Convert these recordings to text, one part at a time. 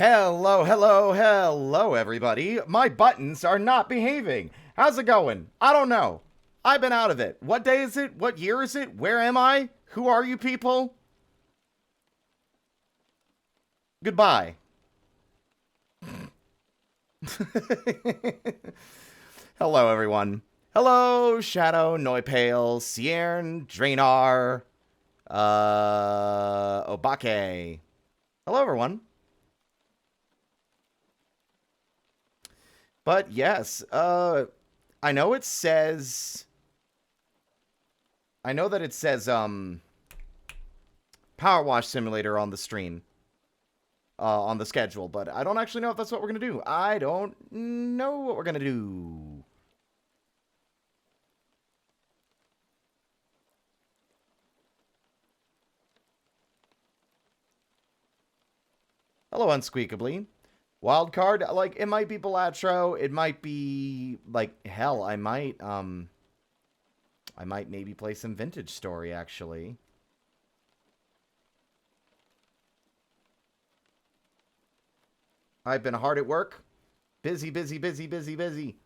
Hello, hello, hello, everybody. My buttons are not behaving. How's it going? I don't know. I've been out of it. What day is it? What year is it? Where am I? Who are you people? Goodbye. Hello, everyone. Hello, Shadow, Noipale, Cierne, Draenor, Obake. Hello, everyone. But yes, I know it says... I know that it says, Power Wash Simulator on the stream. On the schedule, but I don't actually know if that's what we're gonna do. I don't know what we're gonna do. Hello, Unsqueakably. Wildcard, like, it might be Balatro, it might be, like, hell, I might maybe play some Vintage Story, actually. I've been hard at work. Busy, busy, busy, busy, busy.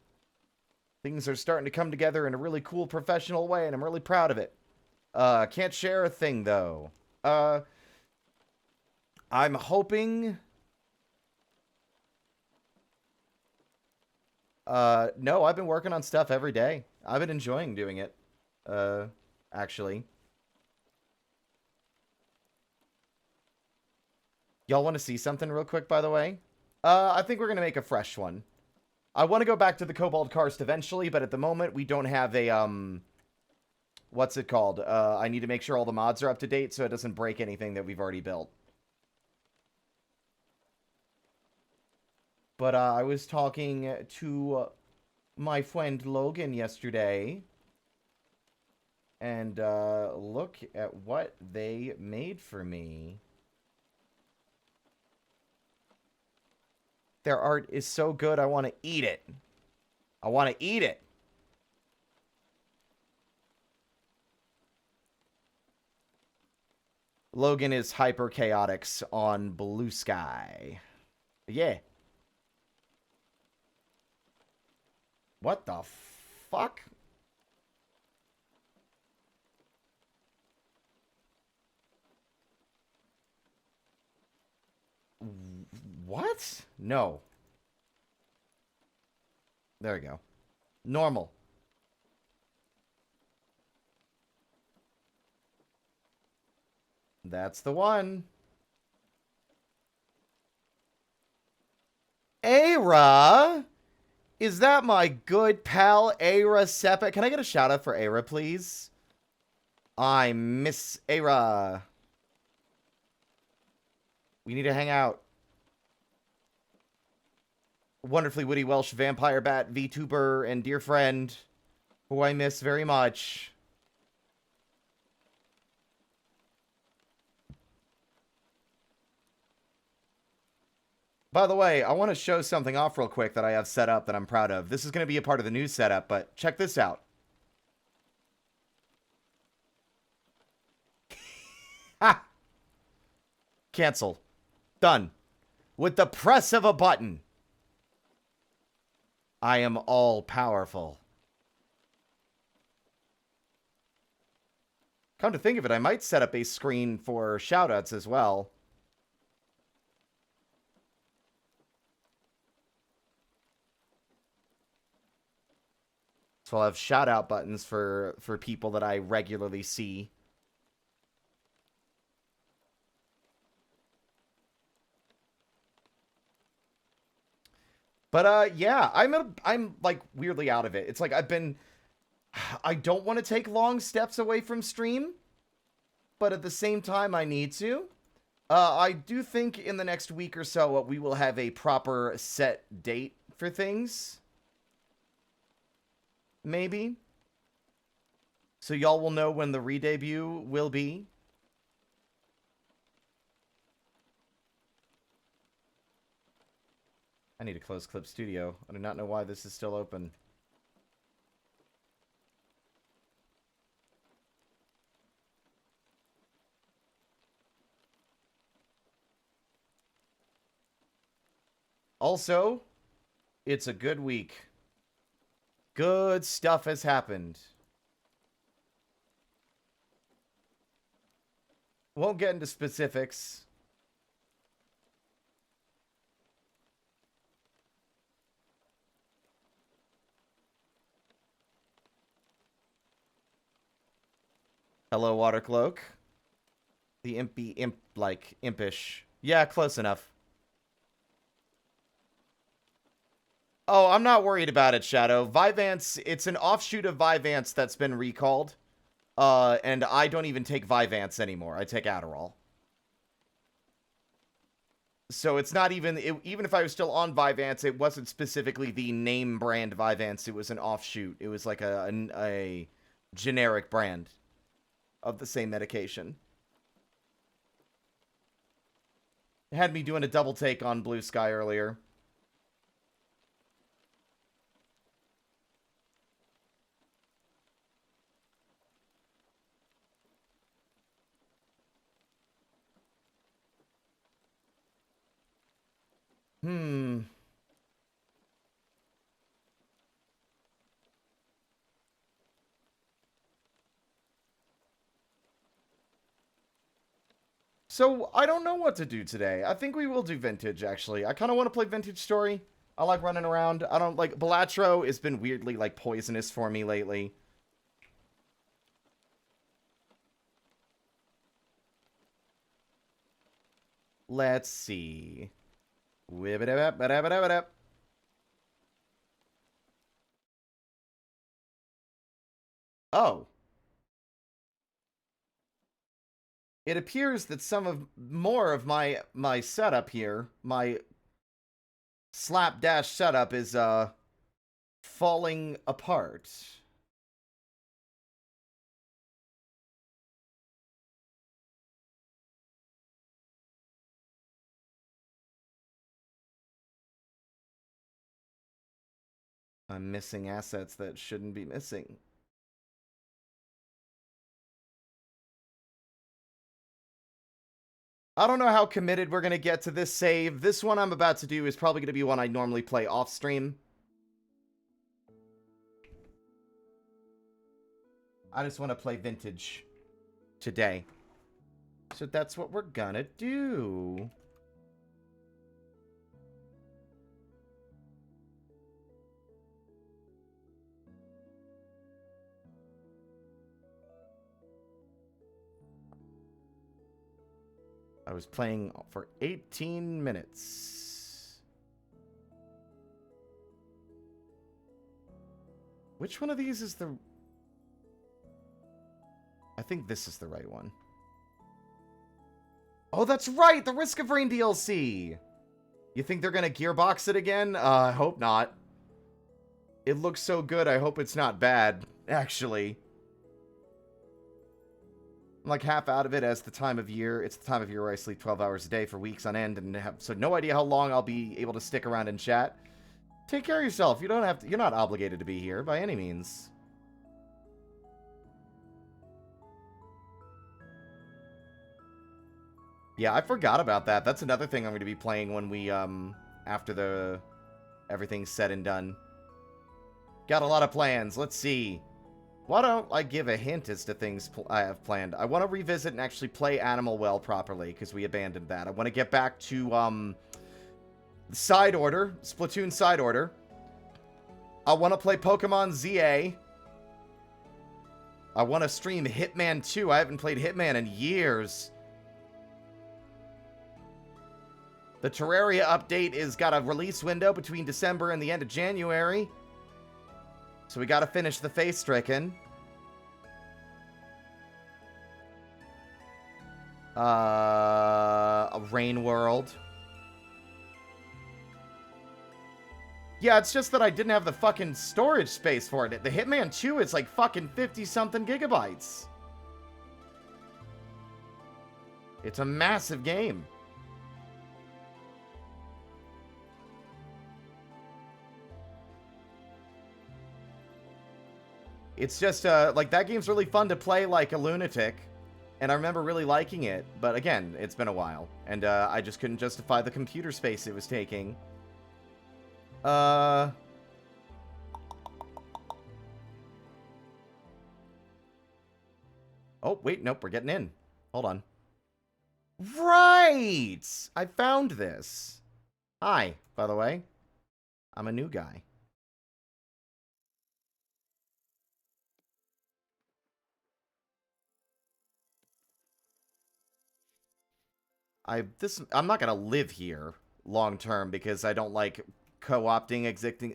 Things are starting to come together in a really cool professional way, and I'm really proud of it. Can't share a thing, though. I'm hoping... no, I've been working on stuff every day. I've been enjoying doing it. Actually. Y'all want to see something real quick, by the way? I think we're going to make a fresh one. I want to go back to the Cobalt Karst eventually, but at the moment, we don't have a, what's it called? I need to make sure all the mods are up to date so it doesn't break anything that we've already built. But, I was talking to my friend Logan yesterday. And, look at what they made for me. Their art is so good, I want to eat it. I want to eat it. Logan is Hyper Chaotix on Blue Sky. Yeah. What the fuck? What? No. There we go. Normal. That's the one. Aira? Is that my good pal, Aira Seppa? Can I get a shout out for Aira, please? I miss Aira. We need to hang out. Wonderfully witty Welsh vampire bat, VTuber, and dear friend, who I miss very much. By the way, I want to show something off real quick that I have set up that I'm proud of. This is going to be a part of the new setup, but check this out. Ha! Cancel. Done. With the press of a button. I am all powerful. Come to think of it, I might set up a screen for shoutouts as well. So I'll have shout-out buttons for people that I regularly see. But, yeah, I'm, like, weirdly out of it. It's like I don't want to take long steps away from stream, but at the same time, I need to. I do think in the next week or so, we will have a proper set date for things. Maybe. So y'all will know when the re-debut will be. I need to close Clip Studio. I do not know why this is still open. Also, it's a good week. Good stuff has happened. Won't get into specifics. Hello, Watercloak. The impish. Yeah, close enough. Oh, I'm not worried about it, Shadow. Vyvanse, it's an offshoot of Vyvanse that's been recalled. And I don't even take Vyvanse anymore. I take Adderall. So it's not even... even if I was still on Vyvanse, it wasn't specifically the name brand Vyvanse. It was an offshoot. It was like a generic brand of the same medication. It had me doing a double take on Blue Sky earlier. So, I don't know what to do today. I think we will do Vintage, actually. I kind of want to play Vintage Story. I like running around. I don't like... Balatro has been weirdly, like, poisonous for me lately. Let's see. Oh. It appears that more of my setup here, my slapdash setup is falling apart. I'm missing assets that shouldn't be missing. I don't know how committed we're going to get to this save. This one I'm about to do is probably going to be one I normally play off stream. I just want to play Vintage today. So that's what we're gonna do. I was playing for 18 minutes. Which one of these is the... I think this is the right one. Oh, that's right! The Risk of Rain DLC! You think they're gonna gearbox it again? I hope not. It looks so good, I hope it's not bad, actually. I'm like half out of it as the time of year. It's the time of year where I sleep 12 hours a day for weeks on end and have so no idea how long I'll be able to stick around and chat. Take care of yourself. You don't have to, you're not obligated to be here by any means. Yeah, I forgot about that. That's another thing I'm going to be playing when we after everything's said and done. Got a lot of plans. Let's see. Why don't I give a hint as to things I have planned? I want to revisit and actually play Animal Well properly, because we abandoned that. I want to get back to, Side Order, Splatoon Side Order. I want to play Pokemon ZA. I want to stream Hitman 2. I haven't played Hitman in years. The Terraria update is got a release window between December and the end of January. So we gotta finish the Face Stricken. A Rain World. Yeah, it's just that I didn't have the fucking storage space for it. The Hitman 2 is like fucking 50-something gigabytes. It's a massive game. It's just, like, that game's really fun to play like a lunatic, and I remember really liking it, but again, it's been a while, and I just couldn't justify the computer space it was taking. Uh... Oh, wait, nope, we're getting in. Hold on. Right! I found this. Hi, by the way. I'm a new guy. I'm not gonna live here long term because I don't like co-opting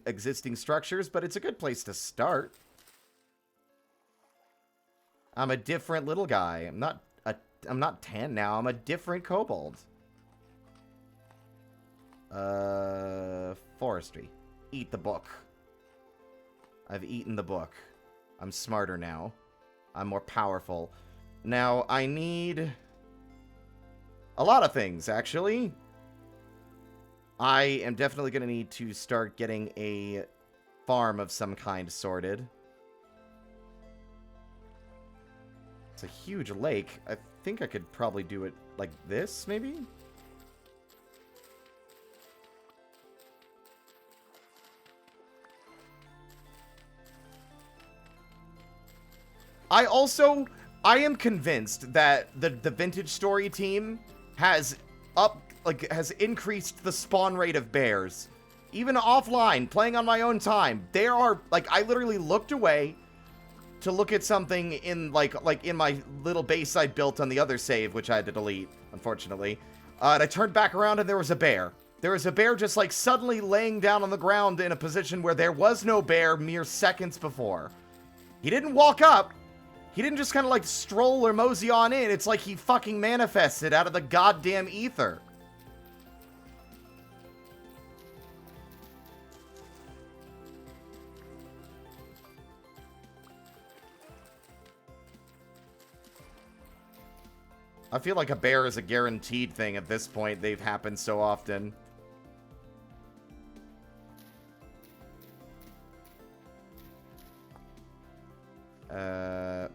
existing structures, but it's a good place to start. I'm a different little guy. I'm not 10 now. I'm a different kobold. Forestry. Eat the book. I've eaten the book. I'm smarter now. I'm more powerful. Now, I need a lot of things, actually. I am definitely going to need to start getting a farm of some kind sorted. It's a huge lake. I think I could probably do it like this, maybe? I am convinced that the Vintage Story team has increased the spawn rate of bears. Even offline, playing on my own time, there are, I literally looked away to look at something in, in my little base I built on the other save, which I had to delete, unfortunately. And I turned back around and there was a bear. There was a bear just, suddenly laying down on the ground in a position where there was no bear mere seconds before. He didn't walk up. He didn't just kind of, stroll or mosey on in. It's like he fucking manifested out of the goddamn ether. I feel like a bear is a guaranteed thing at this point. They've happened so often.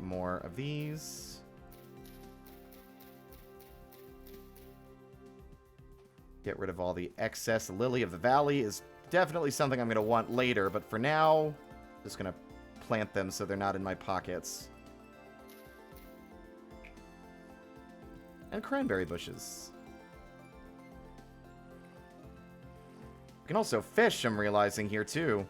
More of these. Get rid of all the excess. Lily of the Valley is definitely something I'm going to want later, but for now, just going to plant them so they're not in my pockets. And cranberry bushes. You can also fish, I'm realizing here, too.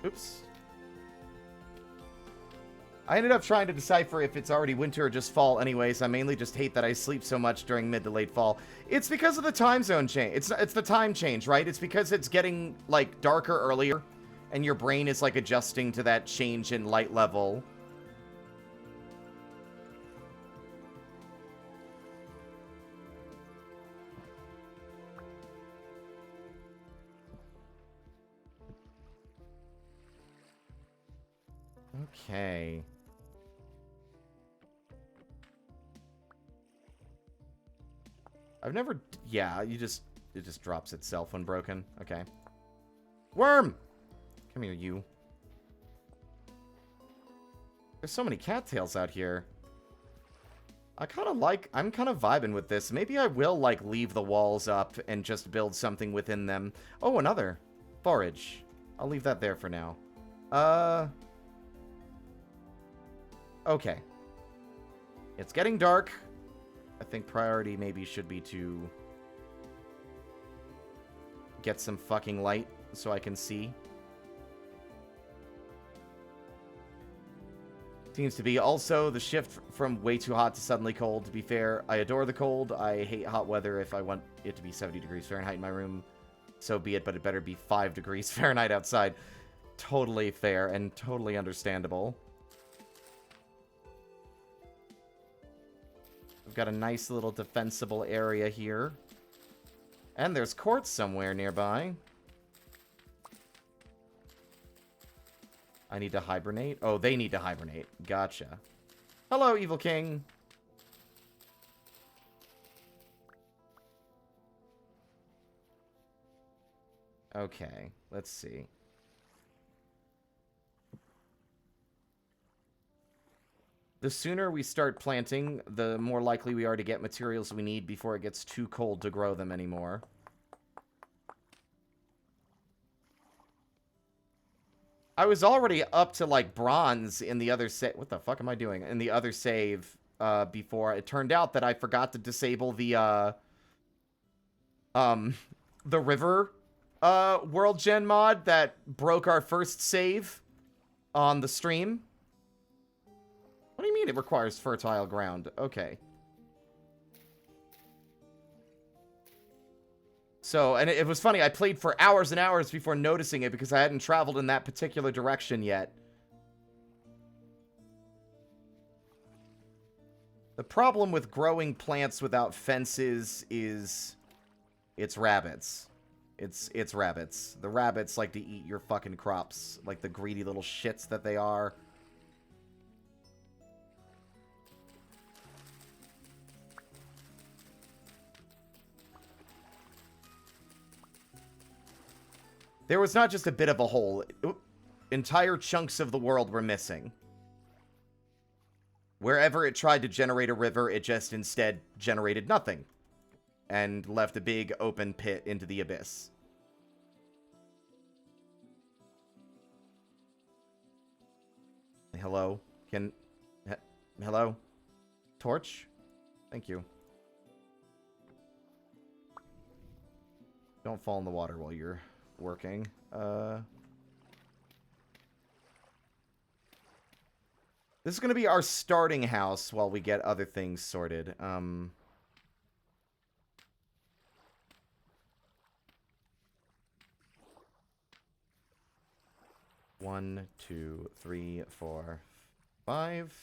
Oops. I ended up trying to decipher if it's already winter or just fall anyways. I mainly just hate that I sleep so much during mid to late fall. It's because of the time zone change. It's the time change, right? It's because it's getting, darker earlier, and your brain is, adjusting to that change in light level. Okay. I've never... Yeah, it just drops itself when broken. Okay. Worm! Come here, you. There's so many cattails out here. I'm kind of vibing with this. Maybe I will, leave the walls up and just build something within them. Oh, another. Forage. I'll leave that there for now. Okay. It's getting dark. I think priority maybe should be to get some fucking light so I can see. Seems to be also the shift from way too hot to suddenly cold. To be fair, I adore the cold. I hate hot weather. If I want it to be 70 degrees Fahrenheit in my room, so be it, but it better be 5 degrees Fahrenheit outside. Totally fair and totally understandable. We've got a nice little defensible area here. And there's quartz somewhere nearby. I need to hibernate? Oh, they need to hibernate. Gotcha. Hello, Evil King. Okay, let's see. The sooner we start planting, the more likely we are to get materials we need before it gets too cold to grow them anymore. I was already up to, like, bronze in the other save. What the fuck am I doing? In the other save, before. It turned out that I forgot to disable the river, world gen mod that broke our first save on the stream. What do you mean it requires fertile ground? Okay. So, and it was funny, I played for hours and hours before noticing it because I hadn't traveled in that particular direction yet. The problem with growing plants without fences is it's rabbits. It's rabbits. The rabbits like to eat your fucking crops, like the greedy little shits that they are. There was not just a bit of a hole. Entire chunks of the world were missing. Wherever it tried to generate a river, it just instead generated nothing. And left a big open pit into the abyss. Hello? Hello? Torch? Thank you. Don't fall in the water while you're working. This is going to be our starting house while we get other things sorted. 1, 2, 3, 4, 5.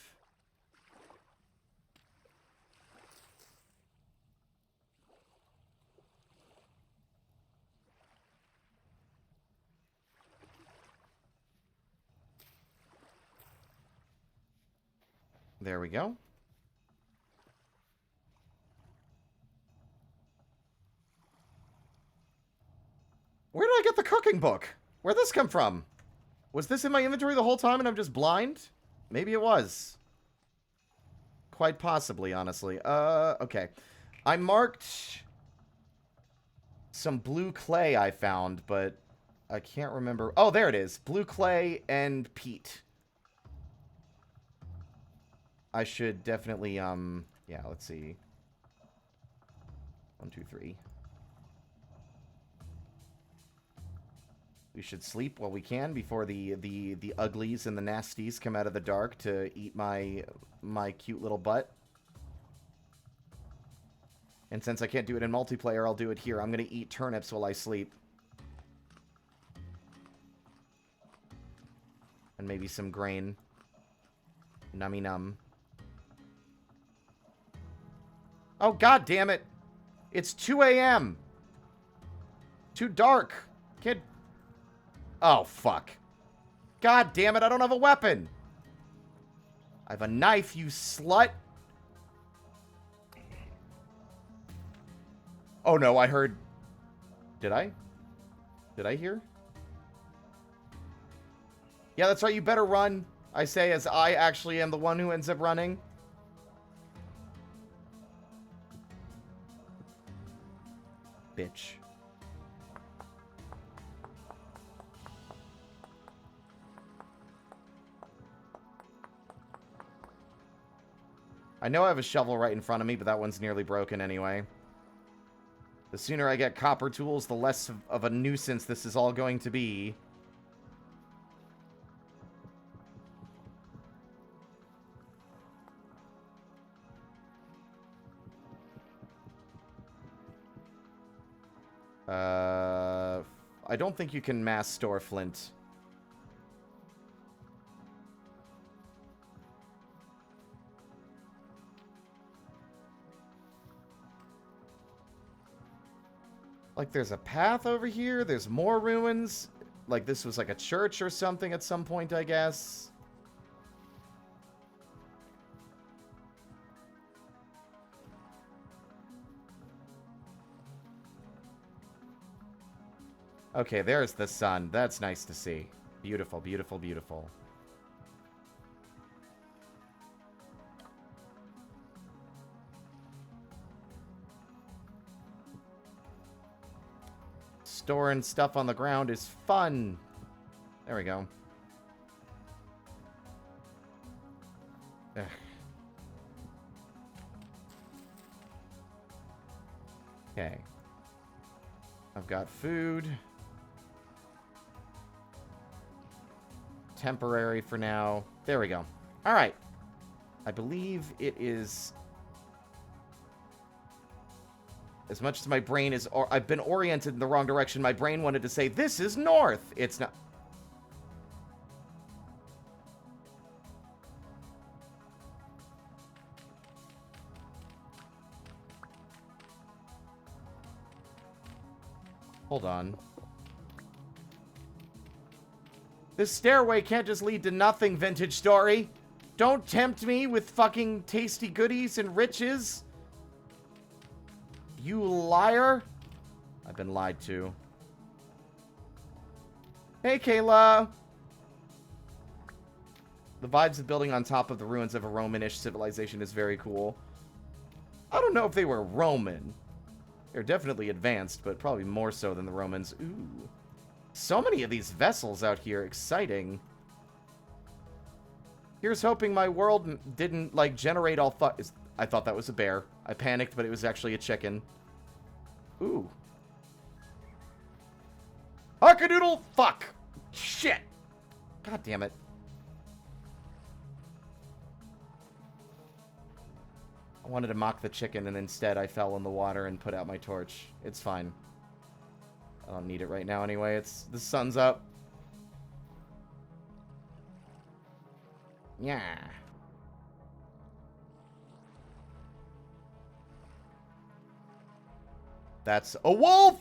There we go. Where did I get the cooking book? Where'd this come from? Was this in my inventory the whole time and I'm just blind? Maybe it was. Quite possibly, honestly. Okay. I marked some blue clay I found, but I can't remember. Oh, there it is. Blue clay and peat. I should definitely, yeah, let's see. 1, 2, 3. We should sleep while we can before the uglies and the nasties come out of the dark to eat my cute little butt. And since I can't do it in multiplayer, I'll do it here. I'm going to eat turnips while I sleep. And maybe some grain. Nummy num. Oh, god damn it. It's 2 a.m. Too dark. Kid. Oh, fuck. God damn it, I don't have a weapon. I have a knife, you slut. Oh, no, I heard... Did I? Did I hear? Yeah, that's right, you better run. I say as I actually am the one who ends up running. Bitch. I know I have a shovel right in front of me, but that one's nearly broken anyway. The sooner I get copper tools, the less of a nuisance this is all going to be. I don't think you can mass store flint. Like, there's a path over here. There's more ruins. Like, this was like a church or something at some point, I guess. Okay, there's the sun. That's nice to see. Beautiful, beautiful, beautiful. Storing stuff on the ground is fun. There we go. Ugh. Okay. I've got food. Temporary for now. There we go. All right. I believe it is... As much as my brain is... I've been oriented in the wrong direction. My brain wanted to say, this is north. It's not... Hold on. This stairway can't just lead to nothing, Vintage Story. Don't tempt me with fucking tasty goodies and riches. You liar. I've been lied to. Hey, Kayla. The vibes of building on top of the ruins of a Roman-ish civilization is very cool. I don't know if they were Roman. They're definitely advanced, but probably more so than the Romans. Ooh. So many of these vessels out here. Exciting. Here's hoping my world didn't, like, generate all I thought that was a bear. I panicked, but it was actually a chicken. Ooh. Huckadoodle! Fuck! Shit! God damn it. I wanted to mock the chicken, and instead I fell in the water and put out my torch. It's fine. I don't need it right now anyway. The sun's up. Yeah. That's a wolf!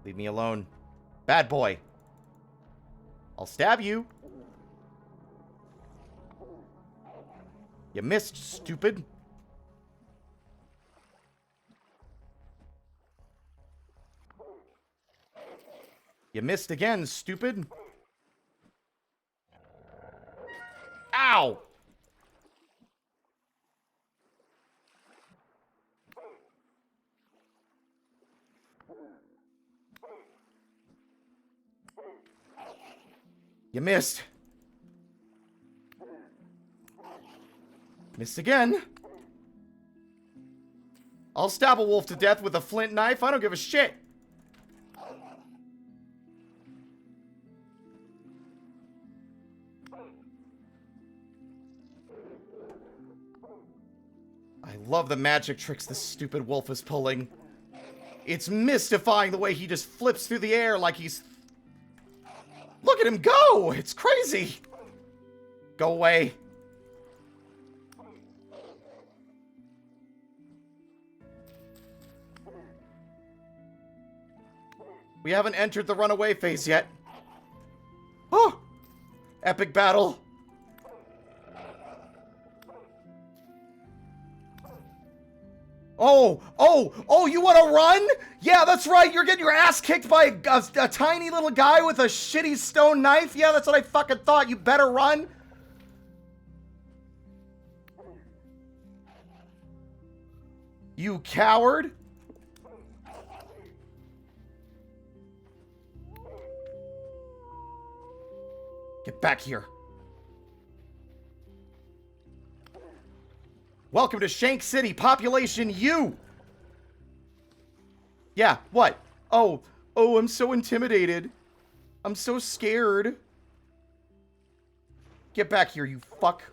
Leave me alone. Bad boy. I'll stab you. You missed, stupid. You missed again, stupid. Ow! You missed. Missed again. I'll stab a wolf to death with a flint knife. I don't give a shit. I love the magic tricks this stupid wolf is pulling. It's mystifying the way he just flips through the air like he's... Look at him go! It's crazy! Go away. We haven't entered the runaway phase yet. Oh! Epic battle. Oh, you want to run? Yeah, that's right. You're getting your ass kicked by a tiny little guy with a shitty stone knife. Yeah, that's what I fucking thought. You better run. You coward. Get back here. Welcome to Shank City, population U. Yeah, what? Oh, I'm so intimidated. I'm so scared. Get back here, you fuck.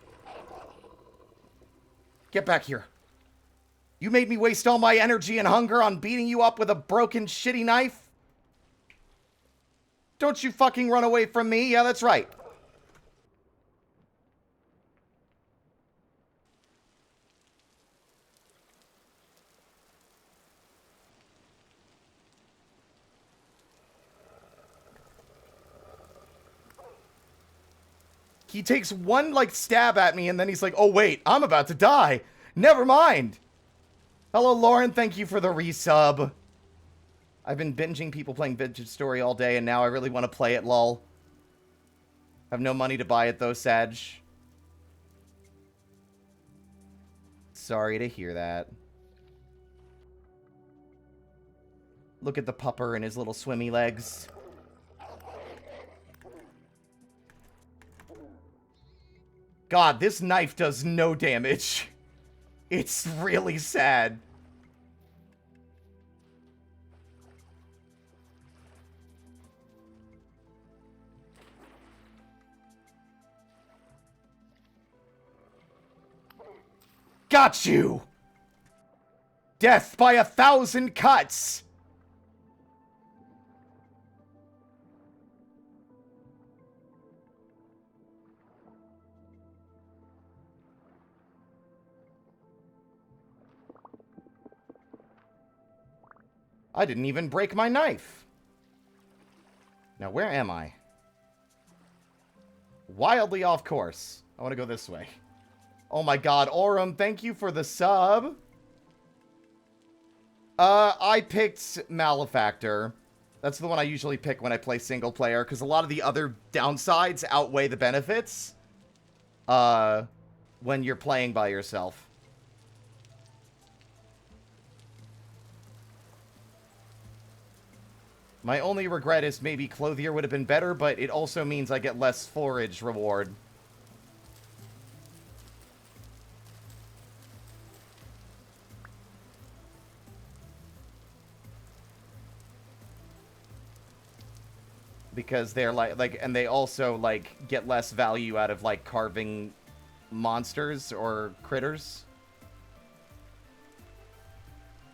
Get back here. You made me waste all my energy and hunger on beating you up with a broken, shitty knife? Don't you fucking run away from me. Yeah, that's right. He takes one, like, stab at me, and then he's like, oh, wait, I'm about to die. Never mind. Hello, Lauren. Thank you for the resub. I've been binging people playing Vintage Story all day, and now I really want to play it, lol. I have no money to buy it, though, Sag. Sorry to hear that. Look at the pupper and his little swimmy legs. God, this knife does no damage. It's really sad. Got you! Death by 1,000 cuts! I didn't even break my knife. Now, where am I? Wildly off course. I want to go this way. Oh my god, Aurum, thank you for the sub. I picked Malefactor. That's the one I usually pick when I play single player, because a lot of the other downsides outweigh the benefits. When you're playing by yourself. My only regret is maybe Clothier would have been better, but it also means I get less forage reward. Because they're like, and they also, like, get less value out of, like, carving monsters or critters.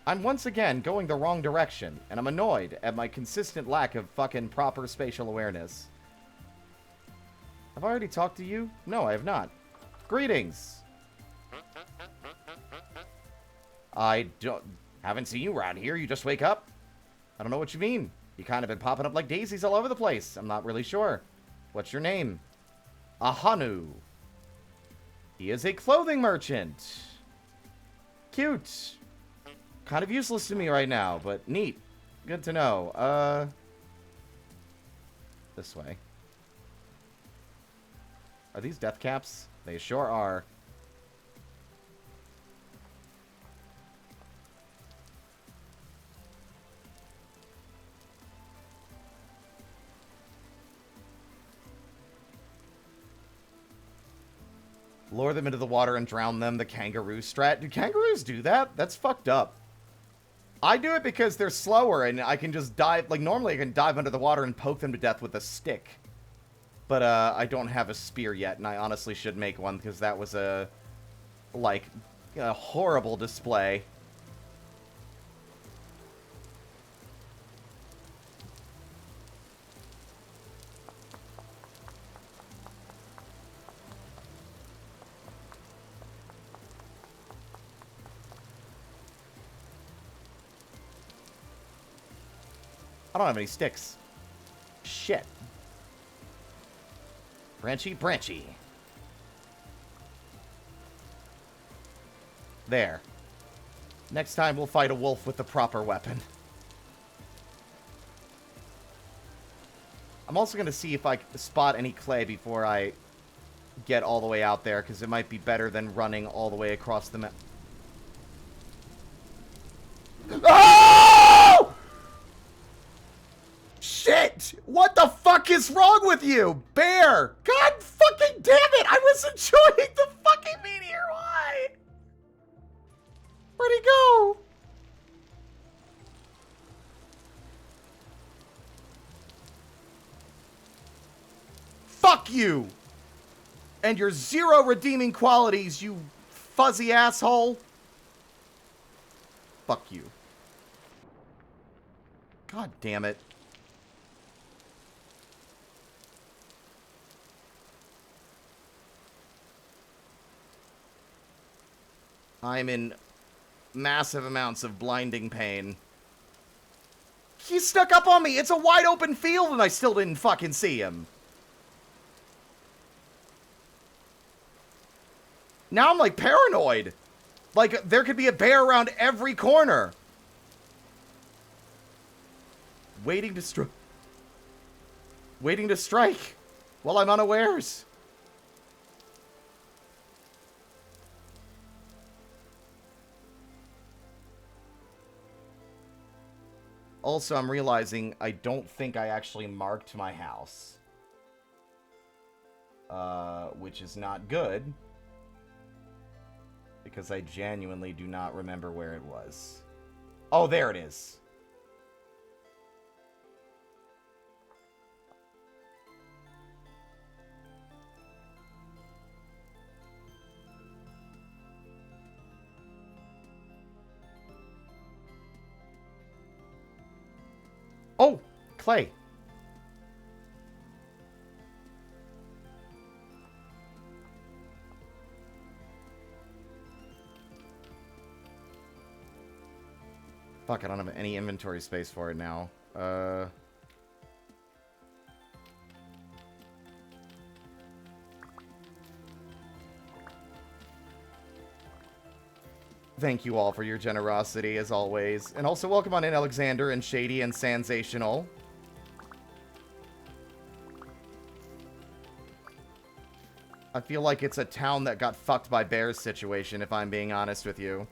I'm once again going the wrong direction, and I'm annoyed at my consistent lack of fucking proper spatial awareness. Have I already talked to you? No, I have not. Greetings! I haven't seen you around here. You just wake up? I don't know what you mean. You kind of been popping up like daisies all over the place. I'm not really sure. What's your name? Ahanu. He is a clothing merchant. Cute. Kind of useless to me right now, but neat. Good to know. This way. Are these death caps? They sure are. Lure them into the water and drown them, the kangaroo strat. Do kangaroos do that? That's fucked up. I do it because they're slower and I can just dive, like normally I can dive under the water and poke them to death with a stick. But I don't have a spear yet, and I honestly should make one because that was a horrible display. I don't have any sticks. Shit. Branchy, branchy. There. Next time we'll fight a wolf with the proper weapon. I'm also going to see if I can spot any clay before I get all the way out there, because it might be better than running all the way across the map. Oh! Shit! What the fuck is wrong with you, bear? God fucking damn it! I was enjoying the fucking meteor. Why? Where'd he go? Fuck you! And your zero redeeming qualities, you fuzzy asshole. Fuck you. God damn it. I'm in massive amounts of blinding pain. He snuck up on me! It's a wide open field and I still didn't fucking see him. Now I'm like paranoid. Like, there could be a bear around every corner. Waiting to strike. Waiting to strike. While I'm unawares. Also, I'm realizing I don't think I actually marked my house. Which is not good. Because I genuinely do not remember where it was. Oh, there it is. Oh, clay. Fuck, I don't have any inventory space for it now. Thank you all for your generosity, as always. And also welcome on in Alexander and Shady and Sensational. I feel like it's a town that got fucked by bears situation, if I'm being honest with you.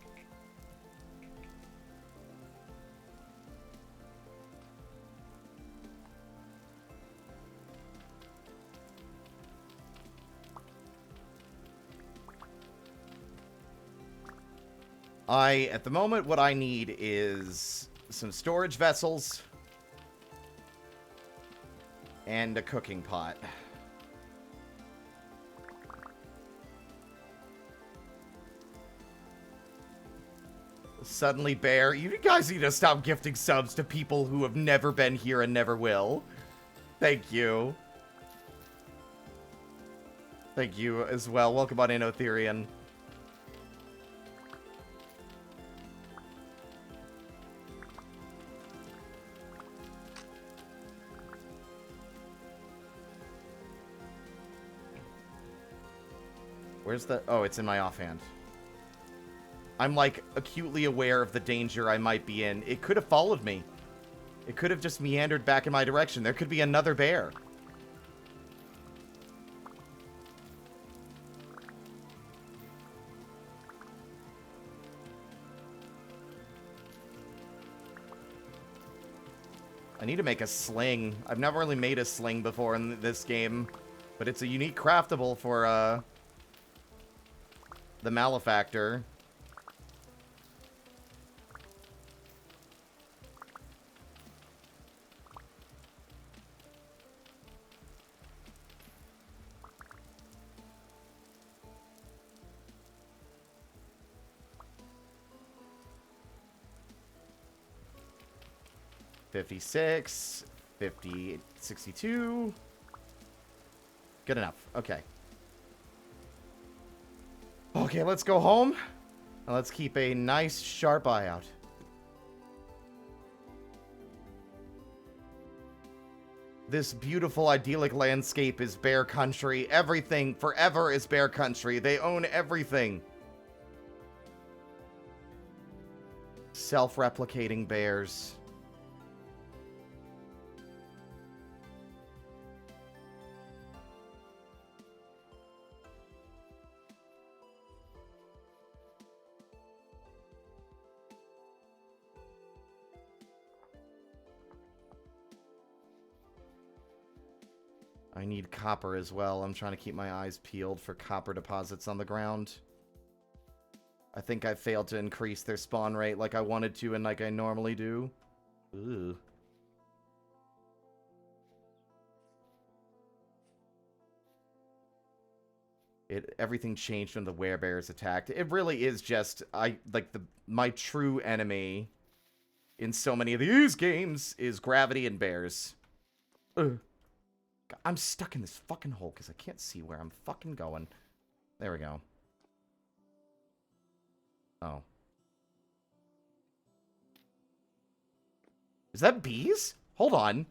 At the moment, what I need is some storage vessels and a cooking pot. Suddenly, Bear, you guys need to stop gifting subs to people who have never been here and never will. Thank you. Thank you as well. Welcome on in, Otherian. Where's the... Oh, it's in my offhand. I'm, like, acutely aware of the danger I might be in. It could have followed me. It could have just meandered back in my direction. There could be another bear. I need to make a sling. I've never really made a sling before in this game. But it's a unique craftable for, the Malefactor. $56, $50, $62. Good enough. Okay. Okay, let's go home. And let's keep a nice, sharp eye out. This beautiful, idyllic landscape is bear country. Everything forever is bear country. They own everything. Self-replicating bears. I need copper as well. I'm trying to keep my eyes peeled for copper deposits on the ground. I think I failed to increase their spawn rate like I wanted to and like I normally do. Ooh. Everything changed when the werebears attacked. It really is just my true enemy in so many of these games is gravity and bears. Ugh. I'm stuck in this fucking hole because I can't see where I'm fucking going. There we go. Oh. Is that bees? Hold on.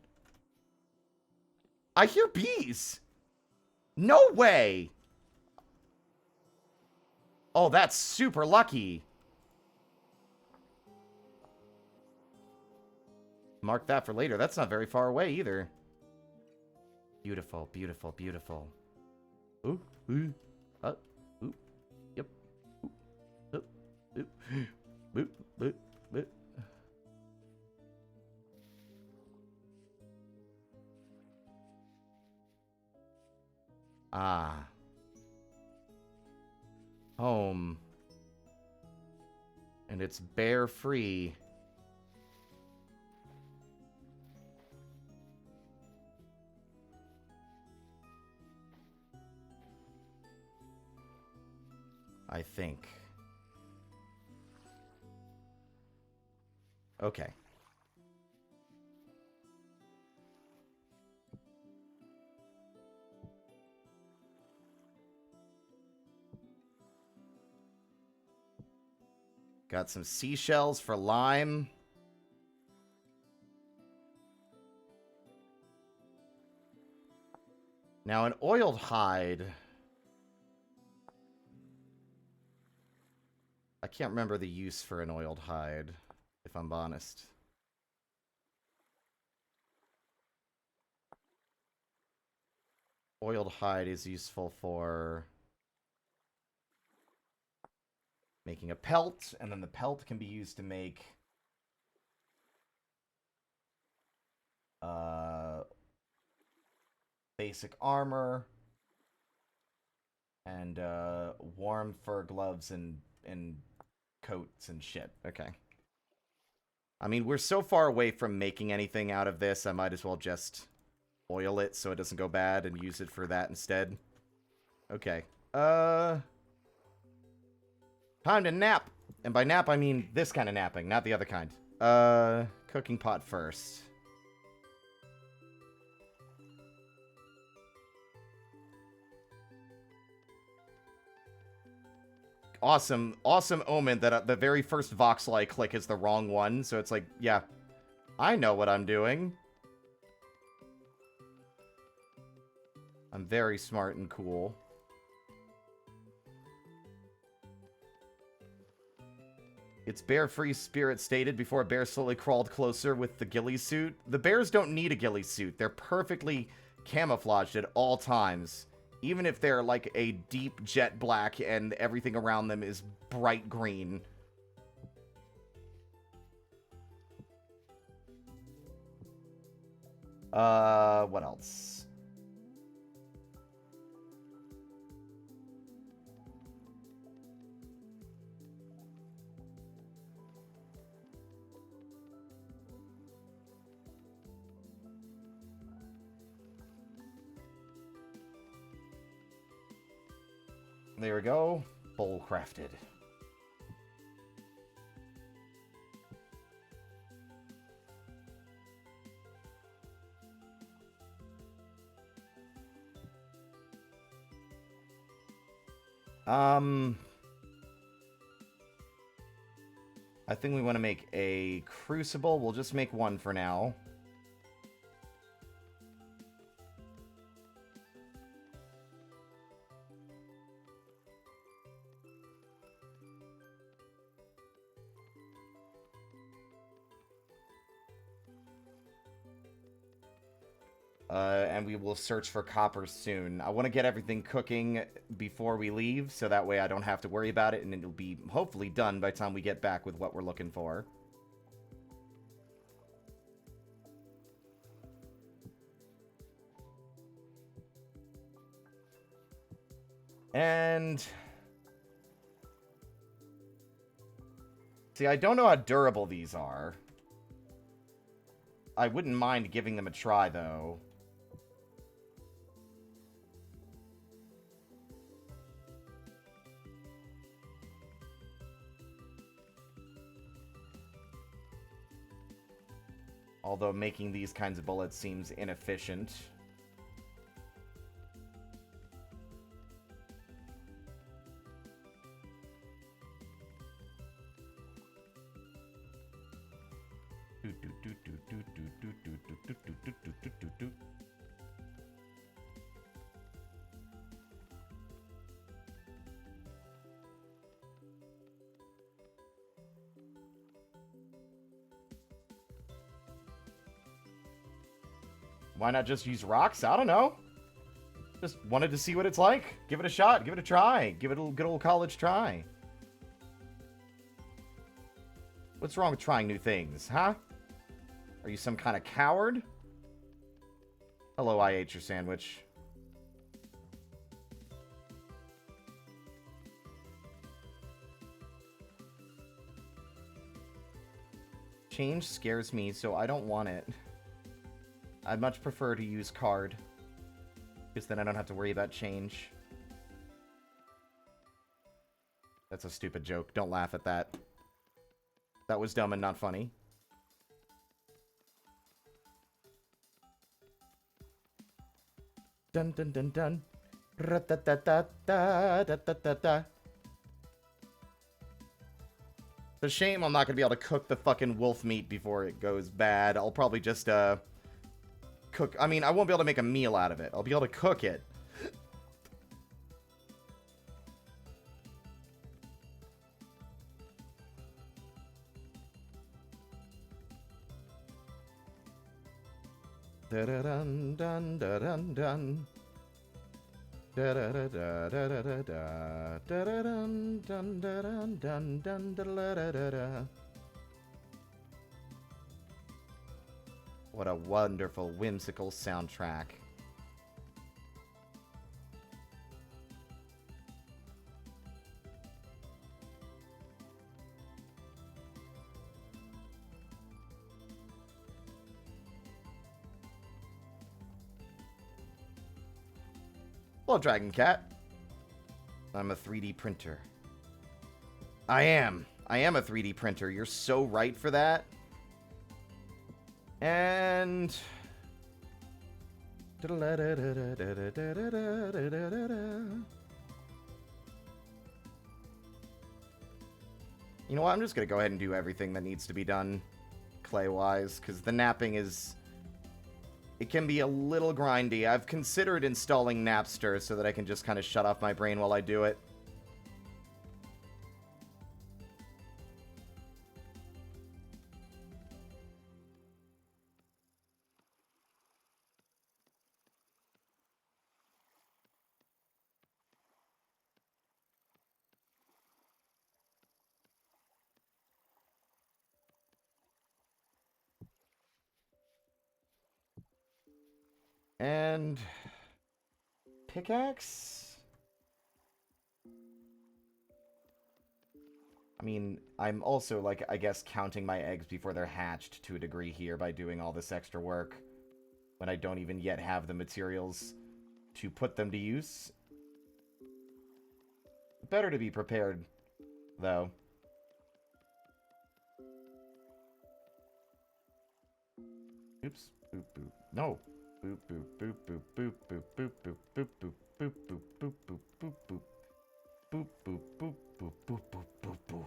I hear bees. No way. Oh, that's super lucky. Mark that for later. That's not very far away either. Beautiful, beautiful, beautiful. Ooh, ooh, ooh, yep. Ooh, ooh, ooh, ooh, ooh, ooh. Ah. Home. And it's bear free. I think. Okay. Got some seashells for lime. Now an oiled hide. I can't remember the use for an oiled hide, if I'm honest. Oiled hide is useful for making a pelt, and then the pelt can be used to make basic armor and warm fur gloves and coats and shit. Okay. I mean, we're so far away from making anything out of this, I might as well just oil it so it doesn't go bad and use it for that instead. Okay. Time to nap. And by nap, I mean this kind of napping, not the other kind. Cooking pot first. Awesome omen that the very first Voxel I click is the wrong one, so it's like, yeah, I know what I'm doing. I'm very smart and cool. It's bear-free, Spirit stated before a bear slowly crawled closer with the ghillie suit. The bears don't need a ghillie suit. They're perfectly camouflaged at all times. Even if they're like a deep jet black and everything around them is bright green. What else? There we go. Bowl crafted. I think we want to make a crucible. We'll just make one for now. And we will search for copper soon. I want to get everything cooking before we leave, so that way I don't have to worry about it, and it'll be hopefully done by the time we get back with what we're looking for. And... see, I don't know how durable these are. I wouldn't mind giving them a try, though. Although making these kinds of bullets seems inefficient. Why not just use rocks? I don't know. Just wanted to see what it's like. Give it a shot. Give it a try. Give it a good old college try. What's wrong with trying new things, huh? Are you some kind of coward? Hello, I ate your sandwich. Change scares me, so I don't want it. I'd much prefer to use card. Because then I don't have to worry about change. That's a stupid joke. Don't laugh at that. That was dumb and not funny. Dun dun dun dun. Ra-da-da-da-da-da-da-da-da. It's a shame I'm not going to be able to cook the fucking wolf meat before it goes bad. I'll probably just, cook... I mean, I won't be able to make a meal out of it. I'll be able to cook it. Da-da-dun, dun, da-dun, dun. Da-da-da-da-da-da-da. Da-da-dun, dun, da-dun, dun, dun, da-da-da-da-da. What a wonderful, whimsical soundtrack. Hello, Dragon Cat. I'm a 3D printer. I am a 3D printer. You're so right for that. And... You know what? I'm just going to go ahead and do everything that needs to be done clay-wise, because the napping is... It can be a little grindy. I've considered installing Napster so that I can just kind of shut off my brain while I do it. And... Pickaxe? I mean, I'm also, like, I guess counting my eggs before they're hatched to a degree here by doing all this extra work when I don't even yet have the materials to put them to use. Better to be prepared, though. Oops. Boop, boop. No. Boop, boop, boop, boop, boop, boop, boop, boop, boop, boop, boop, boop, boop, boop, boop, boop. Boop, boop, boop, boop, boop, boop, boop, boop.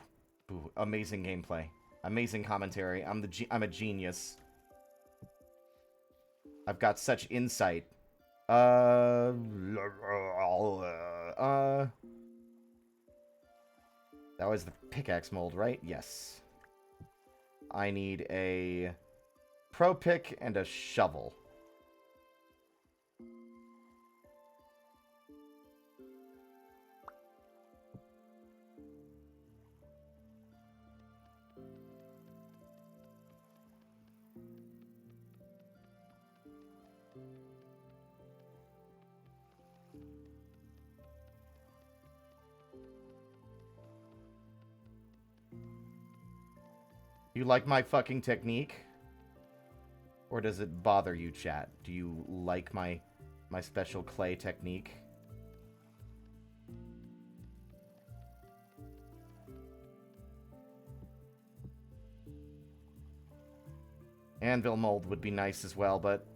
Boop. Amazing gameplay. Amazing commentary. I'm a genius. I've got such insight. That was the pickaxe mold, right? Yes. I need a pro pick and a shovel. You like my fucking technique? Or does it bother you, chat? Do you like my special clay technique? Anvil mold would be nice as well, but...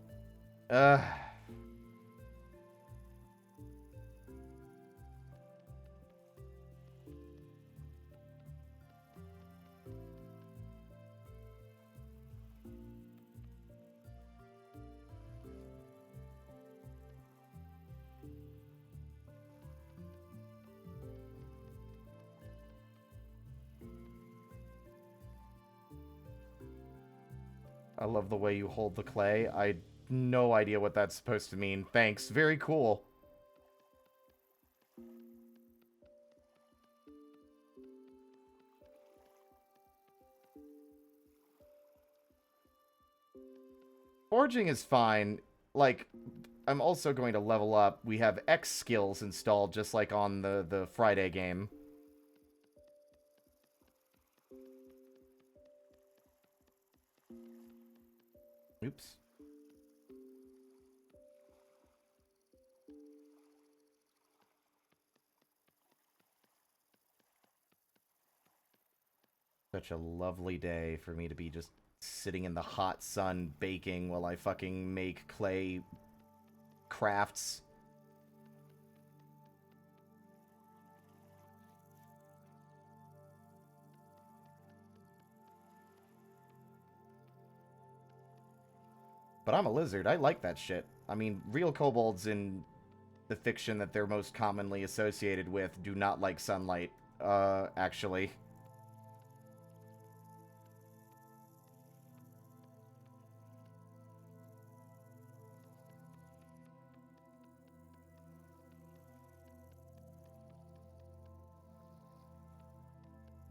I love the way you hold the clay. I no idea what that's supposed to mean. Thanks. Very cool. Forging is fine. Like, I'm also going to level up. We have X skills installed, just like on the Friday game. Oops. Such a lovely day for me to be just sitting in the hot sun baking while I fucking make clay crafts. But I'm a lizard. I like that shit. I mean, real kobolds in the fiction that they're most commonly associated with do not like sunlight, actually.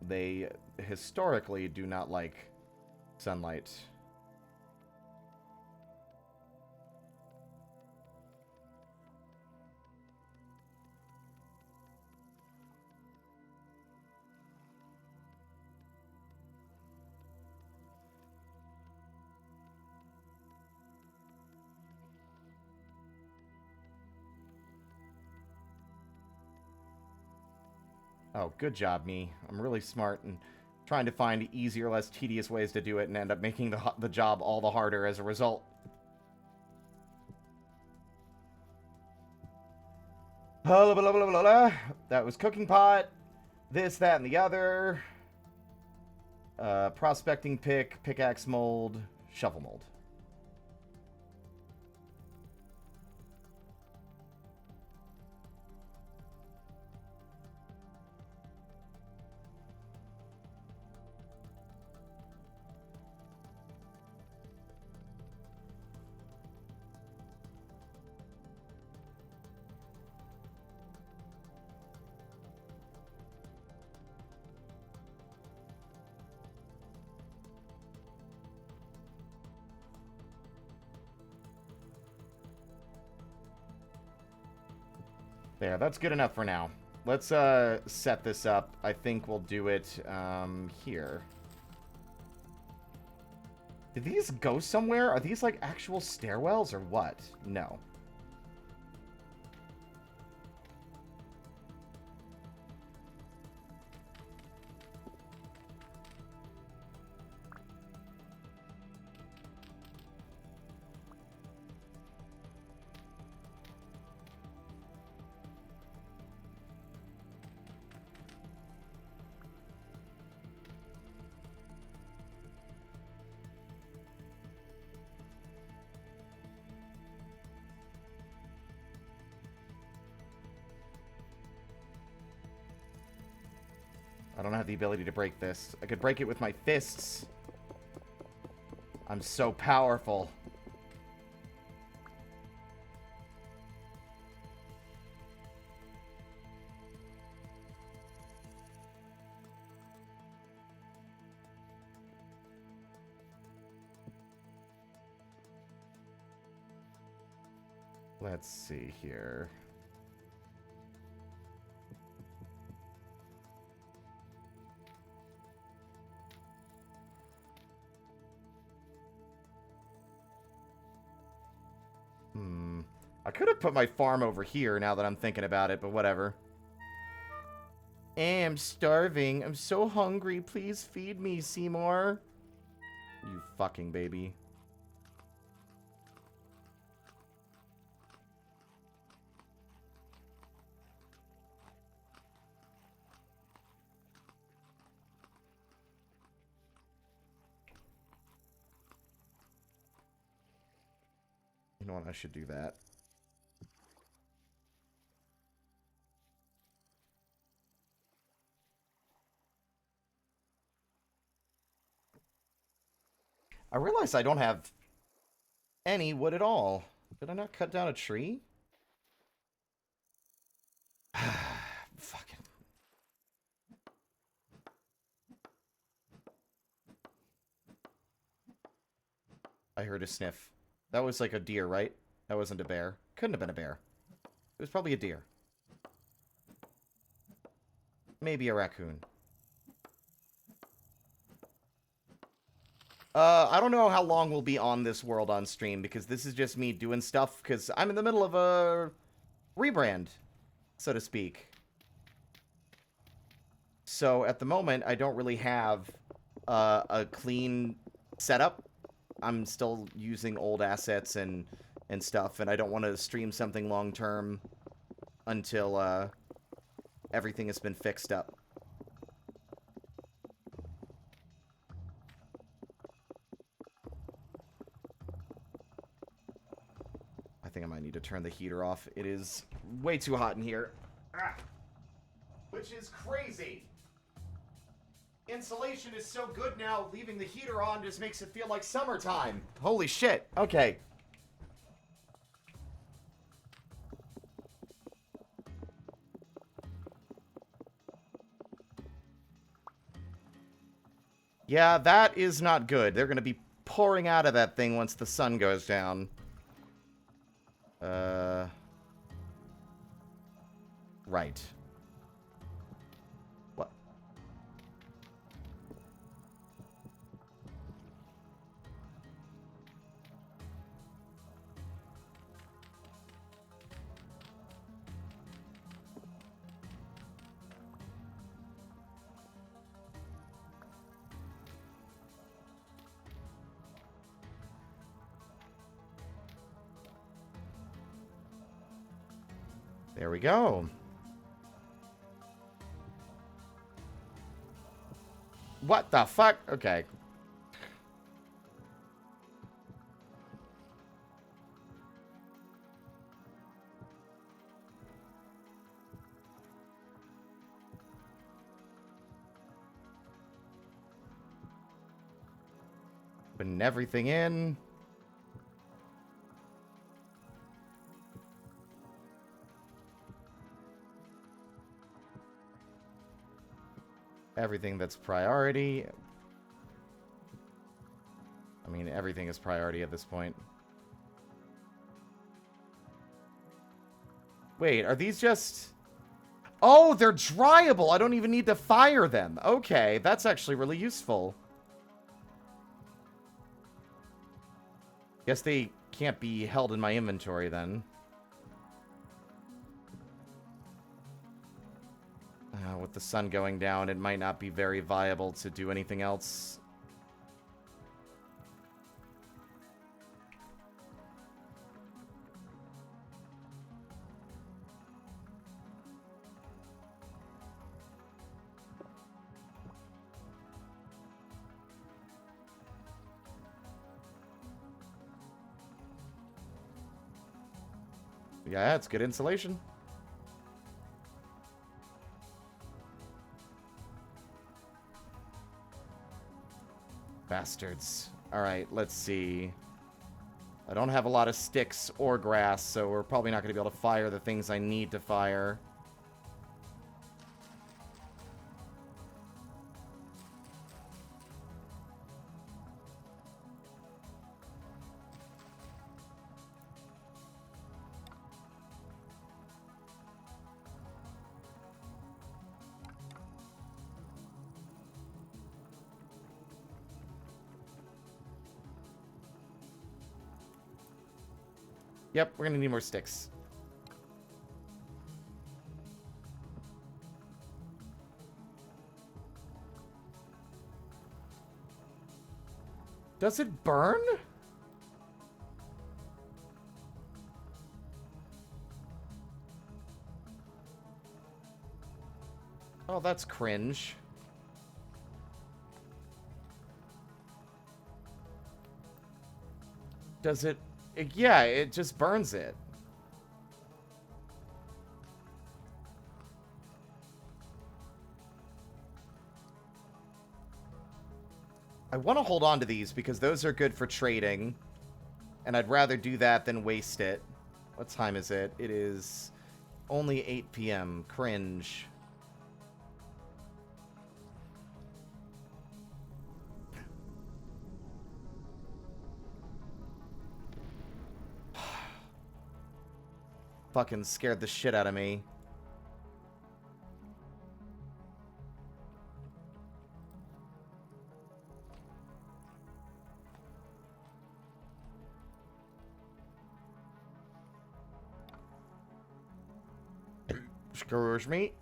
They historically do not like sunlight. Oh, good job, me. I'm really smart and trying to find easier, less tedious ways to do it and end up making the job all the harder as a result. Blah, blah, blah, blah, blah. That was cooking pot. This, that, and the other. Prospecting pick, pickaxe mold, shovel mold. There, that's good enough for now. Let's set this up. I think we'll do it here. Did these go somewhere? Are these like actual stairwells or what? No. I don't have the ability to break this. I could break it with my fists. I'm so powerful. Let's see here. I could have put my farm over here now that I'm thinking about it, but whatever. I'm starving. I'm so hungry. Please feed me, Seymour. You fucking baby. You know what? I should do that. I realize I don't have any wood at all. Did I not cut down a tree? Fucking. I heard a sniff. That was like a deer, right? That wasn't a bear. Couldn't have been a bear. It was probably a deer. Maybe a raccoon. I don't know how long we'll be on this world on stream, because this is just me doing stuff, because I'm in the middle of a rebrand, so to speak. So, at the moment, I don't really have a clean setup. I'm still using old assets and stuff, and I don't want to stream something long-term until everything has been fixed up. I think I might need to turn the heater off. It is way too hot in here. Ah, which is crazy. Insulation is so good now, leaving the heater on just makes it feel like summertime. Holy shit. Okay. Yeah, that is not good. They're going to be pouring out of that thing once the sun goes down. Right. What? There we go. What the fuck? Okay. Putting everything in. Everything that's priority. I mean, everything is priority at this point. Wait, are these just... Oh, they're dryable! I don't even need to fire them. Okay, that's actually really useful. Guess they can't be held in my inventory then. With the sun going down, it might not be very viable to do anything else. Yeah, it's good insulation. Bastards. Alright, let's see. I don't have a lot of sticks or grass, so we're probably not going to be able to fire the things I need to fire. Yep, we're gonna need more sticks. Does it burn? Oh, that's cringe. Does it... Yeah, it just burns it. I want to hold on to these because those are good for trading. And I'd rather do that than waste it. What time is it? It is only 8 p.m. Cringe. Fucking scared the shit out of me. Excuse me.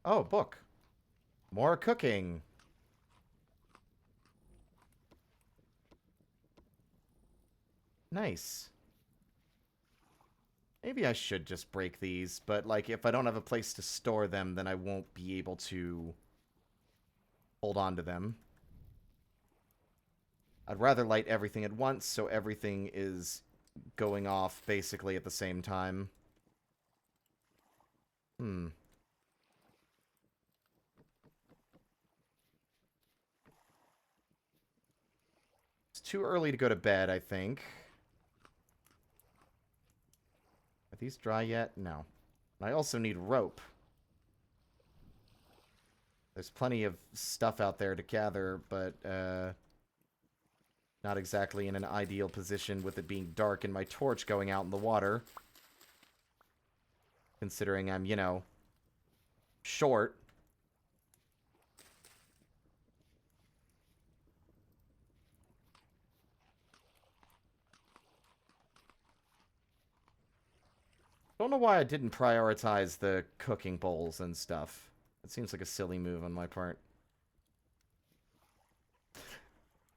Oh, book. More cooking. Nice. Maybe I should just break these, but, like, if I don't have a place to store them, then I won't be able to hold on to them. I'd rather light everything at once, so everything is going off basically at the same time. It's too early to go to bed, I think. Are these dry yet? No. I also need rope. There's plenty of stuff out there to gather, but not exactly in an ideal position with it being dark and my torch going out in the water. Considering I'm, you know, short. Don't know why I didn't prioritize the cooking bowls and stuff. It seems like a silly move on my part.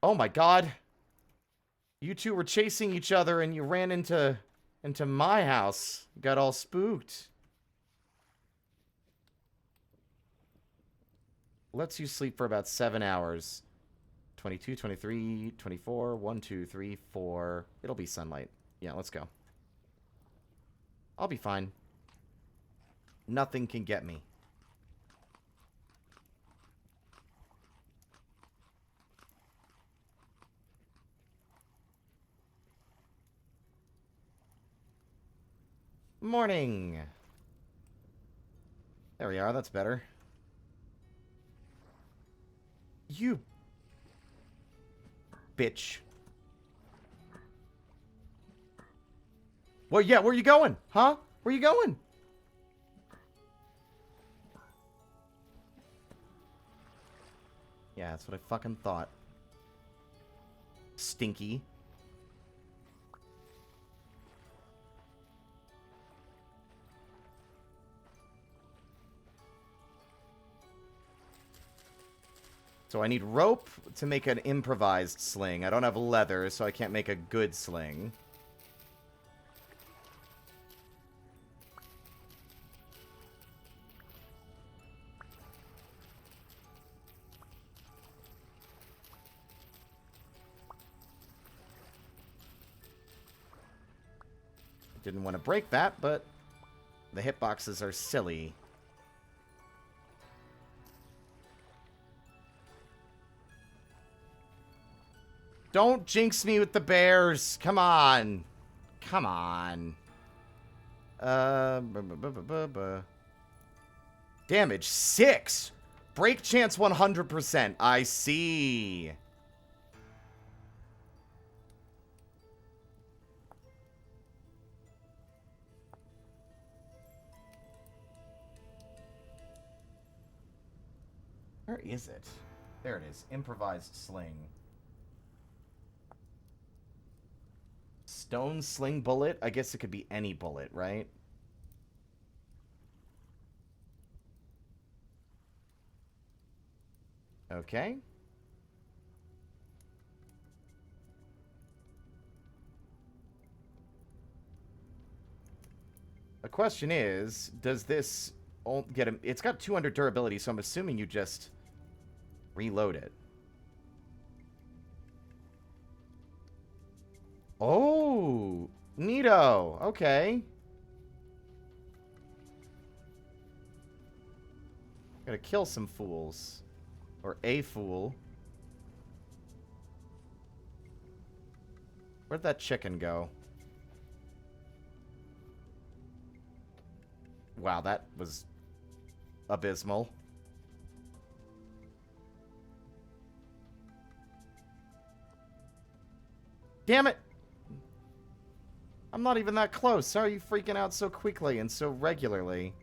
Oh my god! You two were chasing each other and you ran into my house. Got all spooked. Lets you sleep for about 7 hours. 22, 23, 24, 1, 2, 3, 4. It'll be sunlight. Yeah, let's go. I'll be fine. Nothing can get me. Morning. There we are, that's better. You bitch. Well, yeah, where you going? Huh? Where you going? Yeah, that's what I fucking thought. Stinky. So I need rope to make an improvised sling. I don't have leather, so I can't make a good sling. Didn't want to break that, but the hitboxes are silly. Don't jinx me with the bears. Come on. Come on. Damage 6. Break chance 100%. I see. Where is it? There it is. Improvised sling. Stone sling bullet? I guess it could be any bullet, right? Okay. The question is, does this get him? It's got 200 durability, so I'm assuming you just reload it. Oh, neato. Okay. Gotta kill some fools. Or a fool. Where'd that chicken go? Wow, that was abysmal. Damn it! I'm not even that close. How are you freaking out so quickly and so regularly?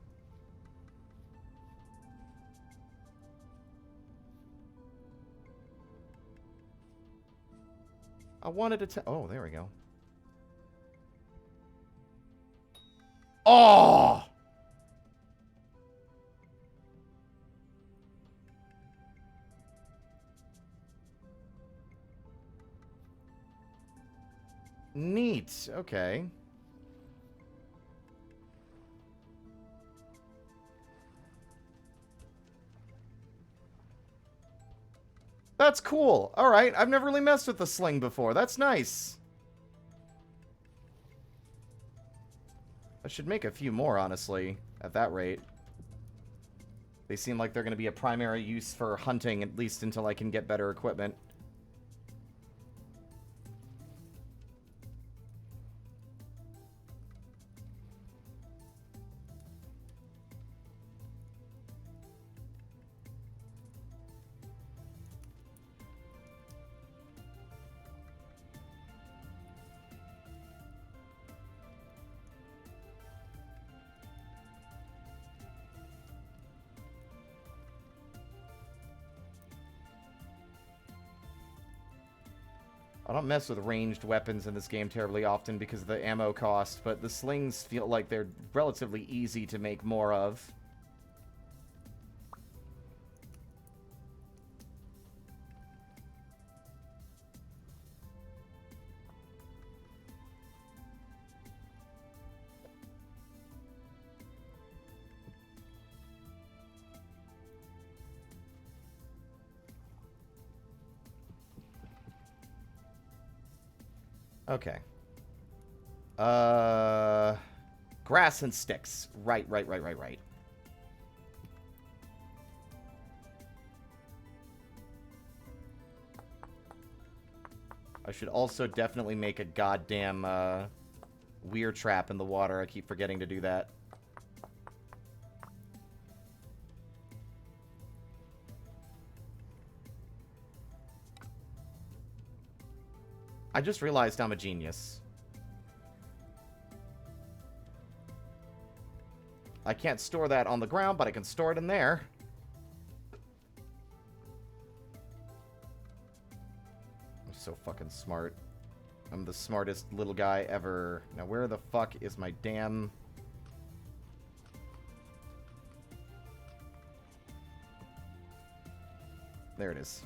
I wanted to oh, there we go. Oh! Neat. Okay. That's cool. Alright, I've never really messed with the sling before. That's nice. I should make a few more, honestly, at that rate. They seem like they're going to be a primary use for hunting, at least until I can get better equipment. I don't mess with ranged weapons in this game terribly often because of the ammo cost, but the slings feel like they're relatively easy to make more of. Okay. Grass and sticks. Right. I should also definitely make a goddamn, weir trap in the water. I keep forgetting to do that. I just realized I'm a genius. I can't store that on the ground, but I can store it in there. I'm so fucking smart. I'm the smartest little guy ever. Now, where the fuck is my damn... There it is.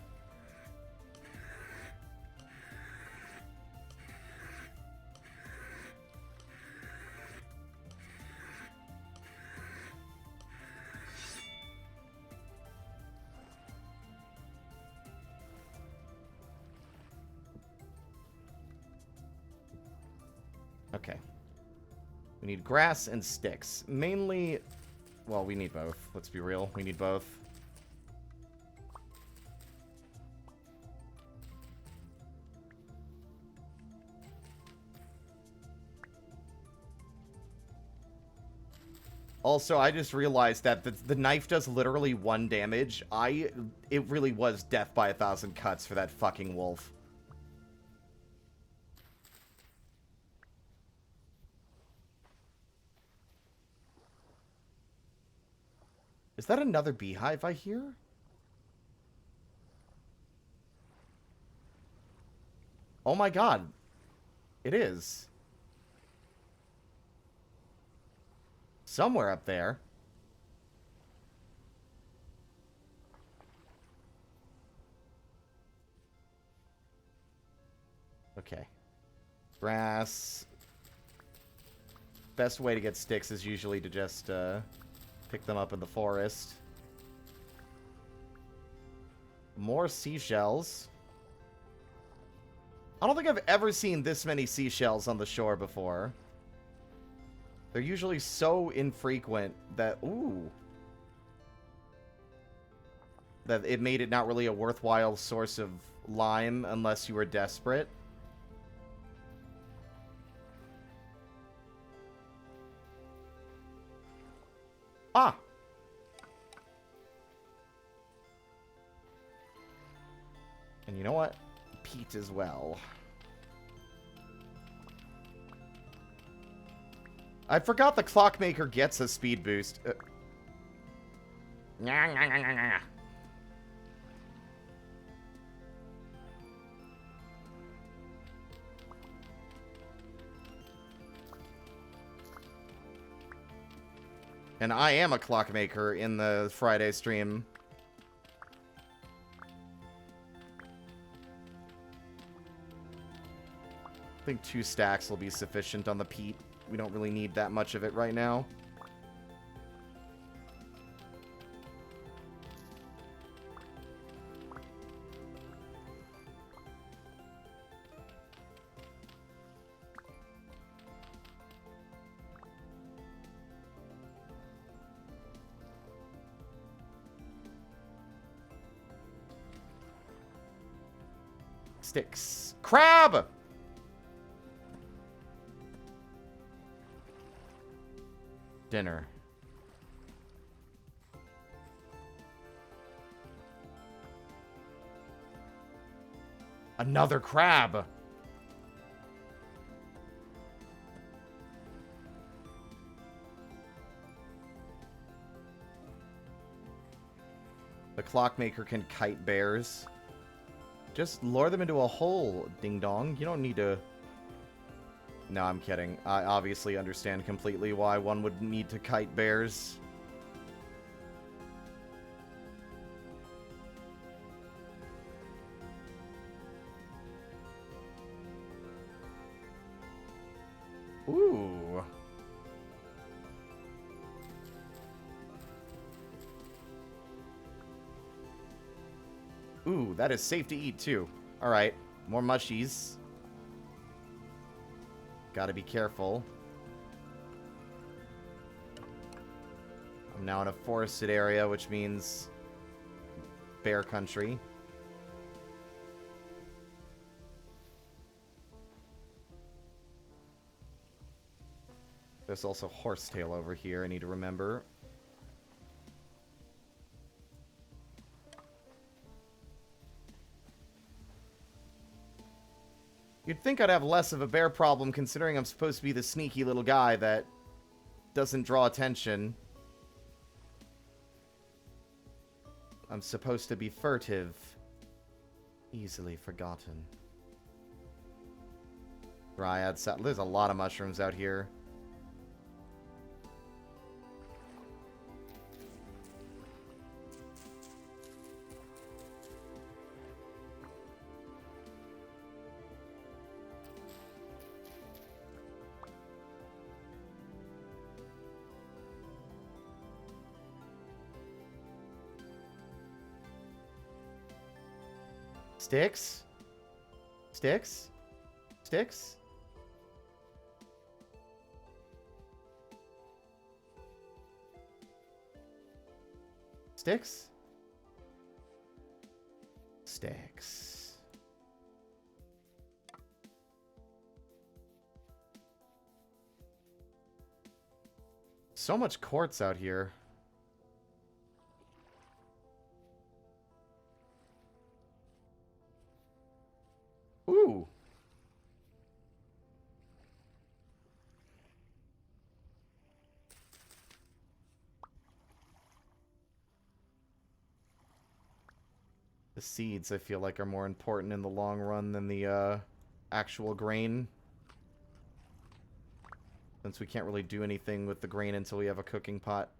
Okay. We need grass and sticks. Mainly... Well, we need both. Let's be real. We need both. Also, I just realized that the knife does literally 1 damage. It really was death by 1,000 cuts for that fucking wolf. Is that another beehive I hear? Oh my god. It is. Somewhere up there. Okay. Grass. Best way to get sticks is usually to just, pick them up in the forest. More seashells. I don't think I've ever seen this many seashells on the shore before. They're usually so infrequent that... Ooh. That it made it not really a worthwhile source of lime unless you were desperate. Ah! And you know what? Peat as well. I forgot the clockmaker gets a speed boost. And I am a clockmaker in the Friday stream. I think 2 stacks will be sufficient on the peat. We don't really need that much of it right now. Sticks. Crab! Dinner. Another crab! The clockmaker can kite bears. Just lure them into a hole, ding-dong. You don't need to... No, I'm kidding. I obviously understand completely why one would need to kite bears. Ooh. Ooh, that is safe to eat, too. Alright, more mushies. Gotta be careful. I'm now in a forested area, which means bear country. There's also horsetail over here I need to remember. You'd think I'd have less of a bear problem considering I'm supposed to be the sneaky little guy that doesn't draw attention. I'm supposed to be furtive. Easily forgotten. Dryad salad. There's a lot of mushrooms out here. Sticks? Sticks? Sticks? Sticks? Sticks. So much quartz out here. Ooh. The seeds, I feel like, are more important in the long run than the actual grain. Since we can't really do anything with the grain until we have a cooking pot.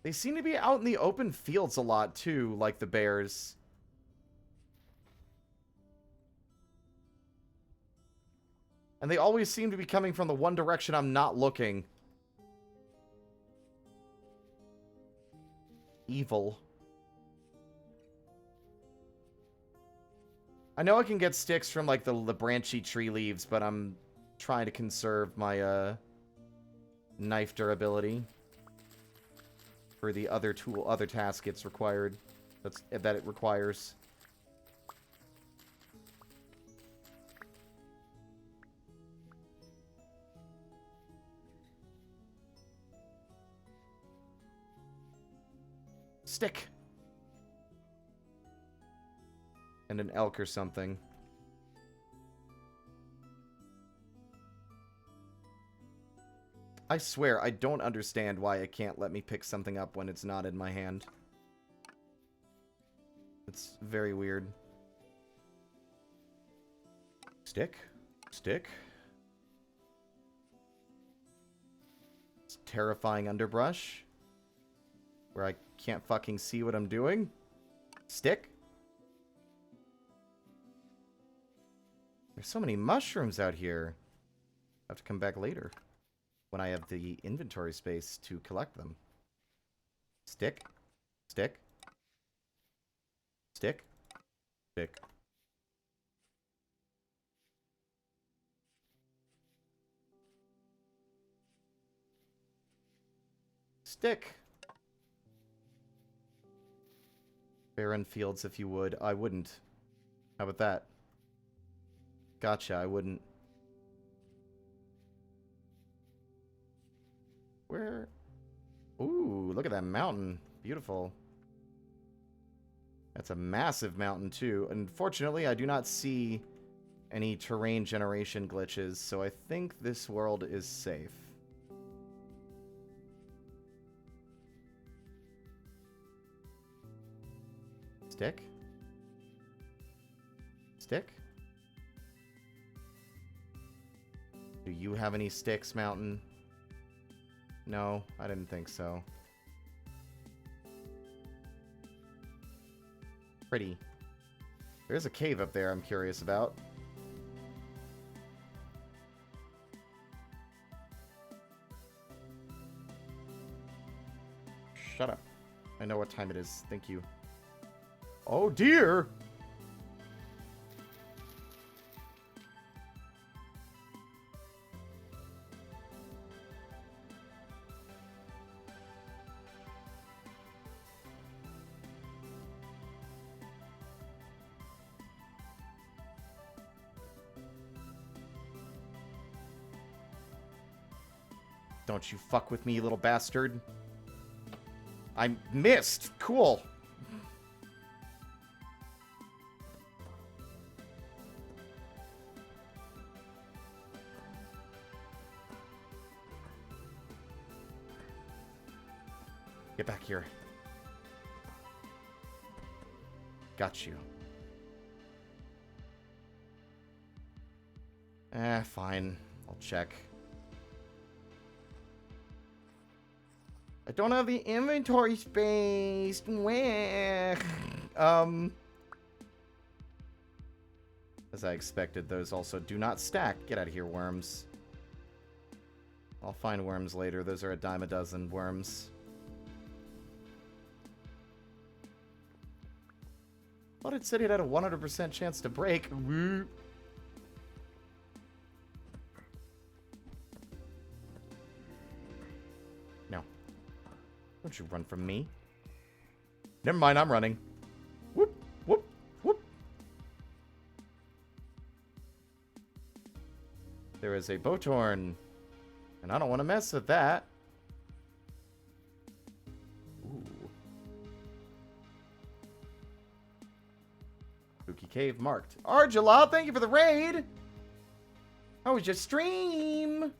They seem to be out in the open fields a lot, too, like the bears. And they always seem to be coming from the one direction I'm not looking. Evil. I know I can get sticks from, like, the branchy tree leaves, but I'm trying to conserve my, knife durability for the other task it's required. That it requires. Stick. And an elk or something. I swear, I don't understand why it can't let me pick something up when it's not in my hand. It's very weird. Stick. Stick. It's terrifying underbrush. Where I can't fucking see what I'm doing. Stick. There's so many mushrooms out here. I have to come back later. When I have the inventory space to collect them. Stick. Stick. Stick. Stick. Stick. Barren fields, if you would. I wouldn't. How about that? Gotcha, I wouldn't. Where? Ooh, look at that mountain. Beautiful. That's a massive mountain, too. Unfortunately, I do not see any terrain generation glitches, so I think this world is safe. Stick? Stick? Do you have any sticks, mountain? No, I didn't think so. Pretty. There's a cave up there I'm curious about. Shut up. I know what time it is. Thank you. Oh dear! Don't you fuck with me, you little bastard. I missed. Cool. Get back here. Got you. Fine. I'll check. I don't have the inventory space. Where? As I expected, those also do not stack. Get out of here, worms. I'll find worms later. Those are a dime a dozen worms. Thought it said it had a 100% chance to break. Woo. No. Don't you run from me. Never mind, I'm running. Whoop, whoop, whoop. There is a boat horn. And I don't want to mess with that. Ooh. Spooky cave marked. Argela, thank you for the raid. How was your stream?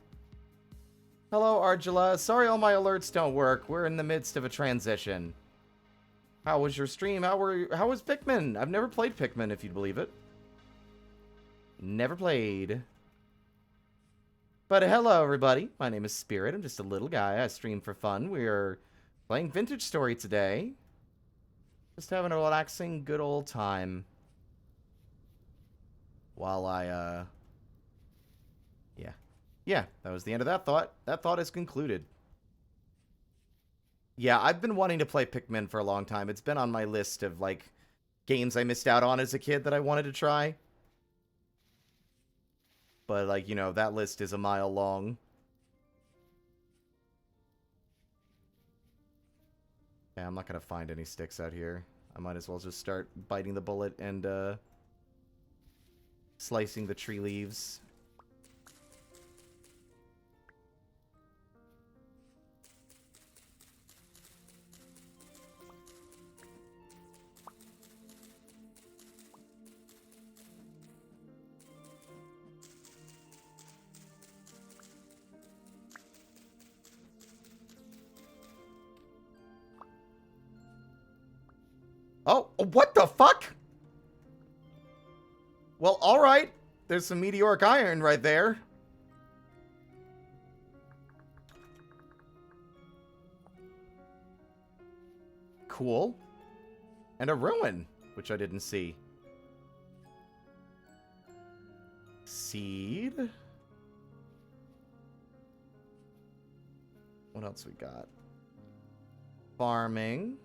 Hello, Argela. Sorry all my alerts don't work. We're in the midst of a transition. How was your stream? How was Pikmin? I've never played Pikmin, if you'd believe it. Never played. But hello, everybody. My name is Spirit. I'm just a little guy. I stream for fun. We are playing Vintage Story today. Just having a relaxing, good old time. While I, Yeah, that was the end of that thought. That thought is concluded. Yeah, I've been wanting to play Pikmin for a long time. It's been on my list of, like, games I missed out on as a kid that I wanted to try. But, like, you know, that list is a mile long. Yeah, I'm not gonna find any sticks out here. I might as well just start biting the bullet and, slicing the tree leaves. Oh, what the fuck? Well, alright. There's some meteoric iron right there. Cool. And a ruin, which I didn't see. Seed. What else we got? Farming.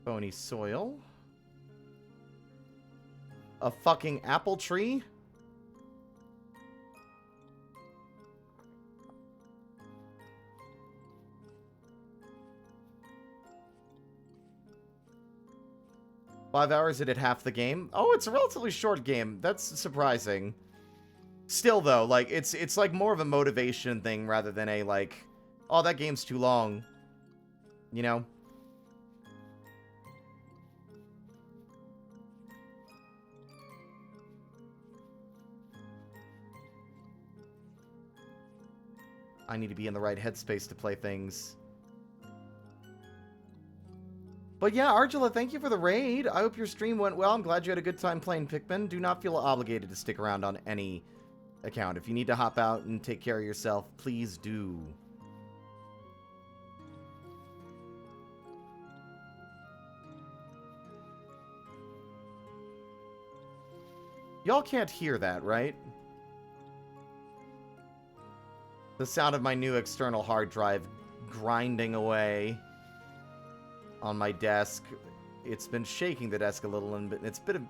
Bony soil. A fucking apple tree? Five hours, it at half the game. Oh, it's a relatively short game. That's surprising. Still, though, like, it's like more of a motivation thing rather than a, like, oh, that game's too long. You know? I need to be in the right headspace to play things. But yeah, Argela, thank you for the raid. I hope your stream went well. I'm glad you had a good time playing Pikmin. Do not feel obligated to stick around on any account. If you need to hop out and take care of yourself, please do. Y'all can't hear that, right? The sound of my new external hard drive grinding away on my desk. It's been shaking the desk a little, and it's been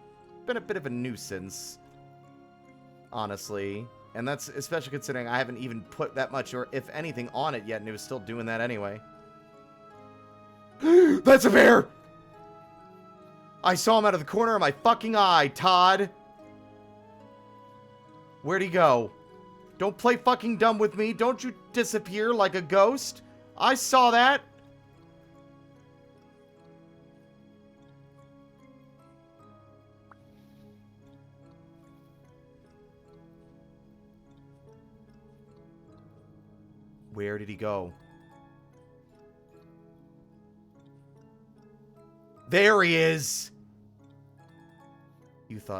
a bit of a nuisance, honestly. And that's especially considering I haven't even put that much, or if anything, on it yet, and it was still doing that anyway. That's a bear! I saw him out of the corner of my fucking eye, Todd! Where'd he go? Don't play fucking dumb with me. Don't you disappear like a ghost. I saw that. Where did he go? There he is.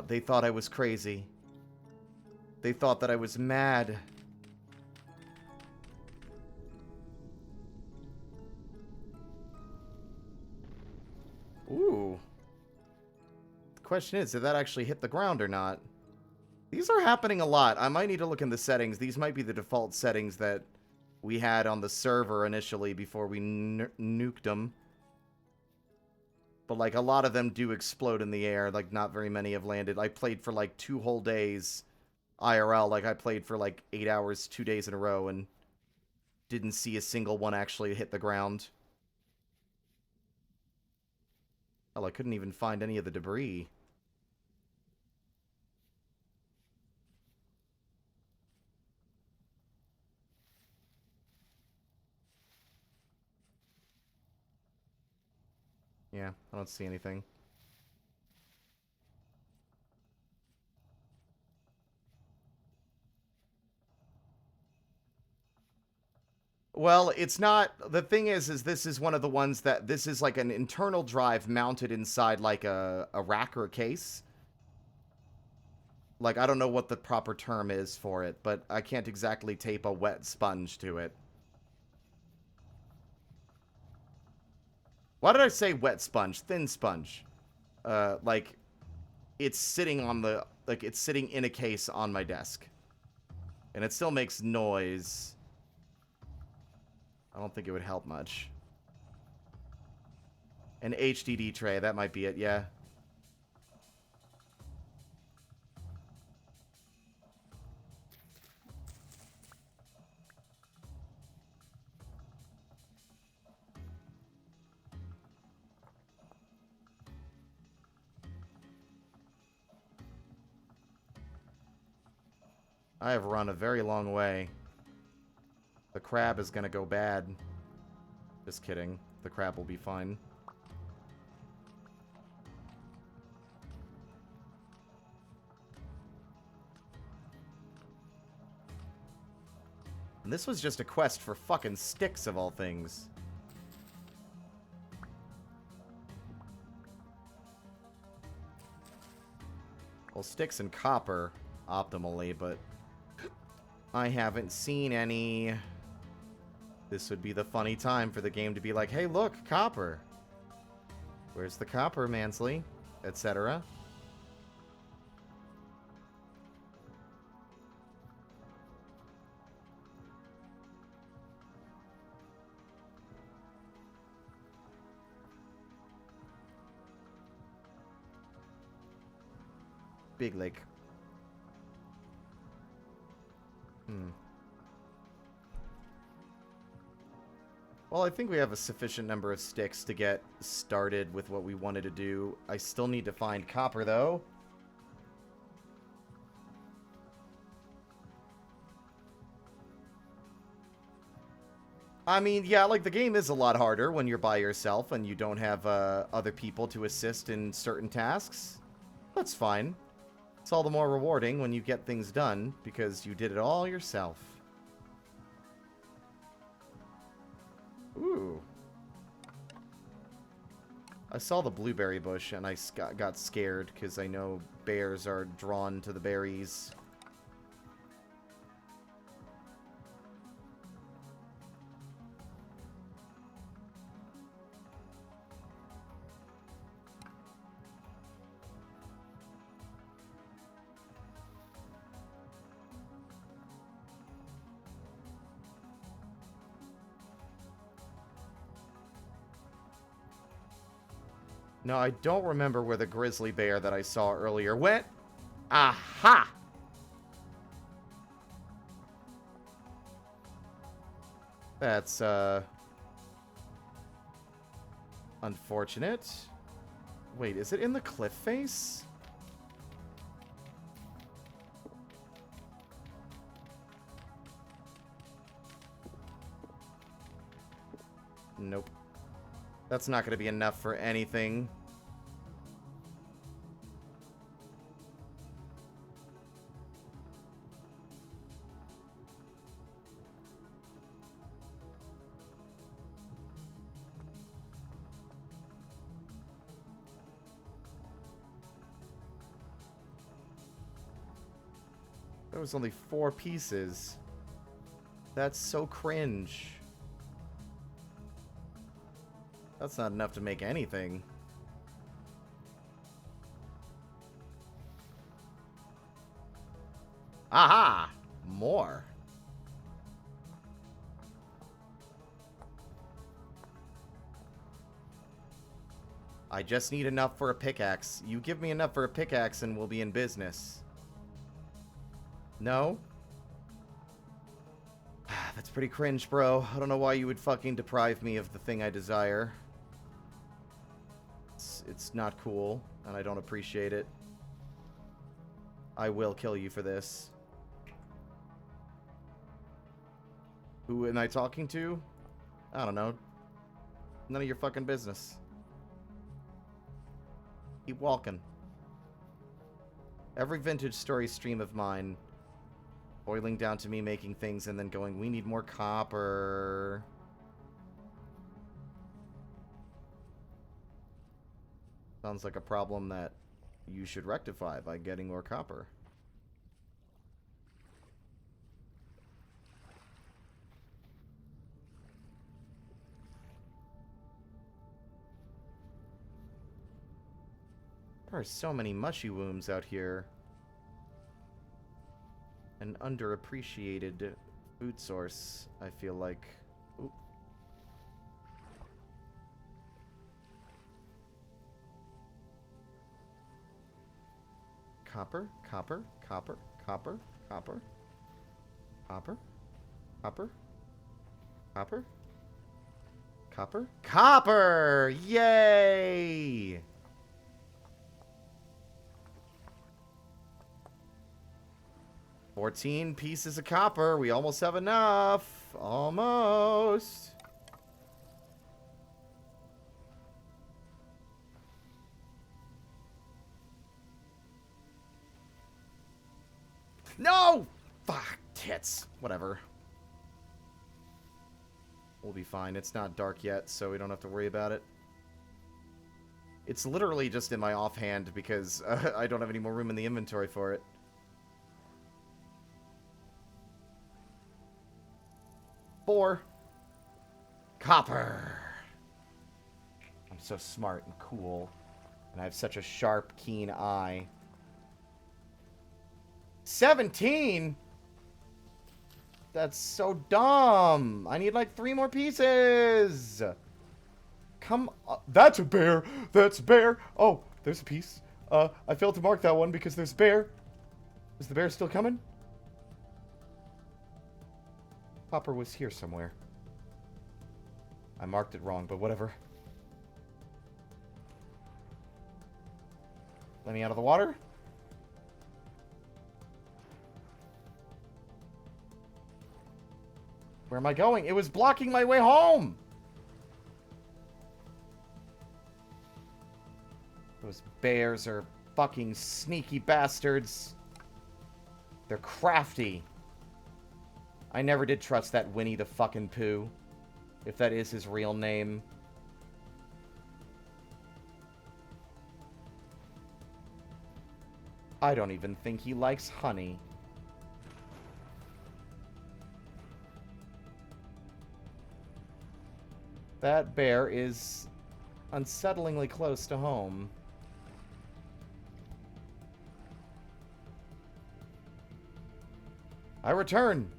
They thought I was crazy. They thought that I was mad. Ooh. The question is, did that actually hit the ground or not? These are happening a lot. I might need to look in the settings. These might be the default settings that we had on the server initially before we nuked them. But, like, a lot of them do explode in the air. Like, not very many have landed. I played for, like, 2 whole days IRL. Like, I played for, like, 8 hours, 2 days in a row, and didn't see a single one actually hit the ground. Oh, I couldn't even find any of the debris. Yeah, I don't see anything. Well, it's not... The thing is this is one of the ones that... This is like an internal drive mounted inside like a rack or a case. Like, I don't know what the proper term is for it, but I can't exactly tape a wet sponge to it. Why did I say wet sponge? Thin sponge. Like, it's sitting on the... Like, it's sitting in a case on my desk. And it still makes noise. I don't think it would help much. An HDD tray, that might be it, yeah. I have run a very long way. The crab is gonna go bad. Just kidding. The crab will be fine. And this was just a quest for fucking sticks, of all things. Well, sticks and copper, optimally, but I haven't seen any. This would be the funny time for the game to be like, hey, look, copper. Where's the copper, Mansley? Etc. Big Lake. Well, I think we have a sufficient number of sticks to get started with what we wanted to do. I still need to find copper, though. I mean, yeah, like, the game is a lot harder when you're by yourself and you don't have other people to assist in certain tasks. That's fine. It's all the more rewarding when you get things done, because you did it all yourself. Ooh. I saw the blueberry bush, and I got scared, because I know bears are drawn to the berries. No, I don't remember where the grizzly bear that I saw earlier went. Aha! That's, unfortunate. Wait, is it in the cliff face? Nope. That's not going to be enough for anything. There was only 4 pieces. That's so cringe. That's not enough to make anything. Aha! More. I just need enough for a pickaxe. You give me enough for a pickaxe and we'll be in business. No? That's pretty cringe, bro. I don't know why you would fucking deprive me of the thing I desire. It's not cool, and I don't appreciate it. I will kill you for this. Who am I talking to? I don't know. None of your fucking business. Keep walking. Every vintage story stream of mine boiling down to me making things and then going, we need more copper. Sounds like a problem that you should rectify by getting more copper. There are so many mushy wombs out here. An underappreciated food source, I feel like. Oop. Copper, copper, copper, copper, copper, copper, copper, copper, copper, copper! Yay! 14 pieces of copper. We almost have enough. Almost. No! Fuck, tits. Whatever. We'll be fine. It's not dark yet, so we don't have to worry about it. It's literally just in my offhand because I don't have any more room in the inventory for it. Four. Copper. I'm so smart and cool. And I have such a sharp, keen eye. 17? That's so dumb. I need like 3 more pieces. Come on. That's a bear. That's a bear. Oh, there's a piece. I failed to mark that one because there's a bear. Is the bear still coming? Copper was here somewhere. I marked it wrong, but whatever. Let me out of the water. Where am I going? It was blocking my way home! Those bears are fucking sneaky bastards. They're crafty. I never did trust that Winnie the fucking Pooh. If that is his real name. I don't even think he likes honey. That bear is unsettlingly close to home. I return.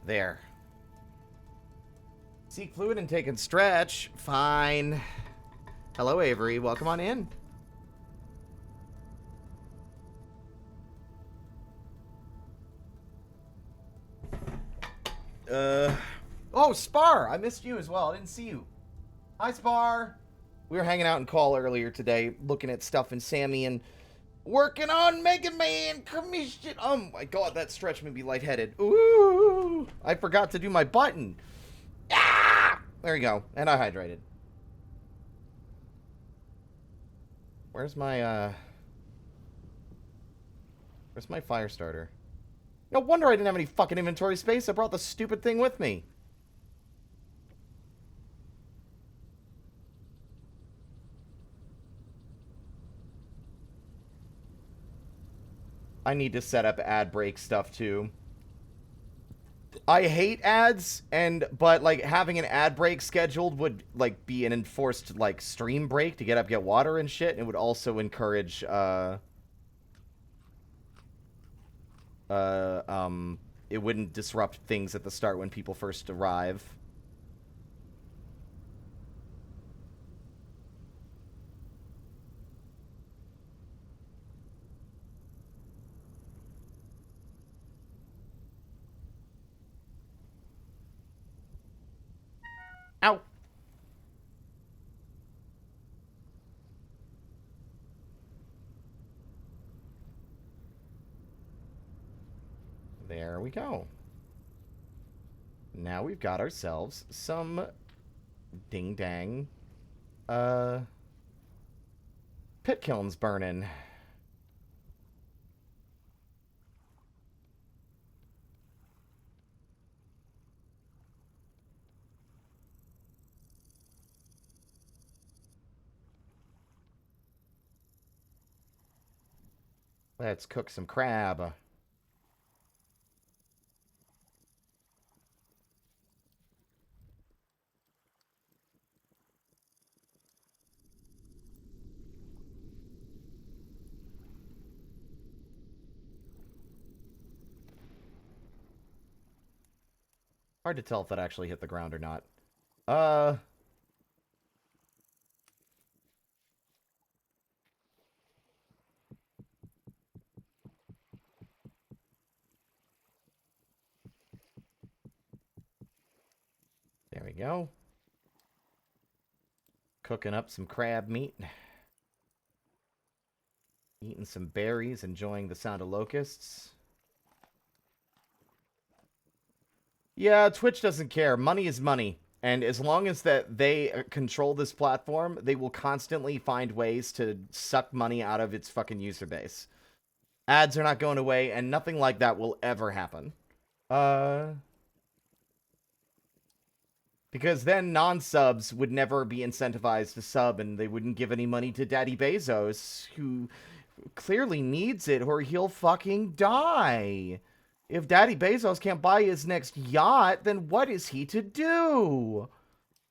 There. Seek fluid and take and stretch. Fine. Hello, Avery. Welcome on in. Oh, Spar! I missed you as well. I didn't see you. Hi, Spar. We were hanging out in Call earlier today, looking at stuff in Sammy and working on Mega Man commission. Oh my god, that stretch made me lightheaded. Ooh! I forgot to do my button. Ah! There you go. And I hydrated. Where's my fire starter? No wonder I didn't have any fucking inventory space. I brought the stupid thing with me. I need to set up ad break stuff too. I hate ads, but like having an ad break scheduled would like be an enforced like stream break to get up, get water and shit, and it would also encourage it wouldn't disrupt things at the start when people first arrive. Ow! There we go. Now we've got ourselves some ding-dang pit kilns burning. Let's cook some crab. Hard to tell if that actually hit the ground or not. There we go. Cooking up some crab meat. Eating some berries, enjoying the sound of locusts. Yeah, Twitch doesn't care. Money is money. And as long as that they control this platform, they will constantly find ways to suck money out of its fucking user base. Ads are not going away, and nothing like that will ever happen. Because then non-subs would never be incentivized to sub, and they wouldn't give any money to Daddy Bezos, who clearly needs it, or he'll fucking die. If Daddy Bezos can't buy his next yacht, then what is he to do?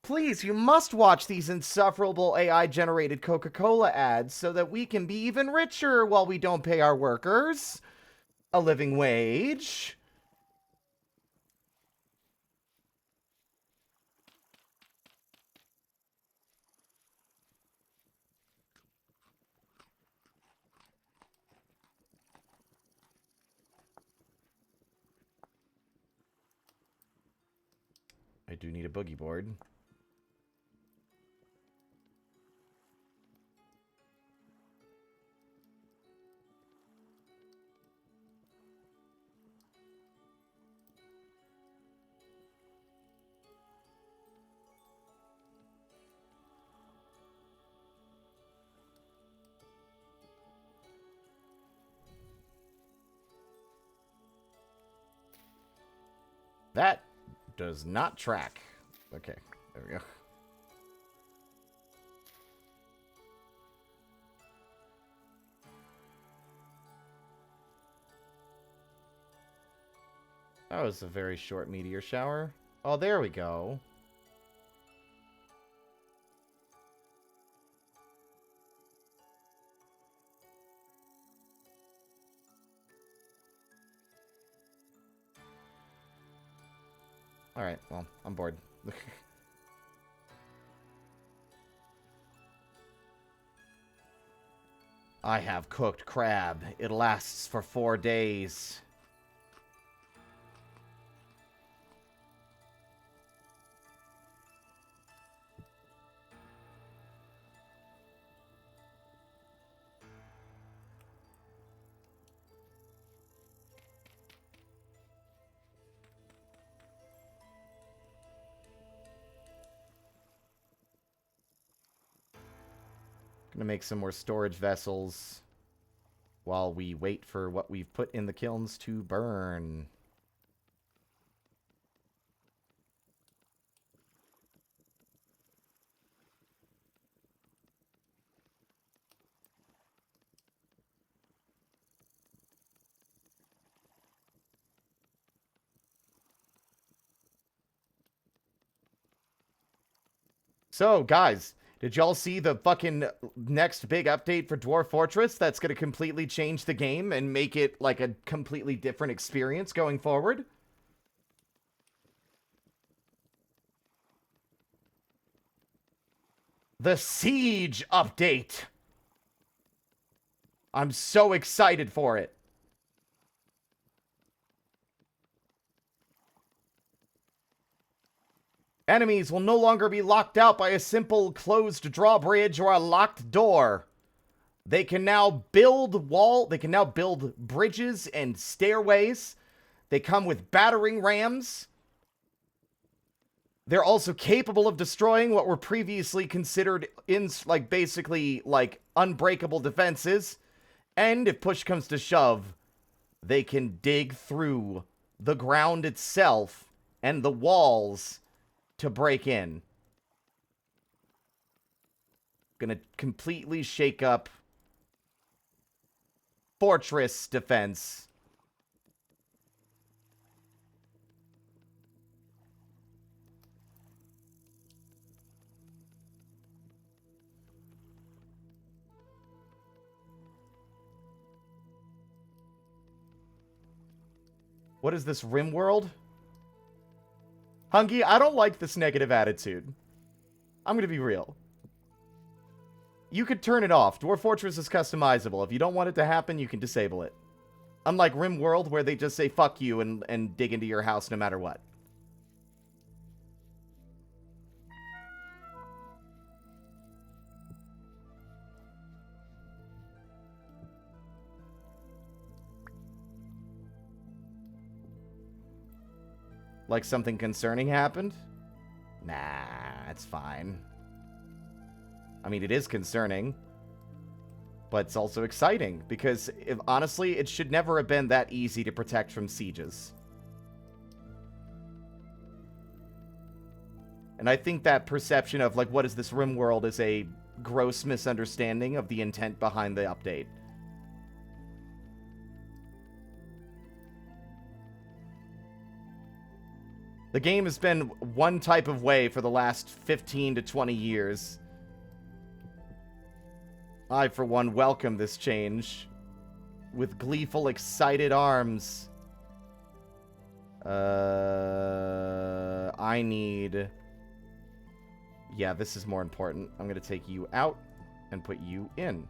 Please, you must watch these insufferable AI-generated Coca-Cola ads so that we can be even richer while we don't pay our workers a living wage. I do need a boogie board. That does not track. Okay, there we go. That was a very short meteor shower. Oh, there we go. Alright, well, I'm bored. I have cooked crab. It lasts for 4 days. Gonna make some more storage vessels while we wait for what we've put in the kilns to burn. So, guys, did y'all see the fucking next big update for Dwarf Fortress that's going to completely change the game and make it like a completely different experience going forward? The Siege update! I'm so excited for it. Enemies will no longer be locked out by a simple closed drawbridge or a locked door. They can now build bridges and stairways. They come with battering rams. They're also capable of destroying what were previously considered basically unbreakable defenses. And if push comes to shove, they can dig through the ground itself and the walls to break in. Gonna completely shake up fortress defense. What is this, Rim World? Hungy, I don't like this negative attitude. I'm gonna be real. You could turn it off. Dwarf Fortress is customizable. If you don't want it to happen, you can disable it. Unlike RimWorld, where they just say fuck you and dig into your house no matter what. Like something concerning happened? Nah, it's fine. I mean, it is concerning. But it's also exciting, because honestly, it should never have been that easy to protect from sieges. And I think that perception of, like, what is this RimWorld is a gross misunderstanding of the intent behind the update. The game has been one type of way for the last 15 to 20 years. I, for one, welcome this change with gleeful, excited arms. I need... Yeah, this is more important. I'm going to take you out and put you in.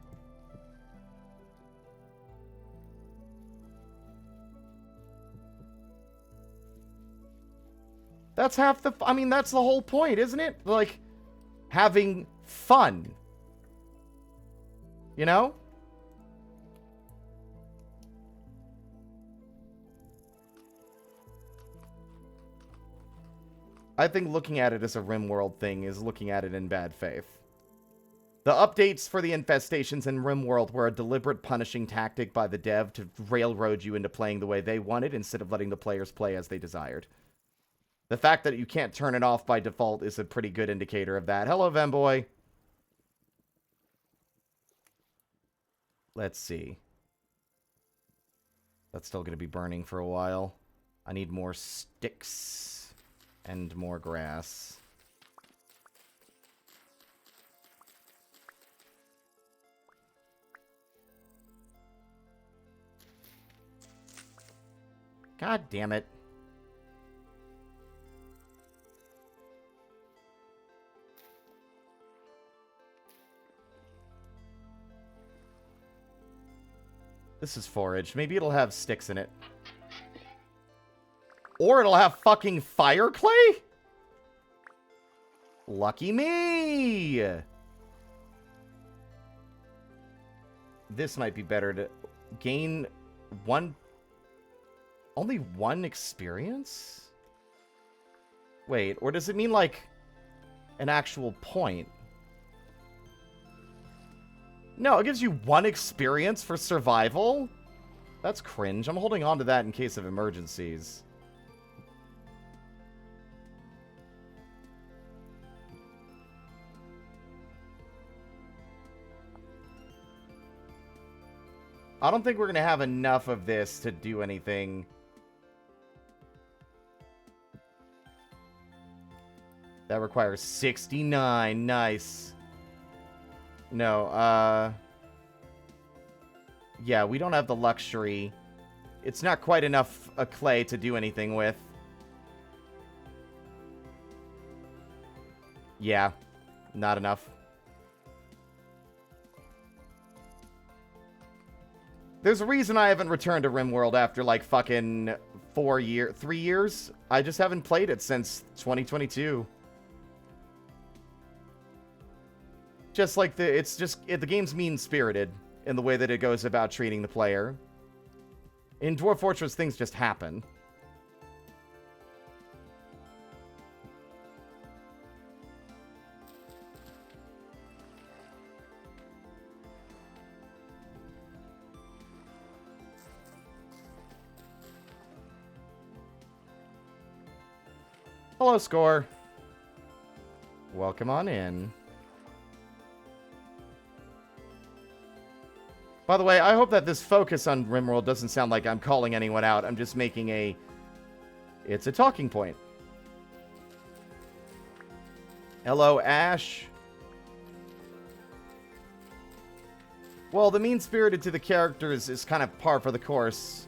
That's half the... I mean, that's the whole point, isn't it? Like, having fun. You know? I think looking at it as a RimWorld thing is looking at it in bad faith. The updates for the infestations in RimWorld were a deliberate punishing tactic by the dev to railroad you into playing the way they wanted instead of letting the players play as they desired. The fact that you can't turn it off by default is a pretty good indicator of that. Hello, Venboy. Let's see. That's still going to be burning for a while. I need more sticks and more grass. God damn it. This is forage. Maybe it'll have sticks in it. Or it'll have fucking fire clay? Lucky me! This might be better to gain one... Only one experience? Wait, or does it mean, like, an actual point? No, it gives you one experience for survival? That's cringe. I'm holding on to that in case of emergencies. I don't think we're going to have enough of this to do anything. That requires 69. Nice. No, yeah, we don't have the luxury. It's not quite enough clay to do anything with. Yeah, not enough. There's a reason I haven't returned to RimWorld after, like, fucking 3 years. I just haven't played it since 2022. Just like the game's mean-spirited in the way that it goes about treating the player. In Dwarf Fortress, things just happen. Hello, Score. Welcome on in. By the way, I hope that this focus on RimWorld doesn't sound like I'm calling anyone out. I'm just making it's a talking point. Hello, Ash. Well, the mean-spirited to the characters is kind of par for the course.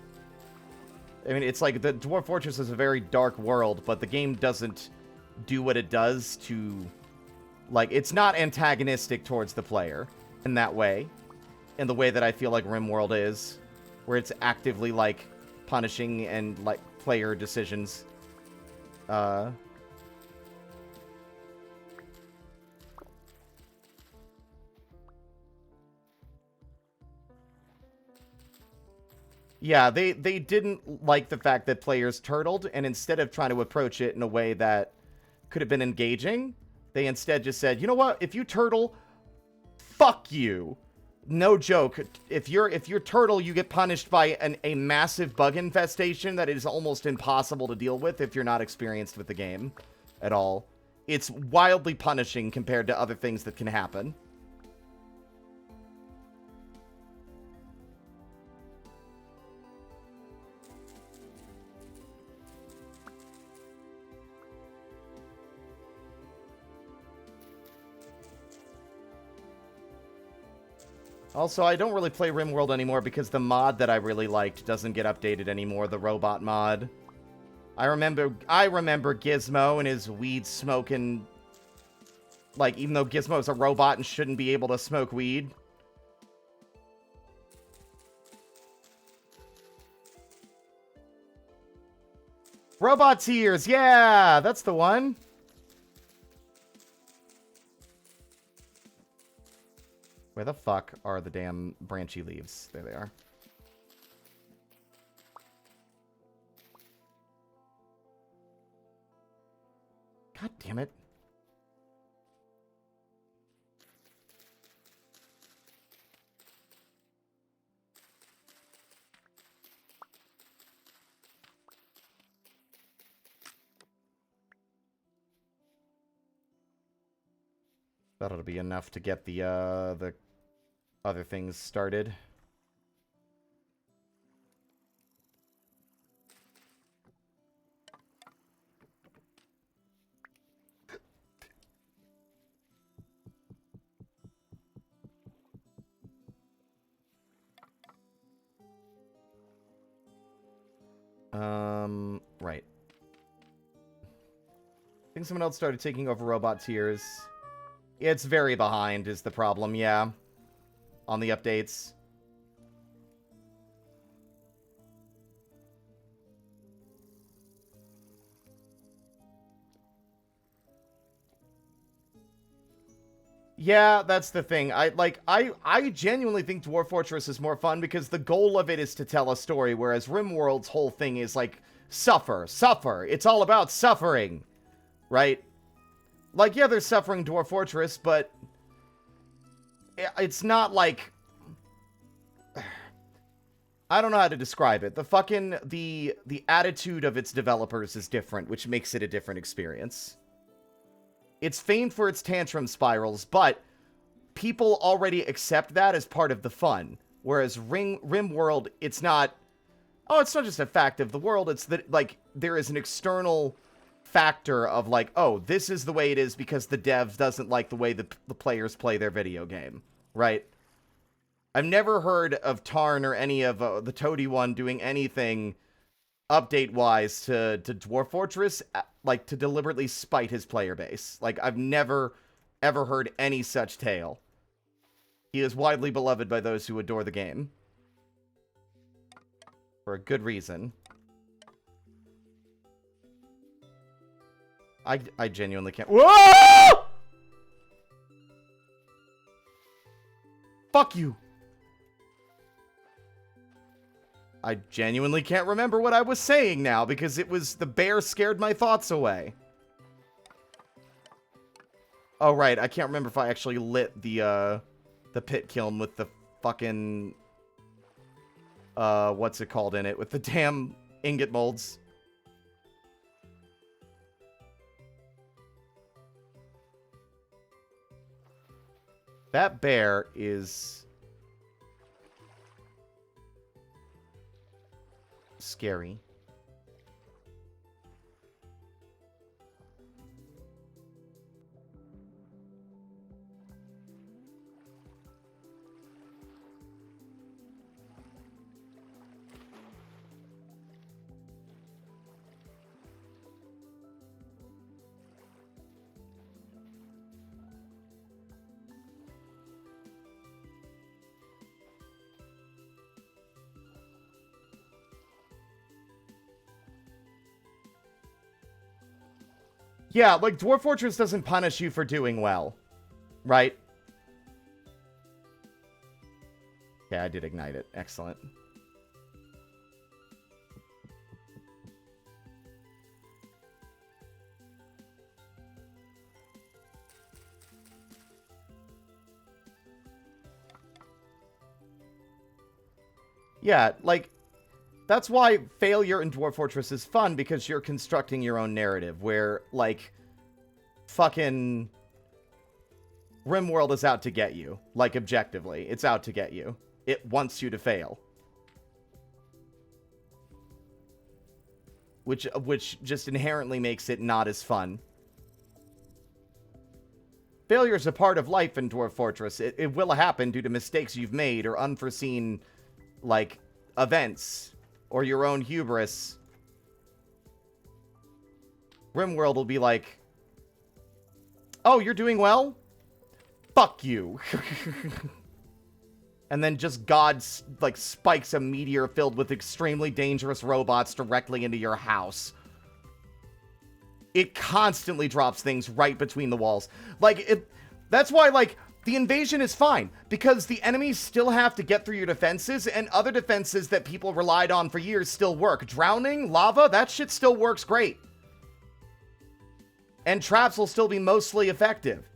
I mean, it's like the Dwarf Fortress is a very dark world, but the game doesn't do what it does to... Like, it's not antagonistic towards the player in that way. In the way that I feel like RimWorld is. Where it's actively, like, punishing and, like, player decisions. Yeah, they didn't like the fact that players turtled, and instead of trying to approach it in a way that could have been engaging, they instead just said, you know what, if you turtle, fuck you. No joke. If you're turtle, you get punished by a massive bug infestation that is almost impossible to deal with if you're not experienced with the game at all. It's wildly punishing compared to other things that can happen. Also, I don't really play RimWorld anymore because the mod that I really liked doesn't get updated anymore, the robot mod. I remember Gizmo and his weed smoking... Like, even though Gizmo's a robot and shouldn't be able to smoke weed. Robot Tears, yeah! That's the one! Where the fuck are the damn branchy leaves? There they are. God damn it. That'll be enough to get the other things started. Right. I think someone else started taking over Robot Tears. It's very behind is the problem, yeah. On the updates. Yeah, that's the thing. I genuinely think Dwarf Fortress is more fun because the goal of it is to tell a story, whereas RimWorld's whole thing is like, suffer, suffer. It's all about suffering, right? Like, yeah, there's suffering Dwarf Fortress, but it's not like... I don't know how to describe it. The attitude of its developers is different, which makes it a different experience. It's famed for its tantrum spirals, but people already accept that as part of the fun. Whereas RimWorld, it's not... Oh, it's not just a fact of the world. It's that, like, there is an external factor of, like, oh, this is the way it is because the dev doesn't like the way the players play their video game, right? I've never heard of Tarn or any of the Toady one doing anything update-wise to Dwarf Fortress, like, to deliberately spite his player base. Like, I've never, ever heard any such tale. He is widely beloved by those who adore the game. For a good reason. I genuinely can't... Whoa! Fuck you! I genuinely can't remember what I was saying now, because it was... The bear scared my thoughts away. Oh, right. I can't remember if I actually lit the pit kiln with the fucking... what's it called in it? With the damn ingot molds. That bear is... scary. Yeah, like, Dwarf Fortress doesn't punish you for doing well. Right? Yeah, I did ignite it. Excellent. Yeah, like, that's why failure in Dwarf Fortress is fun, because you're constructing your own narrative, where, like, fucking RimWorld is out to get you. Like, objectively. It's out to get you. It wants you to fail. Which just inherently makes it not as fun. Failure is a part of life in Dwarf Fortress. It will happen due to mistakes you've made or unforeseen, like, events or your own hubris. RimWorld will be like, oh, you're doing well? Fuck you. And then just God, like, spikes a meteor filled with extremely dangerous robots directly into your house. It constantly drops things right between the walls. Like, that's why, like, the invasion is fine, because the enemies still have to get through your defenses, and other defenses that people relied on for years still work. Drowning, lava, that shit still works great. And traps will still be mostly effective.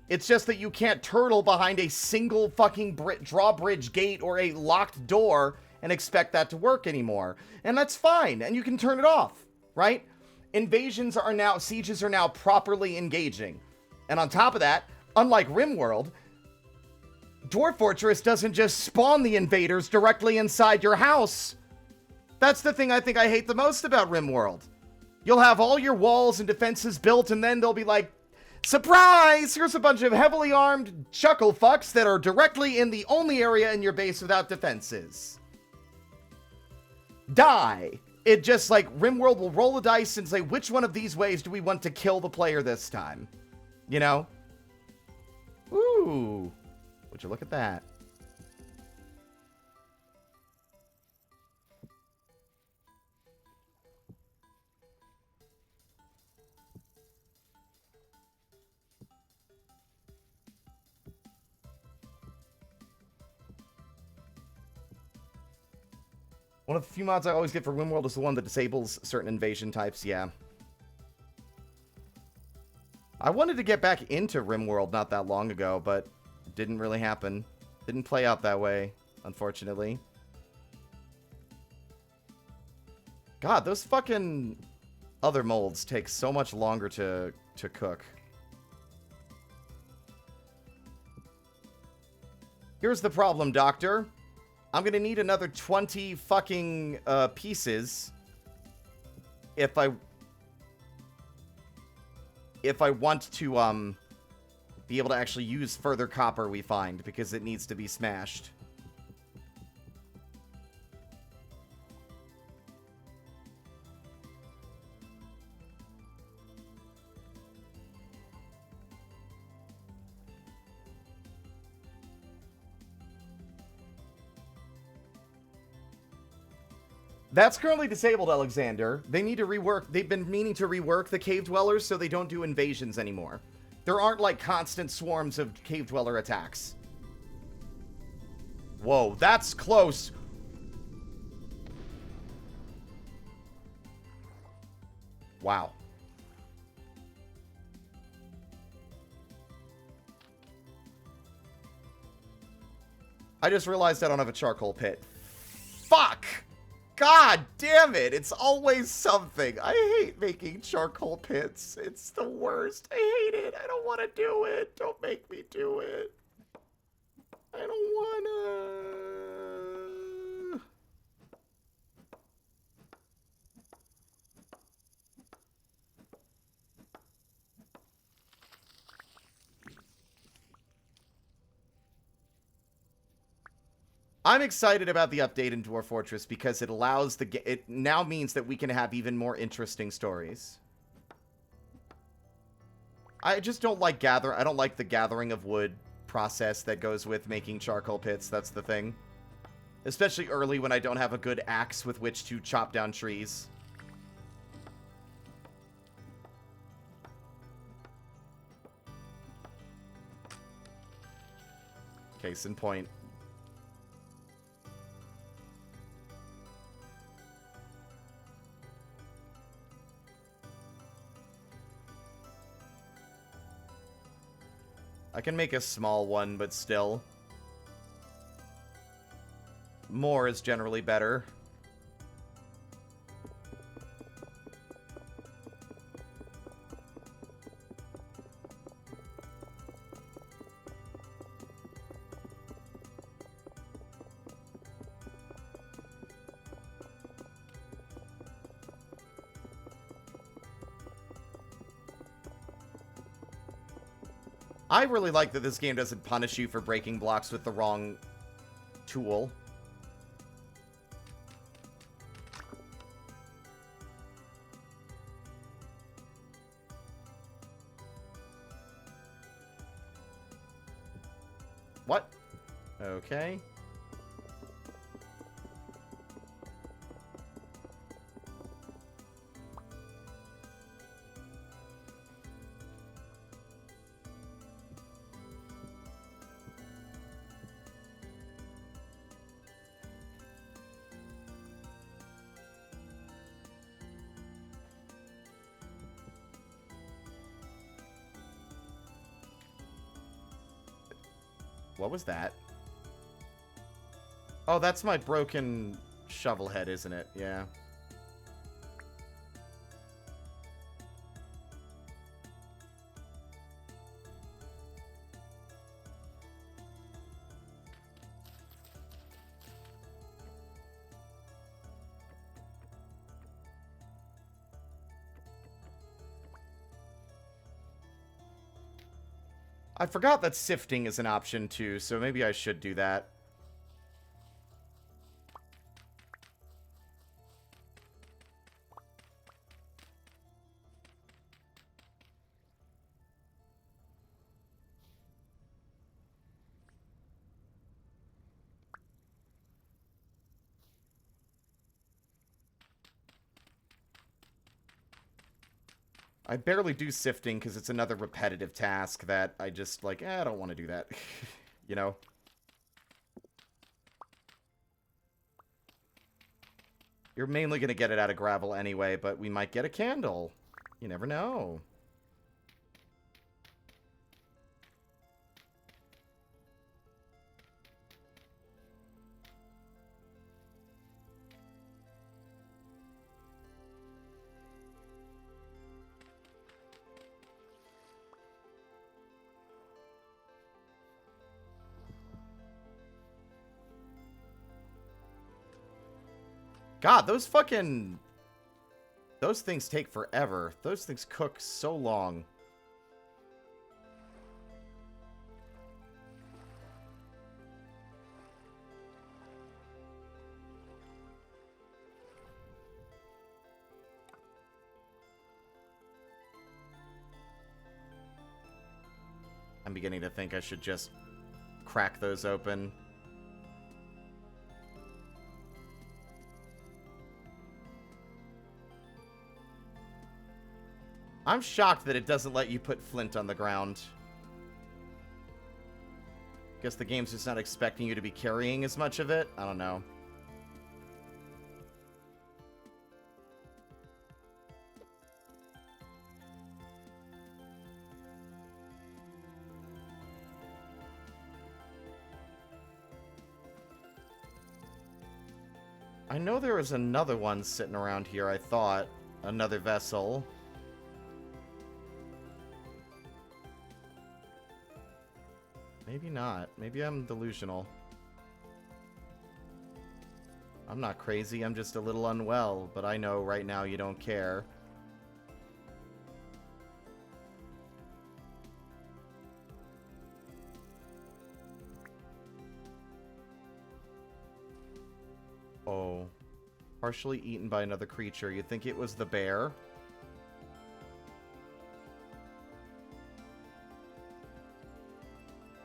It's just that you can't turtle behind a single fucking drawbridge gate or a locked door and expect that to work anymore. And that's fine, and you can turn it off, right? Sieges are now properly engaging. And on top of that, unlike RimWorld, Dwarf Fortress doesn't just spawn the invaders directly inside your house. That's the thing I think I hate the most about RimWorld. You'll have all your walls and defenses built, and then they'll be like, surprise! Here's a bunch of heavily armed chuckle fucks that are directly in the only area in your base without defenses. Die! It just, like, RimWorld will roll the dice and say, which one of these ways do we want to kill the player this time? You know? Ooh. Would you look at that? One of the few mods I always get for RimWorld is the one that disables certain invasion types, yeah. I wanted to get back into RimWorld not that long ago, but it didn't really happen. Didn't play out that way, unfortunately. God, those fucking other molds take so much longer to cook. Here's the problem, Doctor. I'm gonna need another 20 fucking pieces if I want to be able to actually use further copper we find, because it needs to be smashed. That's currently disabled, Alexander. They need to rework. They've been meaning to rework the cave dwellers so they don't do invasions anymore. There aren't, like, constant swarms of cave dweller attacks. Whoa, that's close. Wow. I just realized I don't have a charcoal pit. Fuck! God damn it! It's always something. I hate making charcoal pits. It's the worst. I hate it. I don't want to do it. Don't make me do it. I don't wanna. I'm excited about the update in Dwarf Fortress because it allows it now means that we can have even more interesting stories. I just don't like I don't like the gathering of wood process that goes with making charcoal pits. That's the thing. Especially early when I don't have a good axe with which to chop down trees. Case in point. I can make a small one, but still. More is generally better. I really like that this game doesn't punish you for breaking blocks with the wrong tool. What? Okay. What was that? Oh, that's my broken shovel head, isn't it? Yeah. I forgot that sifting is an option too, so maybe I should do that. I barely do sifting because it's another repetitive task that I just, like, I don't want to do that. You know? You're mainly going to get it out of gravel anyway, but we might get a candle. You never know. God, those fucking... Those things take forever. Those things cook so long. I'm beginning to think I should just crack those open. I'm shocked that it doesn't let you put flint on the ground. Guess the game's just not expecting you to be carrying as much of it? I don't know. I know there was another one sitting around here, I thought. Another vessel. Maybe not. Maybe I'm delusional. I'm not crazy, I'm just a little unwell, but I know right now you don't care. Oh. Partially eaten by another creature. You think it was the bear?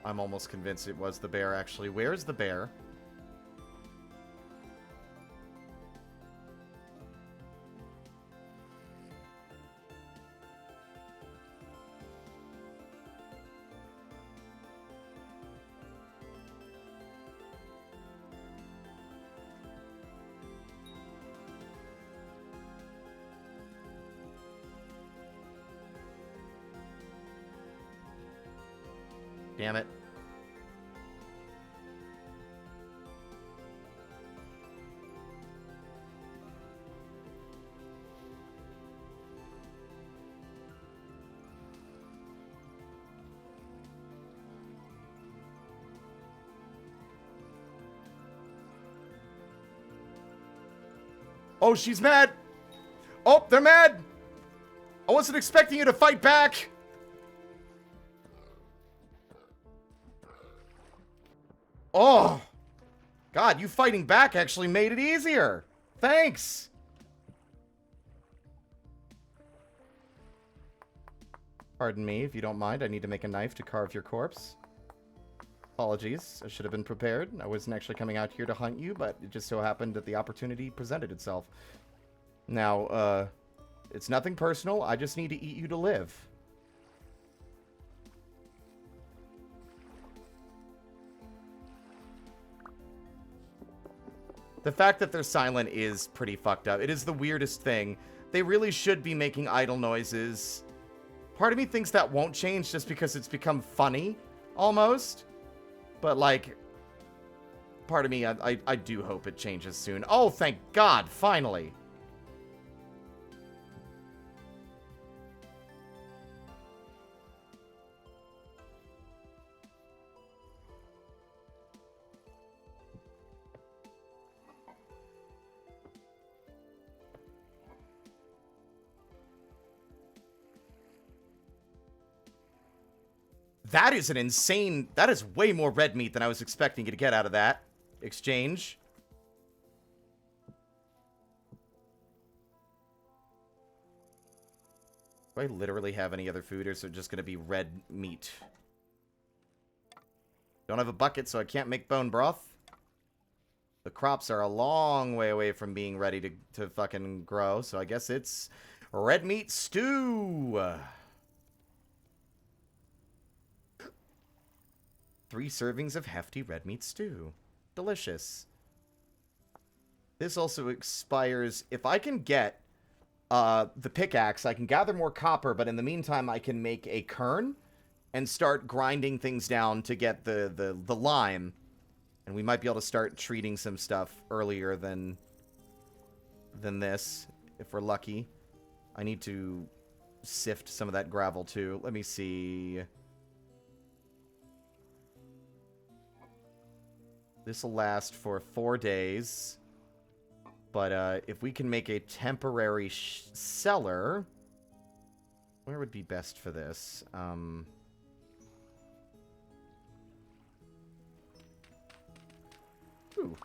I'm almost convinced it was the bear, actually. Where's the bear? Damn it. Oh, she's mad. Oh, they're mad. I wasn't expecting you to fight back. Oh. God, you fighting back actually made it easier. Thanks. Pardon me, if you don't mind. I need to make a knife to carve your corpse. Apologies. I should have been prepared. I wasn't actually coming out here to hunt you, but it just so happened that the opportunity presented itself. Now, it's nothing personal. I just need to eat you to live. The fact that they're silent is pretty fucked up. It is the weirdest thing. They really should be making idle noises. Part of me thinks that won't change just because it's become funny, almost. But, like, part of me, I do hope it changes soon. Oh, thank God, finally. That is an insane... That is way more red meat than I was expecting you to get out of that exchange. Do I literally have any other food, or is it just going to be red meat? Don't have a bucket, so I can't make bone broth. The crops are a long way away from being ready to fucking grow, so I guess it's red meat stew. 3 servings of hefty red meat stew. Delicious. This also expires... If I can get the pickaxe, I can gather more copper, but in the meantime, I can make a quern and start grinding things down to get the lime. And we might be able to start treating some stuff earlier than this, if we're lucky. I need to sift some of that gravel, too. Let me see... This will last for 4 days. But if we can make a temporary cellar... Where would be best for this? Ooh.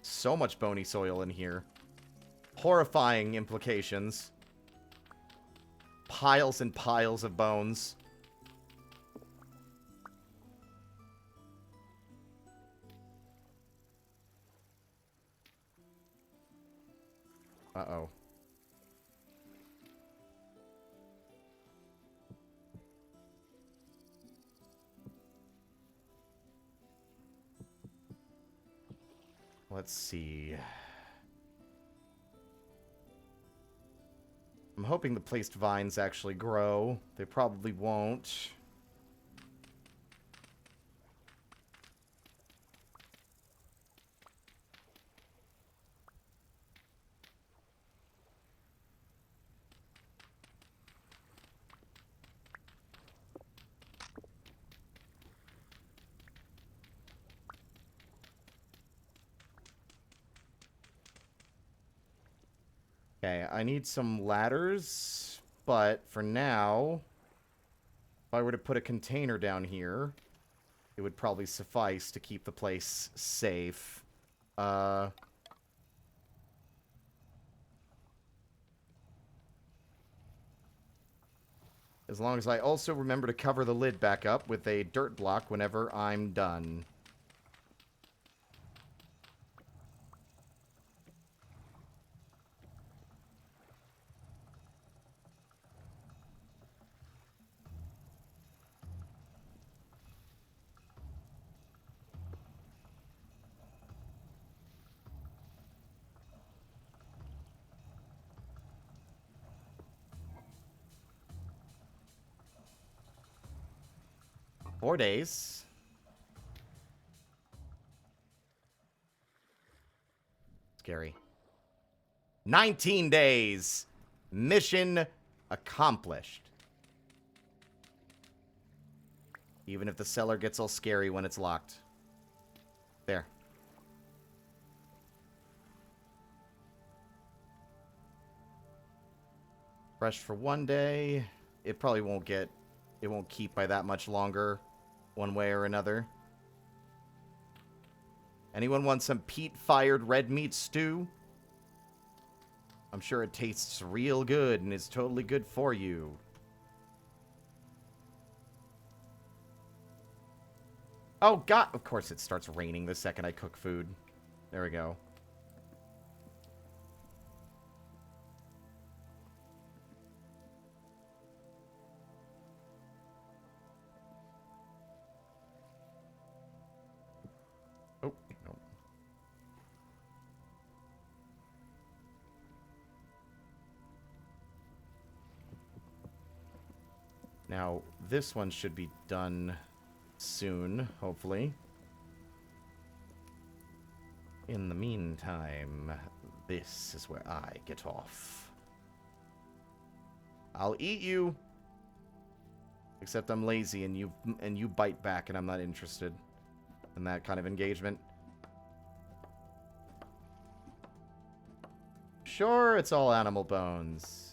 So much bony soil in here. Horrifying implications. Piles and piles of bones. Uh-oh. Let's see. I'm hoping the placed vines actually grow. They probably won't. Okay, I need some ladders, but for now, if I were to put a container down here, it would probably suffice to keep the place safe. As long as I also remember to cover the lid back up with a dirt block whenever I'm done. 4 days. Scary. 19 days. Mission accomplished. Even if the cellar gets all scary when it's locked. There. Fresh for 1 day. It probably won't get... It won't keep by that much longer. One way or another. Anyone want some peat-fired red meat stew? I'm sure it tastes real good and is totally good for you. Oh, God. Of course it starts raining the second I cook food. There we go. Oh, no. Now, this one should be done soon, hopefully. In the meantime, this is where I get off. I'll eat you. Except I'm lazy and you bite back and I'm not interested in that kind of engagement. Sure, it's all animal bones.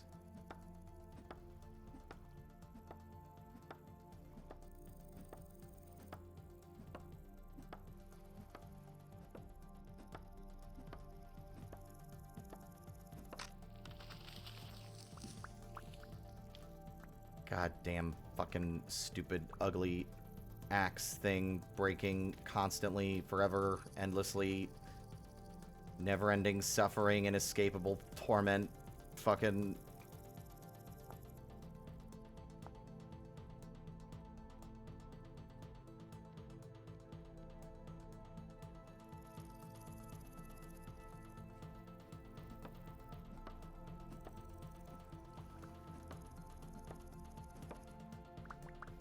Goddamn fucking stupid, ugly axe thing breaking constantly, forever, endlessly. Never-ending suffering, inescapable torment. Fucking...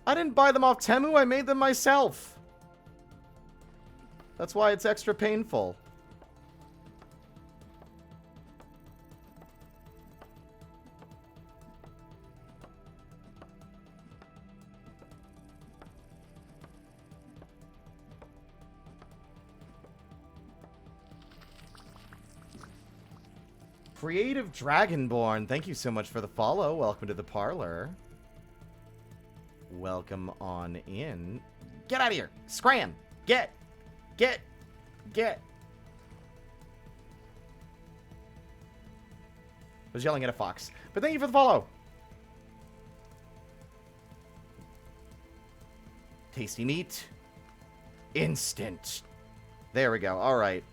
I didn't buy them off Temu, I made them myself. That's why it's extra painful. Creative Dragonborn, thank you so much for the follow. Welcome to the parlor. Welcome on in. Get out of here. Scram. Get. I was yelling at a fox. But thank you for the follow. Tasty meat. Instant. There we go. All right.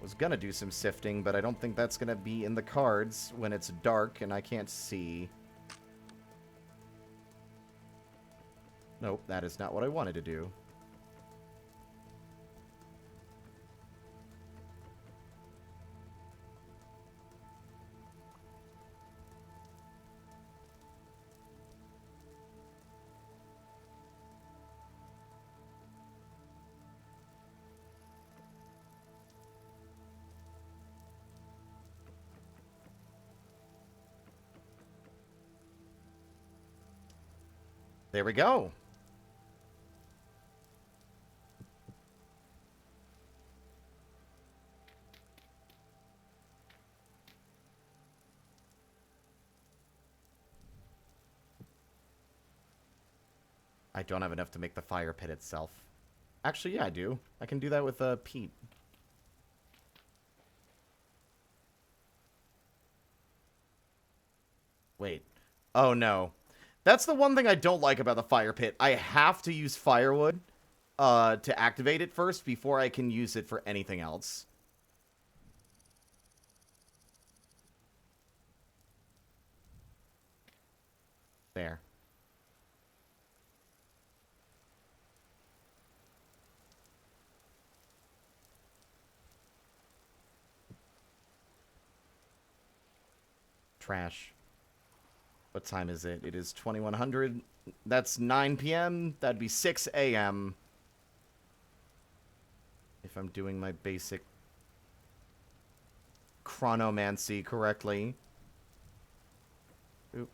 Was gonna do some sifting, but I don't think that's gonna be in the cards when it's dark and I can't see. Nope, that is not what I wanted to do. There we go. I don't have enough to make the fire pit itself. Actually, yeah, I do. I can do that with peat. Wait. Oh, no. That's the one thing I don't like about the fire pit. I have to use firewood to activate it first before I can use it for anything else. There. Trash. What time is it? It is 2100. That's 9 p.m. That'd be 6 a.m. If I'm doing my basic chronomancy correctly. Oop.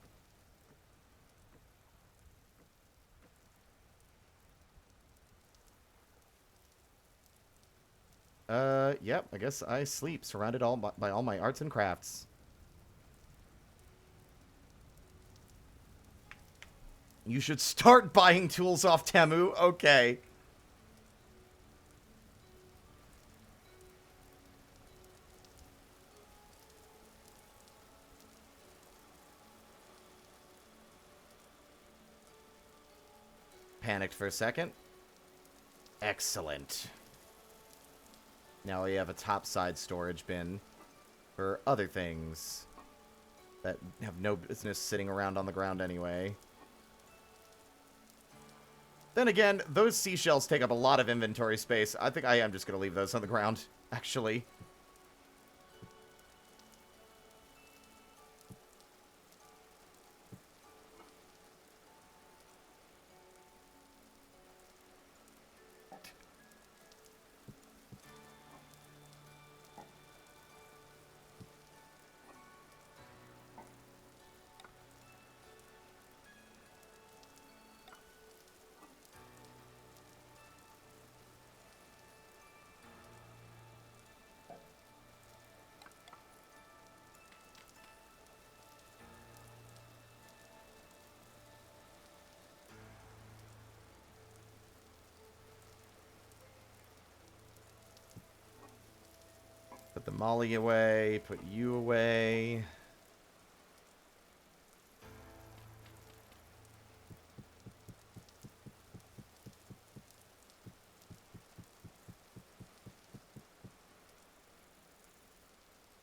Yep, I guess I sleep, surrounded by all my arts and crafts. You should start buying tools off Temu. Okay. Panicked for a second. Excellent. Now we have a topside storage bin for other things that have no business sitting around on the ground anyway. Then again, those seashells take up a lot of inventory space. I think I am just going to leave those on the ground, actually. Put the molly away, put you away.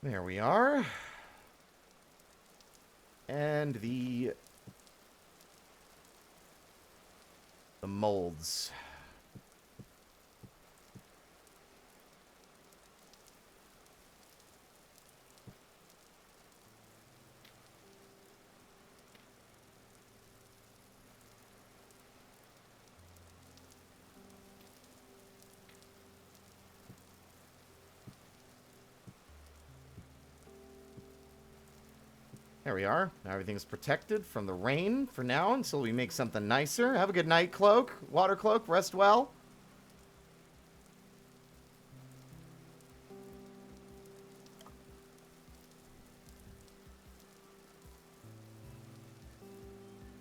There we are. And the molds. There we are. Now everything's protected from the rain for now until we make something nicer. Have a good night, Cloak. Water Cloak, rest well.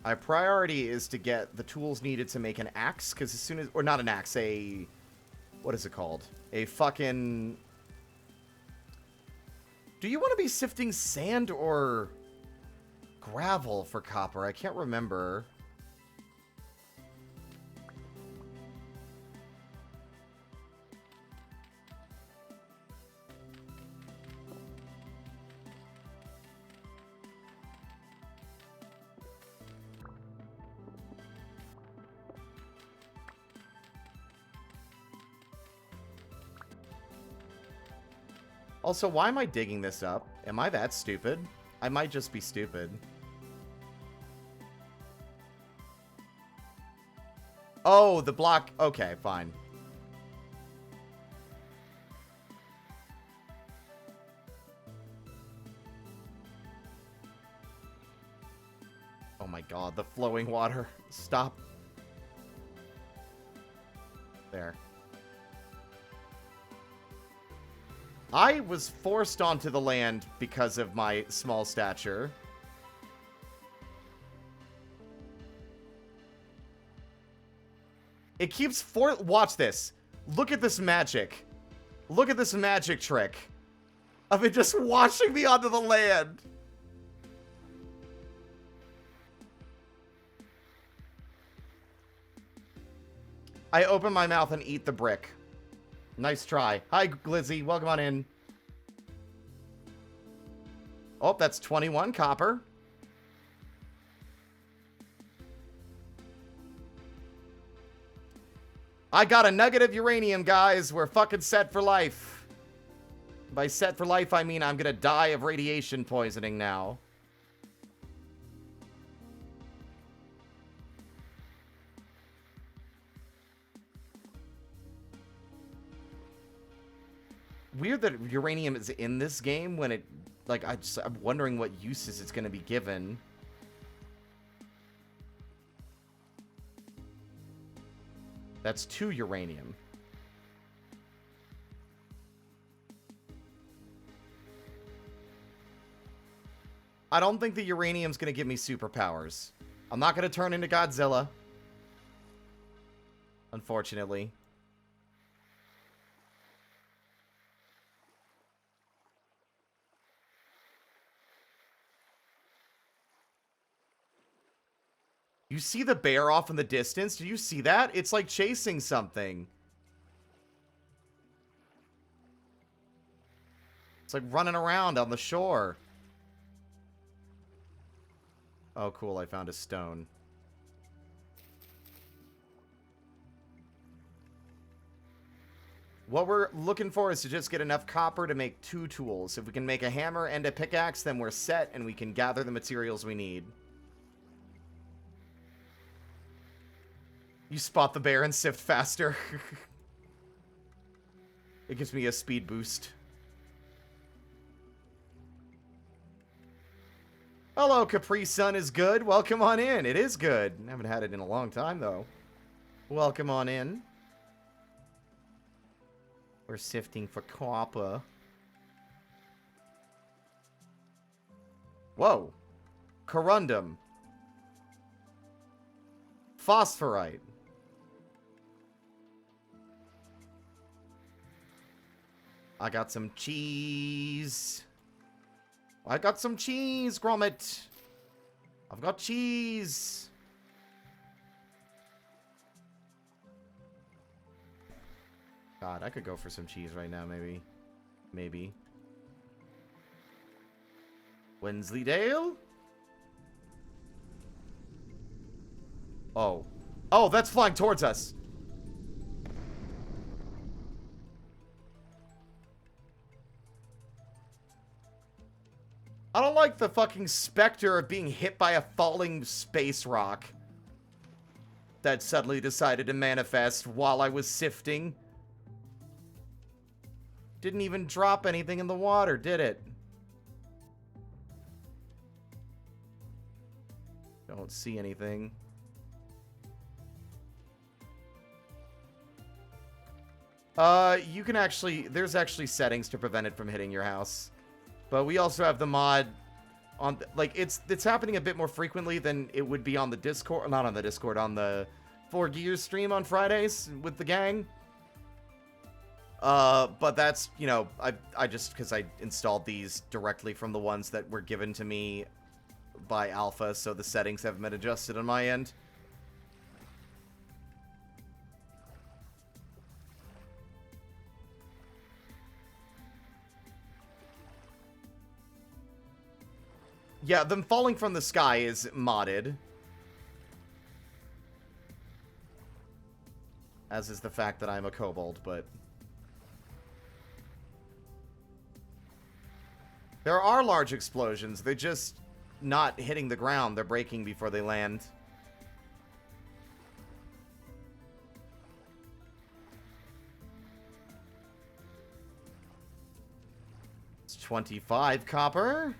Our priority is to get the tools needed to make an axe, because as soon as... Or not an axe, a... What is it called? A fucking... Do you want to be sifting sand or... gravel for copper? I can't remember. Also, why am I digging this up? Am I that stupid? I might just be stupid. Oh, the block. Okay, fine. Oh my god, the flowing water. Stop. There. I was forced onto the land because of my small stature. It keeps watch this. Look at this magic. Look at this magic trick of it just washing me onto the land. I open my mouth and eat the brick. Nice try. Hi, Glizzy. Welcome on in. Oh, that's 21 copper. I got a nugget of uranium, guys. We're fucking set for life. By set for life, I mean I'm gonna die of radiation poisoning now. weird that uranium is in this game when it, like, I'm wondering what uses it's going to be given. That's 2 uranium. I don't think the uranium's going to give me superpowers. I'm not going to turn into Godzilla. Unfortunately. You see the bear off in the distance? Do you see that? It's like chasing something. It's like running around on the shore. Oh, cool. I found a stone. What we're looking for is to just get enough copper to make 2 tools. If we can make a hammer and a pickaxe, then we're set and we can gather the materials we need. You spot the bear and sift faster. It gives me a speed boost. Hello, Capri Sun is good. Welcome on in. It is good. I haven't had it in a long time, though. Welcome on in. We're sifting for copper. Whoa. Corundum. Phosphorite. I got some cheese. I got some cheese, Gromit. I've got cheese. God, I could go for some cheese right now, maybe. Maybe. Wensleydale? Oh. Oh, that's flying towards us. I don't like the fucking specter of being hit by a falling space rock that suddenly decided to manifest while I was sifting. Didn't even drop anything in the water, did it? Don't see anything. You can actually, there's actually settings to prevent it from hitting your house. But we also have the mod on, like, it's happening a bit more frequently than it would be on the Discord, not on the Discord, on the 4 Gears stream on Fridays with the gang. But that's, you know, I just, because I installed these directly from the ones that were given to me by Alpha, so the settings haven't been adjusted on my end. Yeah, them falling from the sky is modded. As is the fact that I'm a kobold, but... There are large explosions. They're just not hitting the ground. They're breaking before they land. It's 25 copper.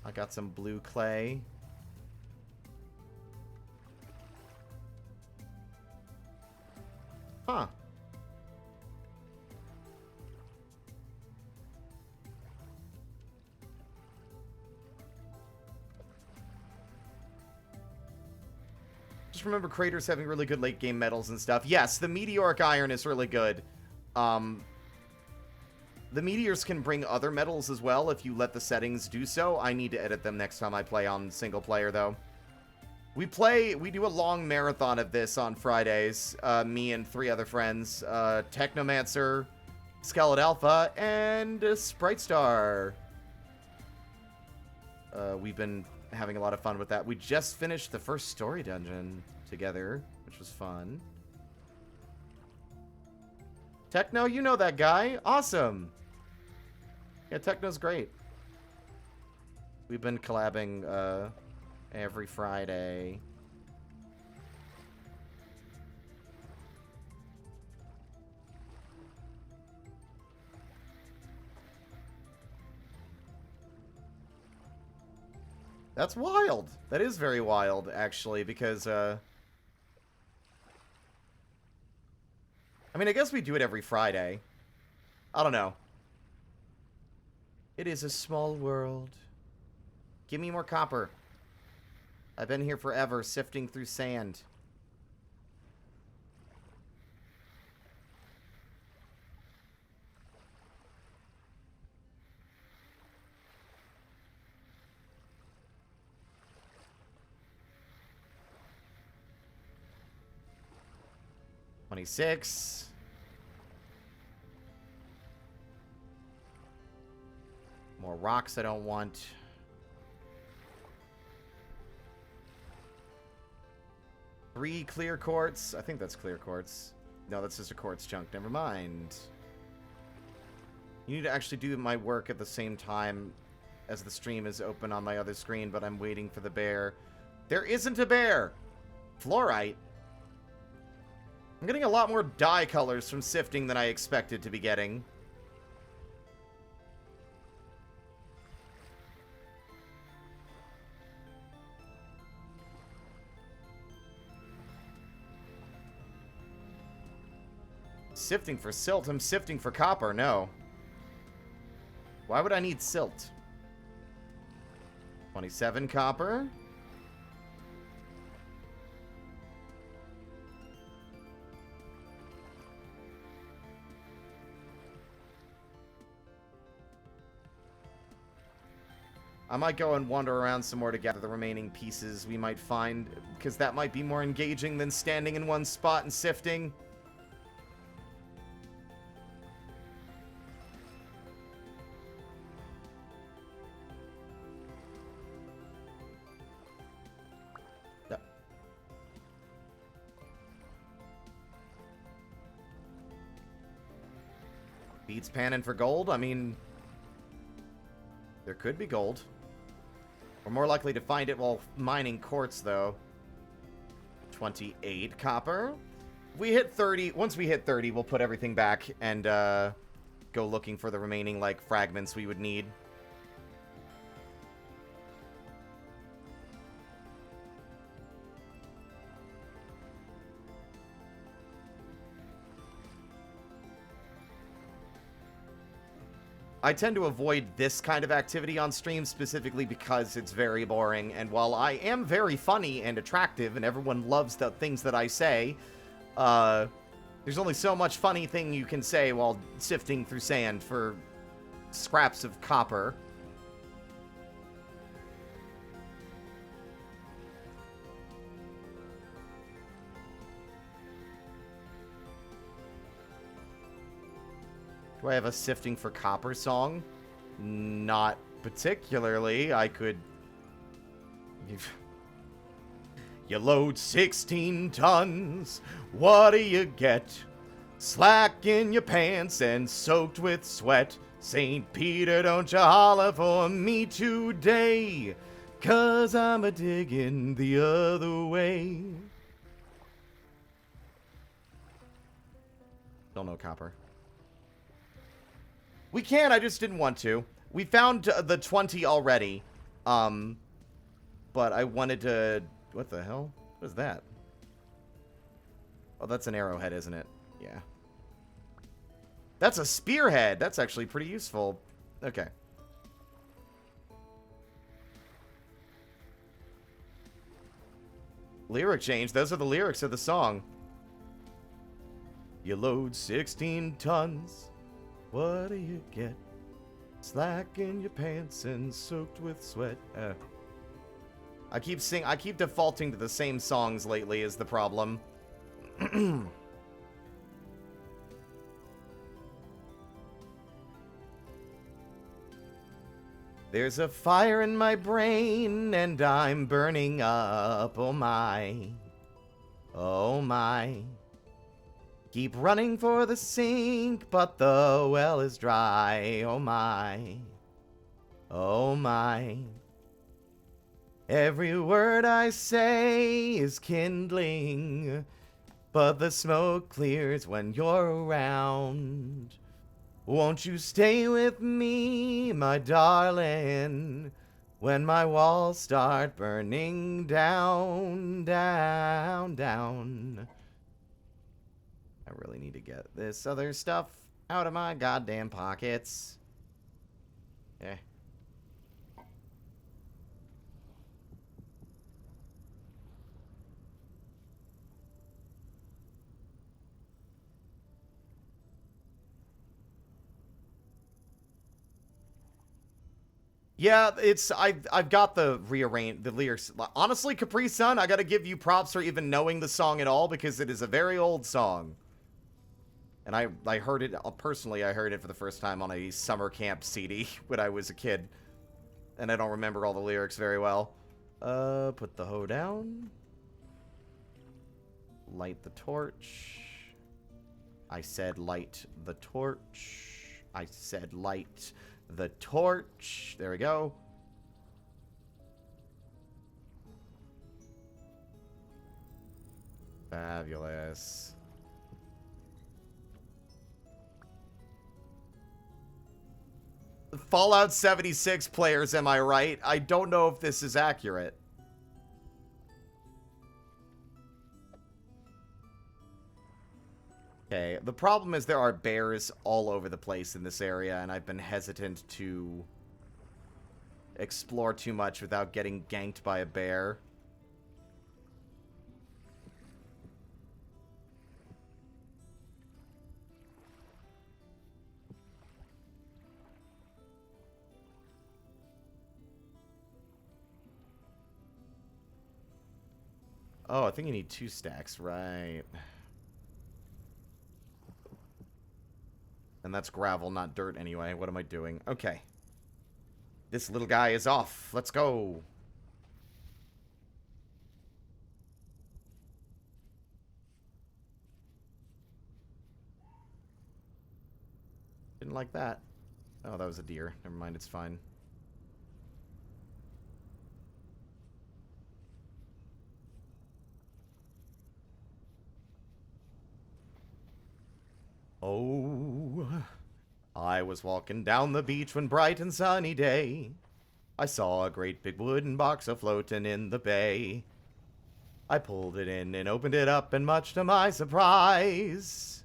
I got some blue clay. Huh. Just remember craters having really good late game metals and stuff. Yes, the meteoric iron is really good. The meteors can bring other metals as well if you let the settings do so. I need to edit them next time I play on single player, though. We do a long marathon of this on Fridays. Me and 3 other friends. Technomancer, Skeleton Alpha, and Sprite Star. We've been having a lot of fun with that. We just finished the first story dungeon together, which was fun. Techno, you know that guy. Awesome. Yeah, Techno's great. We've been collabing every Friday. That's wild. That is very wild, actually, because, I mean, I guess we do it every Friday. I don't know. It is a small world. Give me more copper. I've been here forever, sifting through sand. $26. More rocks I don't want. Three clear quartz. I think that's clear quartz. No, that's just a quartz chunk. Never mind. You need to actually do my work at the same time as the stream is open on my other screen, but I'm waiting for the bear. There isn't a bear! Fluorite. I'm getting a lot more dye colors from sifting than I expected to be getting. Sifting for silt. I'm sifting for copper. No. Why would I need silt? 27 copper. I might go and wander around some more to gather the remaining pieces we might find, because that might be more engaging than standing in one spot and sifting. Beats panning for gold? I mean, there could be gold. We're more likely to find it while mining quartz, though. 28 copper. If we hit 30, once we hit 30, we'll put everything back and go looking for the remaining, like, fragments we would need. I tend to avoid this kind of activity on stream specifically because it's very boring, and while I am very funny and attractive and everyone loves the things that I say, there's only so much funny thing you can say while sifting through sand for scraps of copper. Do I have a sifting for copper song? Not particularly. I could... You load 16 tons. What do you get? Slack in your pants and soaked with sweat. St. Peter, don't you holler for me today, 'cause I'm a digging the other way. Don't know copper. We can, I just didn't want to. We found the 20 already. But I wanted to... What the hell? What is that? Oh, that's an arrowhead, isn't it? Yeah. That's a spearhead. That's actually pretty useful. Okay. Lyric change. Those are the lyrics of the song. You load 16 tons. What do you get? Slack in your pants and soaked with sweat. I keep defaulting to the same songs lately is the problem. There's a fire in my brain and I'm burning up. Oh my. Oh my. Keep running for the sink, but the well is dry. Oh my. Oh my. Every word I say is kindling, but the smoke clears when you're around. Won't you stay with me, my darling? When my walls start burning down, down, down. I really need to get this other stuff out of my goddamn pockets. Eh. Yeah, I've got the lyrics. Honestly, Capri Sun, I gotta give you props for even knowing the song at all because it is a very old song. And I heard it, personally, I heard it for the first time on a summer camp CD when I was a kid. And I don't remember all the lyrics very well. Put the hoe down. Light the torch. I said light the torch. I said light the torch. There we go. Fabulous. Fallout 76 players, am I right? I don't know if this is accurate. Okay, the problem is there are bears all over the place in this area, and I've been hesitant to explore too much without getting ganked by a bear. Oh, I think you need 2 stacks, right. And that's gravel, not dirt anyway. What am I doing? Okay. This little guy is off. Let's go. Didn't like that. Oh, that was a deer. Never mind, it's fine. Oh, I was walking down the beach one bright and sunny day. I saw a great big wooden box a-floating in the bay. I pulled it in and opened it up, and much to my surprise,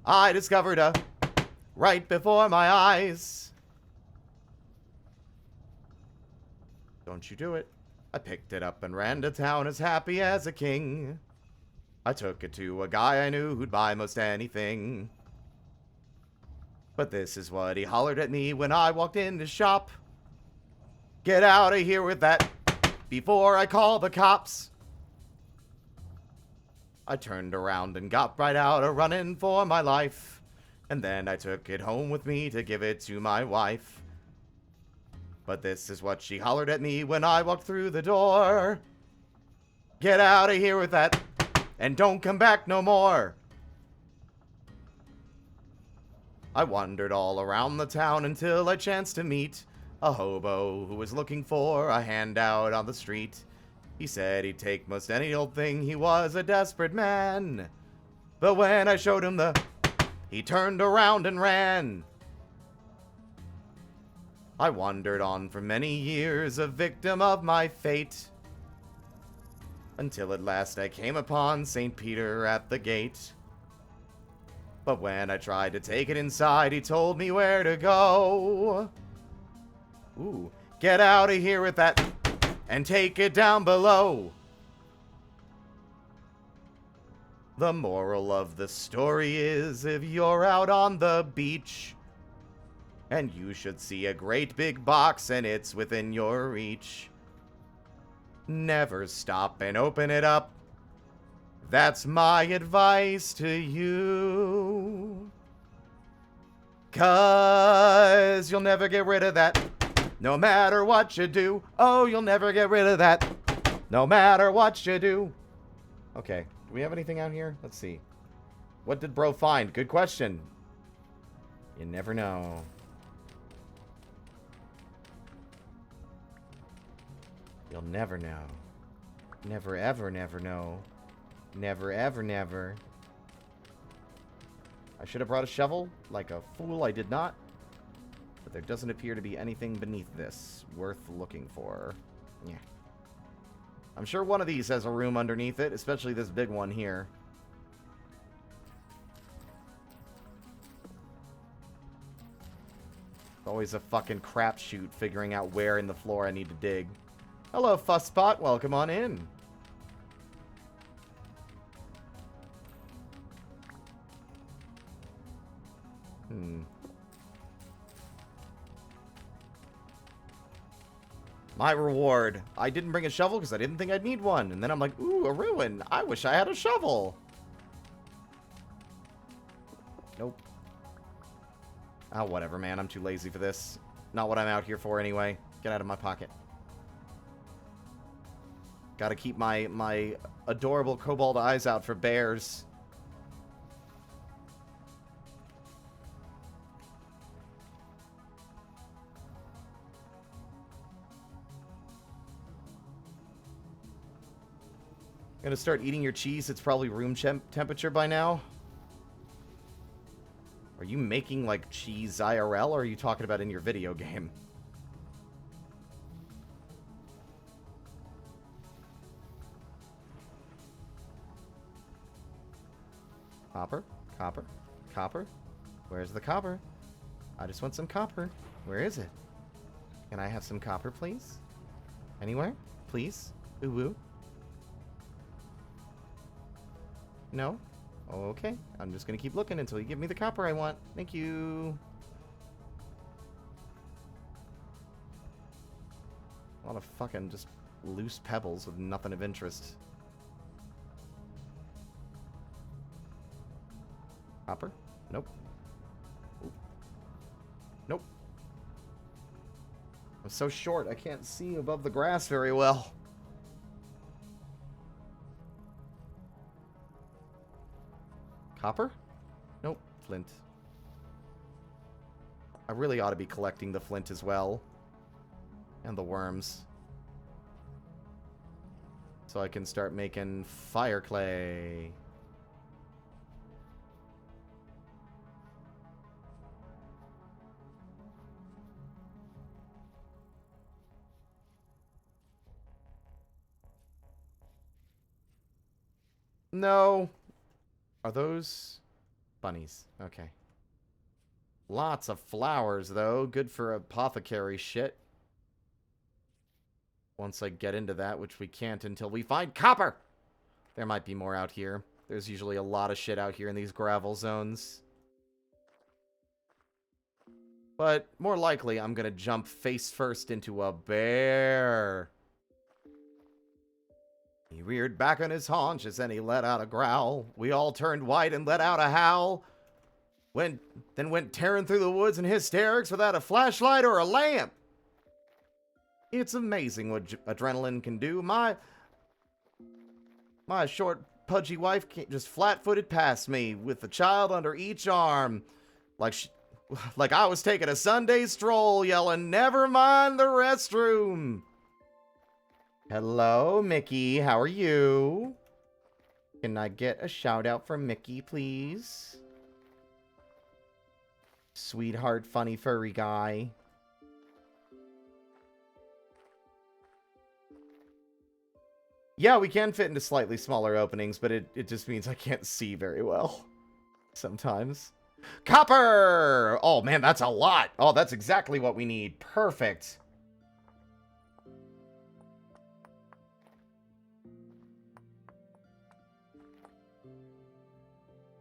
I discovered a right before my eyes. Don't you do it. I picked it up and ran to town as happy as a king. I took it to a guy I knew who'd buy most anything. But this is what he hollered at me when I walked in his shop. Get out of here with that before I call the cops. I turned around and got right out a-running for my life. And then I took it home with me to give it to my wife. But this is what she hollered at me when I walked through the door. Get out of here with that, and don't come back no more. I wandered all around the town until I chanced to meet a hobo who was looking for a handout on the street. He said he'd take most any old thing, he was a desperate man. But when I showed him he turned around and ran. I wandered on for many years, a victim of my fate, until at last I came upon St. Peter at the gate. But when I tried to take it inside, he told me where to go. Ooh, get out of here with that, and take it down below. The moral of the story is, if you're out on the beach, and you should see a great big box and it's within your reach, never stop and open it up. That's my advice to you. 'Cause you'll never get rid of that, no matter what you do. Oh, you'll never get rid of that, no matter what you do. Okay, do we have anything out here? Let's see. What did bro find? Good question. You never know. You'll never know. Never ever never know. Never ever never. I should have brought a shovel. Like a fool, I did not. But there doesn't appear to be anything beneath this worth looking for. Yeah. I'm sure one of these has a room underneath it, especially this big one here. Always a fucking crapshoot figuring out where in the floor I need to dig. Hello, Fusspot. Welcome on in. My reward. I didn't bring a shovel because I didn't think I'd need one. And then I'm like, ooh, a ruin. I wish I had a shovel. Nope. Oh, whatever, man. I'm too lazy for this. Not what I'm out here for anyway. Get out of my pocket. Gotta keep my adorable cobalt eyes out for bears. Gonna start eating your cheese. It's probably room temperature by now. Are you making, like, cheese IRL, or are you talking about in your video game? Copper? Copper? Copper? Where's the copper? I just want some copper. Where is it? Can I have some copper, please? Anywhere? Please? Ooh-woo. No? Oh, okay. I'm just gonna keep looking until you give me the copper I want. Thank you. A lot of fucking just loose pebbles with nothing of interest. Copper? Nope. Ooh. Nope. I'm so short, I can't see above the grass very well. Copper? Nope. Flint. I really ought to be collecting the flint as well. And the worms. So I can start making fire clay. No. Are those bunnies? Okay. Lots of flowers, though. Good for apothecary shit. Once I get into that, which we can't until we find copper! There might be more out here. There's usually a lot of shit out here in these gravel zones. But more likely, I'm gonna jump face first into a bear. He reared back on his haunches and he let out a growl. We all turned white and let out a howl. Then went tearing through the woods in hysterics without a flashlight or a lamp. It's amazing what adrenaline can do. My short, pudgy wife just flat-footed past me with a child under each arm. Like I was taking a Sunday stroll, yelling, "Never mind the restroom." Hello, Mickey. How are you? Can I get a shout-out from Mickey, please? Sweetheart, funny, furry guy. Yeah, we can fit into slightly smaller openings, but it just means I can't see very well. Sometimes. Copper! Oh, man, that's a lot. Oh, that's exactly what we need. Perfect.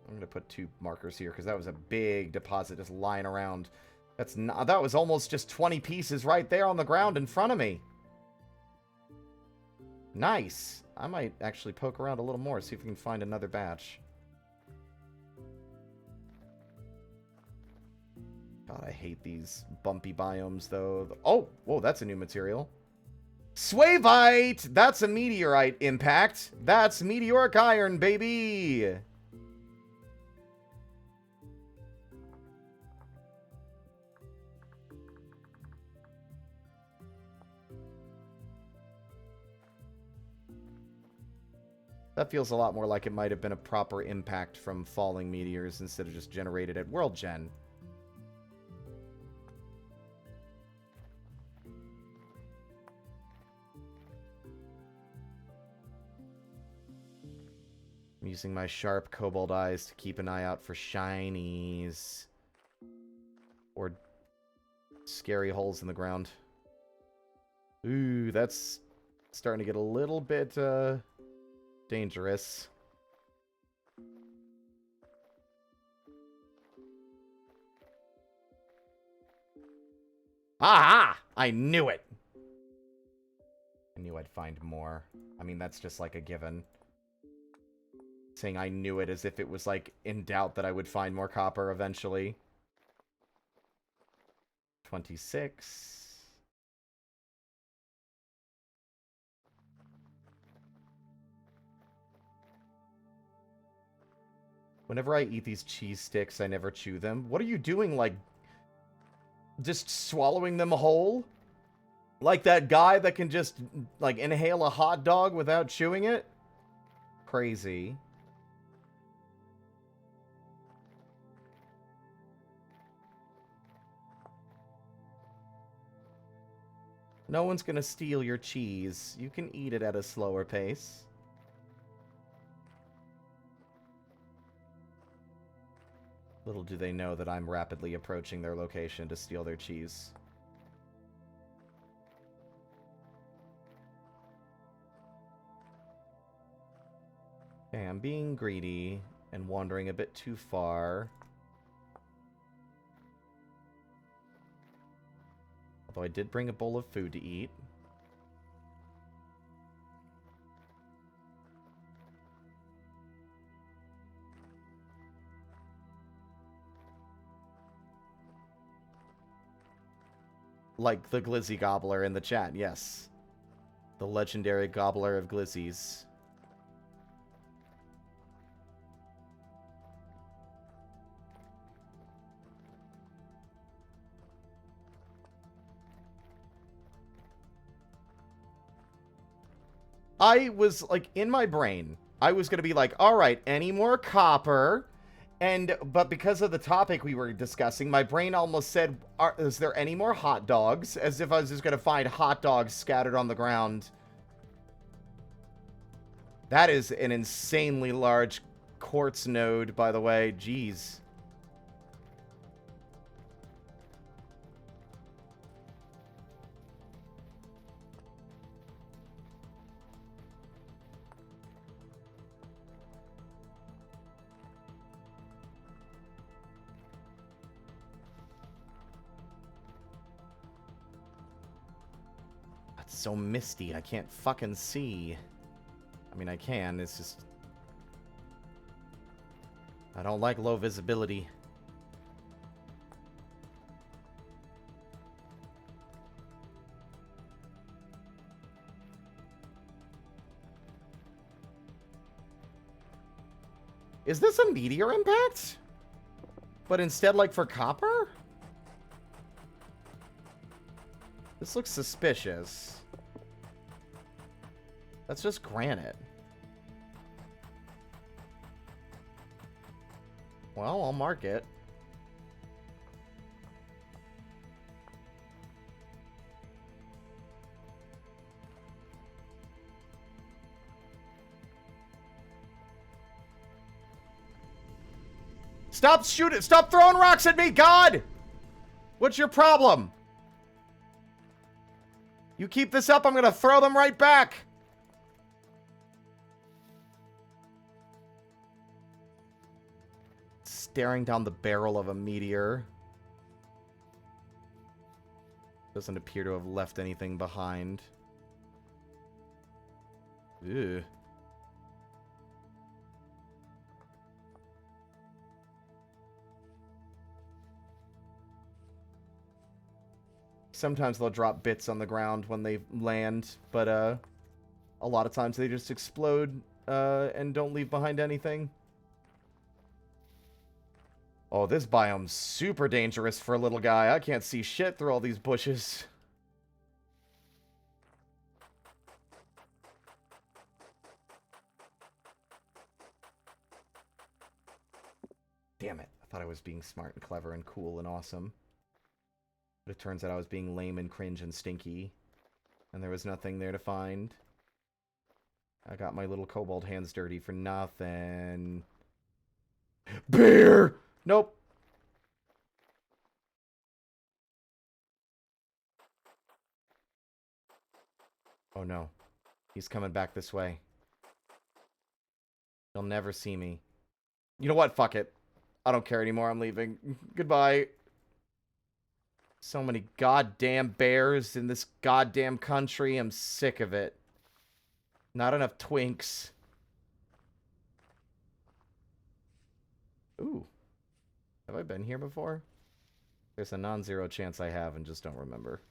I'm gonna put 2 markers here because that was a big deposit just lying around. That was almost just 20 pieces right there on the ground in front of me. Nice. I might actually poke around a little more, see if we can find another batch. God, I hate these bumpy biomes, though. Oh, whoa, that's a new material. Swavite! That's a meteorite impact. That's meteoric iron, baby! That feels a lot more like it might have been a proper impact from falling meteors instead of just generated at World Gen. I'm using my sharp cobalt eyes to keep an eye out for shinies. Or scary holes in the ground. Ooh, that's starting to get a little bit dangerous. Aha! I knew it! I knew I'd find more. I mean, that's just like a given. Saying I knew it as if it was like in doubt that I would find more copper eventually. 26. Whenever I eat these cheese sticks, I never chew them. What are you doing, like, just swallowing them whole? Like that guy that can just, like, inhale a hot dog without chewing it? Crazy. No one's gonna steal your cheese. You can eat it at a slower pace. Little do they know that I'm rapidly approaching their location to steal their cheese. Okay, I'm being greedy and wandering a bit too far. Although I did bring a bowl of food to eat. Like the Glizzy Gobbler in the chat, yes. The legendary Gobbler of Glizzies. I was, like, in my brain, I was going to be like, alright, any more copper? But because of the topic we were discussing, my brain almost said, is there any more hot dogs? As if I was just going to find hot dogs scattered on the ground. That is an insanely large quartz node, by the way. Jeez. It's so misty, I can't fucking see. I mean, I can, it's just... I don't like low visibility. Is this a meteor impact? But instead, like, for copper? This looks suspicious. That's just granite. Well, I'll mark it. Stop shooting! Stop throwing rocks at me, God! What's your problem? You keep this up, I'm gonna throw them right back! Staring down the barrel of a meteor. Doesn't appear to have left anything behind. Ew. Sometimes they'll drop bits on the ground when they land, but a lot of times they just explode and don't leave behind anything. Oh, this biome's super dangerous for a little guy. I can't see shit through all these bushes. Damn it. I thought I was being smart and clever and cool and awesome. But it turns out I was being lame and cringe and stinky. And there was nothing there to find. I got my little kobold hands dirty for nothing. Bear! Nope. Oh no. He's coming back this way. He'll never see me. You know what? Fuck it. I don't care anymore. I'm leaving. Goodbye. So many goddamn bears in this goddamn country. I'm sick of it. Not enough twinks. Ooh. Have I been here before? There's a non-zero chance I have and just don't remember.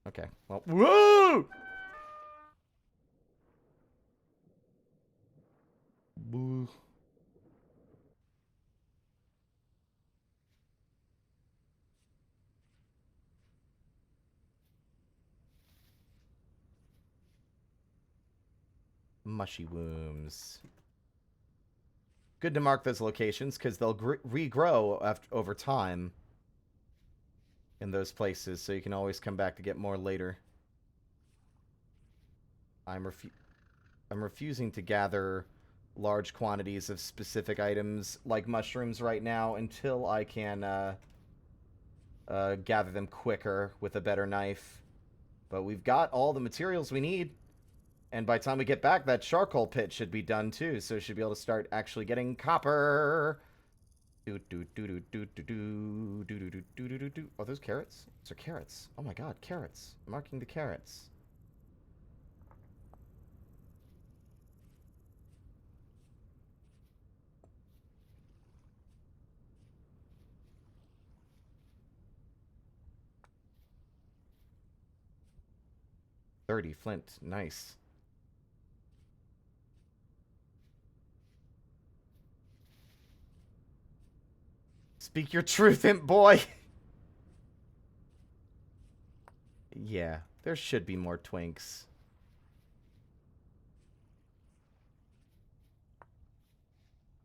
Okay. Well, whoa! Boo. Mushy wombs. Good to mark those locations because they'll regrow over time in those places, so you can always come back to get more later. I'm refusing to gather large quantities of specific items like mushrooms right now until I can gather them quicker with a better knife. But we've got all the materials we need. And by the time we get back, that charcoal pit should be done too, so we should be able to start actually getting copper. Are those carrots? Those are carrots. Oh my god, carrots. I'm marking the carrots. $30 flint. Nice. Speak your truth, imp boy! Yeah, there should be more twinks.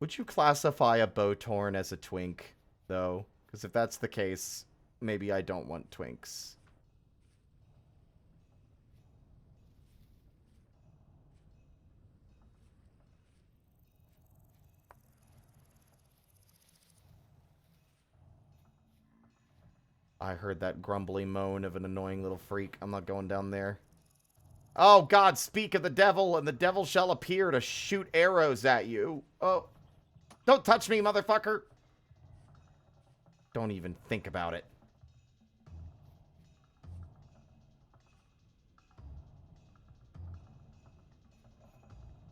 Would you classify a Bowtorn as a twink, though? Because if that's the case, maybe I don't want twinks. I heard that grumbly moan of an annoying little freak. I'm not going down there. Oh, God, speak of the devil, and the devil shall appear to shoot arrows at you. Oh, don't touch me, motherfucker. Don't even think about it.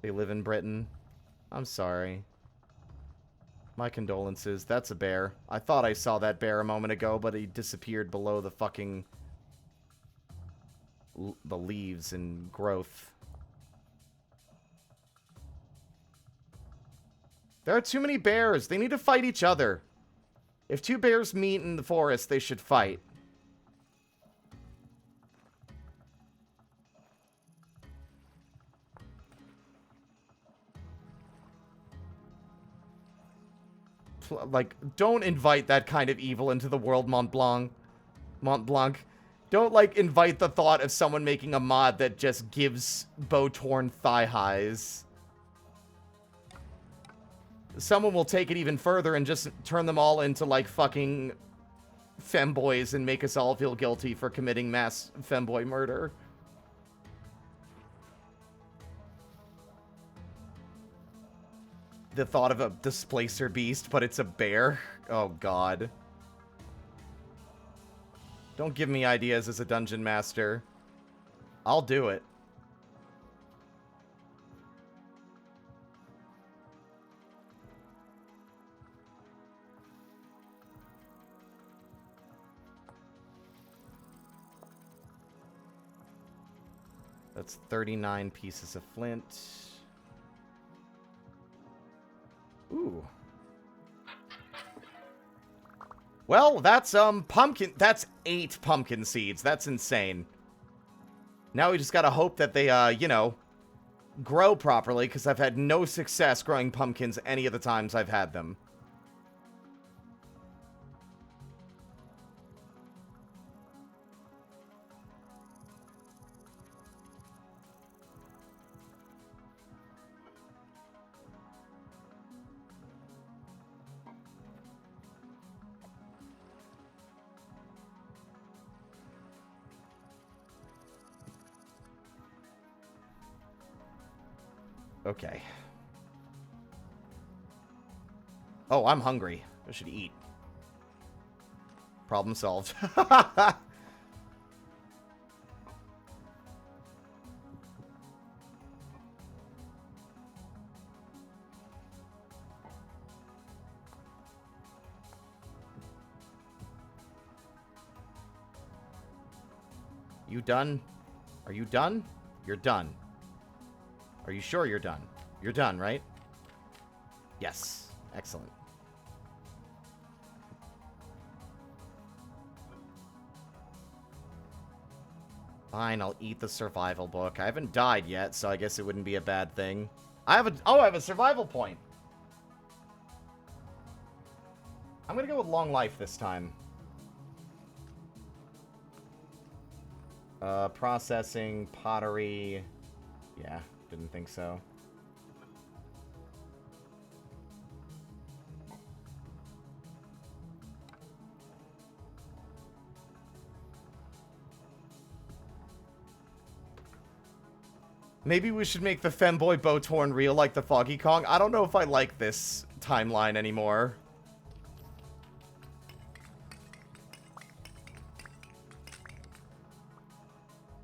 They live in Britain. I'm sorry. My condolences. That's a bear. I thought I saw that bear a moment ago, but he disappeared below the fucking... the leaves and growth. There are too many bears. They need to fight each other. If two bears meet in the forest, they should fight. Like, don't invite that kind of evil into the world, Mont Blanc. Mont Blanc. Don't, like, invite the thought of someone making a mod that just gives Bowtorn thigh highs. Someone will take it even further and just turn them all into, like, fucking femboys and make us all feel guilty for committing mass femboy murder. The thought of a displacer beast, but it's a bear? Oh, God. Don't give me ideas as a dungeon master. I'll do it. That's 39 pieces of flint. Ooh. Well, that's, pumpkin... That's 8 pumpkin seeds. That's insane. Now we just gotta hope that they, you know, grow properly, because I've had no success growing pumpkins any of the times I've had them. Okay. Oh, I'm hungry. I should eat. Problem solved. You done? Are you done? You're done. Are you sure you're done? You're done, right? Yes. Excellent. Fine, I'll eat the survival book. I haven't died yet, so I guess it wouldn't be a bad thing. I have a survival point. I'm gonna go with long life this time. Processing, pottery. Yeah, didn't think so. Maybe we should make the femboy Botorn real like the Foggy Kong. I don't know if I like this timeline anymore.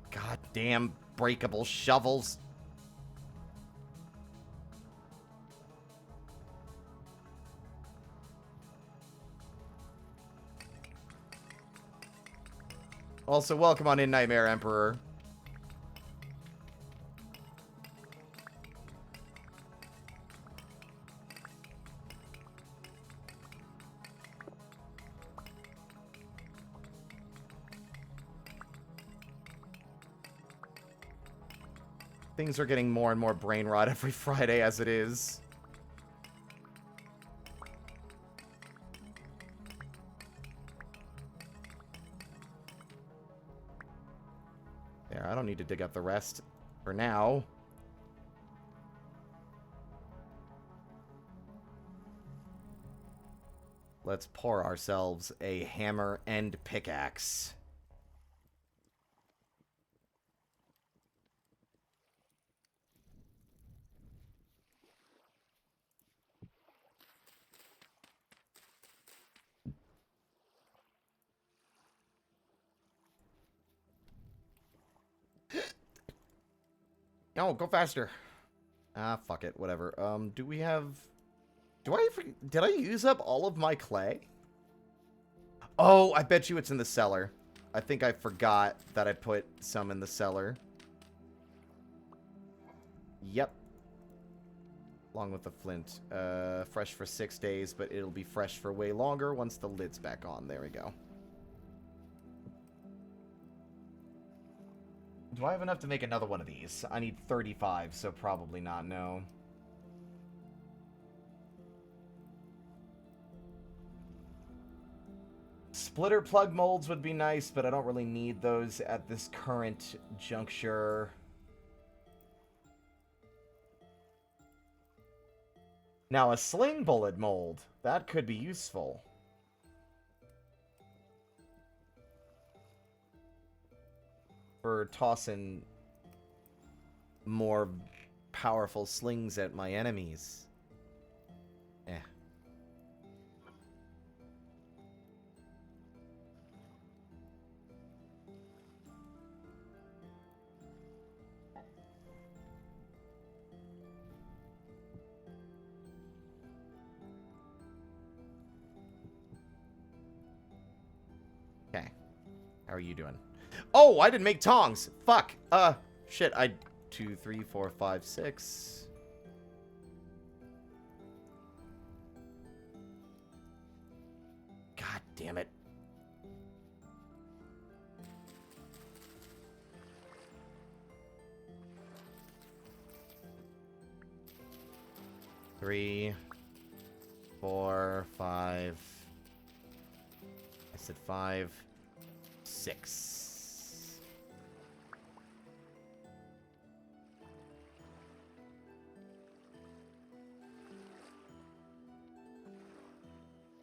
God damn breakable shovels. Also, welcome on in, Nightmare Emperor. Things are getting more and more brain rot every Friday as it is. There, I don't need to dig up the rest for now. Let's pour ourselves a hammer and pickaxe. No, go faster. Ah, fuck it, whatever. Do we have... Did I use up all of my clay? Oh, I bet you it's in the cellar. I think I forgot that I put some in the cellar. Yep. Along with the flint. Fresh for 6 days, but it'll be fresh for way longer once the lid's back on. There we go. Do I have enough to make another one of these? I need 35, so probably not, no. Splitter plug molds would be nice, but I don't really need those at this current juncture. Now, a sling bullet mold. That could be useful. For tossing more powerful slings at my enemies. Eh. Okay. How are you doing? Oh, I didn't make tongs. Fuck. Shit. 2, 3, 4, 5, 6. God damn it. Three, 4, 5. I said 5, 6.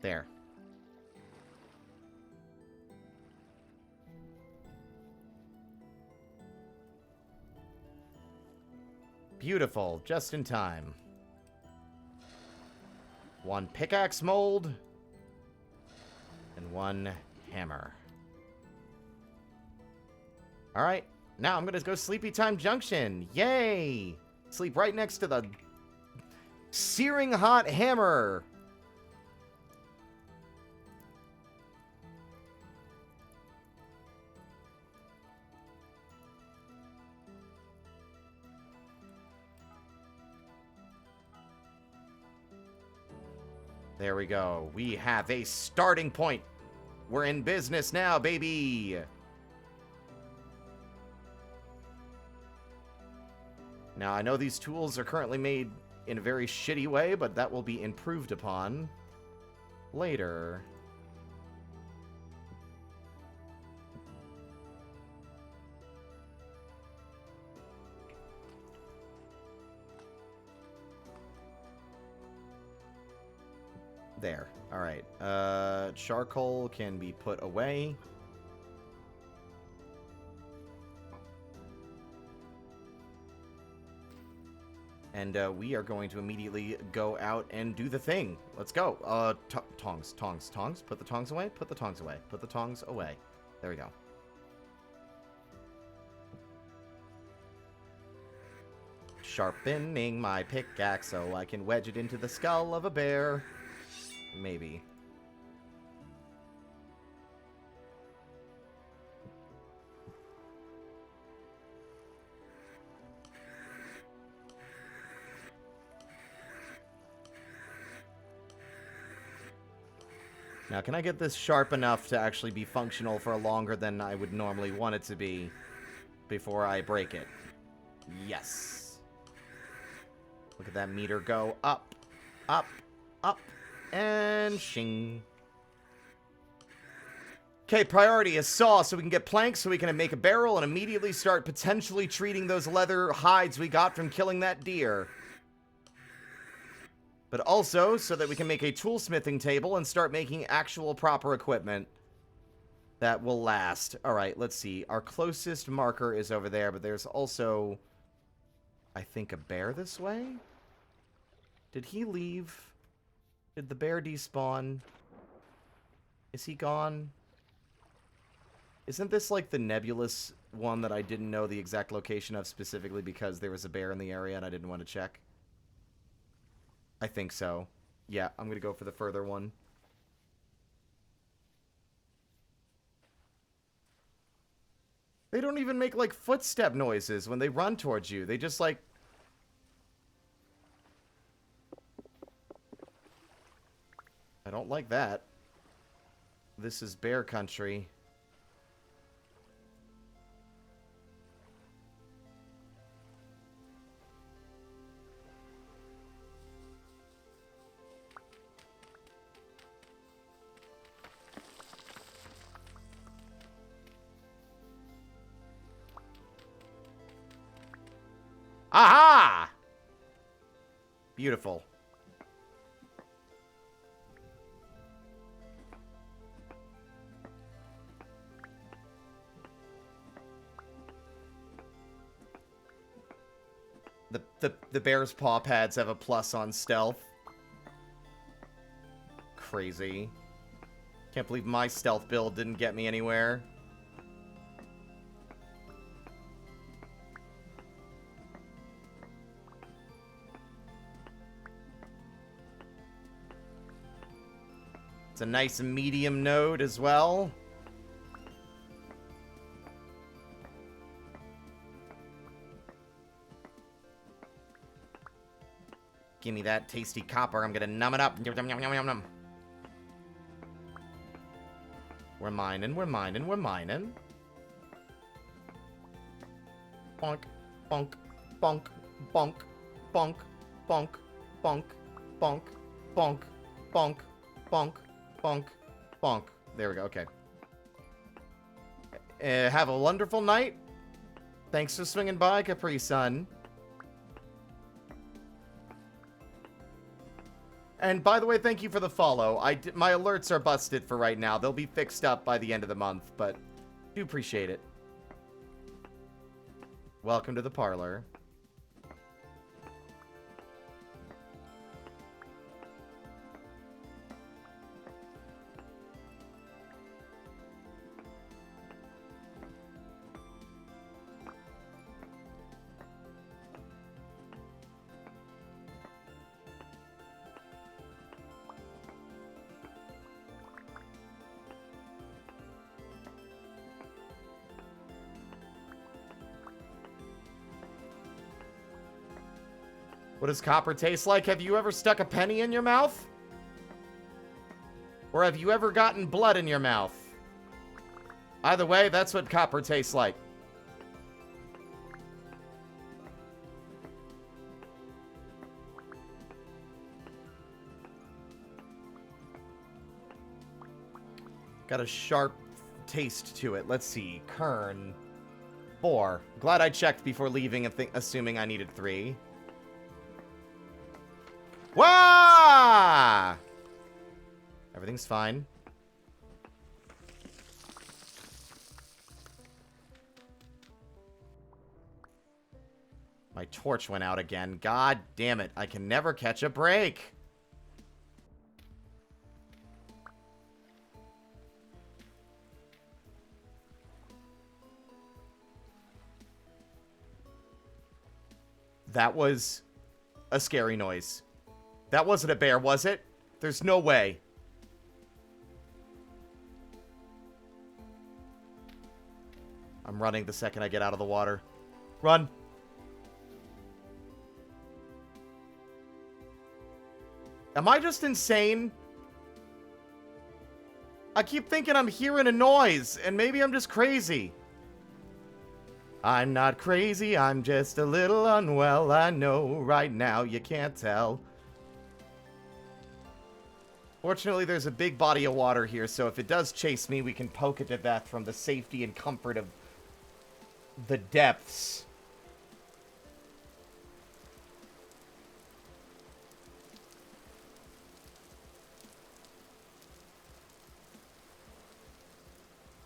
There. Beautiful. Just in time. 1 pickaxe mold. And 1 hammer. Alright. Now I'm gonna go Sleepy Time Junction. Yay! Sleep right next to the searing hot hammer. There we go. We have a starting point. We're in business now, baby. Now, I know these tools are currently made in a very shitty way, but that will be improved upon later. There. All right. Charcoal can be put away. And we are going to immediately go out and do the thing. Let's go. Tongs. Put the tongs away. Put the tongs away. Put the tongs away. There we go. Sharpening my pickaxe so I can wedge it into the skull of a bear. Maybe. Now, can I get this sharp enough to actually be functional for longer than I would normally want it to be before I break it? Yes. Look at that meter go up, up, up, and shing. Okay, priority is saw so we can get planks so we can make a barrel and immediately start potentially treating those leather hides we got from killing that deer. But also so that we can make a toolsmithing table and start making actual proper equipment that will last. Alright, let's see. Our closest marker is over there, but there's also, I think, a bear this way? Did he leave? Did the bear despawn? Is he gone? Isn't this like the nebulous one that I didn't know the exact location of specifically because there was a bear in the area and I didn't want to check? I think so. Yeah, I'm gonna go for the further one. They don't even make, like, footstep noises when they run towards you. They just, like... I don't like that. This is bear country. Aha! Beautiful. The bear's paw pads have a plus on stealth. Crazy. Can't believe my stealth build didn't get me anywhere. It's a nice medium node as well. Give me that tasty copper. I'm gonna numb it up. Yum, yum, yum, yum, yum. We're mining, we're mining, we're mining. Bonk, bonk, bonk, bonk, bonk, bonk, bonk, bonk, bonk, bonk, bonk, bonk, bonk. There we go, okay. Have a wonderful night. Thanks for swinging by, Capri Sun. And by the way, thank you for the follow. My alerts are busted for right now. They'll be fixed up by the end of the month, but do appreciate it. Welcome to the parlor. What does copper taste like? Have you ever stuck a penny in your mouth? Or have you ever gotten blood in your mouth? Either way, that's what copper tastes like. Got a sharp taste to it. Let's see. Kern. 4. Glad I checked before leaving and assuming I needed 3. Wah! Everything's fine. My torch went out again. God damn it. I can never catch a break. That was a scary noise. That wasn't a bear, was it? There's no way. I'm running the second I get out of the water. Run. Am I just insane? I keep thinking I'm hearing a noise, and maybe I'm just crazy. I'm not crazy, I'm just a little unwell. I know right now you can't tell. Fortunately, there's a big body of water here, so if it does chase me, we can poke it to death from the safety and comfort of the depths.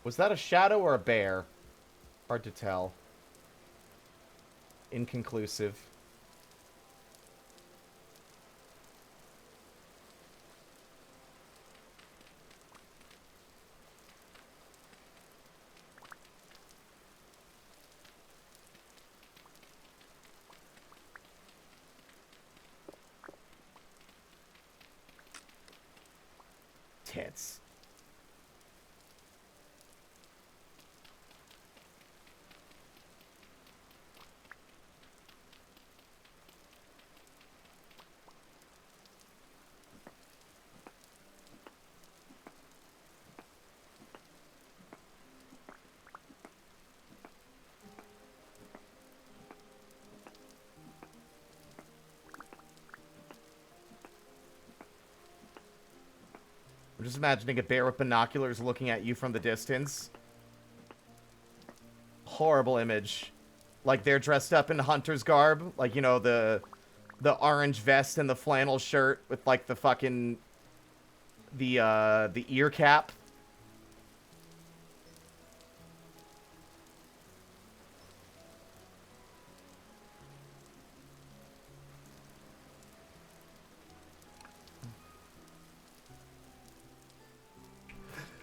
Was that a shadow or a bear? Hard to tell. Inconclusive. Tits. I'm just imagining a bear with binoculars looking at you from the distance. Horrible image. Like they're dressed up in hunter's garb. Like, you know, the orange vest and the flannel shirt with like the fucking the ear cap.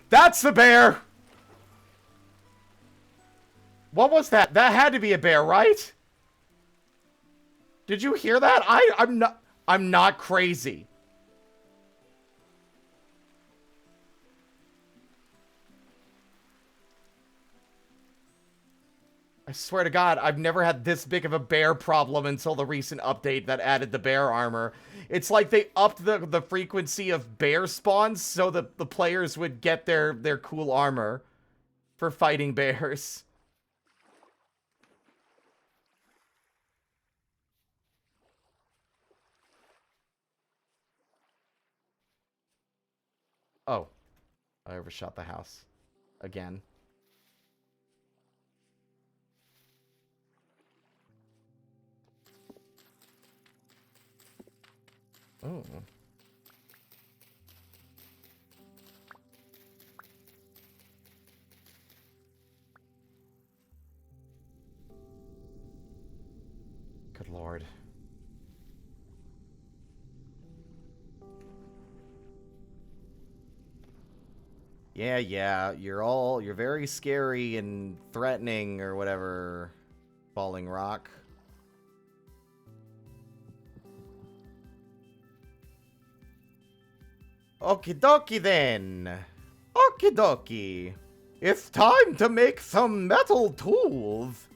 That's the bear! What was that? That had to be a bear, right? Did you hear that? I'm not crazy. I swear to God, I've never had this big of a bear problem until the recent update that added the bear armor. It's like they upped the frequency of bear spawns so that the players would get their cool armor for fighting bears. Oh, I overshot the house again. Oh. Good Lord. Yeah, you're very scary and threatening or whatever, Falling Rock. Okie dokie then. Okie dokie. It's time to make some metal tools.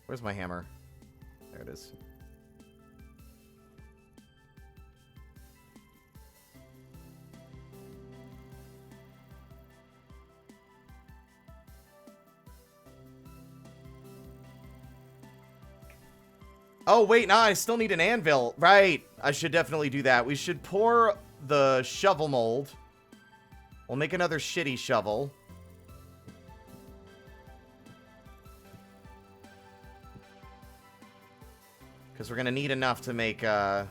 Where's my hammer? There it is. Oh, wait, nah, I still need an anvil. Right, I should definitely do that. We should pour the shovel mold. We'll make another shitty shovel. Because we're going to need enough to make, There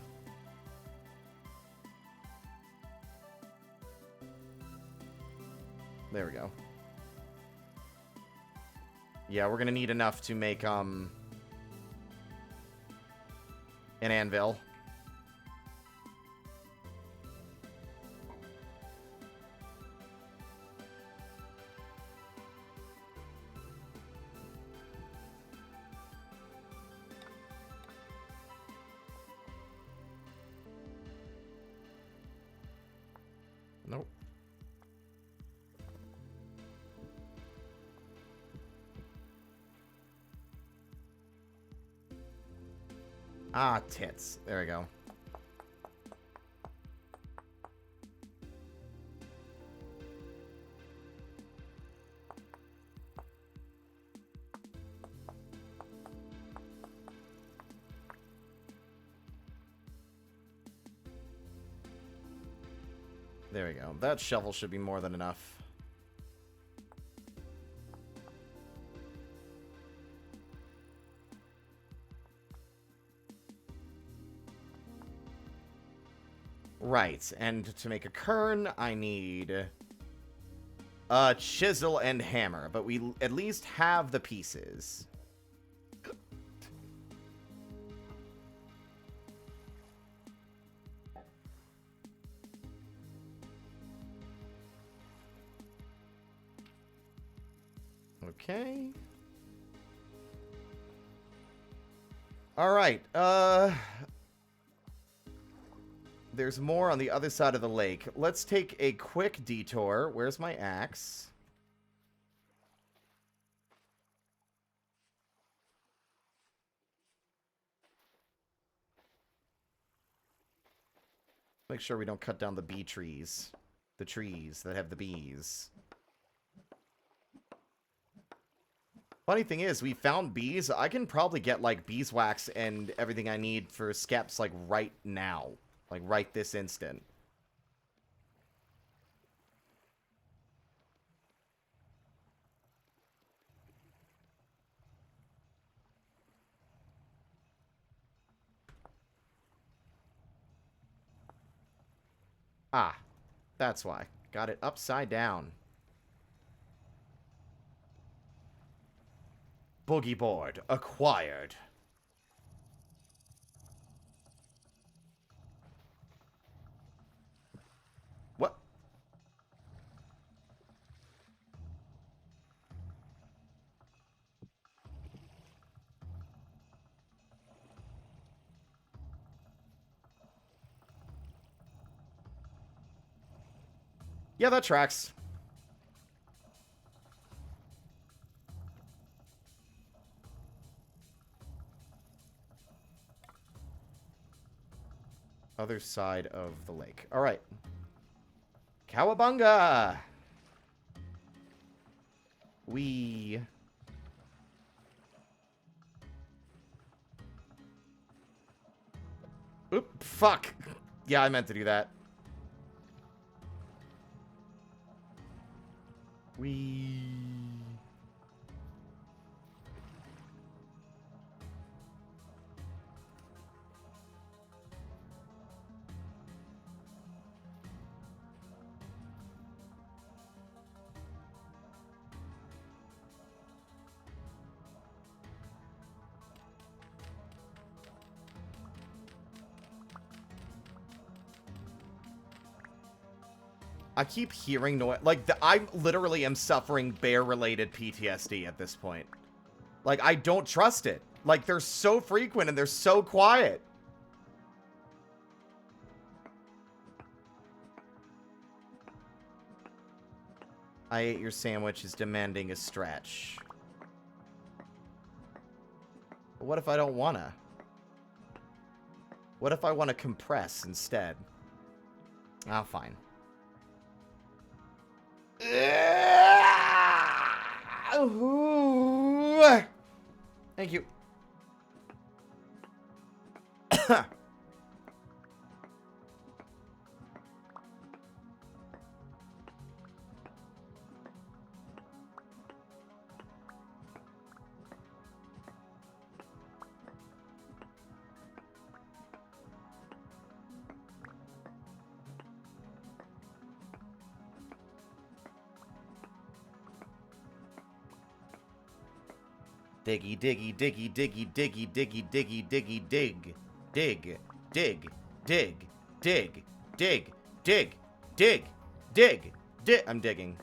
we go. Yeah, we're going to need enough to make, an anvil. Nope. Ah, tits. There we go. There we go. That shovel should be more than enough. Right, and to make a kern, I need a chisel and hammer, but we at least have the pieces. Okay. All right. There's more on the other side of the lake. Let's take a quick detour. Where's my axe? Make sure we don't cut down the bee trees. The trees that have the bees. Funny thing is, we found bees. I can probably get, like, beeswax and everything I need for skeps, like, right now. Like, right this instant. Ah, that's why. Got it upside down. Boogie board acquired. What? Yeah, that tracks. Other side of the lake. All right. Cowabunga! We... Oop, fuck. Yeah, I meant to do that. We... I keep hearing noise. Like, I literally am suffering bear-related PTSD at this point. Like, I don't trust it. Like, they're so frequent and they're so quiet. I ate your sandwich is demanding a stretch. But what if I don't wanna? What if I want to compress instead? Ah, fine. Thank you. Diggy, diggy, diggy, diggy, diggy, diggy, diggy, diggy, dig. Dig, dig, dig, dig, dig, dig, dig, dig, dig. I'm digging.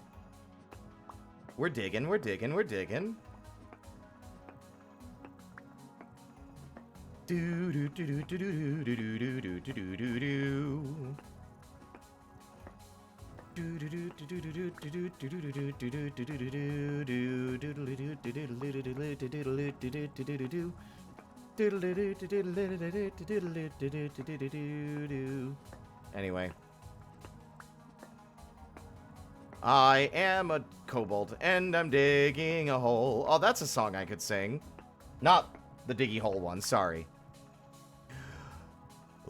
We're digging, we're digging, we're digging. Do do do do do do do do do do do do do. Anyway. I am a kobold, and I'm digging a hole. Oh, that's a song I could sing. Not the diggy hole one, sorry.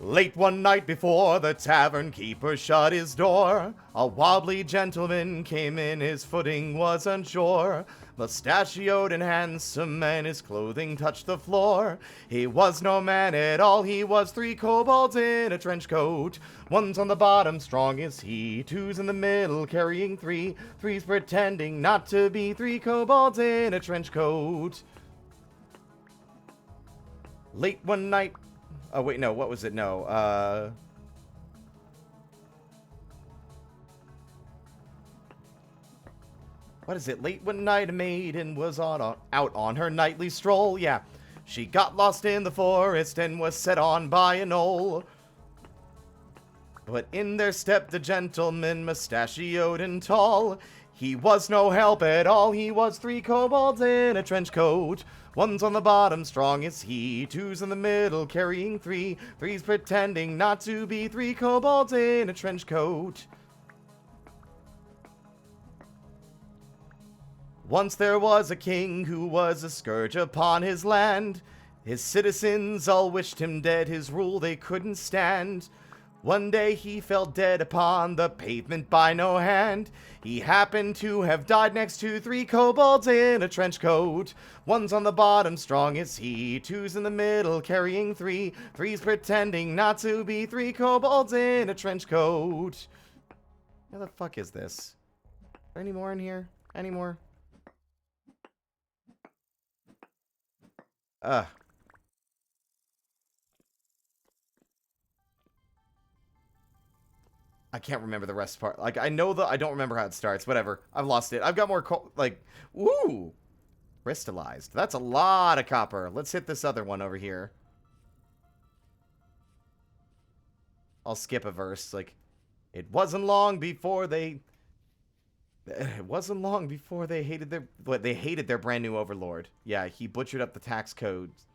Late one night before the tavern keeper shut his door, a wobbly gentleman came in, his footing was unsure. Mustachioed and handsome, and his clothing touched the floor. He was no man at all, he was 3 kobolds in a trench coat. One's on the bottom, strong as he, 2's in the middle, carrying 3, 3's pretending not to be 3 kobolds in a trench coat. Late one night... Oh, wait, no, what was it? No, what is it? Late one night a maiden was out on her nightly stroll, yeah. She got lost in the forest and was set on by a knoll. But in there stepped a gentleman, mustachioed and tall. He was no help at all, he was 3 kobolds in a trench coat. One's on the bottom, strong as he, 2's in the middle, carrying 3, 3's pretending not to be 3 kobolds in a trench coat. Once there was a king who was a scourge upon his land. His citizens all wished him dead, his rule they couldn't stand. One day he fell dead upon the pavement by no hand. He happened to have died next to 3 kobolds in a trench coat. One's on the bottom, strong as he, 2's in the middle, carrying 3, 3's pretending not to be 3 kobolds in a trench coat. Where the fuck is this? Any more in here? Any more? I can't remember the rest part. Like, I know I don't remember how it starts. Whatever. I've lost it. I've got more, like, woo! Crystallized. That's a lot of copper. Let's hit this other one over here. I'll skip a verse. Like, it wasn't long before they... It wasn't long before they hated their... What, they hated their brand new overlord. Yeah, he butchered up the tax codes.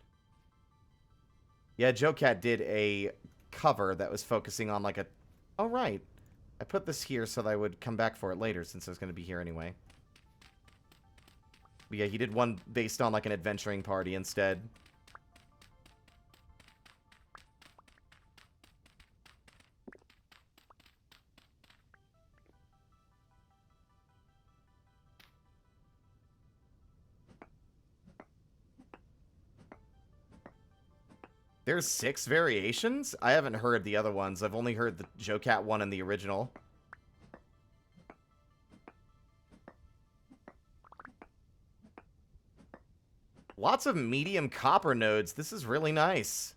Yeah, Joe Cat did a cover that was focusing on, like, a... Oh, right. I put this here so that I would come back for it later, since I was going to be here anyway. But yeah, he did one based on, like, an adventuring party instead. There's 6 variations? I haven't heard the other ones. I've only heard the Joe Cat one and the original. Lots of medium copper nodes. This is really nice.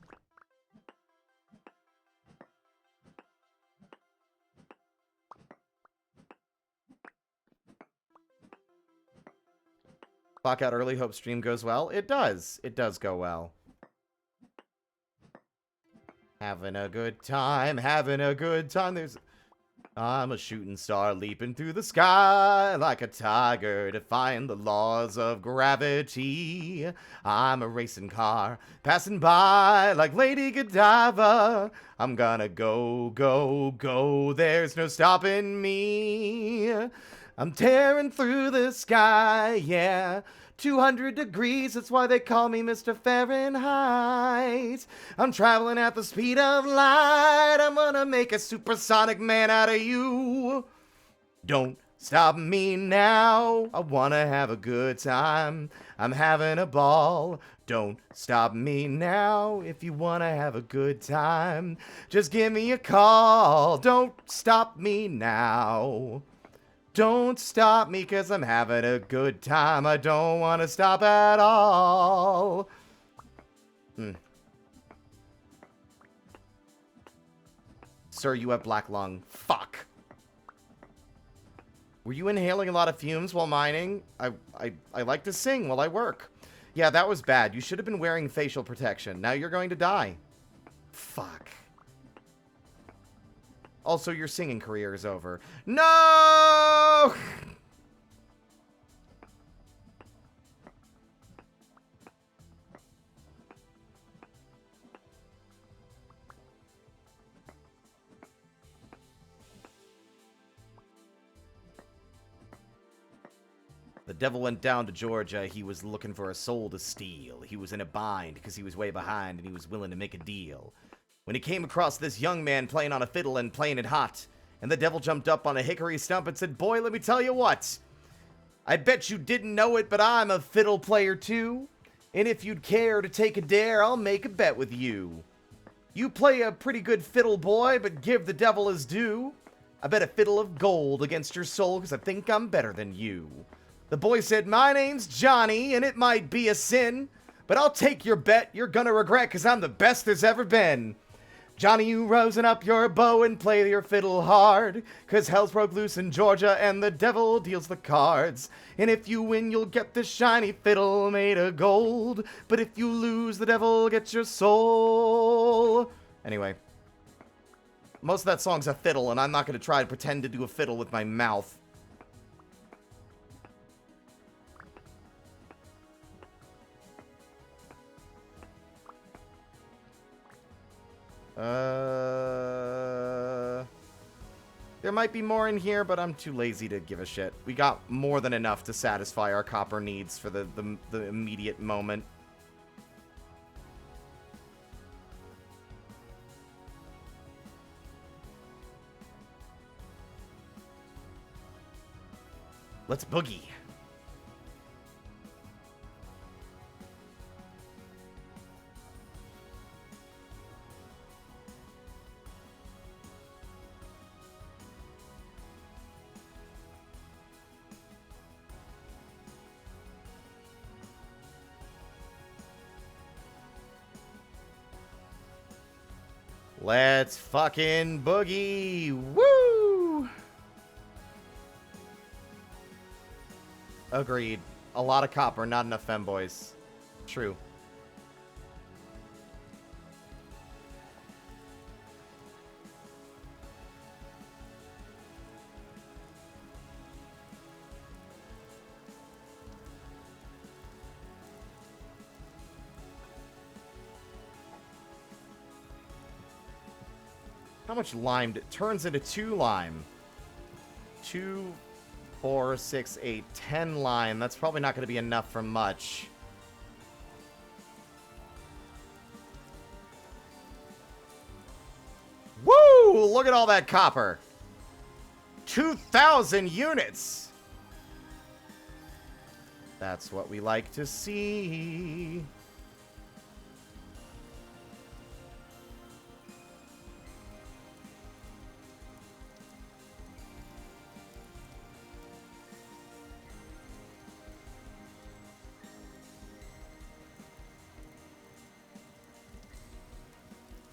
Clock out early. Hope stream goes well. It does. It does go well. Having a good time, having a good time. I'm a shooting star leaping through the sky like a tiger, defying the laws of gravity. I'm a racing car passing by like Lady Godiva. I'm gonna go, go, go. There's no stopping me. I'm tearing through the sky, yeah. 200 degrees, that's why they call me Mr. Fahrenheit. I'm traveling at the speed of light. I'm gonna make a supersonic man out of you. Don't stop me now. I wanna have a good time. I'm having a ball. Don't stop me now. If you wanna have a good time, just give me a call. Don't stop me now. Don't stop me, 'cause I'm having a good time. I don't want to stop at all. Sir, you have black lung. Fuck. Were you inhaling a lot of fumes while mining? I like to sing while I work. Yeah, that was bad. You should have been wearing facial protection. Now you're going to die. Fuck. Also, your singing career is over. No! The devil went down to Georgia. He was looking for a soul to steal. He was in a bind because he was way behind and he was willing to make a deal. When he came across this young man playing on a fiddle and playing it hot, and the devil jumped up on a hickory stump and said, "Boy, let me tell you what. I bet you didn't know it, but I'm a fiddle player too. And if you'd care to take a dare, I'll make a bet with you. You play a pretty good fiddle, boy, but give the devil his due. I bet a fiddle of gold against your soul, 'cause I think I'm better than you." The boy said, "My name's Johnny, and it might be a sin, but I'll take your bet. You're gonna regret, 'cause I'm the best there's ever been." Johnny, you rosin up your bow and play your fiddle hard, 'cause hell's broke loose in Georgia and the devil deals the cards. And if you win, you'll get this shiny fiddle made of gold, but if you lose, the devil gets your soul. Anyway, most of that song's a fiddle, and I'm not going to try to pretend to do a fiddle with my mouth. There might be more in here, but I'm too lazy to give a shit. We got more than enough to satisfy our copper needs for the immediate moment. Let's boogie. Let's fucking boogie! Woo! Agreed. A lot of copper, not enough femboys. True. How much lime? It turns into 2 lime. 2, 4, 6, 8, 10 lime. That's probably not going to be enough for much. Woo! Look at all that copper. 2,000 units. That's what we like to see.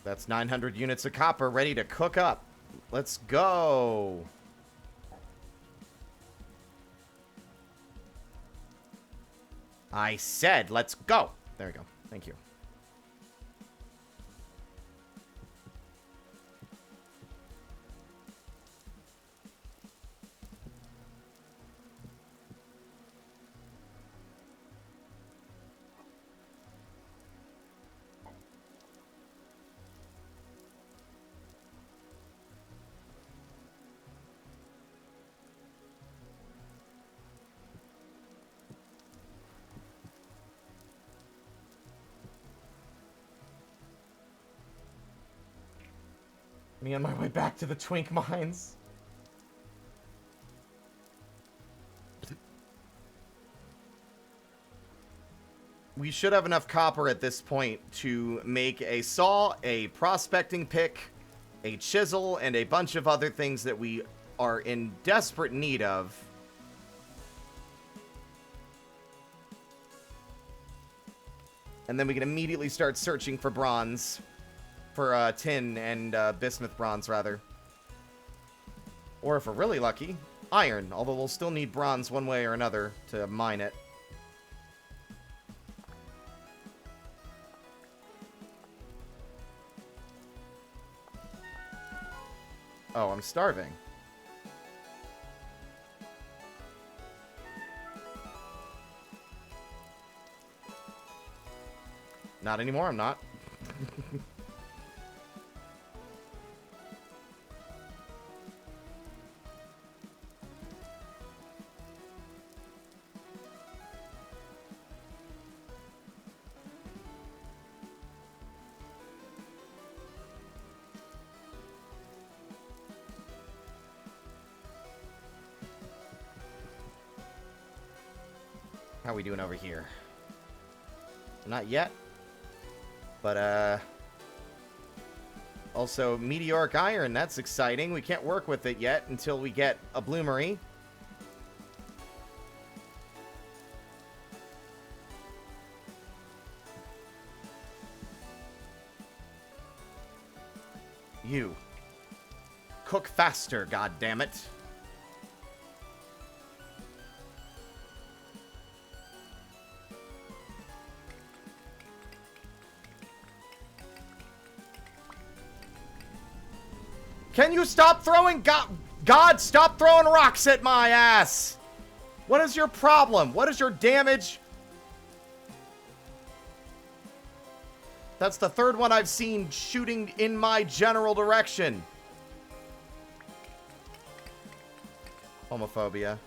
That's 900 units of copper ready to cook up. Let's go. I said, let's go. There we go. Thank you. Me on my way back to the Twink Mines. We should have enough copper at this point to make a saw, a prospecting pick, a chisel, and a bunch of other things that we are in desperate need of. And then we can immediately start searching for bronze. For tin and bismuth bronze, rather. Or if we're really lucky, iron. Although we'll still need bronze one way or another to mine it. Oh, I'm starving. Not anymore, I'm not. How are we doing over here? Not yet. But, also, meteoric iron, that's exciting. We can't work with it yet until we get a bloomery. You. Cook faster, goddammit. Can you stop throwing God, stop throwing rocks at my ass! What is your problem? What is your damage? That's the third one I've seen shooting in my general direction. Homophobia.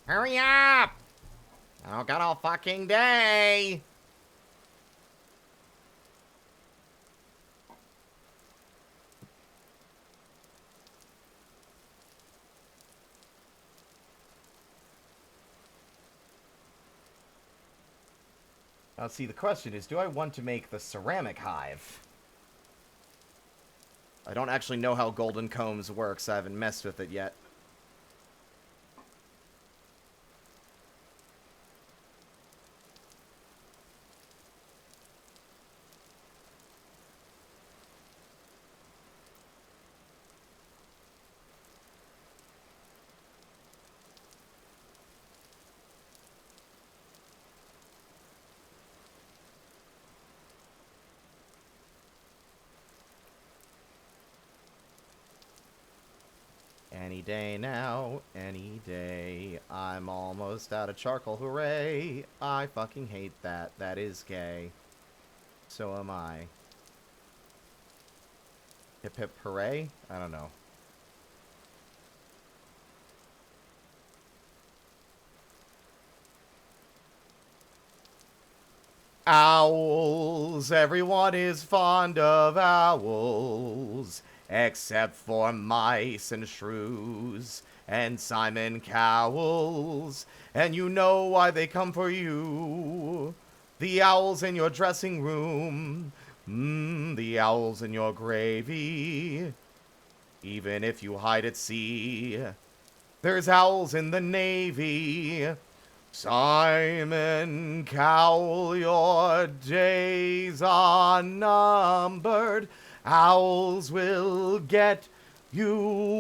Hurry up! I don't got all fucking day! Now, see, the question is, do I want to make the ceramic hive? I don't actually know how Golden Combs works. I haven't messed with it yet. Any day now, any day. I'm almost out of charcoal, hooray. I fucking hate that. That is gay. So am I. Hip hip hooray? I don't know. Owls. Everyone is fond of owls, except for mice and shrews and Simon Cowells. And you know why they come for you. The owls in your dressing room. The owls in your gravy. Even if you hide at sea, there's owls in the Navy. Simon Cowell, your days are numbered. Owls will get you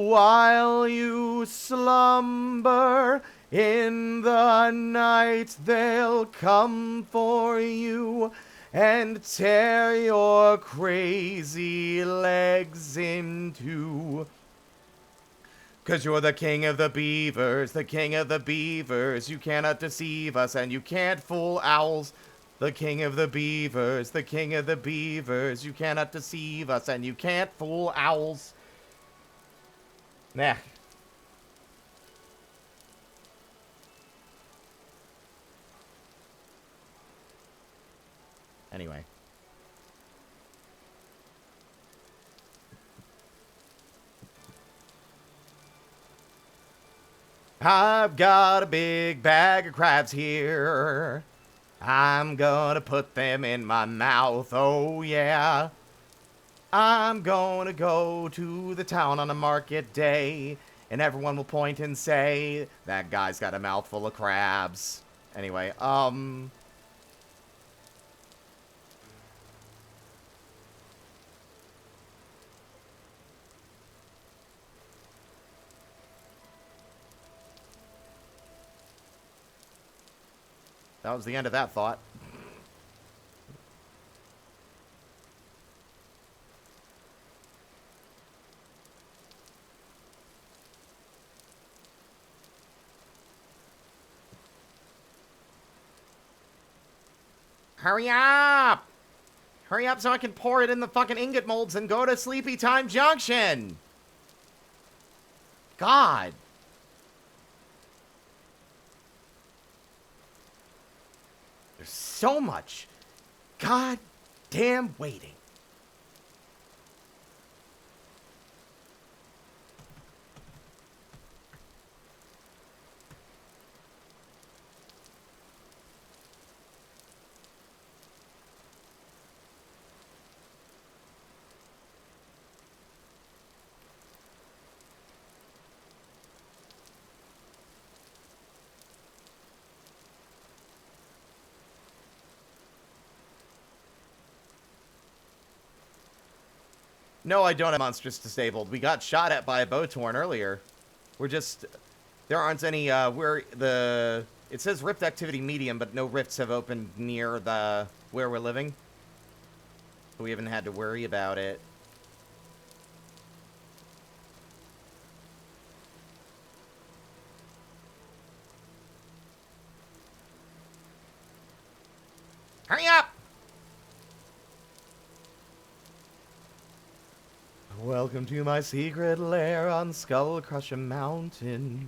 while you slumber. In the night they'll come for you and tear your crazy legs in two. 'Cause you're the king of the beavers, the king of the beavers. You cannot deceive us and you can't fool owls. The king of the beavers, the king of the beavers. You cannot deceive us and you can't fool owls. Nah. Anyway. I've got a big bag of crabs here. I'm gonna put them in my mouth, oh yeah. I'm gonna go to the town on a market day, and everyone will point and say, that guy's got a mouthful of crabs. Anyway, that was the end of that thought. Hurry up! Hurry up so I can pour it in the fucking ingot molds and go to Sleepy Time Junction! God! There's so much goddamn waiting. No, I don't have monstrous disabled. We got shot at by a Botorn earlier. We're just... There aren't any, it says rift activity medium, but no rifts have opened near where we're living. So we haven't had to worry about it. Hurry up! Welcome to my secret lair on Skull Crusher Mountain.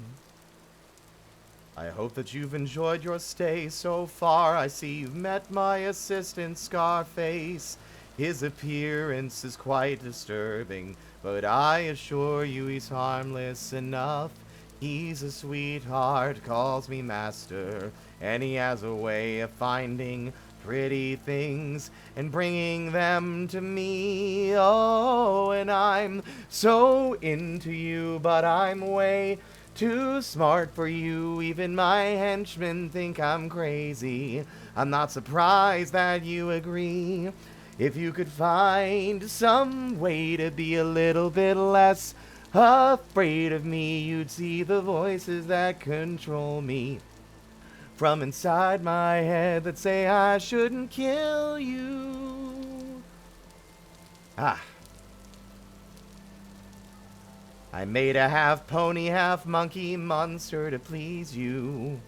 I hope that you've enjoyed your stay so far. I see you've met my assistant, Scarface. His appearance is quite disturbing, but I assure you he's harmless enough. He's a sweetheart, calls me master, and he has a way of finding pretty things and bringing them to me. Oh, and I'm so into you, but I'm way too smart for you. Even my henchmen think I'm crazy. I'm not surprised that you agree. If you could find some way to be a little bit less afraid of me, you'd see the voices that control me from inside my head that say I shouldn't kill you. Ah. I made a half pony, half monkey monster to please you.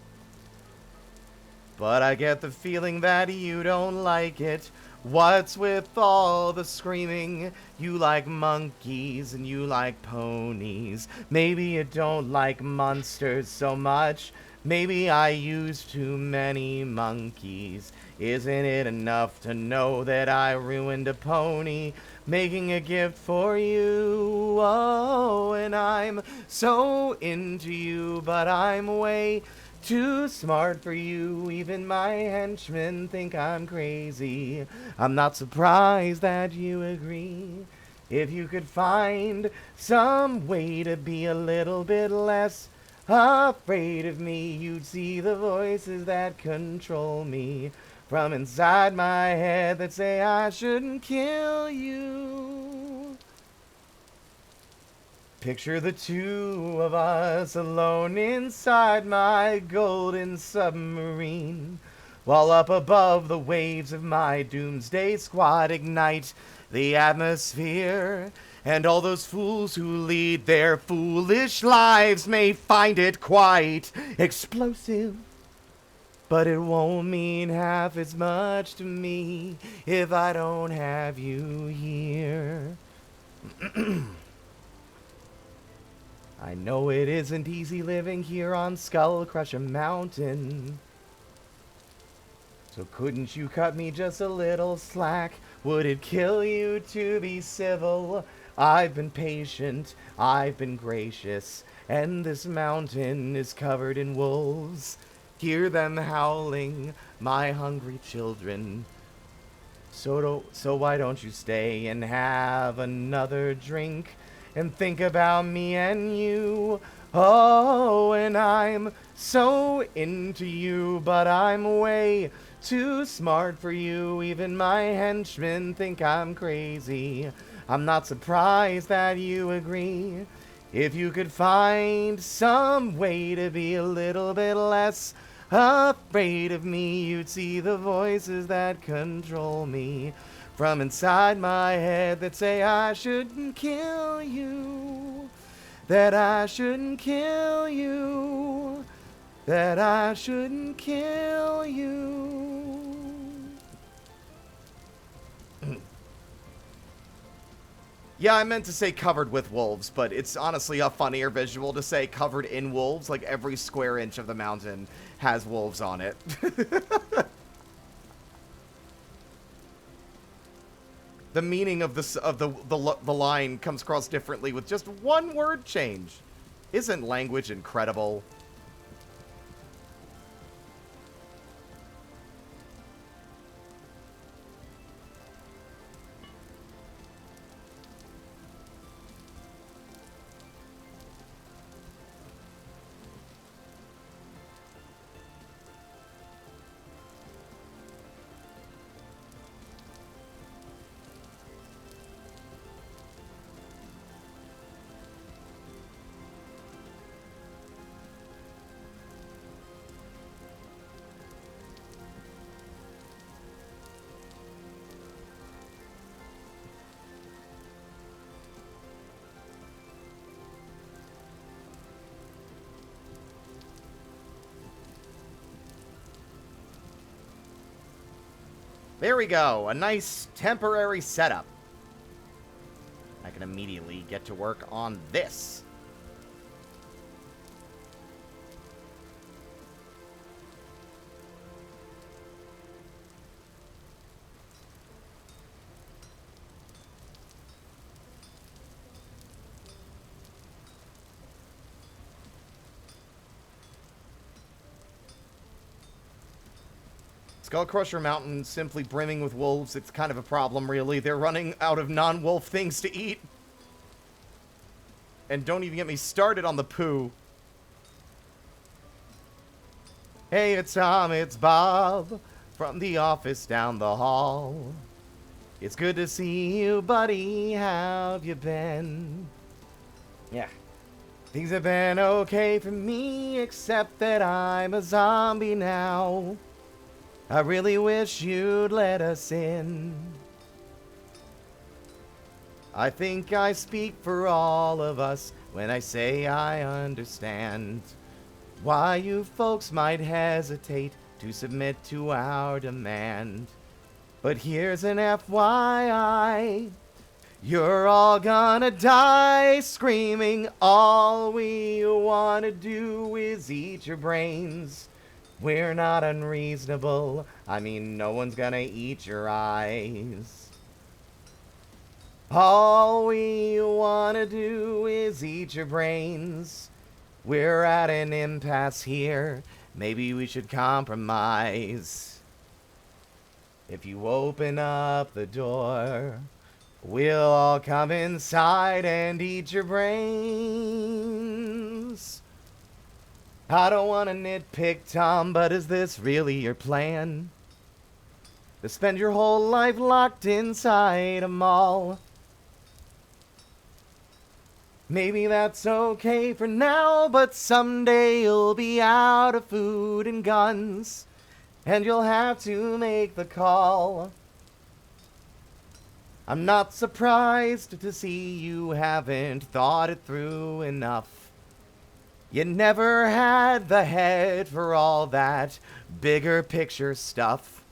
But I get the feeling that you don't like it. What's with all the screaming? You like monkeys and you like ponies. Maybe you don't like monsters so much. Maybe I used too many monkeys. Isn't it enough to know that I ruined a pony making a gift for you? Oh, and I'm so into you, but I'm way too smart for you. Even my henchmen think I'm crazy. I'm not surprised that you agree. If you could find some way to be a little bit less afraid of me, you'd see the voices that control me from inside my head that say I shouldn't kill you. Picture the two of us alone inside my golden submarine, while up above the waves of my doomsday squad ignite the atmosphere. And all those fools who lead their foolish lives may find it quite explosive. But it won't mean half as much to me if I don't have you here. I know it isn't easy living here on Skull Crusher Mountain. So couldn't you cut me just a little slack? Would it kill you to be civil? I've been patient, I've been gracious, and this mountain is covered in wolves. Hear them howling, my hungry children. So why don't you stay and have another drink and think about me and you? Oh, and I'm so into you, but I'm way too smart for you. Even my henchmen think I'm crazy. I'm not surprised that you agree. If you could find some way to be a little bit less afraid of me, you'd see the voices that control me from inside my head that say I shouldn't kill you, that I shouldn't kill you, that I shouldn't kill you. Yeah, I meant to say covered with wolves, but it's honestly a funnier visual to say covered in wolves. Like every square inch of the mountain has wolves on it. The meaning of the line comes across differently with just one word change. Isn't language incredible? There we go, a nice temporary setup. I can immediately get to work on this. Skull Crusher Mountain simply brimming with wolves. It's kind of a problem, really. They're running out of non-wolf things to eat. And don't even get me started on the poo. Hey, it's Tom, it's Bob from the office down the hall. It's good to see you, buddy. How have you been? Yeah. Things have been okay for me, except that I'm a zombie now. I really wish you'd let us in. I think I speak for all of us when I say I understand why you folks might hesitate to submit to our demand. But here's an FYI. You're all gonna die screaming. All we wanna do is eat your brains. We're not unreasonable. I mean, no one's gonna eat your eyes. All we wanna do is eat your brains. We're at an impasse here. Maybe we should compromise. If you open up the door, we'll all come inside and eat your brains. I don't want to nitpick, Tom, but is this really your plan? To spend your whole life locked inside a mall? Maybe that's okay for now, but someday you'll be out of food and guns, and you'll have to make the call. I'm not surprised to see you haven't thought it through enough. You never had the head for all that bigger picture stuff.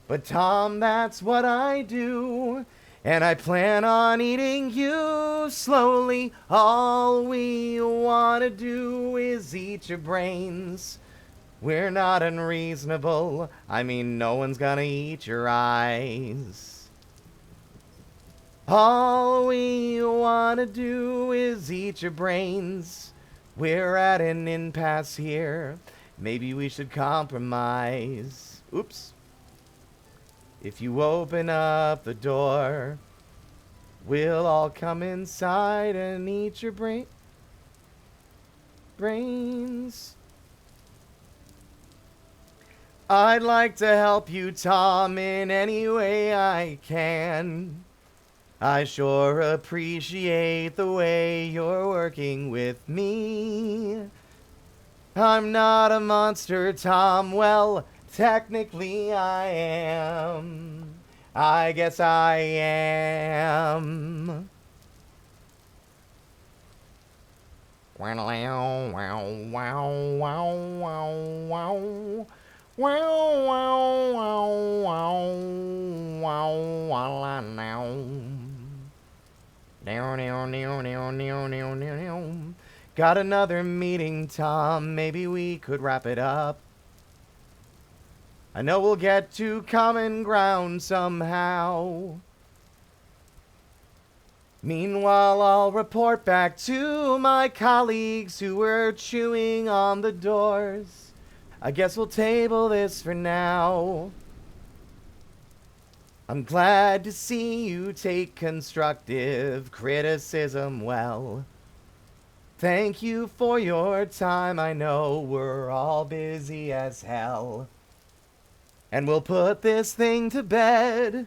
But Tom, that's what I do. And I plan on eating you slowly. All we want to do is eat your brains. We're not unreasonable. I mean, no one's gonna eat your eyes. All we want to do is eat your brains. We're at an impasse here. Maybe we should compromise. Oops. If you open up the door, we'll all come inside and eat your brains. I'd like to help you, Tom, in any way I can. I sure appreciate the way you're working with me. I'm not a monster, Tom. Well, technically I am. I guess I am. Wow, wow, wow, wow, wow, wow. Wow, wow, wow, wow, wow, wow, now. Now, now, now, now, now, now, now. Got another meeting, Tom. Maybe we could wrap it up. I know we'll get to common ground somehow. Meanwhile, I'll report back to my colleagues who were chewing on the doors. I guess we'll table this for now. I'm glad to see you take constructive criticism well. Thank you for your time. I know we're all busy as hell. And we'll put this thing to bed.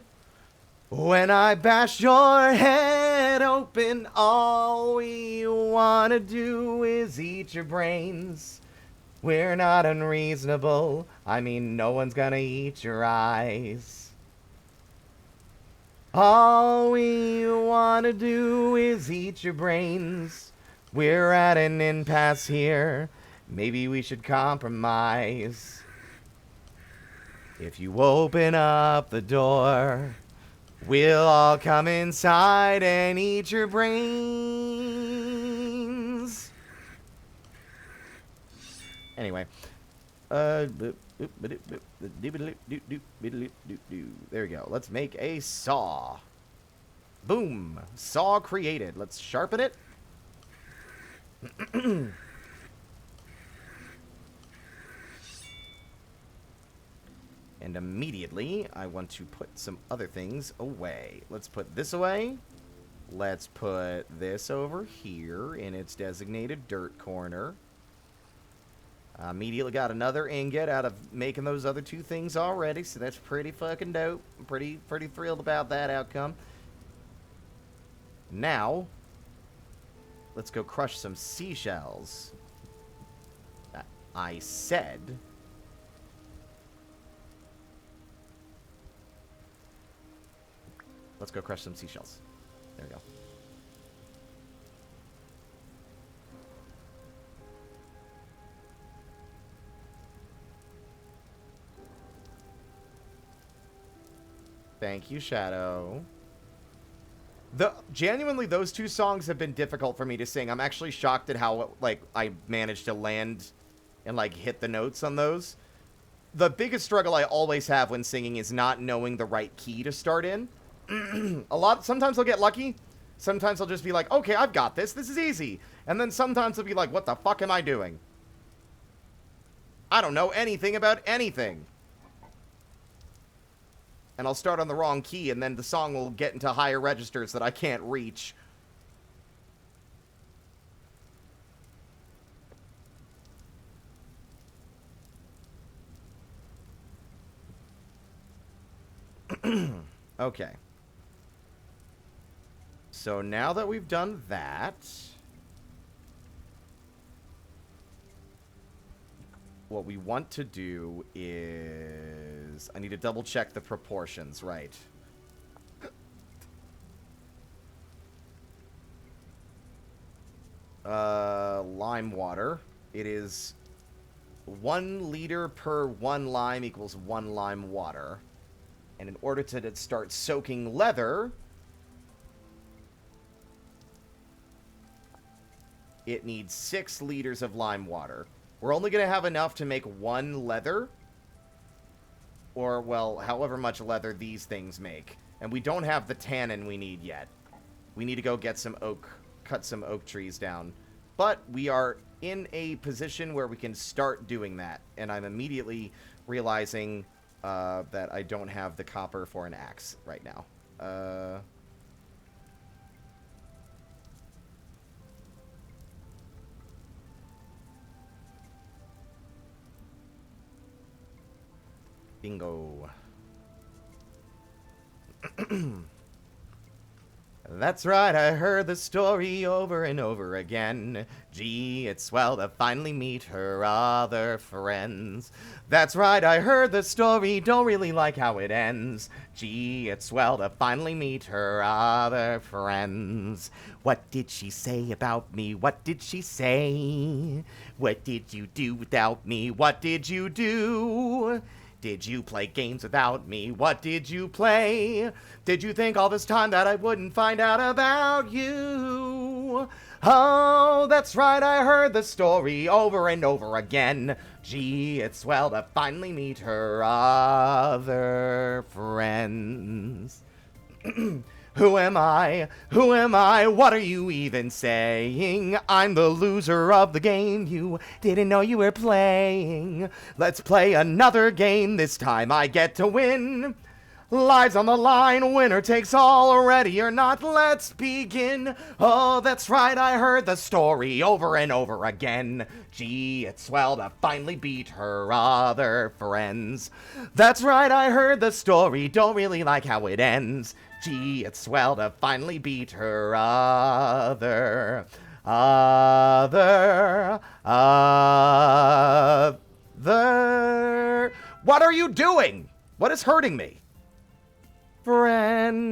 When I bash your head open, all we want to do is eat your brains. We're not unreasonable. I mean, no one's gonna eat your eyes. All we want to do is eat your brains. We're at an impasse here. Maybe we should compromise. If you open up the door, we'll all come inside and eat your brains. Anyway. There we go. Let's make a saw. Boom. Saw created. Let's sharpen it. And immediately, I want to put some other things away. Let's put this away. Let's put this over here in its designated dirt corner. Immediately got another ingot out of making those other two things already, so that's pretty fucking dope. I'm pretty thrilled about that outcome. Now, let's go crush some seashells. I said... Let's go crush some seashells. There we go. Thank you, Shadow. Genuinely, those two songs have been difficult for me to sing. I'm actually shocked at how, like, I managed to land and, like, hit the notes on those. The biggest struggle I always have when singing is not knowing the right key to start in. Sometimes I'll get lucky. Sometimes I'll just be like, okay, I've got this. This is easy. And then sometimes I'll be like, what the fuck am I doing? I don't know anything about anything. And I'll start on the wrong key, and then the song will get into higher registers that I can't reach. Okay. So now that we've done that, what we want to do is... I need to double check the proportions, right. Lime water. It is 1 liter per 1 lime equals 1 lime water. And in order to start soaking leather, it needs 6 liters of lime water. We're only going to have enough to make 1 leather. Or, well, however much leather these things make. And we don't have the tannin we need yet. We need to go get some oak, cut some oak trees down. But we are in a position where we can start doing that. And I'm immediately realizing that I don't have the copper for an axe right now. Bingo. That's right, I heard the story over and over again. Gee, it's swell to finally meet her other friends. That's right, I heard the story, don't really like how it ends. Gee, it's swell to finally meet her other friends. What did she say about me? What did she say? What did you do without me? What did you do? Did you play games without me? What did you play? Did you think all this time that I wouldn't find out about you? Oh, that's right, I heard the story over and over again. Gee, it's swell to finally meet her other friends. Who am I? Who am I? What are you even saying? I'm the loser of the game you didn't know you were playing. Let's play another game. This time I get to win. Lives on the line, winner takes all, ready or not, let's begin. Oh, that's right, I heard the story over and over again. Gee, it's swell to finally beat her other friends. That's right, I heard the story, don't really like how it ends. Gee, it's swell to finally beat her other. What are you doing? What is hurting me? Friends.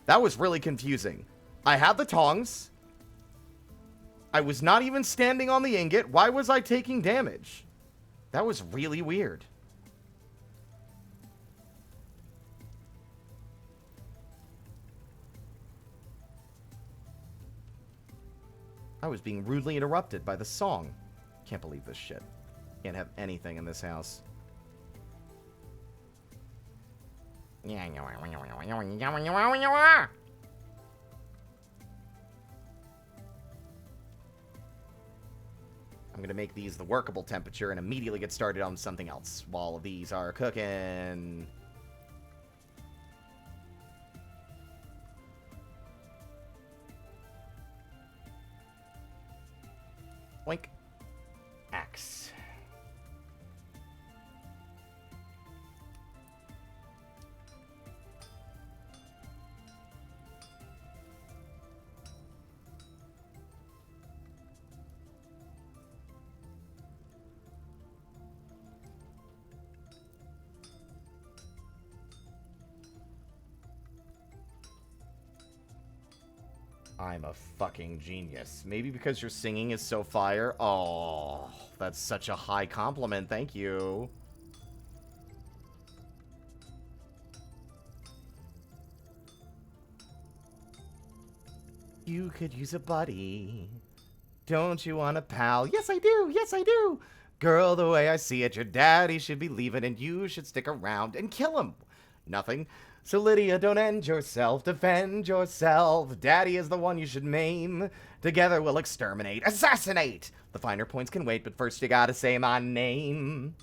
That was really confusing. I had the tongs. I was not even standing on the ingot. Why was I taking damage? That was really weird. I was being rudely interrupted by the song. Can't believe this shit. Can't have anything in this house. I'm gonna make these the workable temperature and immediately get started on something else while these are cooking. Oink. Axe. I'm a fucking genius. Maybe because your singing is so fire. Oh, that's such a high compliment. Thank you. You could use a buddy. Don't you want a pal? Yes, I do. Yes, I do. Girl, the way I see it, your daddy should be leaving and you should stick around and kill him. Nothing. So Lydia, don't end yourself. Defend yourself. Daddy is the one you should maim. Together we'll exterminate. Assassinate! The finer points can wait, but first you gotta say my name.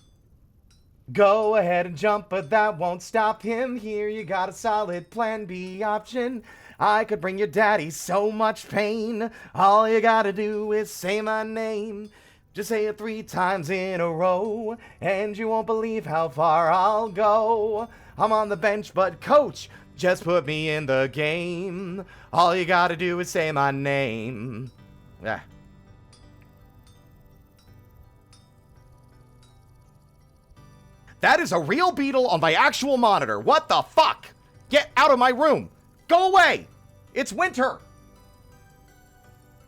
Go ahead and jump, but that won't stop him. Here you got a solid plan B option. I could bring your daddy so much pain. All you gotta do is say my name. Just say it 3 times in a row, and you won't believe how far I'll go. I'm on the bench, but coach, just put me in the game. All you gotta do is say my name. Yeah. That is a real beetle on my actual monitor. What the fuck? Get out of my room. Go away. It's winter.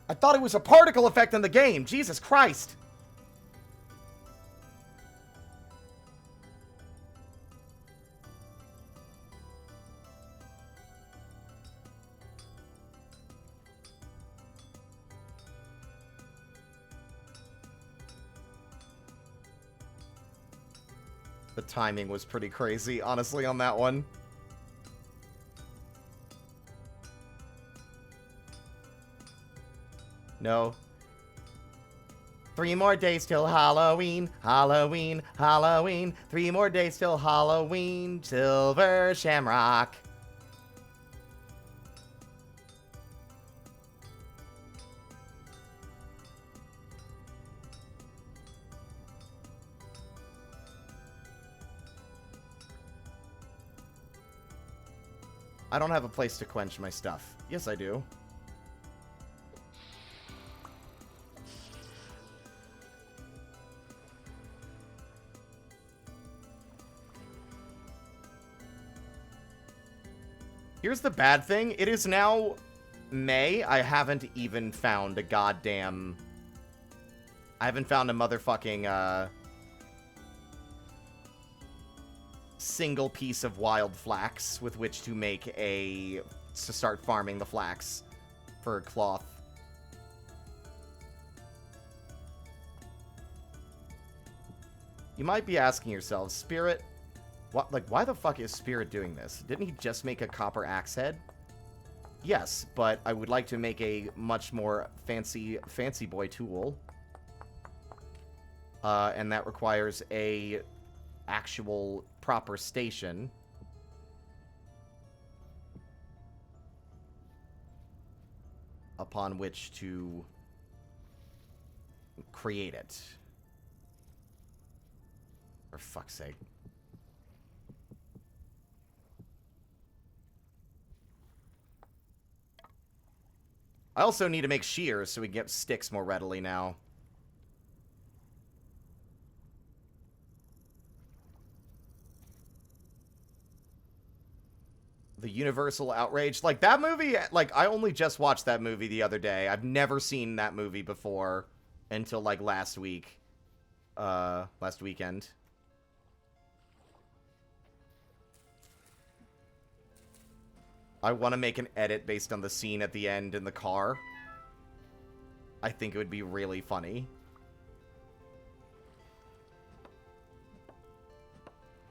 I thought it was a particle effect in the game. Jesus Christ. The timing was pretty crazy, honestly, on that one. No. 3 more days till Halloween, Halloween, Halloween. 3 more days till Halloween, Silver Shamrock. I don't have a place to quench my stuff. Yes, I do. Here's the bad thing. It is now May. I haven't even found a goddamn... I haven't found a motherfucking, single piece of wild flax with which to make to start farming the flax for cloth. You might be asking yourself, Spirit, what, like, why the fuck is Spirit doing this? Didn't he just make a copper axe head? Yes, but I would like to make a much more fancy boy tool. And that requires a actual proper station. Upon which to create it. For fuck's sake. I also need to make shears so we can get sticks more readily now. The Universal Outrage. Like, that movie, like, I only just watched that movie the other day. I've never seen that movie before until, like, last week. Last weekend. I want to make an edit based on the scene at the end in the car. I think it would be really funny.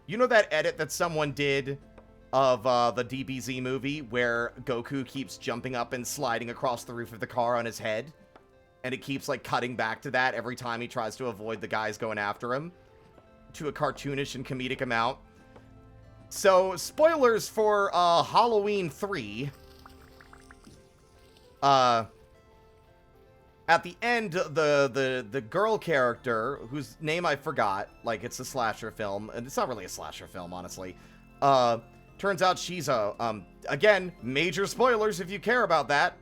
You know that edit that someone did of the DBZ movie where Goku keeps jumping up and sliding across the roof of the car on his head? And it keeps, like, cutting back to that every time he tries to avoid the guys going after him. To a cartoonish and comedic amount. So, spoilers for Halloween 3. At the end, the girl character, whose name I forgot, like, it's a slasher film, and it's not really a slasher film, honestly, turns out she's a, again, major spoilers if you care about that,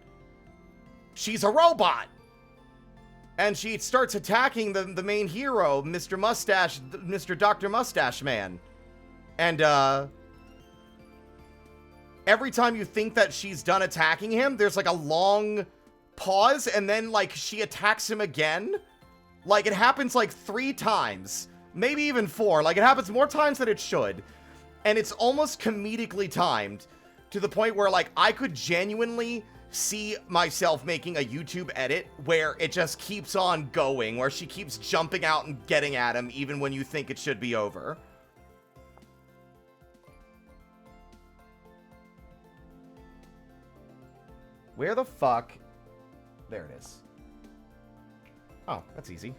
she's a robot! And she starts attacking the main hero, Mr. Dr. Mustache Man. And, every time you think that she's done attacking him, there's, like, a long pause, and then, like, she attacks him again. Like, it happens, like, 3 times. Maybe even 4. Like, it happens more times than it should. And it's almost comedically timed to the point where, like, I could genuinely see myself making a YouTube edit where it just keeps on going, where she keeps jumping out and getting at him even when you think it should be over. Where the fuck? There it is. Oh, that's easy.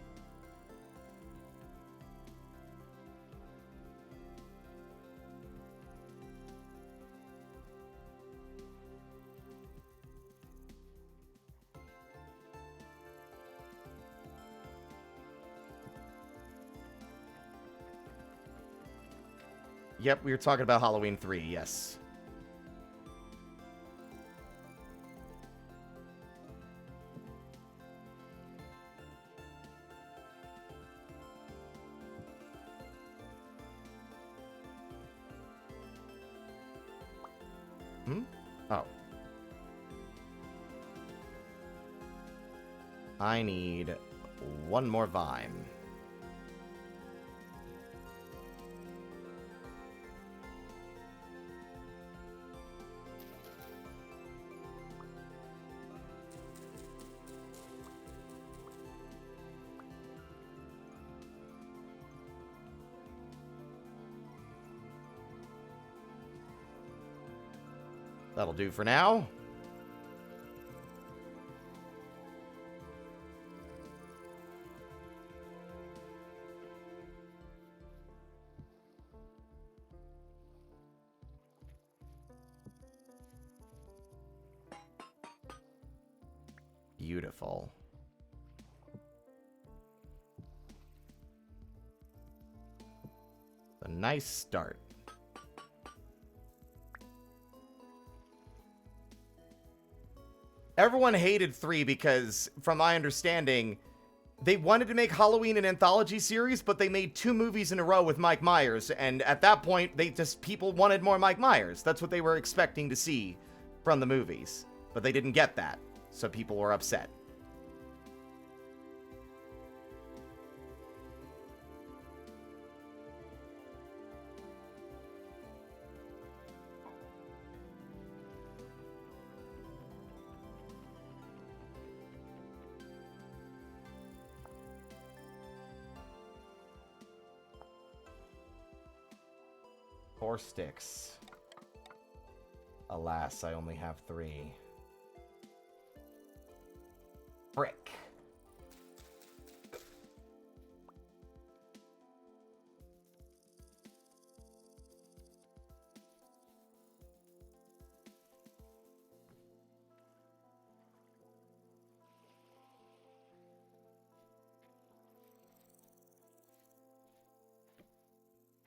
Yep, we were talking about Halloween 3, yes. Oh. I need one more vine. That'll do for now. Beautiful. A nice start. Everyone hated 3 because, from my understanding, they wanted to make Halloween an anthology series, but they made 2 movies in a row with Mike Myers, and at that point, people wanted more Mike Myers. That's what they were expecting to see from the movies. But they didn't get that, so people were upset. Four sticks. Alas, I only have 3. Frick.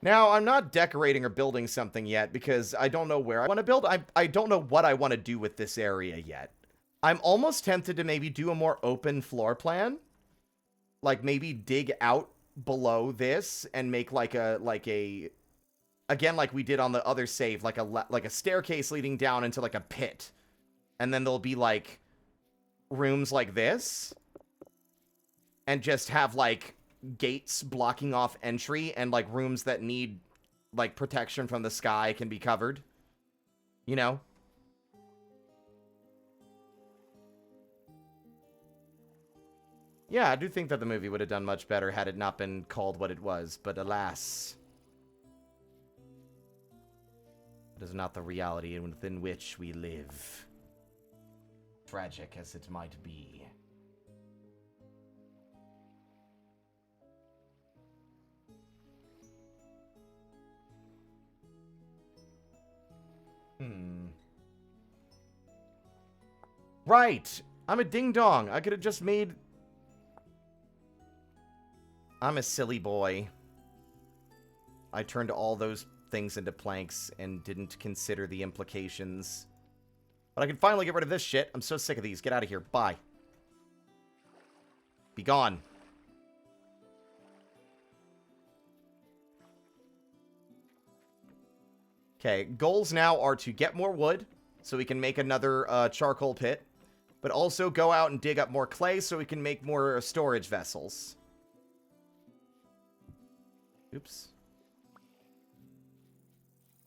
Now, I'm not decorating or building something yet because I don't know where I want to build. I don't know what I want to do with this area yet. I'm almost tempted to maybe do a more open floor plan. Like, maybe dig out below this and make like a again, like we did on the other save, like a staircase leading down into like a pit. And then there'll be like rooms like this. And just have like gates blocking off entry, and like rooms that need like protection from the sky can be covered, you know. Yeah, I do think that the movie would have done much better had it not been called what it was, but alas, it is not the reality within which we live, tragic as it might be. Right! I'm a ding-dong. I could have just made... I'm a silly boy. I turned all those things into planks and didn't consider the implications. But I can finally get rid of this shit. I'm so sick of these. Get out of here. Bye. Be gone. Okay, goals now are to get more wood, so we can make another charcoal pit, but also go out and dig up more clay so we can make more storage vessels. Oops.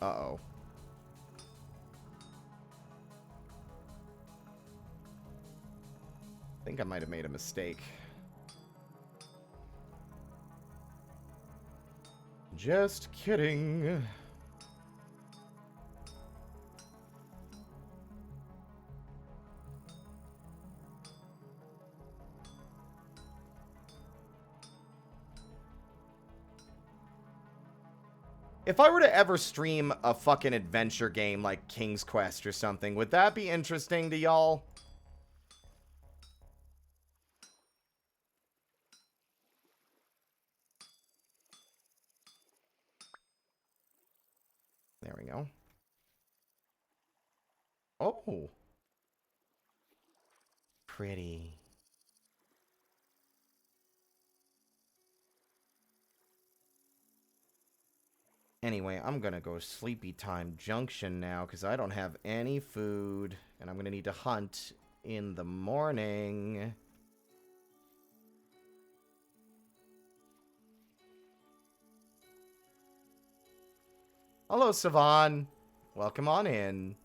Uh-oh. I think I might have made a mistake. Just kidding. If I were to ever stream a fucking adventure game like King's Quest or something, would that be interesting to y'all? There we go. Oh. Pretty. Anyway, I'm gonna go Sleepy Time Junction now because I don't have any food. And I'm gonna need to hunt in the morning. Hello, Savan. Welcome on in.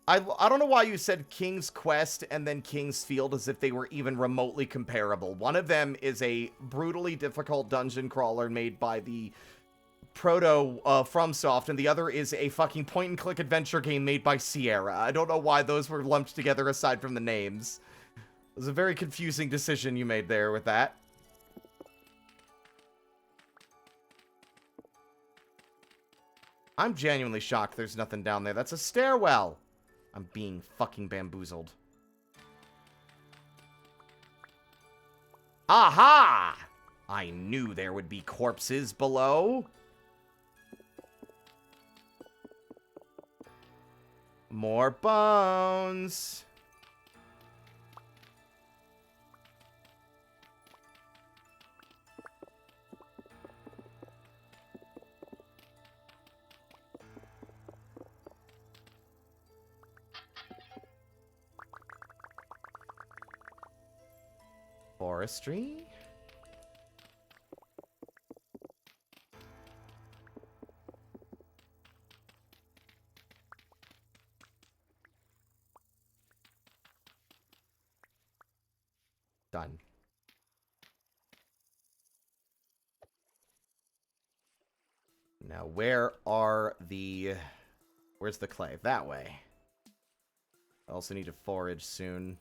I don't know why you said King's Quest and then King's Field as if they were even remotely comparable. One of them is a brutally difficult dungeon crawler made by the proto FromSoft, and the other is a fucking point-and-click adventure game made by Sierra. I don't know why those were lumped together aside from the names. It was a very confusing decision you made there with that. I'm genuinely shocked there's nothing down there. That's a stairwell. I'm being fucking bamboozled. Aha! I knew there would be corpses below. More bones. Forestry. Done. Now, where's the clay? That way. I also need to forage soon.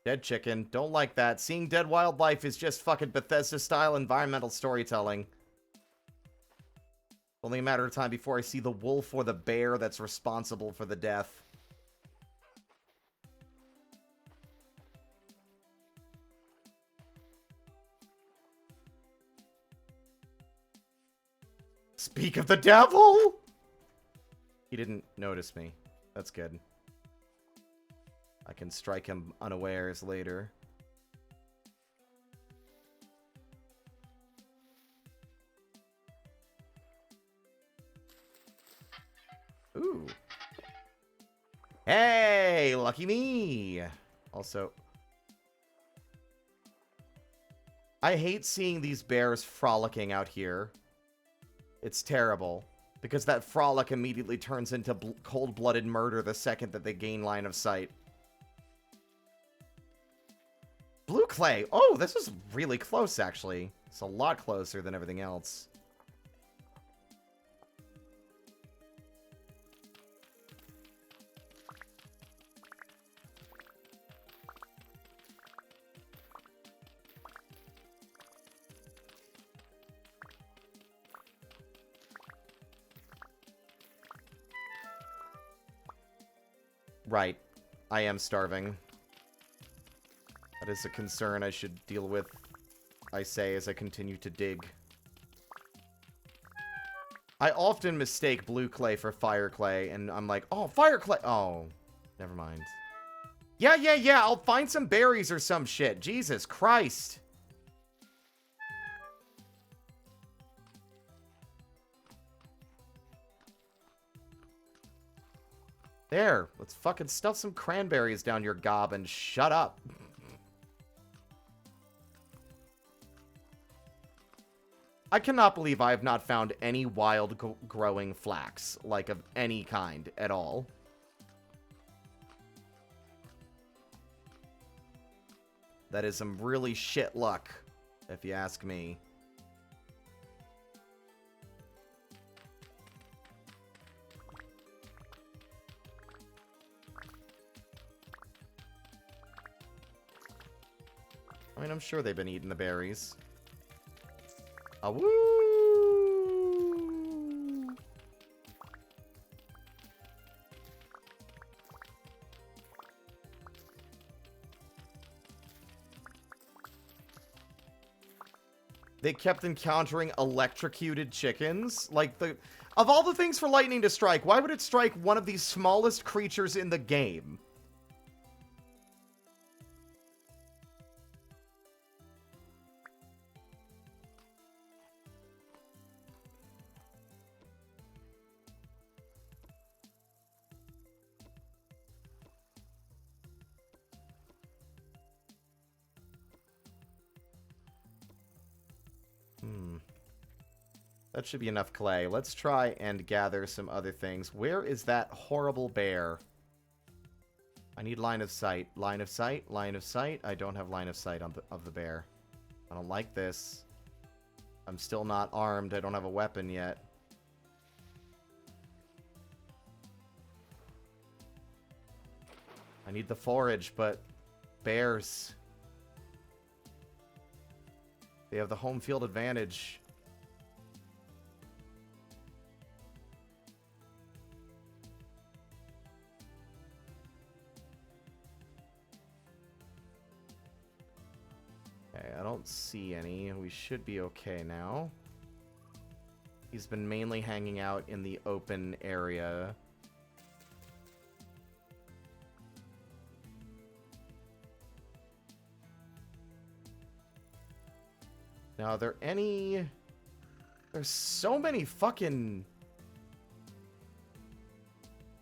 Dead chicken. Don't like that. Seeing dead wildlife is just fucking Bethesda-style environmental storytelling. Only a matter of time before I see the wolf or the bear that's responsible for the death. Speak of the devil! He didn't notice me. That's good. I can strike him unawares later. Ooh. Hey, lucky me! Also, I hate seeing these bears frolicking out here. It's terrible, because that frolic immediately turns into cold-blooded murder the second that they gain line of sight. Blue clay! Oh, this is really close, actually. It's a lot closer than everything else. Right. I am starving. That is a concern I should deal with, I say, as I continue to dig. I often mistake blue clay for fire clay, and I'm like, oh, fire clay! Oh, never mind. Yeah, I'll find some berries or some shit. Jesus Christ. There, let's fucking stuff some cranberries down your gob and shut up. I cannot believe I have not found any wild growing flax, like of any kind at all. That is some really shit luck, if you ask me. I mean, I'm sure they've been eating the berries. Awoo! They kept encountering electrocuted chickens. Like, of all the things for lightning to strike, why would it strike one of the smallest creatures in the game? That should be enough clay. Let's try and gather some other things. Where is that horrible bear? I need line of sight. Line of sight. Line of sight. I don't have line of sight of the bear. I don't like this. I'm still not armed. I don't have a weapon yet. I need the forage, but bears. They have the home field advantage. Okay, I don't see any. We should be okay now. He's been mainly hanging out in the open area. Now, are there any... There's so many fucking...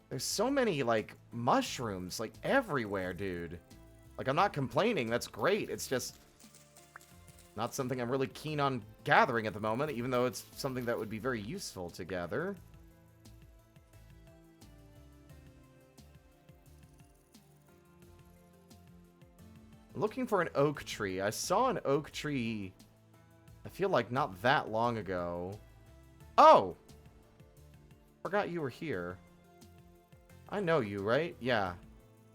There's so many, like, mushrooms, like, everywhere, dude. Like, I'm not complaining. That's great. It's just not something I'm really keen on gathering at the moment, even though it's something that would be very useful to gather. I'm looking for an oak tree. I saw an oak tree... I feel like not that long ago. Oh! Forgot you were here. I know you, right? Yeah.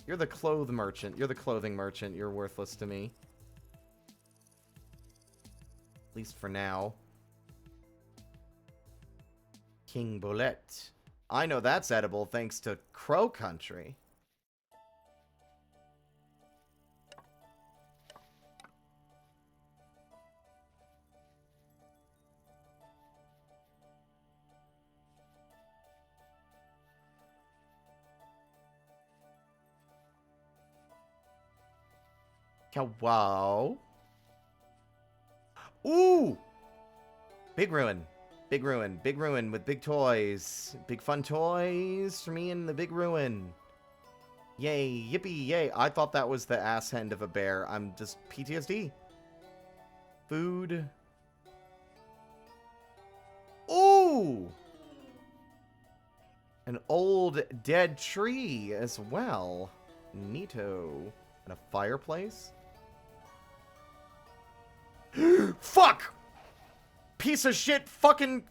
You're the clothes merchant. You're the clothing merchant. You're worthless to me. At least for now. King Bolette. I know that's edible thanks to Crow Country. Wow. Ooh! Big ruin. Big ruin. Big ruin with big toys. Big fun toys for me in the big ruin. Yay. Yippee. Yay. I thought that was the ass end of a bear. I'm just PTSD. Food. Ooh! An old dead tree as well. Neato. And a fireplace? Fuck! Piece of shit fucking...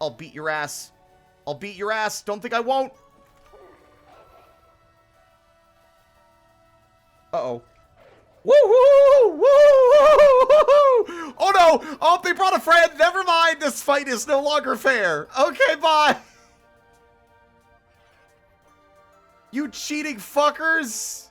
I'll beat your ass. I'll beat your ass. Don't think I won't. Uh-oh. Woo-hoo! Woo-hoo! Oh no! Oh, they brought a friend. Never mind. This fight is no longer fair. Okay, bye. You cheating fuckers!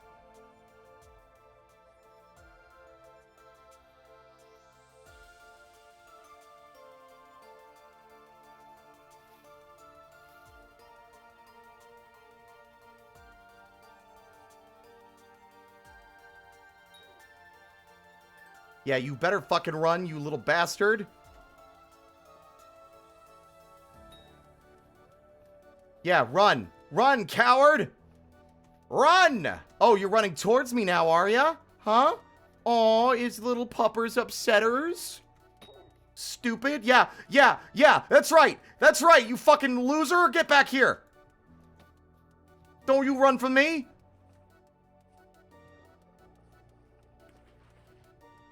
Yeah, you better fucking run, you little bastard. Yeah, run. Run, coward! Run! Oh, you're running towards me now, are ya? Huh? Aw, is little puppers upsetters? Stupid. Yeah, that's right. That's right, you fucking loser. Get back here. Don't you run from me.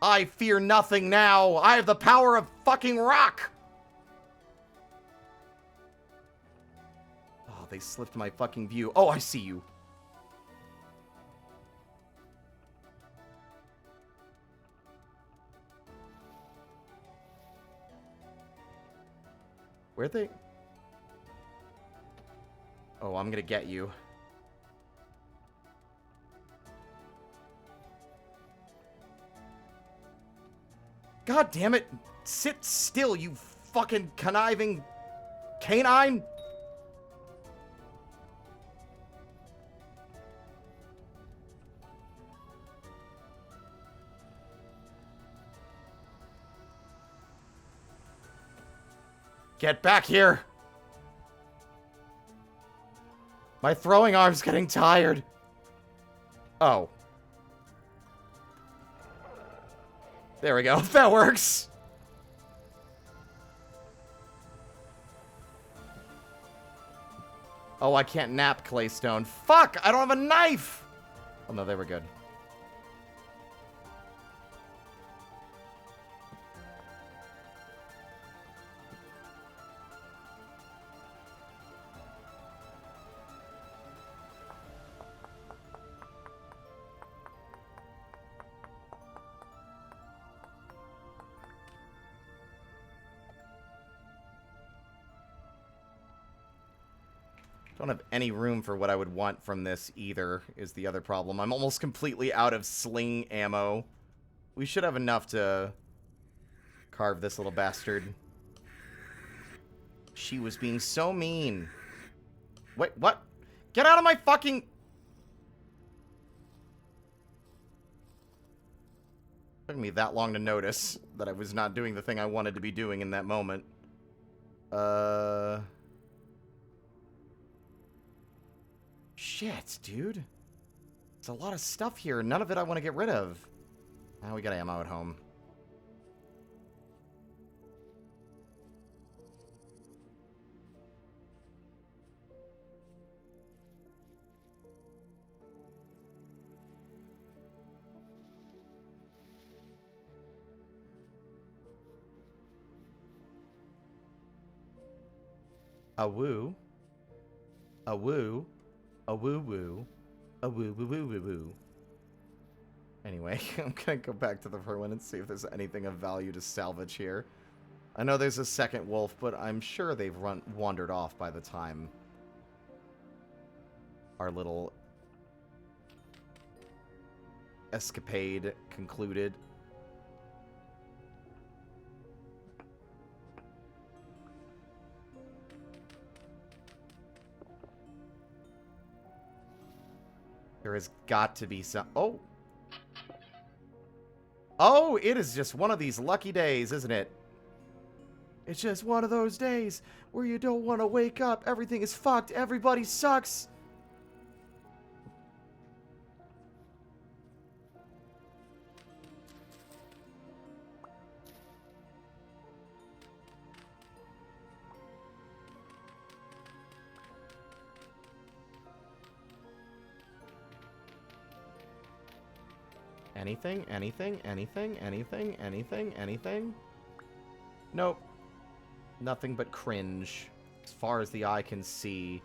I fear nothing now. I have the power of fucking rock. Oh, they slipped my fucking view. Oh, I see you. Where'd they? Oh, I'm gonna get you. God damn it. Sit still, you fucking conniving canine. Get back here. My throwing arm's getting tired. Oh. There we go. That works. Oh, I can't nap Claystone. Fuck! I don't have a knife! Oh, no, they were good. Don't have any room for what I would want from this either, is the other problem. I'm almost completely out of sling ammo. We should have enough to carve this little bastard. She was being so mean. Wait, what? Get out of my fucking... Took me that long to notice that I was not doing the thing I wanted to be doing in that moment. Shit, dude. There's a lot of stuff here. None of it I want to get rid of. Now we got ammo at home. A woo. A woo. A woo-woo. A woo-woo-woo-woo-woo. Anyway, I'm gonna go back to the ruin and see if there's anything of value to salvage here. I know there's a second wolf, but I'm sure they've wandered off by the time our little escapade concluded. There has got to be some... Oh! Oh, it is just one of these lucky days, isn't it? It's just one of those days where you don't want to wake up. Everything is fucked. Everybody sucks. Anything? Anything? Anything? Anything? Anything? Anything? Nope. Nothing but cringe. As far as the eye can see.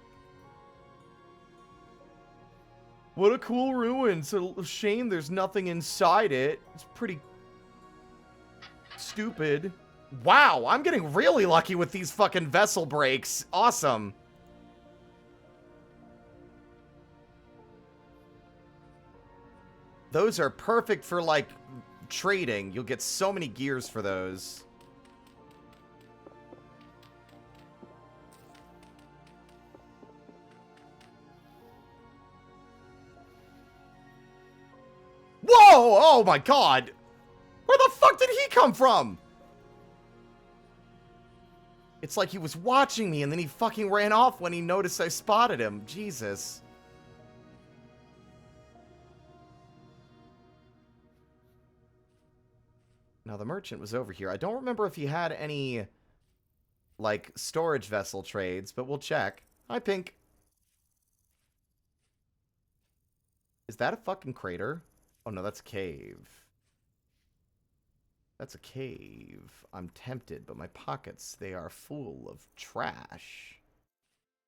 What a cool ruin. It's a shame there's nothing inside it. It's pretty stupid. Wow, I'm getting really lucky with these fucking vessel breaks. Awesome. Those are perfect for, like, trading. You'll get so many gears for those. Whoa! Oh my god! Where the fuck did he come from? It's like he was watching me and then he fucking ran off when he noticed I spotted him. Jesus. Now, the merchant was over here. I don't remember if he had any, like, storage vessel trades, but we'll check. Hi, Pink. Is that a fucking crater? Oh, no, that's a cave. That's a cave. I'm tempted, but my pockets, they are full of trash.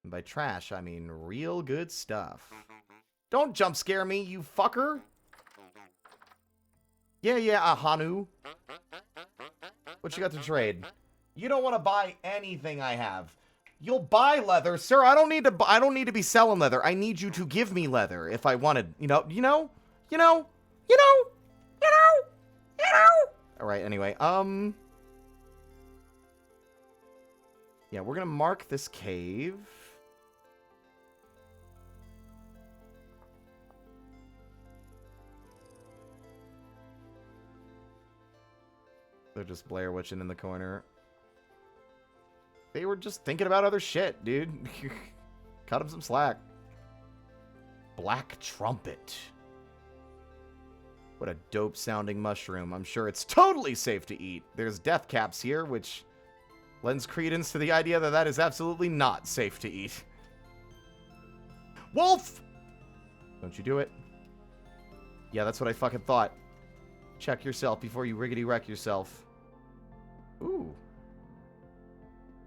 And by trash, I mean real good stuff. Don't jump scare me, you fucker! Yeah, Ahanu. What you got to trade? You don't want to buy anything I have. You'll buy leather, sir. I don't need to be selling leather. I need you to give me leather if I wanted. You know. All right. Anyway, yeah, we're gonna mark this cave. They're just Blair Witching in the corner. They were just thinking about other shit, dude. Cut them some slack. Black Trumpet. What a dope-sounding mushroom. I'm sure it's totally safe to eat. There's death caps here, which lends credence to the idea that that is absolutely not safe to eat. Wolf! Don't you do it. Yeah, that's what I fucking thought. Check yourself before you riggedy wreck yourself. Ooh.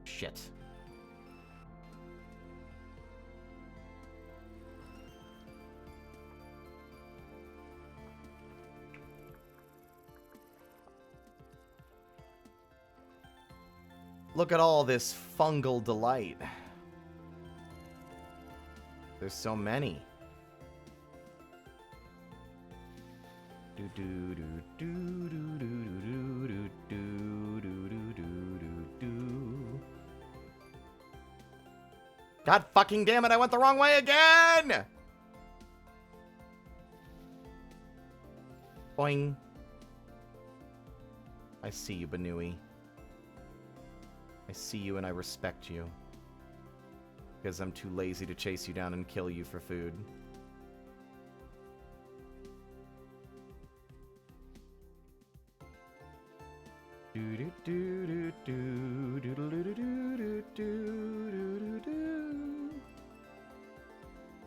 Shit. Look at all this fungal delight. There's so many. God fucking damn it, I went the wrong way again! Boing. I see you, Banui. I see you and I respect you. Because I'm too lazy to chase you down and kill you for food.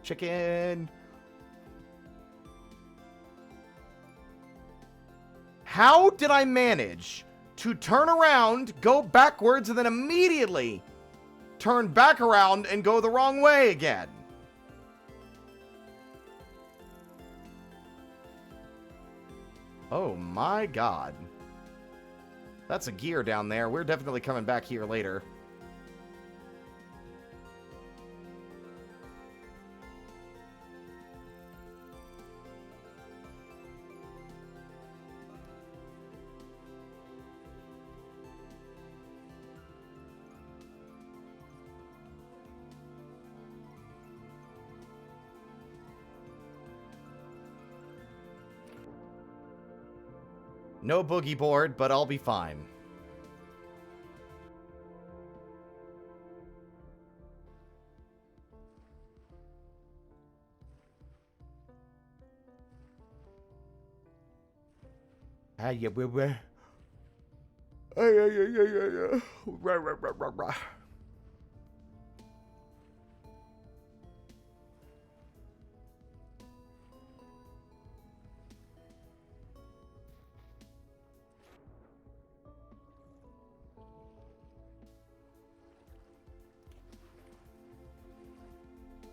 Chicken! How did I manage to turn around, go backwards, and then immediately turn back around and go the wrong way again? Oh my god. That's a gear down there. We're definitely coming back here later. No boogie board, but I'll be fine. Yeah.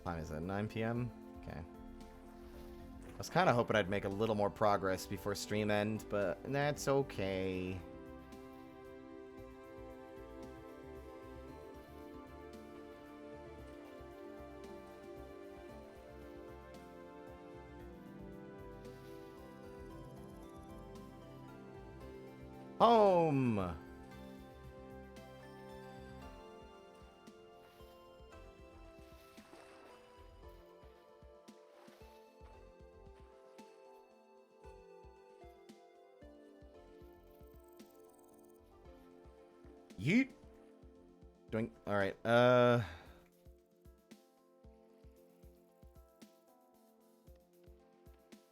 Time is it 9 p.m.? Okay. I was kind of hoping I'd make a little more progress before stream end, but that's okay. Home! Yeet. Doing all right.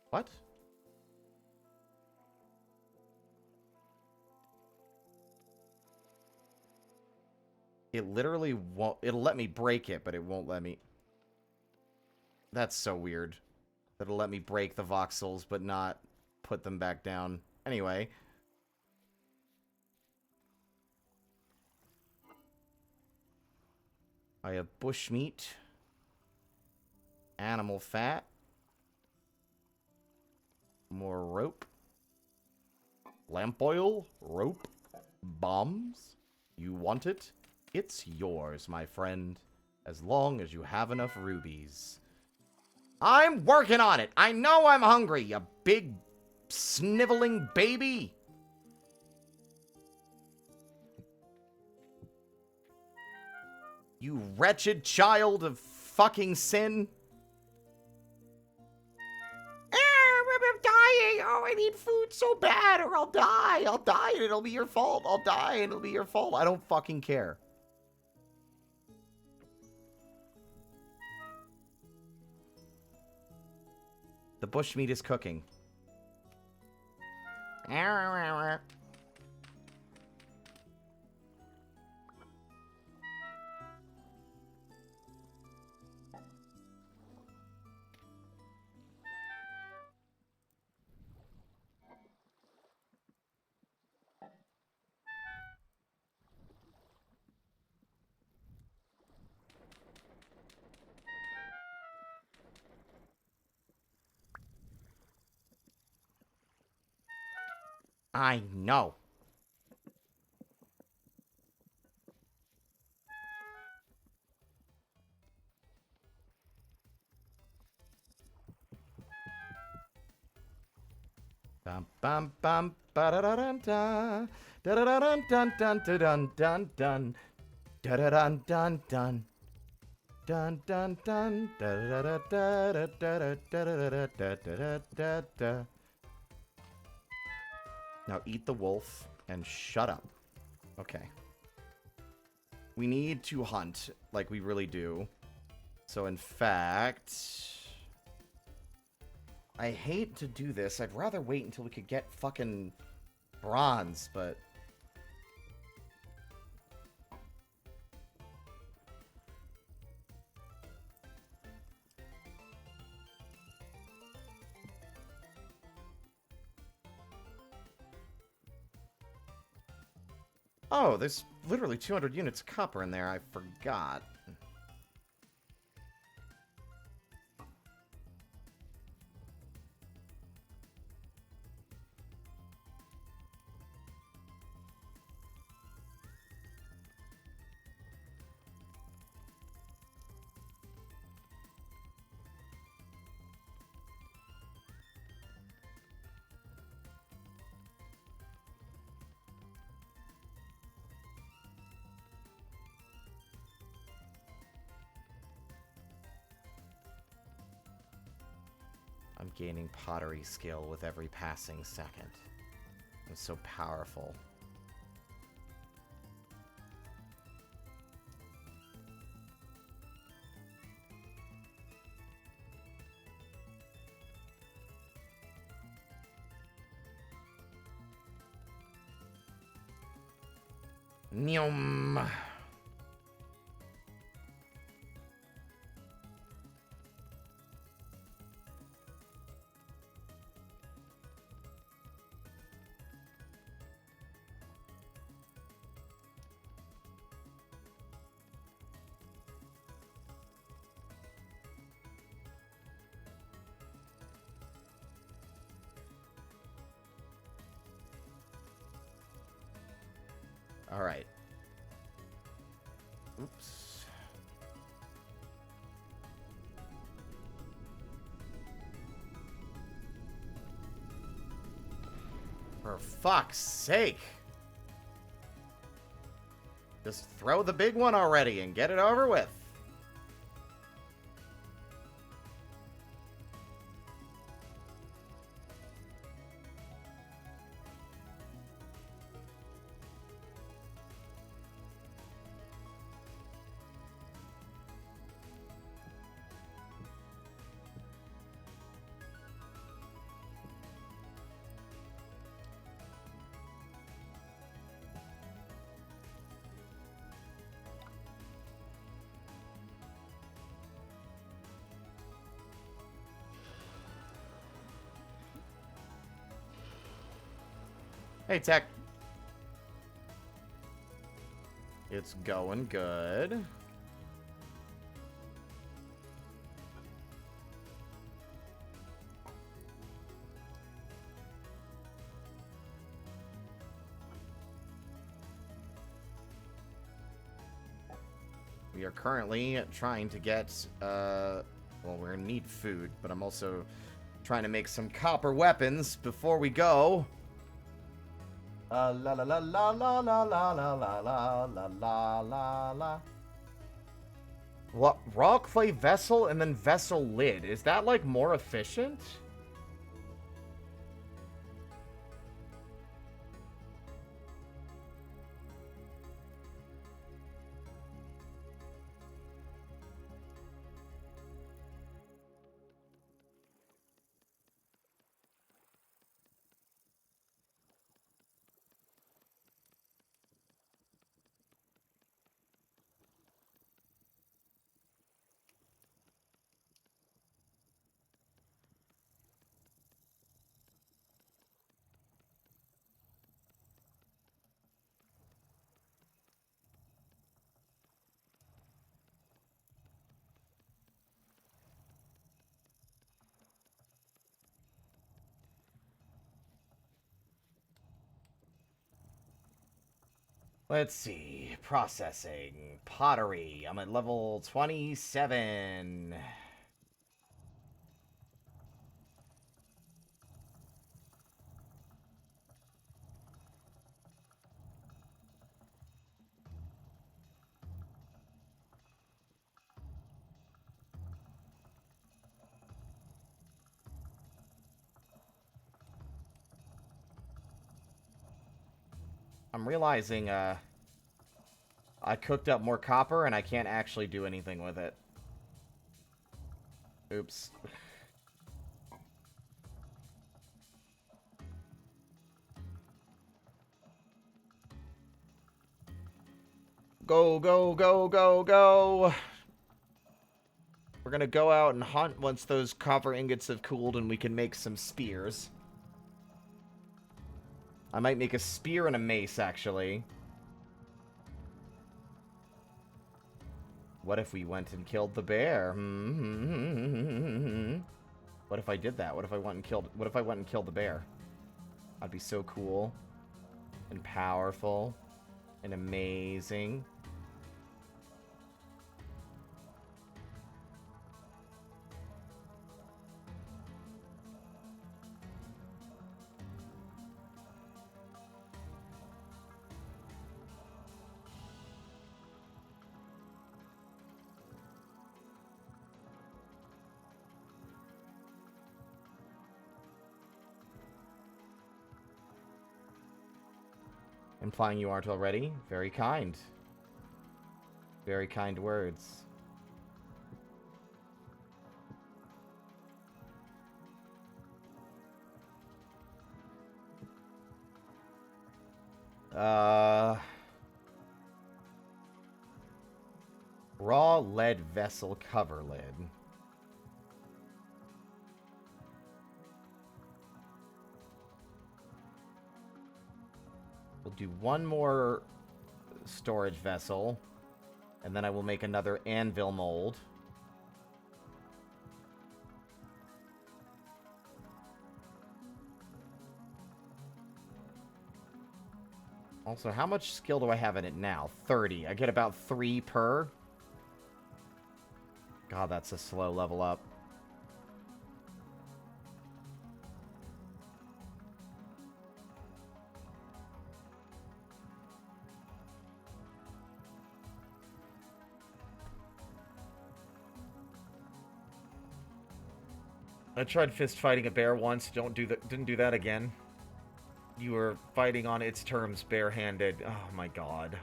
What? It literally won't... It'll let me break it, but it won't let me... That's so weird. That it'll let me break the voxels, but not put them back down. Anyway. I have bushmeat. Animal fat. More rope. Lamp oil. Rope. Bombs. You want it? It's yours, my friend. As long as you have enough rubies. I'm working on it. I know I'm hungry, you big sniveling baby. You wretched child of fucking sin. I'm dying. Oh, I need food so bad or I'll die. I'll die and it'll be your fault. I'll die and it'll be your fault. I don't fucking care. The bushmeat is cooking. I know. Bum bum bum ba da da dun da da da dun dun dun dun dun dun da da dun dun dun dun dun dun da da da da da da da da da da. Now eat the wolf and shut up. Okay. We need to hunt, like we really do. So in fact, I hate to do this. I'd rather wait until we could get fucking bronze, but... Oh, there's literally 200 units of copper in there. I forgot. I'm gaining pottery skill with every passing second. I'm so powerful. Nyum. All right. Oops. For fuck's sake. Just throw the big one already and get it over with. Hey, Tech. It's going good. We are currently trying to get, well, we're gonna need food, but I'm also trying to make some copper weapons before we go. La la la la la la la la la la la la la. What? Raw clay vessel and then vessel lid. Is that, like, more efficient? Let's see. Processing. Pottery. I'm at level 27. I'm realizing, I cooked up more copper and I can't actually do anything with it. Oops. Go, go, go, go, go! We're gonna go out and hunt once those copper ingots have cooled and we can make some spears. I might make a spear and a mace, actually. What if we went and killed the bear? What if I did that? What if I went and killed the bear? I'd be so cool and powerful and amazing. Implying you aren't already? Very kind. Very kind words. Raw lead vessel cover lid. We'll do one more storage vessel, and then I will make another anvil mold. Also, how much skill do I have in it now? 30. I get about 3 per. God, that's a slow level up. I tried fist fighting a bear once. Didn't do that again. You were fighting on its terms, barehanded. Oh my god.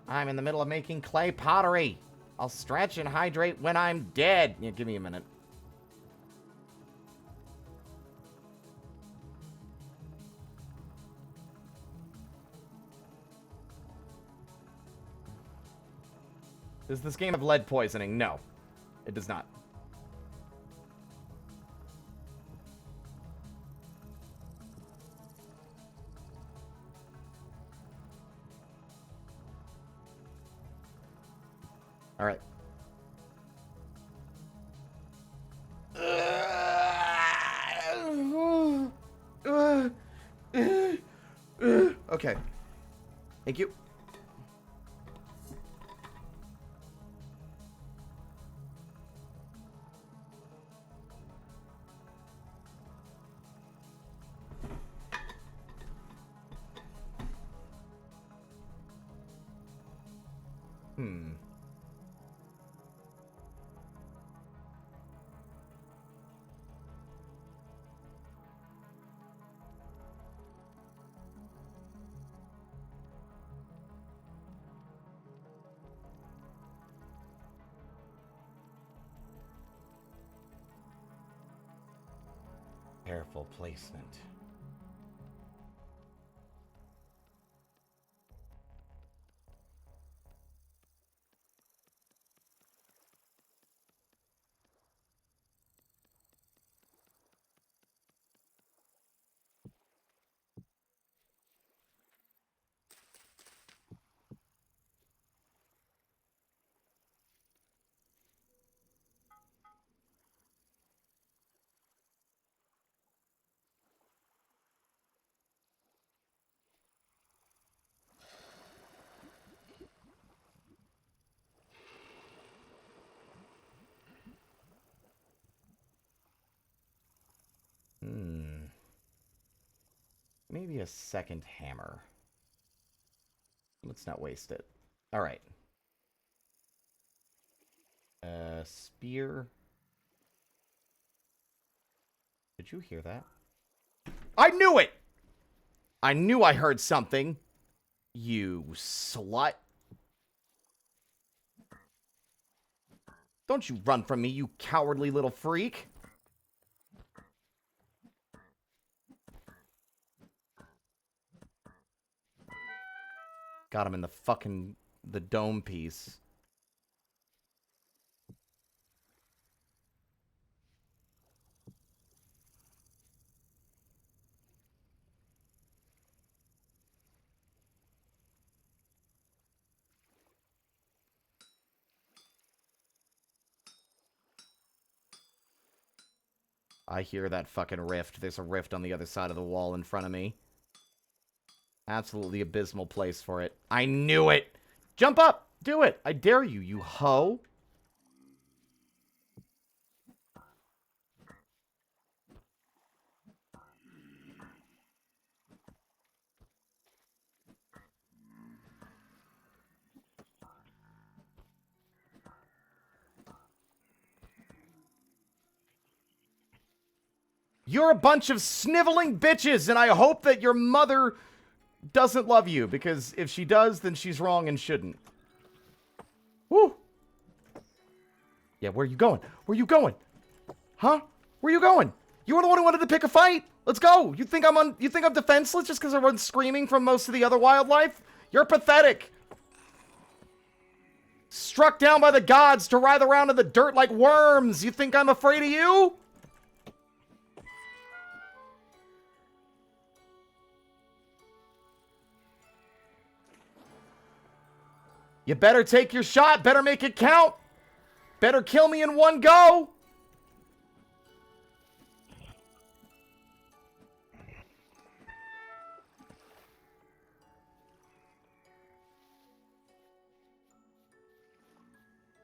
I'm in the middle of making clay pottery. I'll stretch and hydrate when I'm dead. Yeah, give me a minute. Does this game have lead poisoning? No, it does not. All right. Okay. Thank you. Careful placement. Maybe a second hammer. Let's not waste it. All right. Spear. Did you hear that? I knew it! I knew I heard something. You slut. Don't you run from me, you cowardly little freak. Got him in the dome piece. I hear that fucking rift. There's a rift on the other side of the wall in front of me. Absolutely abysmal place for it. I knew it! Jump up! Do it! I dare you, you hoe! You're a bunch of sniveling bitches, and I hope that your mother doesn't love you, because if she does, then she's wrong and shouldn't. Woo! Yeah, where are you going? Where are you going? Huh? Where are you going? You were the one who wanted to pick a fight. Let's go. You think I'm defenseless just because everyone's screaming from most of the other wildlife? You're pathetic. Struck down by the gods to writhe around in the dirt like worms. You think I'm afraid of you? You better take your shot. Better make it count. Better kill me in one go.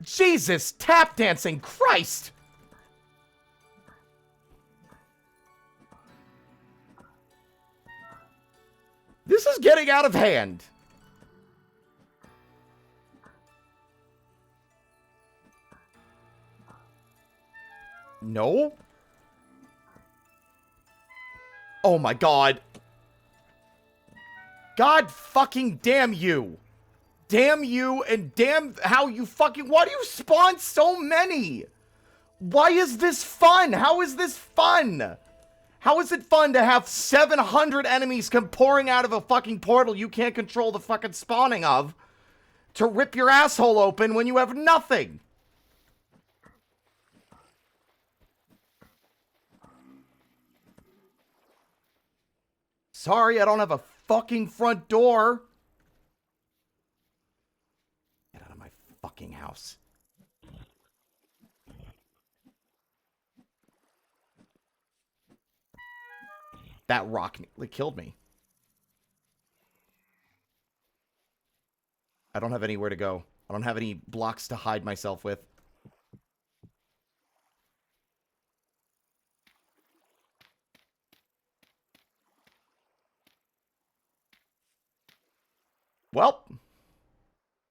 Jesus, tap dancing, Christ! This is getting out of hand. No? Oh my god. God fucking damn you. damn you, and damn how you fucking... Why do you spawn so many? Why is this fun? How is this fun? How is it fun to have 700 enemies come pouring out of a fucking portal you can't control the fucking spawning of to rip your asshole open when you have nothing? Sorry, I don't have a fucking front door. Get out of my fucking house. That rock nearly killed me. I don't have anywhere to go. I don't have any blocks to hide myself with. Well,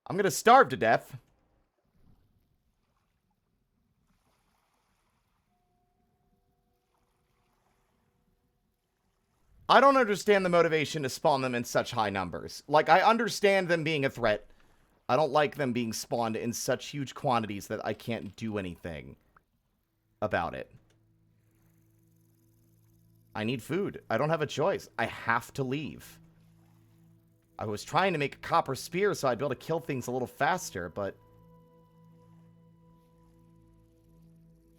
I'm gonna starve to death. I don't understand the motivation to spawn them in such high numbers. Like, I understand them being a threat. I don't like them being spawned in such huge quantities that I can't do anything about it. I need food. I don't have a choice. I have to leave. I was trying to make a copper spear so I'd be able to kill things a little faster, but...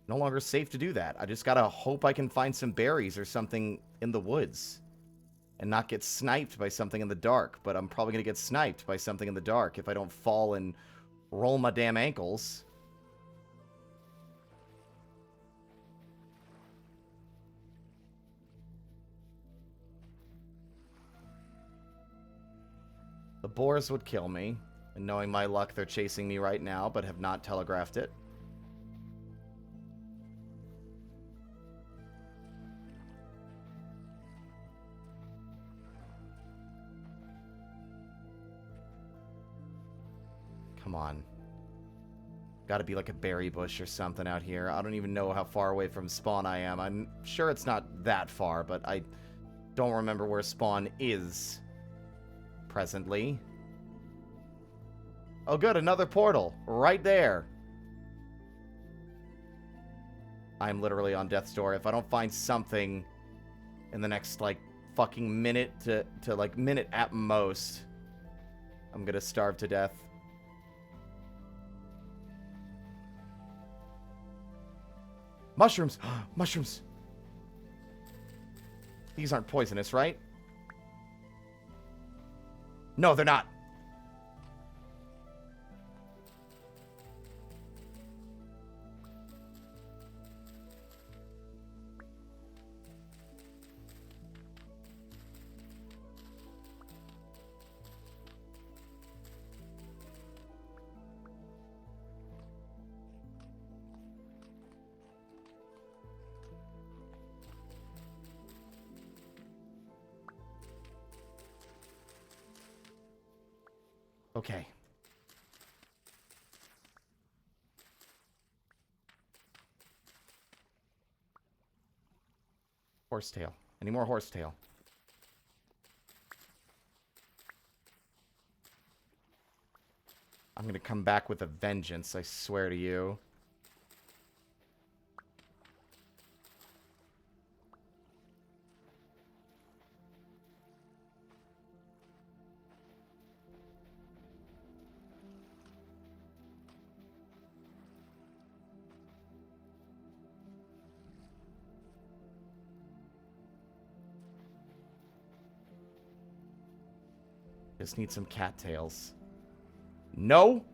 no longer safe to do that. I just gotta hope I can find some berries or something in the woods. And not get sniped by something in the dark. But I'm probably gonna get sniped by something in the dark if I don't fall and roll my damn ankles. The boars would kill me. And knowing my luck, they're chasing me right now, but have not telegraphed it. Come on. Gotta be like a berry bush or something out here. I don't even know how far away from spawn I am. I'm sure it's not that far, but I don't remember where spawn is presently. Oh good, another portal. Right there. I'm literally on death's door. If I don't find something in the next, like, fucking minute to like, minute at most, I'm gonna starve to death. Mushrooms! Mushrooms! These aren't poisonous, right? No, they're not. Okay. Horsetail. Any more horsetail? I'm gonna come back with a vengeance, I swear to you. Just need some cattails. No?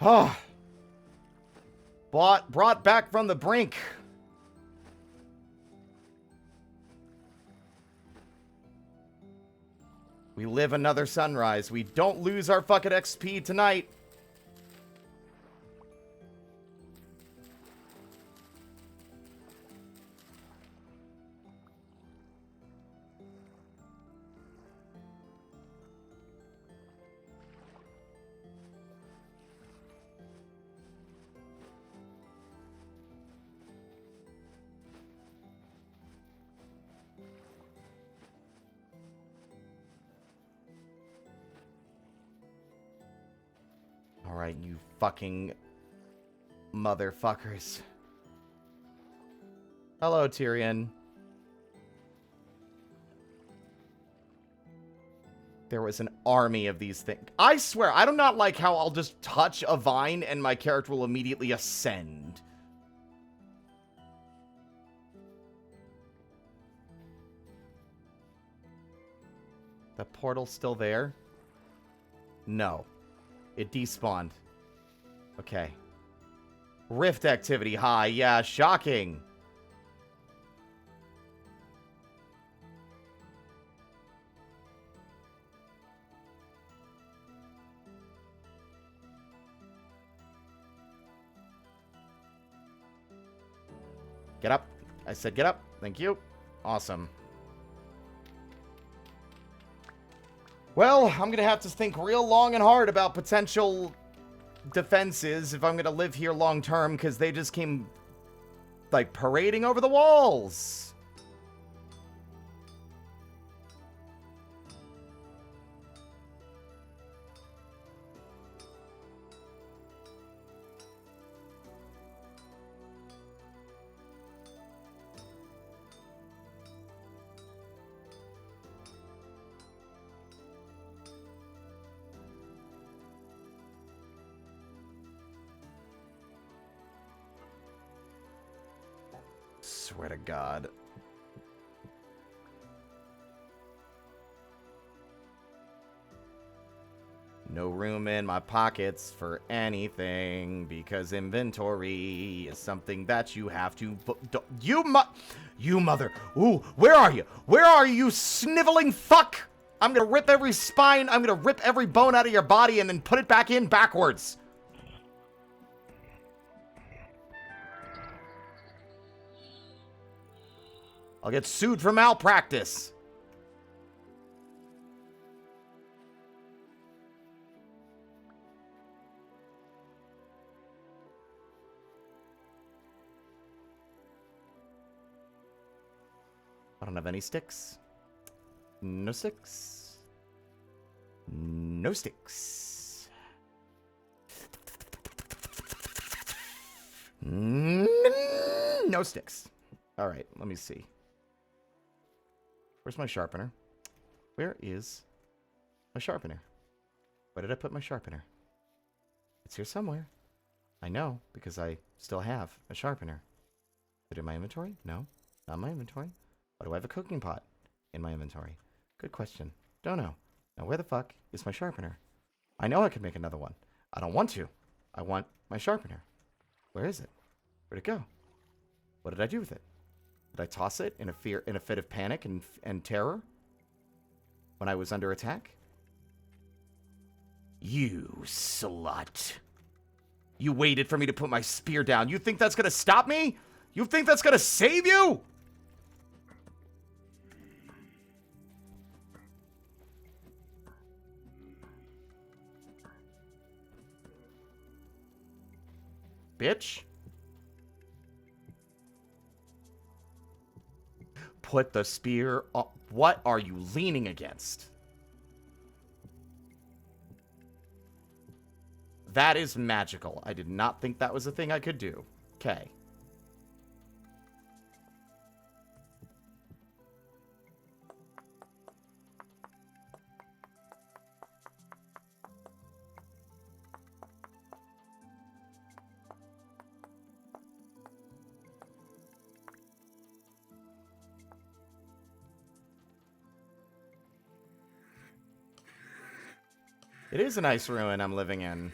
Oh. Brought back from the brink. We live another sunrise. We don't lose our fucking XP tonight. Alright, you fucking motherfuckers. Hello, Tyrion. There was an army of these things. I swear, I do not like how I'll just touch a vine and my character will immediately ascend. The portal's still there? No. It despawned. Okay. Rift activity high. Yeah, shocking. Get up. I said get up. Thank you. Awesome. Well, I'm going to have to think real long and hard about potential defenses if I'm going to live here long term, because they just came, like, parading over the walls. Swear to God. No room in my pockets for anything, because inventory is something that you have to... You mother... Ooh, where are you? Where are you, sniveling fuck? I'm gonna rip every spine, I'm gonna rip every bone out of your body and then put it back in backwards. I'll get sued for malpractice. I don't have any sticks. No sticks. No sticks. No sticks. All right, let me see. Where's my sharpener? Where is my sharpener? Where did I put my sharpener? It's here somewhere. I know, because I still have a sharpener. Is it in my inventory? No, not in my inventory. Why do I have a cooking pot in my inventory? Good question. Don't know. Now, where the fuck is my sharpener? I know I could make another one. I don't want to. I want my sharpener. Where is it? Where'd it go? What did I do with it? Did I toss it in a fit of panic and terror when I was under attack? You slut. You waited for me to put my spear down. You think that's gonna stop me? You think that's gonna save you? Bitch. Put the spear up. What are you leaning against? That is magical. I did not think that was a thing I could do. Okay. It is a nice ruin I'm living in.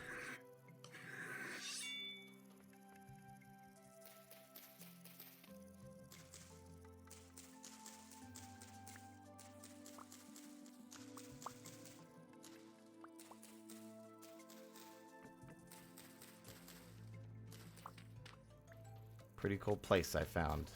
Pretty cool place I found.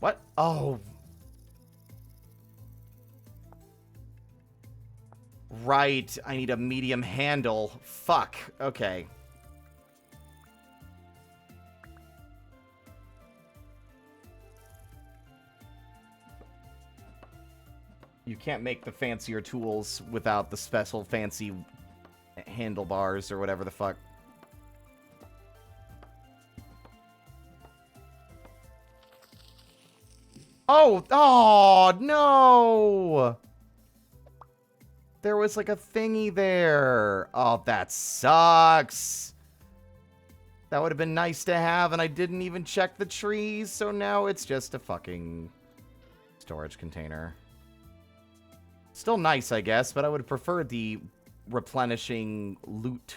What? Oh. Right. I need a medium handle. Fuck. Okay. You can't make the fancier tools without the special fancy handlebars or whatever the fuck. Oh, no! There was like a thingy there. Oh, that sucks. That would have been nice to have, and I didn't even check the trees, so now it's just a fucking storage container. Still nice, I guess, but I would have preferred the replenishing loot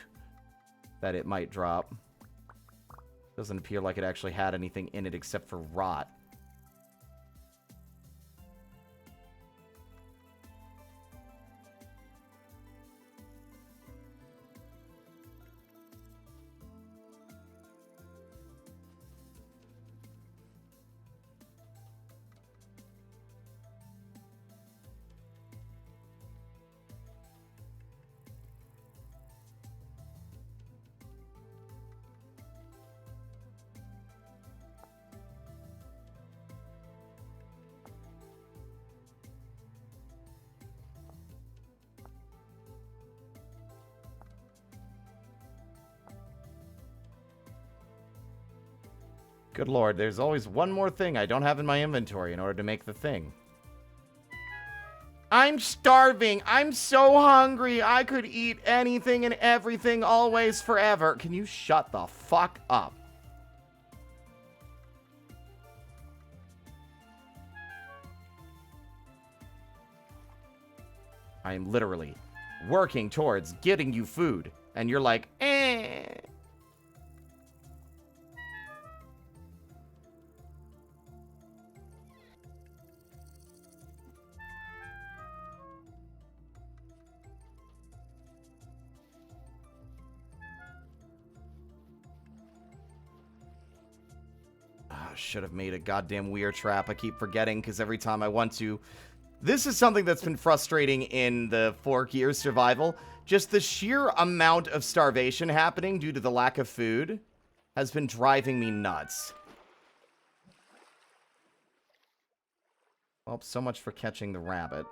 that it might drop. Doesn't appear like it actually had anything in it except for rot. Good lord, there's always one more thing I don't have in my inventory in order to make the thing. I'm starving. I'm so hungry. I could eat anything and everything always forever. Can you shut the fuck up? I am literally working towards getting you food, and you're like, eh. Should have made a goddamn weir trap. I keep forgetting because every time I want to... This is something that's been frustrating in the 4 Gears survival. Just the sheer amount of starvation happening due to the lack of food has been driving me nuts. Well, so much for catching the rabbit.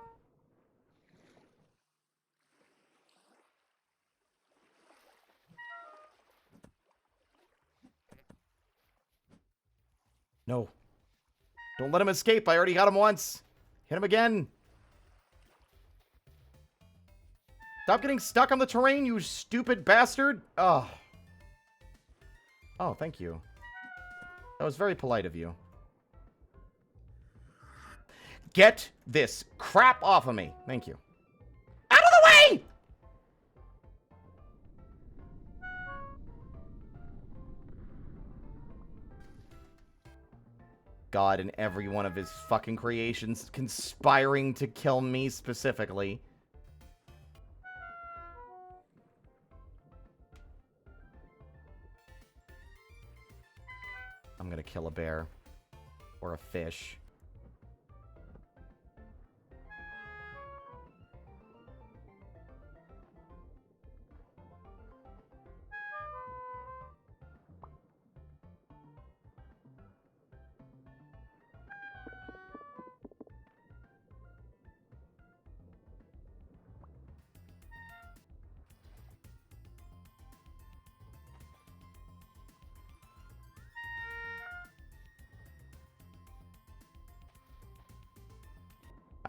No. Don't let him escape. I already got him once. Hit him again. Stop getting stuck on the terrain, you stupid bastard. Oh. Oh, thank you. That was very polite of you. Get this crap off of me. Thank you. Out of the way! God and every one of his fucking creations conspiring to kill me specifically. I'm gonna kill a bear. Or a fish.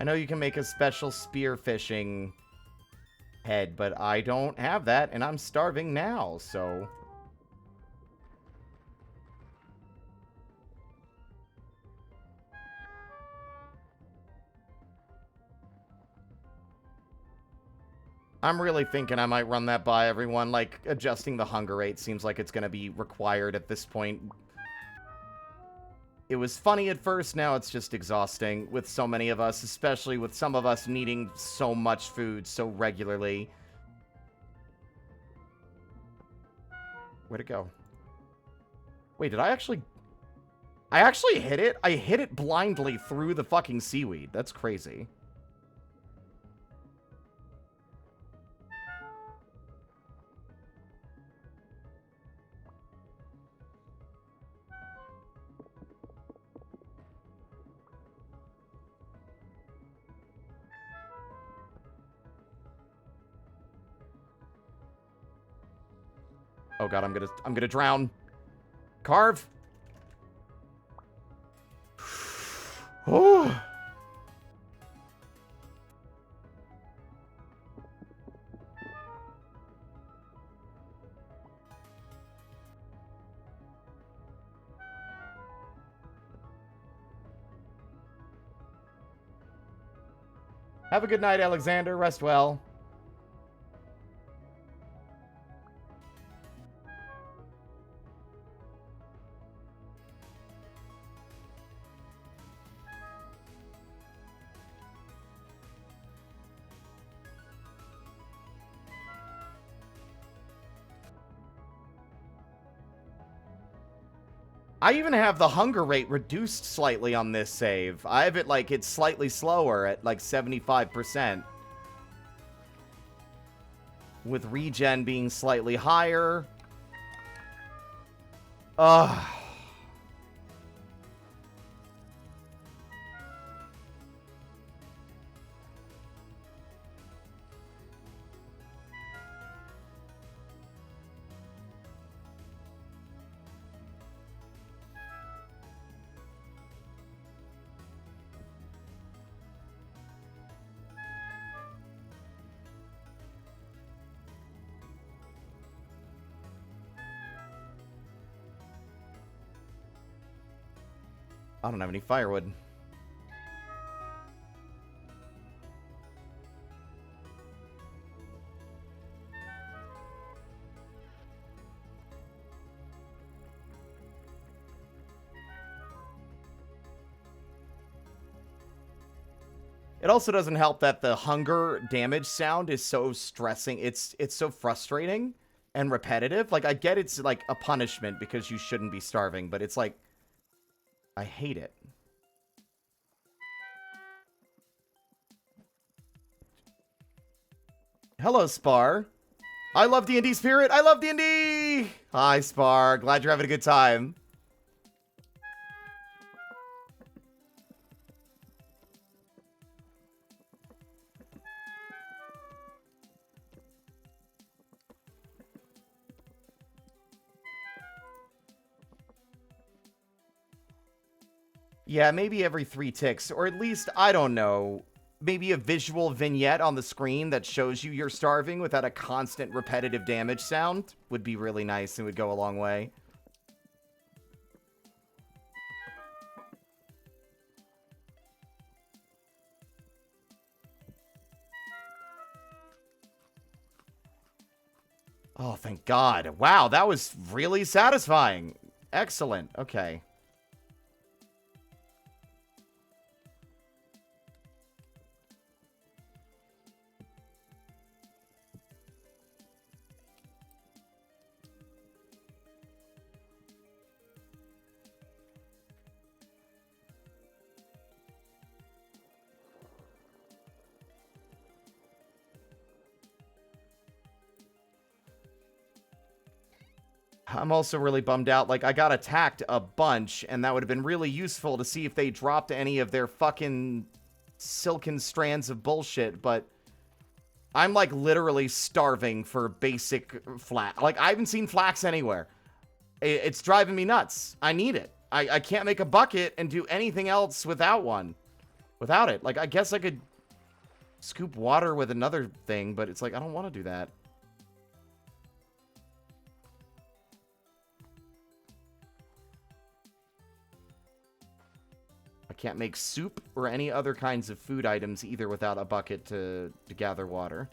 I know you can make a special spear fishing head, but I don't have that, and I'm starving now, so... I'm really thinking I might run that by everyone. Like, adjusting the hunger rate seems like it's going to be required at this point. It was funny at first, now it's just exhausting with so many of us, especially with some of us needing so much food so regularly. Where'd it go? Wait, did I actually... I actually hit it? I hit it blindly through the fucking seaweed. That's crazy. Oh god, I'm gonna drown. Carve. Oh. Have a good night, Alexander. Rest well. I even have the hunger rate reduced slightly on this save. I have it like it's slightly slower at like 75%. With regen being slightly higher. Ugh. I don't have any firewood. It also doesn't help that the hunger damage sound is so stressing. It's so frustrating and repetitive. Like, I get it's like a punishment because you shouldn't be starving, but it's like, I hate it. Hello, Spar. I love D&D Spirit. I love D&D. Hi, Spar. Glad you're having a good time. Yeah, maybe every 3 ticks, or at least, I don't know, maybe a visual vignette on the screen that shows you you're starving without a constant repetitive damage sound would be really nice and would go a long way. Oh, thank God. Wow, that was really satisfying. Excellent. Okay. I'm also really bummed out. Like, I got attacked a bunch, and that would have been really useful to see if they dropped any of their fucking silken strands of bullshit, but I'm, like, literally starving for basic flax. Like, I haven't seen flax anywhere. It's driving me nuts. I need it. I can't make a bucket and do anything else without one. Without it. Like, I guess I could scoop water with another thing, but it's like, I don't want to do that. I can't make soup or any other kinds of food items either without a bucket to gather water.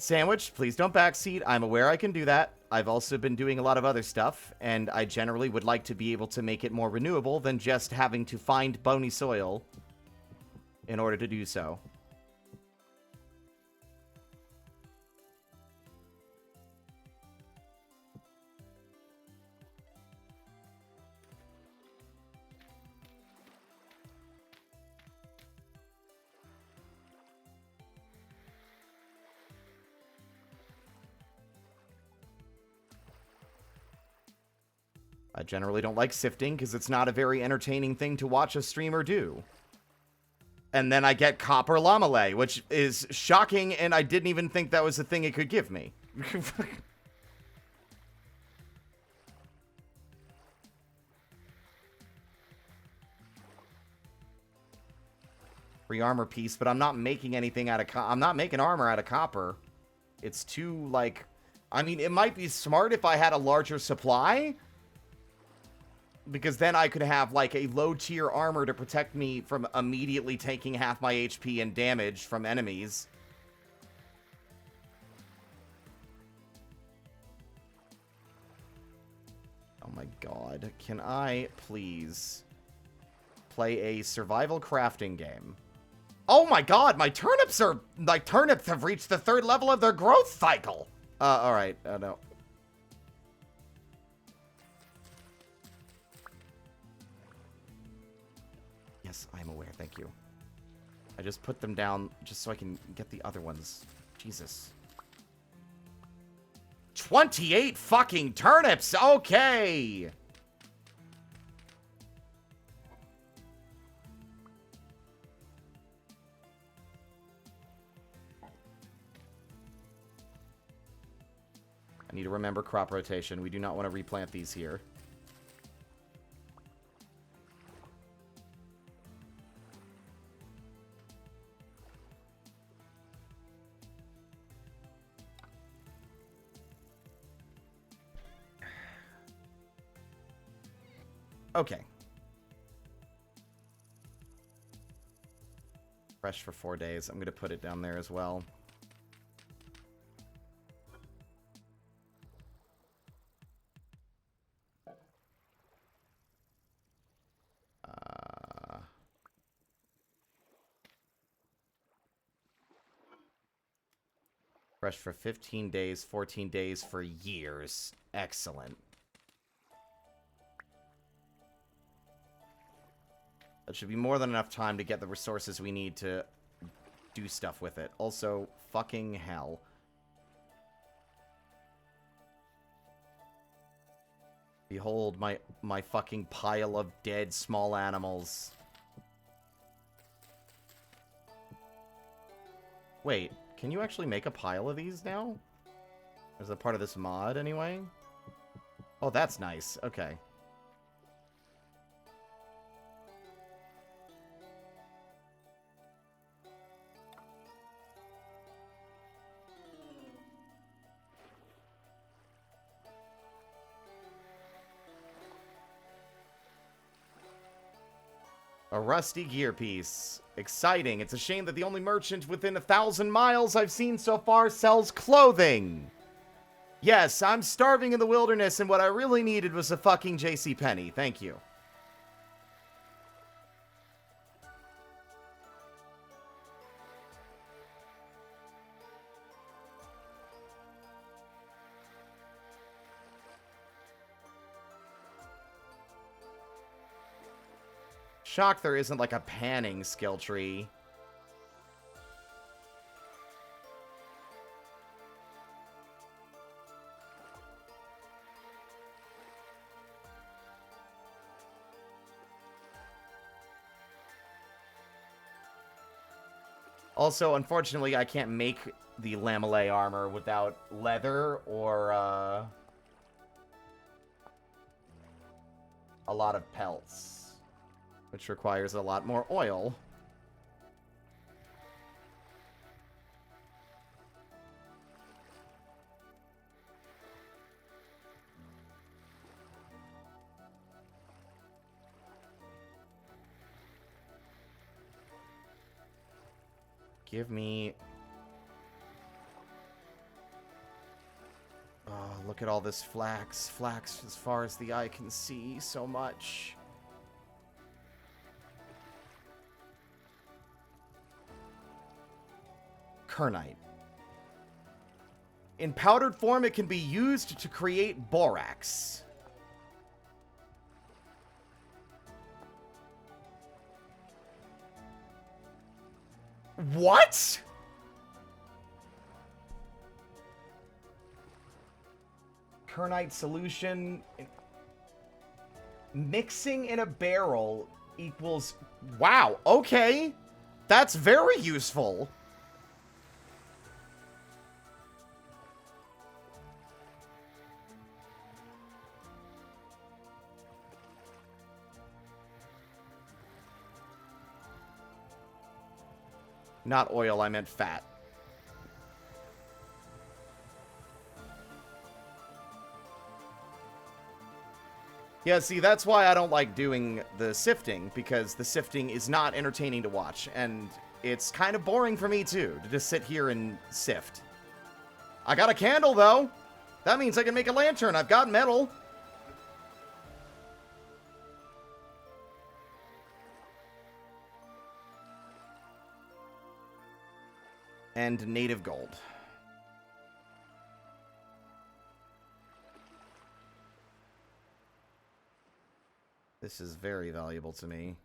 Sandwich, please don't backseat. I'm aware I can do that. I've also been doing a lot of other stuff, and I generally would like to be able to make it more renewable than just having to find bony soil in order to do so. I generally don't like sifting because it's not a very entertaining thing to watch a streamer do. And then I get copper lamale, which is shocking, and I didn't even think that was a thing it could give me. Free armor piece, but I'm not making anything out of I'm not making armor out of copper. It's too, like... I mean, it might be smart if I had a larger supply, because then I could have, like, a low-tier armor to protect me from immediately taking half my HP and damage from enemies. Oh my god. Can I, please, play a survival crafting game? Oh my god, my turnips are... My turnips have reached the 3rd level of their growth cycle! Alright, no. Yes, I'm aware, thank you. I just put them down just so I can get the other ones. Jesus. 28 fucking turnips! Okay! I need to remember crop rotation. We do not want to replant these here. Okay. Fresh for 4 days. I'm going to put it down there as well. Fresh for 15 days, 14 days for years. Excellent. That should be more than enough time to get the resources we need to do stuff with it. Also, fucking hell. Behold my fucking pile of dead small animals. Wait, can you actually make a pile of these now? Is that part of this mod anyway? Oh, that's nice. Okay. A rusty gear piece. Exciting. It's a shame that the only merchant within 1,000 miles I've seen so far sells clothing. Yes, I'm starving in the wilderness, and what I really needed was a fucking JCPenney. Thank you. Shock there isn't like a panning skill tree. Also, unfortunately, I can't make the lamellay armor without leather or a lot of pelts, which requires a lot more oil. Give me... Oh, look at all this flax. Flax as far as the eye can see. So much. Kernite. In powdered form, it can be used to create borax. What? Kernite solution. Mixing in a barrel equals... Wow, okay. That's very useful. Not oil, I meant fat. Yeah, see, that's why I don't like doing the sifting, because the sifting is not entertaining to watch, and it's kind of boring for me, too, to just sit here and sift. I got a candle, though! That means I can make a lantern. I've got metal. And native gold. This is very valuable to me.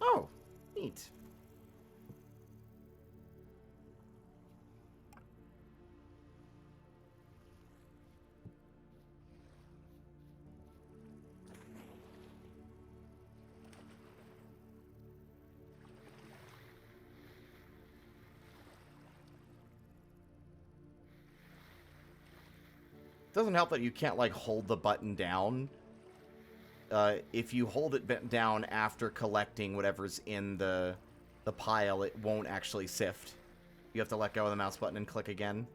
Oh, neat. Doesn't help that you can't, like, hold the button down. If you hold it down after collecting whatever's in the pile, it won't actually sift. You have to let go of the mouse button and click again.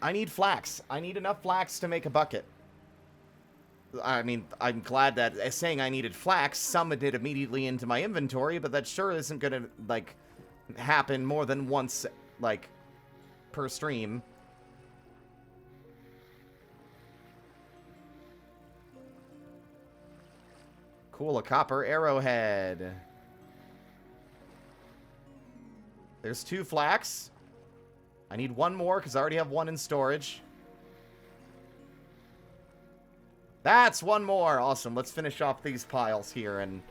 I need flax. I need enough flax to make a bucket. I mean, I'm glad that saying I needed flax summoned it immediately into my inventory, but that sure isn't gonna, like, happen more than once, like, per stream. Cool, a copper arrowhead. There's 2 flax. I need 1 more, because I already have 1 in storage. That's 1 more! Awesome, let's finish off these piles here and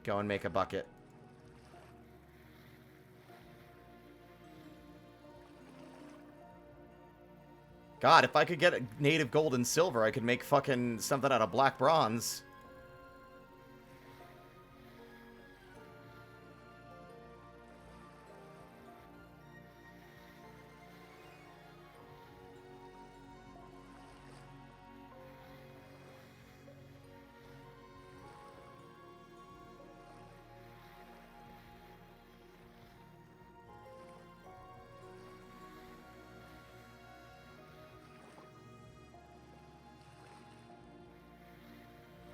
go and make a bucket. God, if I could get native gold and silver, I could make fucking something out of black bronze.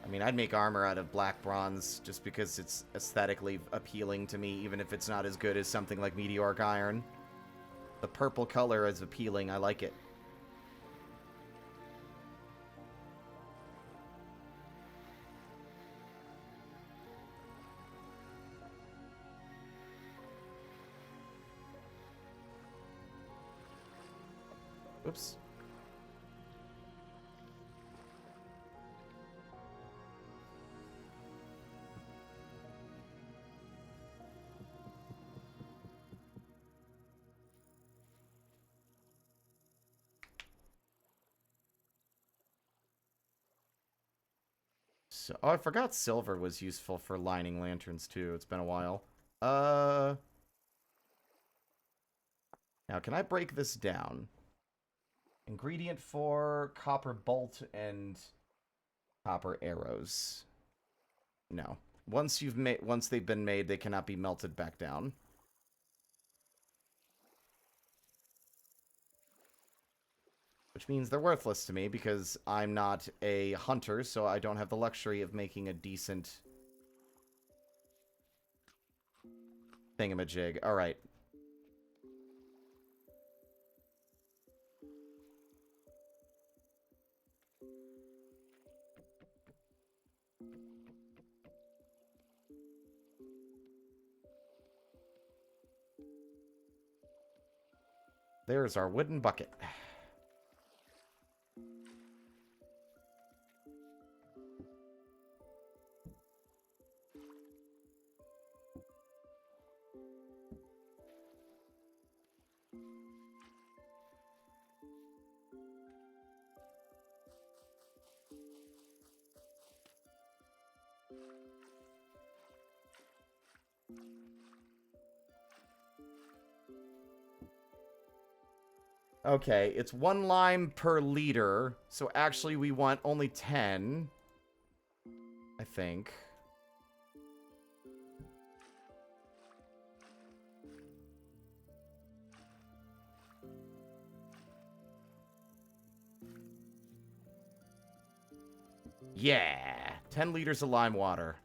I mean, I'd make armor out of black bronze just because it's aesthetically appealing to me, even if it's not as good as something like meteoric iron. The purple color is appealing. I like it. Oops. So, oh, I forgot silver was useful for lining lanterns, too. It's been a while. Now, can I break this down? Ingredient for copper bolt and Copper arrows. No. Once they've been made, they cannot be melted back down. Which means they're worthless to me because I'm not a hunter, so I don't have the luxury of making a decent thingamajig. Alright. There's our wooden bucket. Okay, it's 1 lime per liter, so actually we want only 10. I think. Yeah! 10 liters of lime water.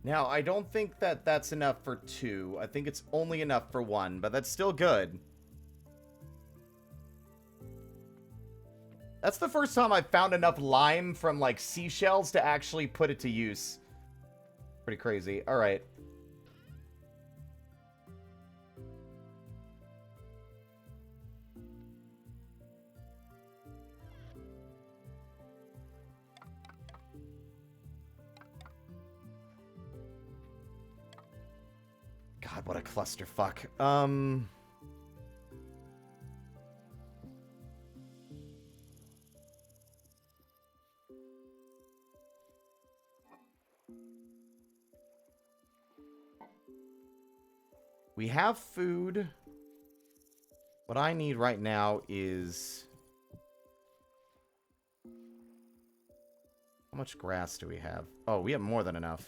Now, I don't think that that's enough for 2. I think it's only enough for 1, but that's still good. That's the first time I've found enough lime from, like, seashells to actually put it to use. Pretty crazy. Alright. God, what a clusterfuck. We have food. What I need right now is... How much grass do we have? Oh, we have more than enough.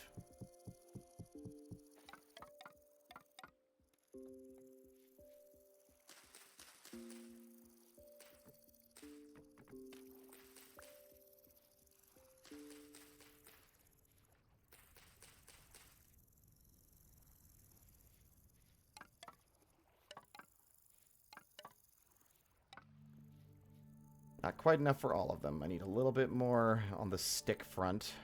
Not quite enough for all of them. I need a little bit more on the stick front.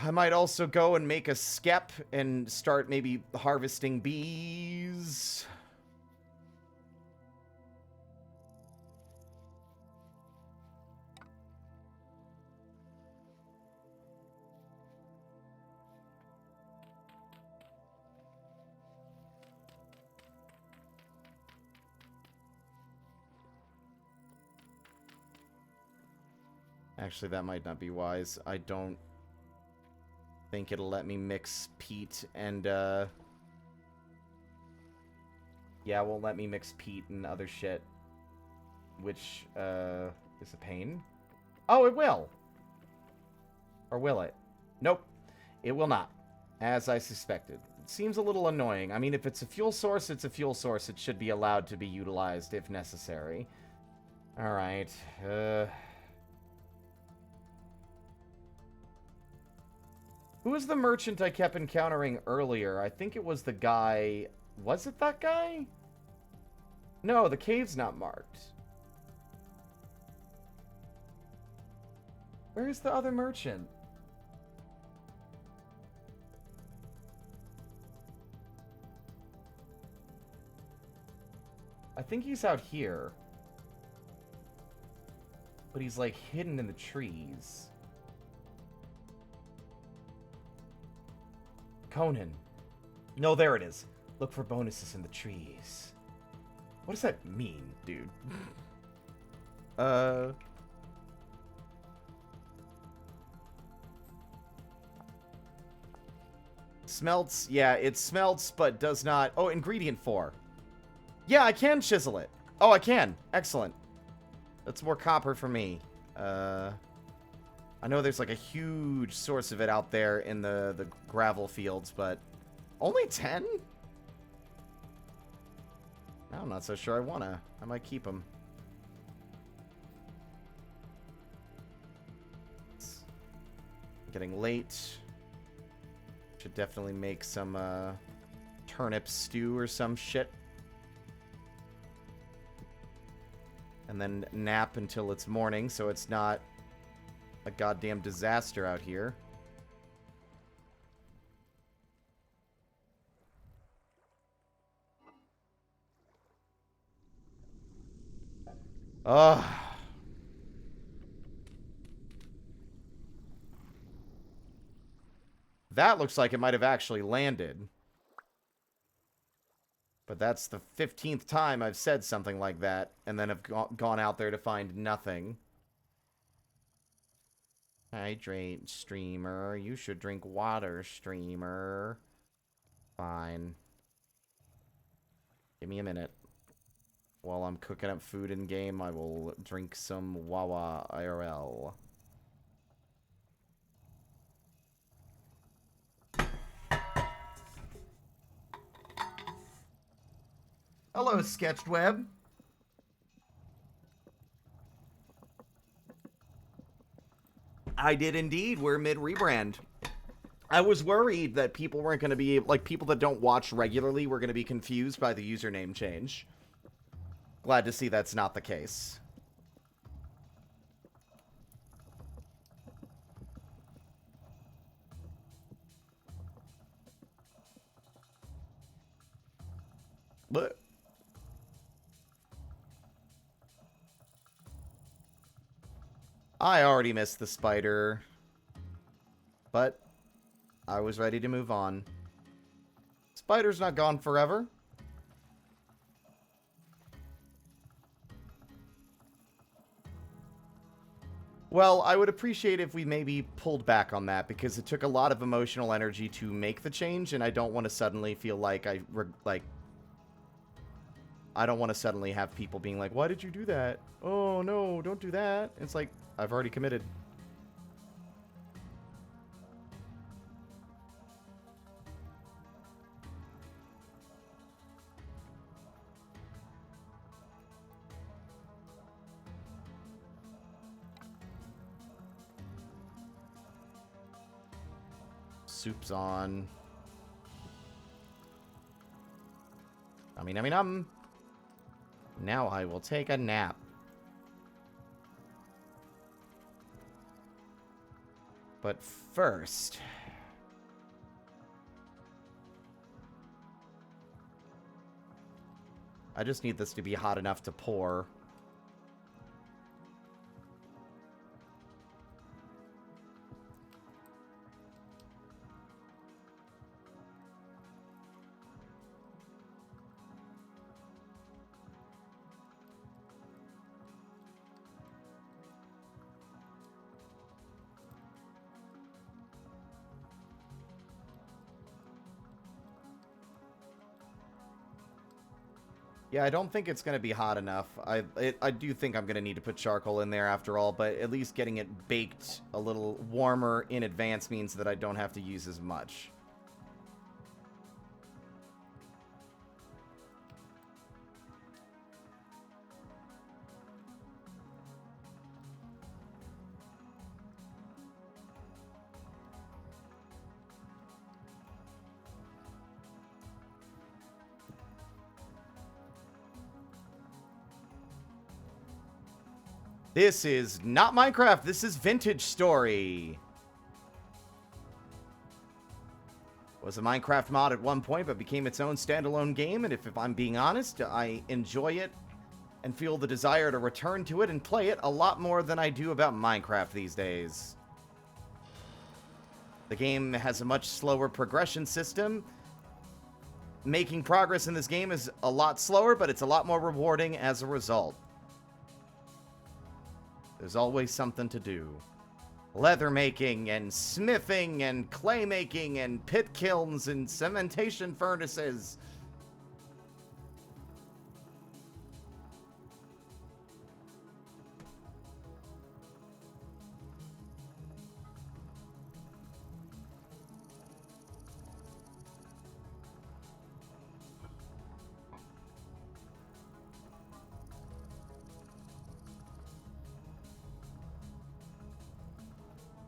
I might also go and make a skep and start maybe harvesting bees. Actually, that might not be wise. I don't think it'll let me mix peat and, yeah, it won't let me mix peat and other shit. Which, is a pain. Oh, it will! Or will it? Nope. It will not. As I suspected. It seems a little annoying. I mean, if it's a fuel source, it's a fuel source. It should be allowed to be utilized if necessary. Alright. Who was the merchant I kept encountering earlier? I think it was the guy... Was it that guy? No, the cave's not marked. Where is the other merchant? I think he's out here. But he's, like, hidden in the trees. Conan. No, there it is. Look for bonuses in the trees. What does that mean, dude? Smelts. Yeah, it smelts, but does not... Oh, ingredient 4. Yeah, I can chisel it. Oh, I can. Excellent. That's more copper for me. I know there's, like, a huge source of it out there in the gravel fields, but... Only 10? I'm not so sure I wanna. I might keep them. It's getting late. Should definitely make some turnip stew or some shit. And then nap until it's morning so it's not a goddamn disaster out here. Ugh. That looks like it might have actually landed. But that's the 15th time I've said something like that, and then have gone out there to find nothing. Hydrate, streamer. You should drink water, streamer. Fine. Give me a minute. While I'm cooking up food in game, I will drink some Wawa IRL. Hello, Sketched Web. I did indeed. We're mid-rebrand. I was worried that people weren't going to be... Like, people that don't watch regularly were going to be confused by the username change. Glad to see that's not the case. But... I already missed the spider. But I was ready to move on. Spider's not gone forever. Well, I would appreciate if we maybe pulled back on that, because it took a lot of emotional energy to make the change, and I don't want to suddenly feel like I don't want to suddenly have people being like, why did you do that? Oh, no, don't do that. It's like, I've already committed. Soup's on. Now I will take a nap. But first... I just need this to be hot enough to pour. Yeah, I don't think it's going to be hot enough. I do think I'm going to need to put charcoal in there after all, but at least getting it baked a little warmer in advance means that I don't have to use as much. This is not Minecraft, this is Vintage Story. Was a Minecraft mod at one point, but became its own standalone game, and if I'm being honest, I enjoy it and feel the desire to return to it and play it a lot more than I do about Minecraft these days. The game has a much slower progression system. Making progress in this game is a lot slower, but it's a lot more rewarding as a result. There's always something to do. Leather making, and smithing, and clay making, and pit kilns, and cementation furnaces.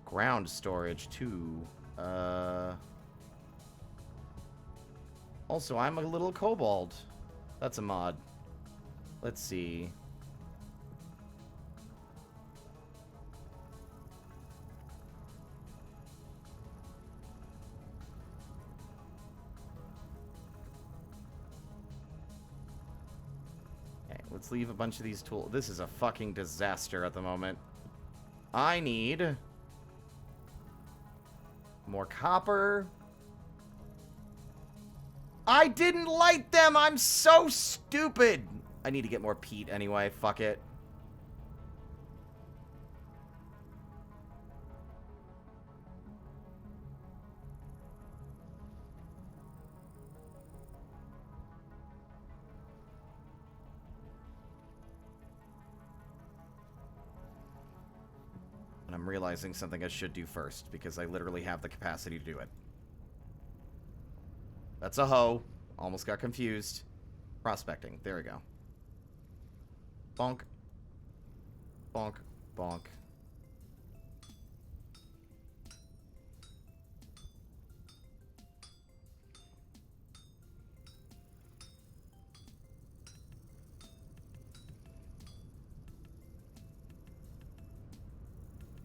Ground storage, too. Also, I'm a little kobold. That's a mod. Let's see. Okay, let's leave a bunch of these tools. This is a fucking disaster at the moment. I need more copper. I didn't light them! I'm so stupid! I need to get more peat anyway. Fuck it. And I'm realizing something I should do first, because I literally have the capacity to do it. That's a hoe. Almost got confused. Prospecting. There we go. Bonk. Bonk. Bonk.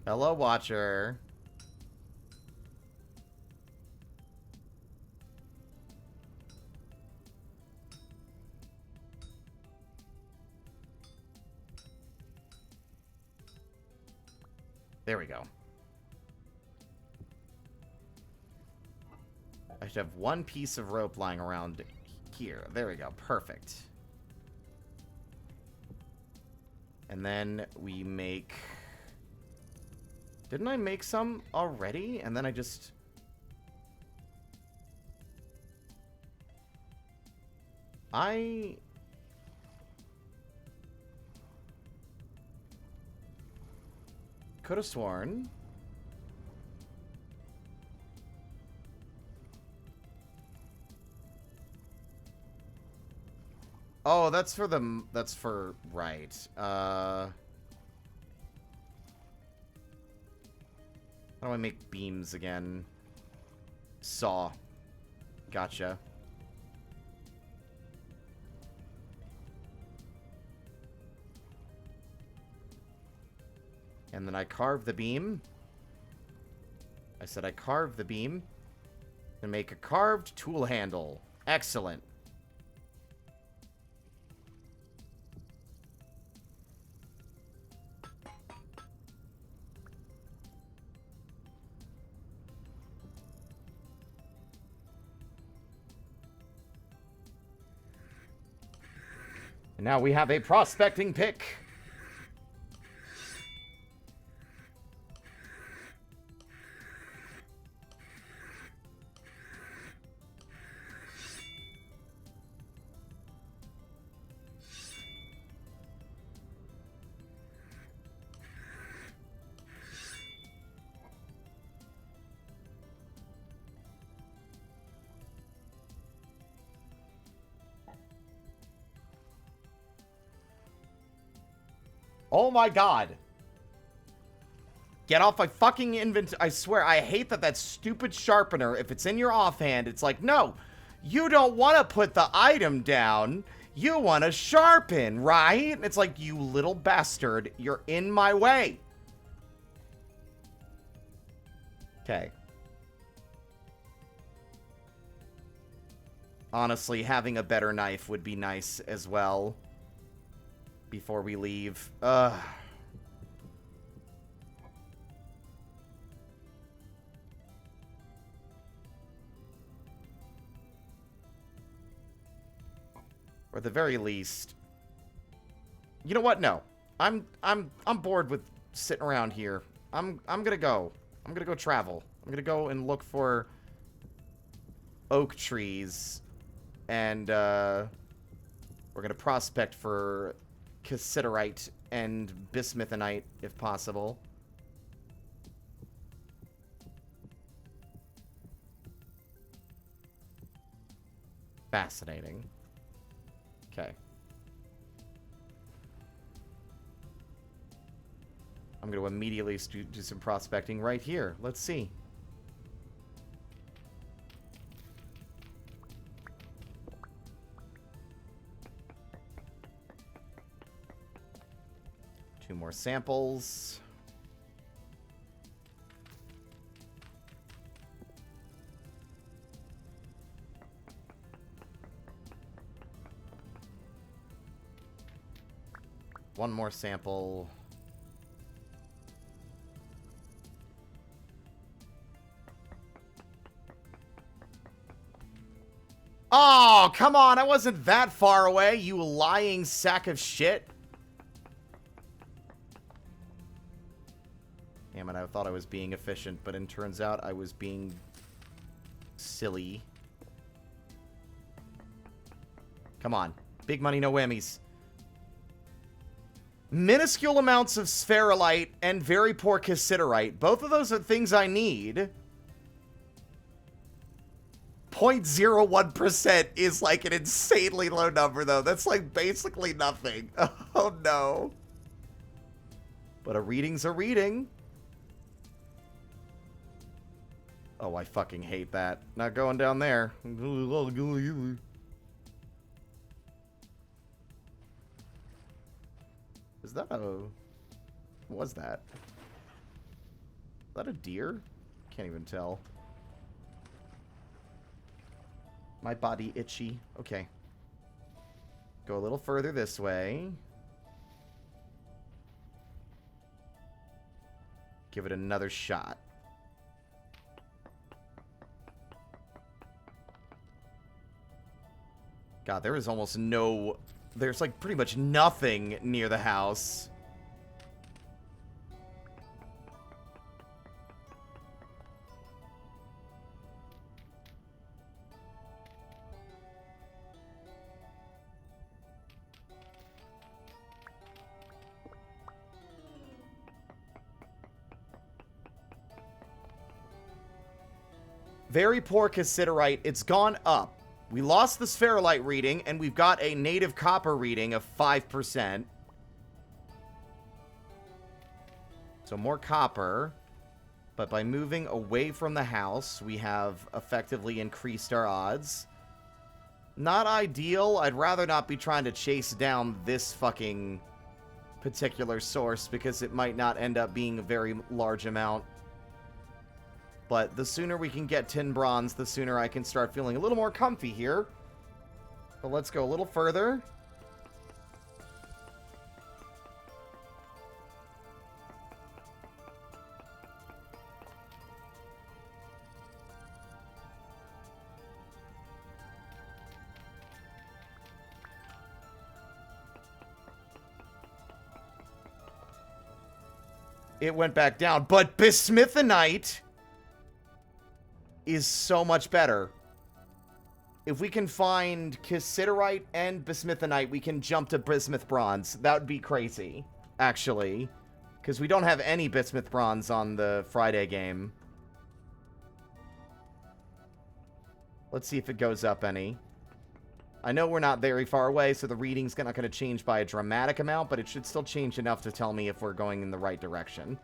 Hello, Watcher. There we go. I should have one piece of rope lying around here. There we go. Perfect. And then we make... Didn't I make some already? And then I just... I could have sworn... Oh, that's for the... That's for... Right. How do I make beams again? Saw. Gotcha. And then I carve the beam. I said I carve the beam. And make a carved tool handle. Excellent. And now we have a prospecting pick. Oh my god. Get off my fucking inventory. I swear, I hate that stupid sharpener, if it's in your offhand, it's like, no, you don't want to put the item down. You want to sharpen, right? It's like, you little bastard, you're in my way. Okay. Honestly, having a better knife would be nice as well. Before we leave. Or at the very least... You know what? No. I'm bored with sitting around here. I'm gonna go. I'm gonna go travel. I'm gonna go and look for oak trees. And, we're gonna prospect for cassiterite and bismuthinite, if possible. Fascinating. Okay. I'm going to immediately do some prospecting right here. Let's see. Two more samples. One more sample. Oh, come on. I wasn't that far away, you lying sack of shit. Damn it, I thought I was being efficient, but it turns out I was being silly. Come on. Big money, no whammies. Minuscule amounts of spherolite and very poor cassiterite. Both of those are things I need. 0.01% is like an insanely low number, though. That's like basically nothing. Oh, no. But a reading's a reading. Oh, I fucking hate that. Not going down there. Is that a... What was that? Is that a deer? Can't even tell. My body itchy. Okay. Go a little further this way. Give it another shot. God, there is almost no... There's like pretty much nothing near the house. Very poor cassiterite. It's gone up. We lost the spherolite reading, and we've got a native copper reading of 5%. So more copper. But by moving away from the house, we have effectively increased our odds. Not ideal. I'd rather not be trying to chase down this fucking particular source, because it might not end up being a very large amount. But the sooner we can get tin bronze, the sooner I can start feeling a little more comfy here. But let's go a little further. It went back down, but bismuthinite is so much better. If we can find cassiterite and bismuthinite, we can jump to bismuth bronze. That would be crazy, actually. Because we don't have any bismuth bronze on the Friday game. Let's see if it goes up any. I know we're not very far away, so the reading's not going to change by a dramatic amount, but it should still change enough to tell me if we're going in the right direction.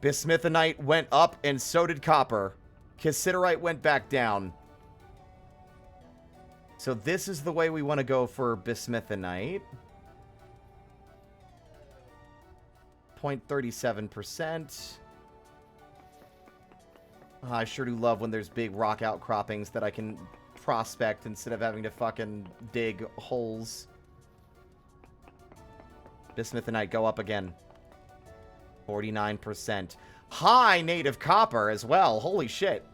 Bismuthinite went up, and so did copper. Cassiterite went back down. So this is the way we want to go for bismuthinite. 0.37%. I sure do love when there's big rock outcroppings that I can prospect instead of having to fucking dig holes. Bismuthinite, go up again. 49%. High native copper as well. Holy shit.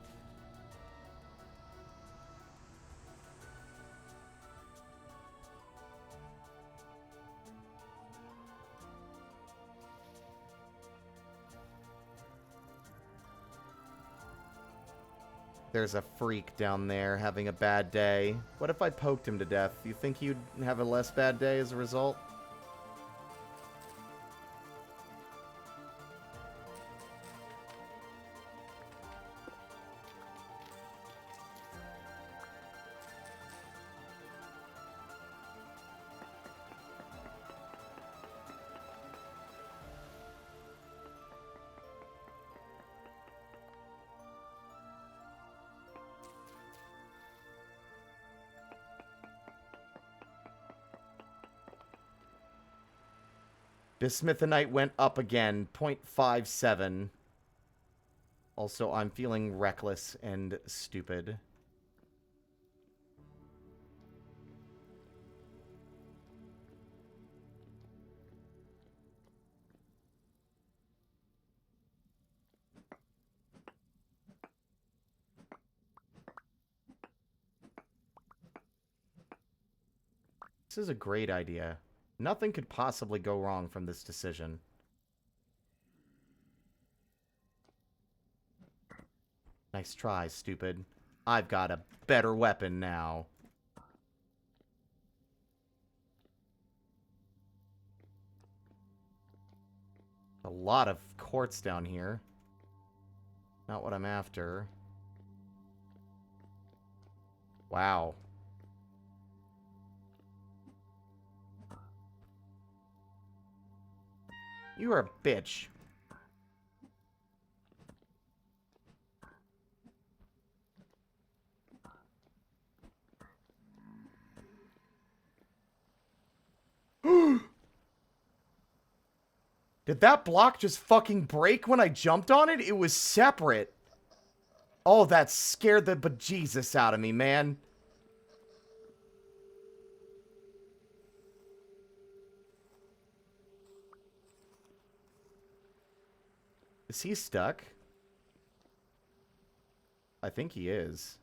There's a freak down there having a bad day. What if I poked him to death? You think you'd have a less bad day as a result? Bismuthinite went up again, 0.57. Also, I'm feeling reckless and stupid. This is a great idea. Nothing could possibly go wrong from this decision. Nice try, stupid. I've got a better weapon now. A lot of quartz down here. Not what I'm after. Wow. You are a bitch. Did that block just fucking break when I jumped on it? It was separate. Oh, that scared the bejesus out of me, man. Is he stuck? I think he is.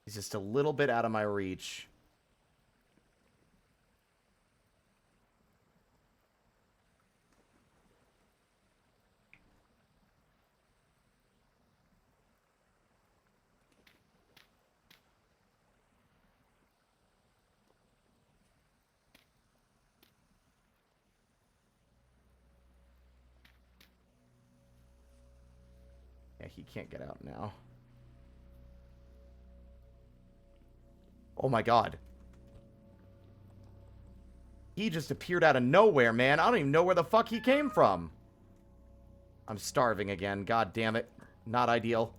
He's just a little bit out of my reach. Yeah, he can't get out now. Oh my god. He just appeared out of nowhere, man. I don't even know where the fuck he came from. I'm starving again. God damn it. Not ideal.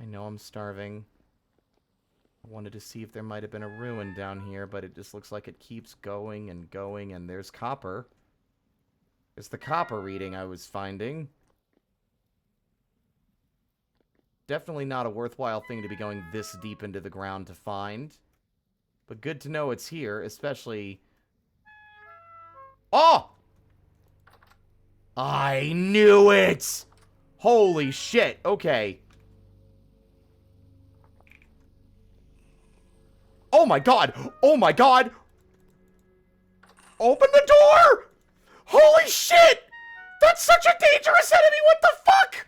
I know I'm starving. I wanted to see if there might have been a ruin down here, but it just looks like it keeps going and going, and there's copper. There's the copper reading I was finding. Definitely not a worthwhile thing to be going this deep into the ground to find. But good to know it's here, especially... Oh! I knew it! Holy shit, okay. Oh my god! Oh my god! Open the door! Holy shit! That's such a dangerous enemy! What the fuck?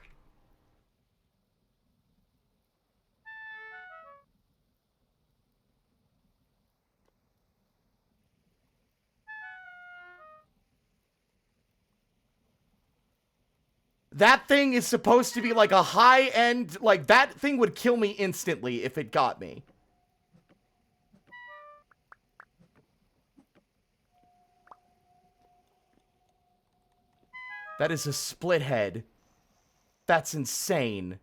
That thing is supposed to be like a high-end... Like, that thing would kill me instantly if it got me. That is a split head. That's insane.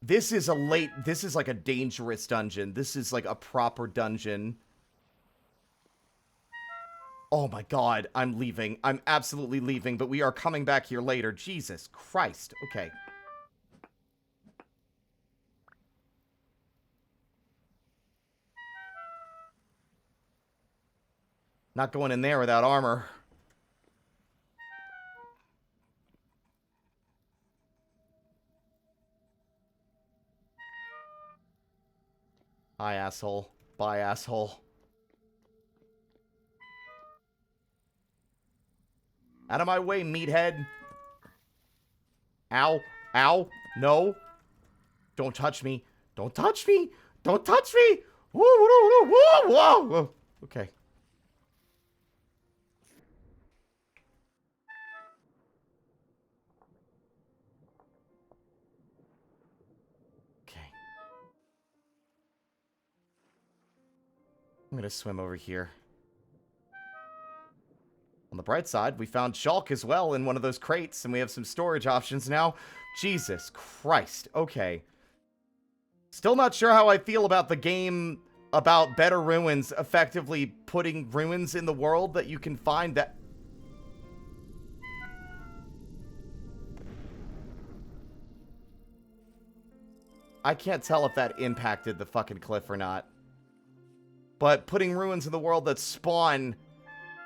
This is like a dangerous dungeon. This is like a proper dungeon. Oh my god, I'm leaving. I'm absolutely leaving, but we are coming back here later. Jesus Christ. Okay. Not going in there without armor. Hi, asshole. Bye, asshole. Out of my way, meathead. Ow. Ow. No. Don't touch me. Don't touch me. Don't touch me. Whoa, whoa, whoa, whoa, whoa. Okay. Okay. I'm gonna swim over here. On the bright side, we found Shulk as well in one of those crates, and we have some storage options now. Jesus Christ. Okay. Still not sure how I feel about the game about better ruins effectively putting ruins in the world that you can find that... I can't tell if that impacted the fucking cliff or not. But putting ruins in the world that spawn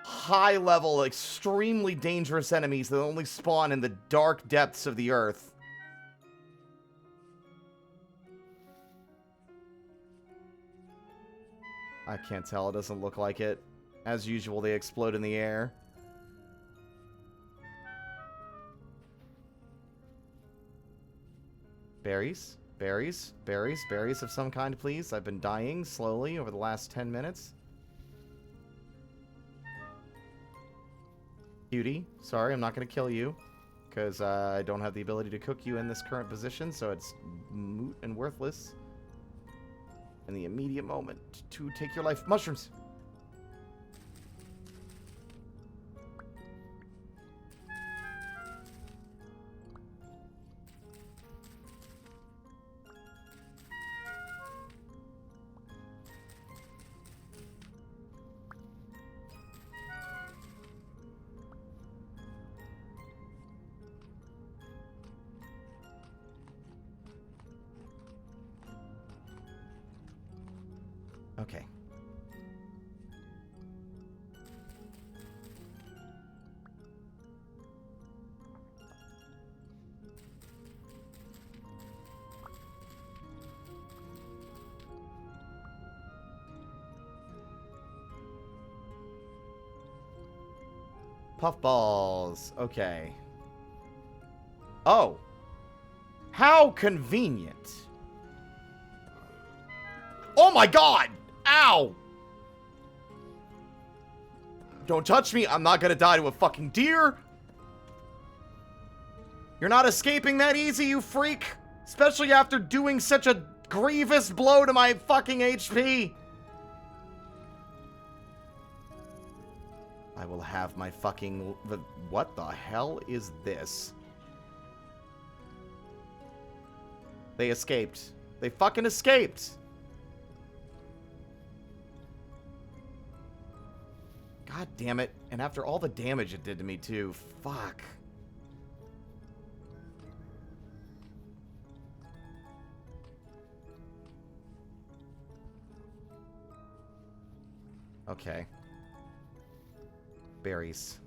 high-level, extremely dangerous enemies that only spawn in the dark depths of the earth. I can't tell. It doesn't look like it. As usual, they explode in the air. Berries? Berries? Berries? Berries of some kind, please. I've been dying slowly over the last 10 minutes. Cutie, sorry, I'm not going to kill you. Because I don't have the ability to cook you in this current position, so it's moot and worthless. In the immediate moment to take your life. Mushrooms! Okay. Puffballs. Okay. Oh. How convenient. Oh my god! Ow! Don't touch me. I'm not gonna die to a fucking deer. You're not escaping that easy, you freak. Especially after doing such a grievous blow to my fucking HP. I will have my fucking... What the hell is this? They escaped. They fucking escaped. God damn it. And after all the damage it did to me, too. Fuck. Okay. Berries.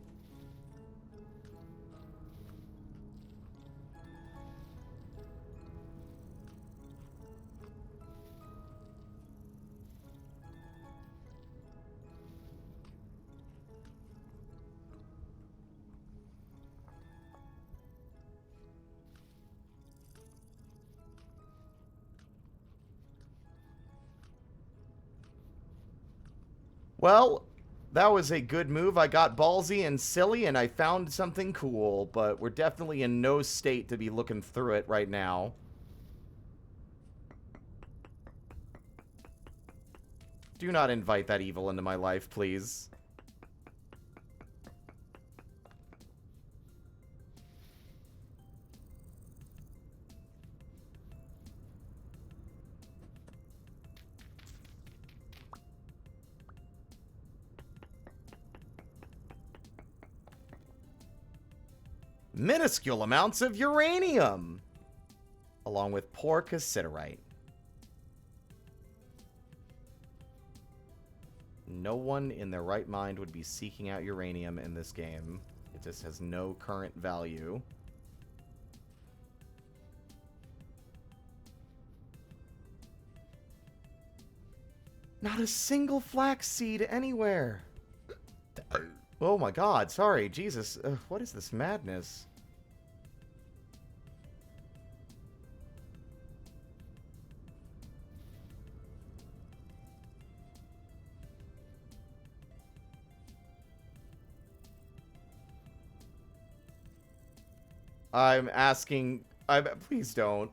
Well, that was a good move. I got ballsy and silly, and I found something cool, but we're definitely in no state to be looking through it right now. Do not invite that evil into my life, please. Minuscule amounts of uranium, along with poor cassiterite. No one in their right mind would be seeking out uranium in this game. It just has no current value. Not a single flaxseed anywhere. Oh my god, sorry, Jesus. What is this madness? I'm asking... please don't.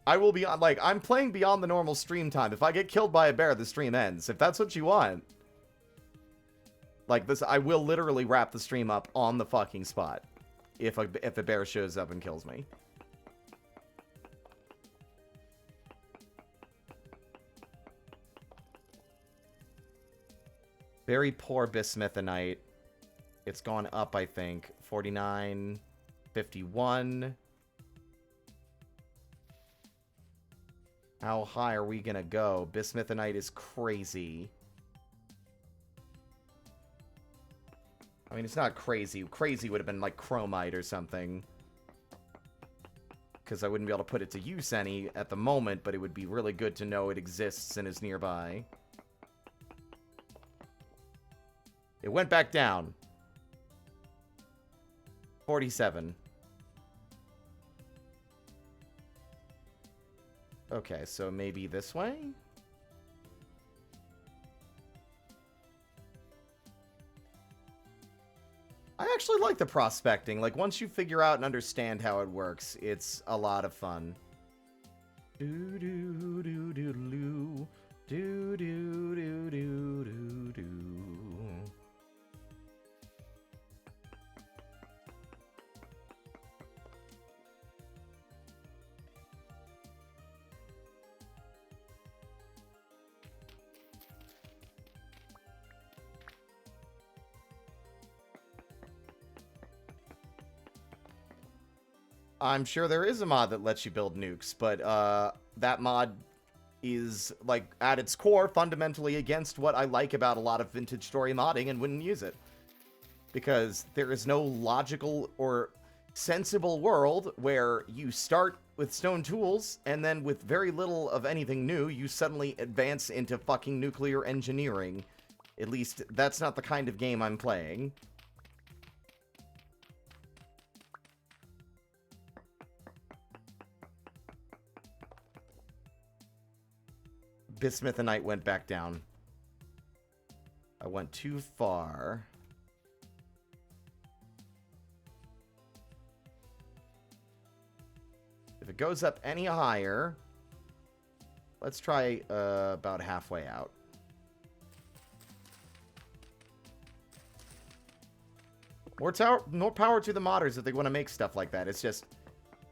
I will be... Like, I'm playing beyond the normal stream time. If I get killed by a bear, the stream ends. If that's what you want. Like, this... I will literally wrap the stream up on the fucking spot. If a bear shows up and kills me. Very poor bismuthinite. It's gone up, I think. 49... 51. How high are we gonna go? Bismuthinite is crazy. I mean, it's not crazy. Crazy would have been like chromite or something. Because I wouldn't be able to put it to use any at the moment, but it would be really good to know it exists and is nearby. It went back down. 47. Okay, so maybe this way? I actually like the prospecting. Like, once you figure out and understand how it works, it's a lot of fun. Do-do-do-do-do-do. Do-do-do-do-do-do. I'm sure there is a mod that lets you build nukes, but that mod is, like, at its core, fundamentally against what I like about a lot of vintage story modding and wouldn't use it. Because there is no logical or sensible world where you start with stone tools, and then with very little of anything new, you suddenly advance into fucking nuclear engineering. At least, that's not the kind of game I'm playing. Bismuthinite went back down. I went too far. If it goes up any higher, let's try about halfway out. More power to the modders if they want to make stuff like that. It's just...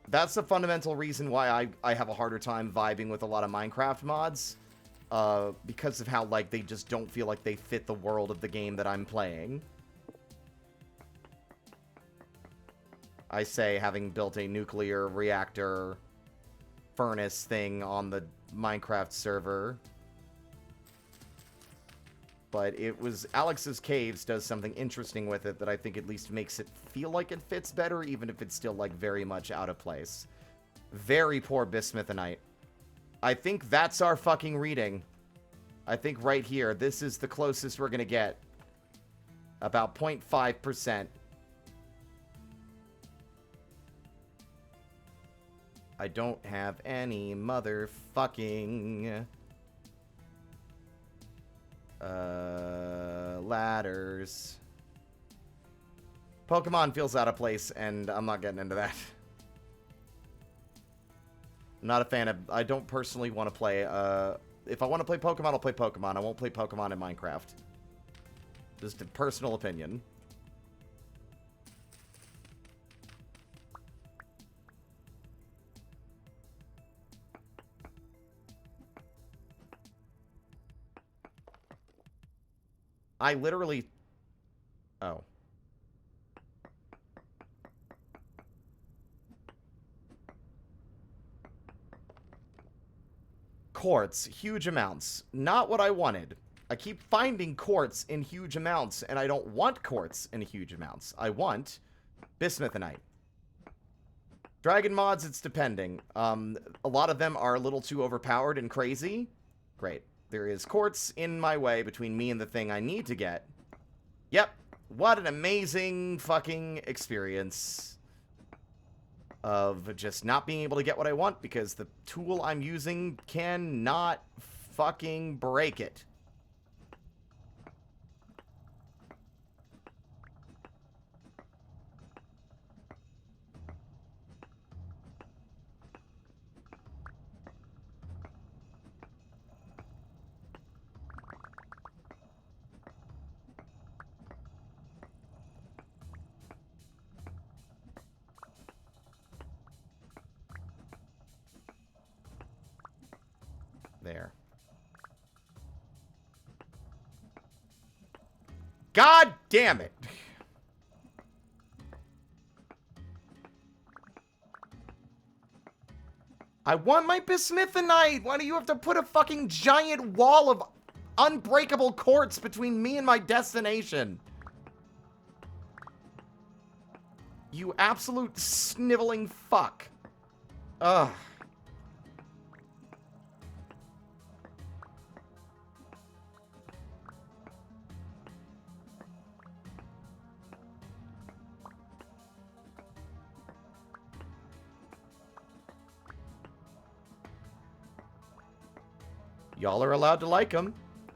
That's the fundamental reason why I have a harder time vibing with a lot of Minecraft mods. Because of how, like, they just don't feel like they fit the world of the game that I'm playing. I say, having built a nuclear reactor furnace thing on the Minecraft server. But it was... Alex's Caves does something interesting with it that I think at least makes it feel like it fits better, even if it's still, like, very much out of place. Very poor bismuthinite. I think that's our fucking reading. I think right here, this is the closest we're gonna get. About 0.5%. I don't have any motherfucking... ladders. Pokemon feels out of place, and I'm not getting into that. I'm not a fan of... I don't personally want to play If I want to play Pokemon, I'll play Pokemon. I won't play Pokemon in Minecraft. Just a personal opinion. I literally... Oh. Quartz, huge amounts. Not what I wanted. I keep finding quartz in huge amounts, and I don't want quartz in huge amounts. I want bismuthinite. Dragon mods, it's depending. A lot of them are a little too overpowered and crazy. Great. There is quartz in my way between me and the thing I need to get. Yep. What an amazing fucking experience of just not being able to get what I want because the tool I'm using cannot fucking break it. There. God damn it. I want my bismuthinite. Why do you have to put a fucking giant wall of unbreakable quartz between me and my destination? You absolute sniveling fuck. Ugh. Y'all are allowed to like them.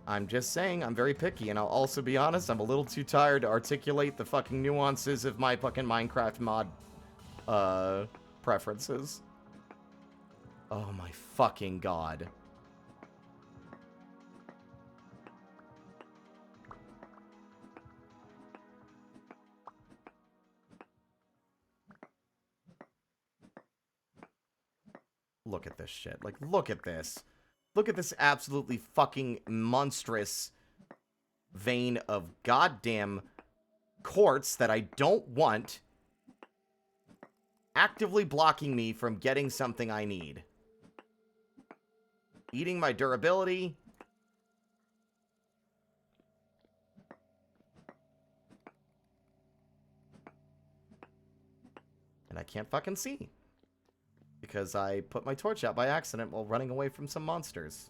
I'm just saying, I'm very picky, and I'll also be honest, I'm a little too tired to articulate the fucking nuances of my fucking Minecraft mod, preferences. Oh my fucking god. Look at this shit. Like, look at this. Look at this absolutely fucking monstrous vein of goddamn quartz that I don't want actively blocking me from getting something I need. Eating my durability. And I can't fucking see. Because I put my torch out by accident while running away from some monsters.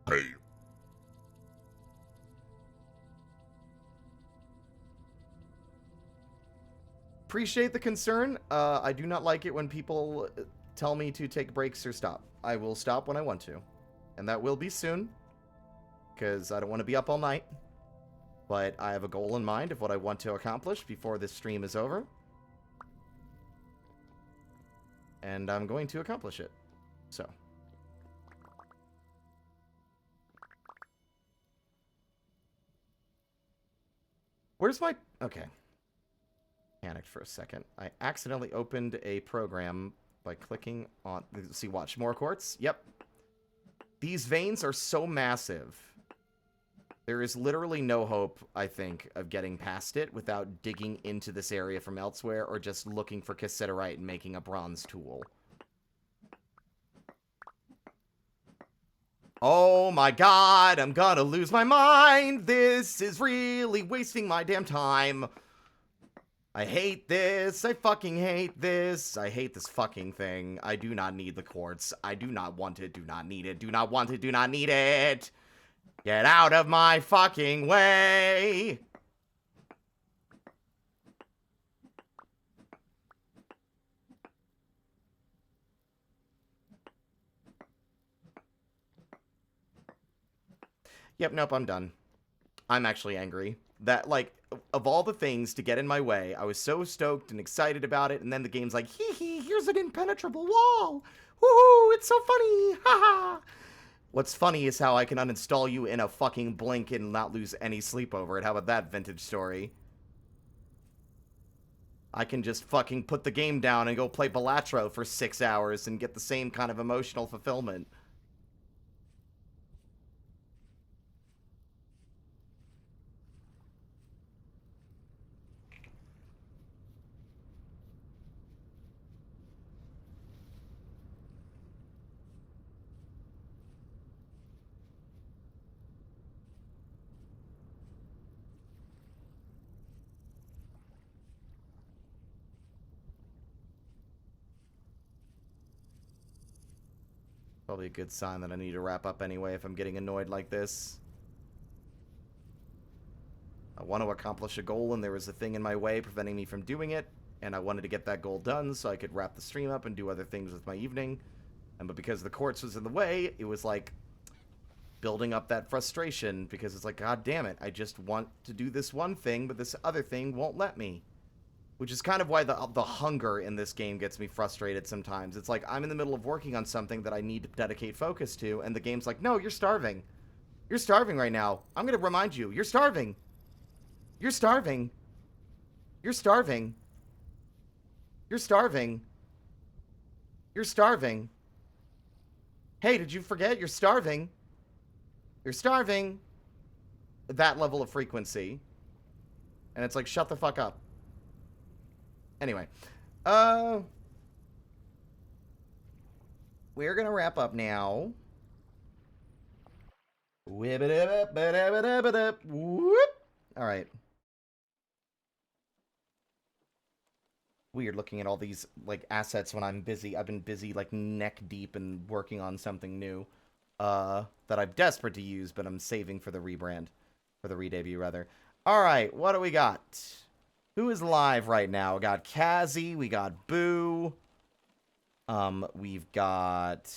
Hey. Appreciate the concern. I do not like it when people tell me to take breaks or stop. I will stop when I want to. And that will be soon. Because I don't want to be up all night. But I have a goal in mind of what I want to accomplish before this stream is over. And I'm going to accomplish it. So. Where's my... Okay. Panicked for a second. I accidentally opened a program by clicking on... See, watch. More quartz? Yep. These veins are so massive. There is literally no hope, I think, of getting past it without digging into this area from elsewhere or just looking for cassiterite and making a bronze tool. Oh my god, I'm gonna lose my mind. This is really wasting my damn time. I hate this. I fucking hate this. I hate this fucking thing. I do not need the quartz. I do not want it. Do not need it. Do not want it. Do not need it. Get out of my fucking way. Yep, nope, I'm done. I'm actually angry. That, like, of all the things to get in my way, I was so stoked and excited about it, and then the game's like, hee hee, here's an impenetrable wall! Woohoo, it's so funny! Ha ha! What's funny is how I can uninstall you in a fucking blink and not lose any sleep over it. How about that vintage story? I can just fucking put the game down and go play Balatro for 6 hours and get the same kind of emotional fulfillment. Probably a good sign that I need to wrap up anyway if I'm getting annoyed like this. I want to accomplish a goal and there was a thing in my way preventing me from doing it, and I wanted to get that goal done so I could wrap the stream up and do other things with my evening. But because the courts was in the way, it was like building up that frustration because it's like, God damn it, I just want to do this one thing, but this other thing won't let me. Which is kind of why the hunger in this game gets me frustrated sometimes. It's like, I'm in the middle of working on something that I need to dedicate focus to, and the game's like, no, you're starving. You're starving right now. I'm going to remind you, you're starving. You're starving. You're starving. You're starving. You're starving. Hey, did you forget? You're starving. You're starving. That level of frequency. And it's like, shut the fuck up. Anyway, we're gonna wrap up now. Whoop. All right. Weird looking at all these like assets when I'm busy. I've been busy like neck deep and working on something new that I'm desperate to use, but I'm saving for the rebrand, for the re-debut rather. All right, what do we got? Who is live right now? We got Kazzy, we got Boo. We've got...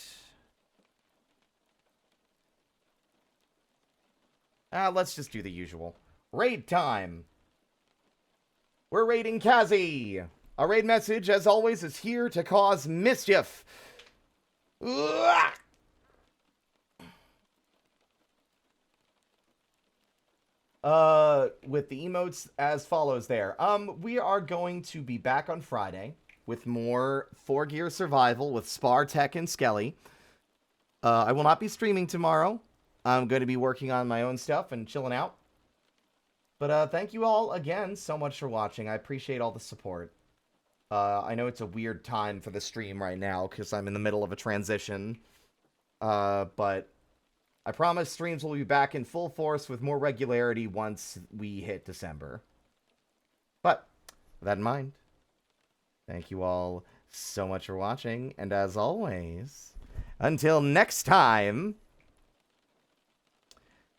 let's just do the usual. Raid time. We're raiding Kazzy. Our raid message, as always, is here to cause mischief. Ugh! With the emotes as follows there. We are going to be back on Friday with more 4-Gear Survival with Spar, Tech, and Skelly. I will not be streaming tomorrow. I'm going to be working on my own stuff and chilling out. But thank you all again so much for watching. I appreciate all the support. I know it's a weird time for the stream right now because I'm in the middle of a transition. But I promise streams will be back in full force with more regularity once we hit December. But, with that in mind, thank you all so much for watching, and as always, until next time,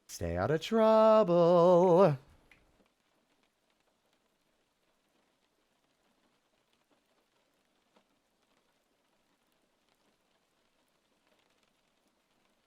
stay out of trouble.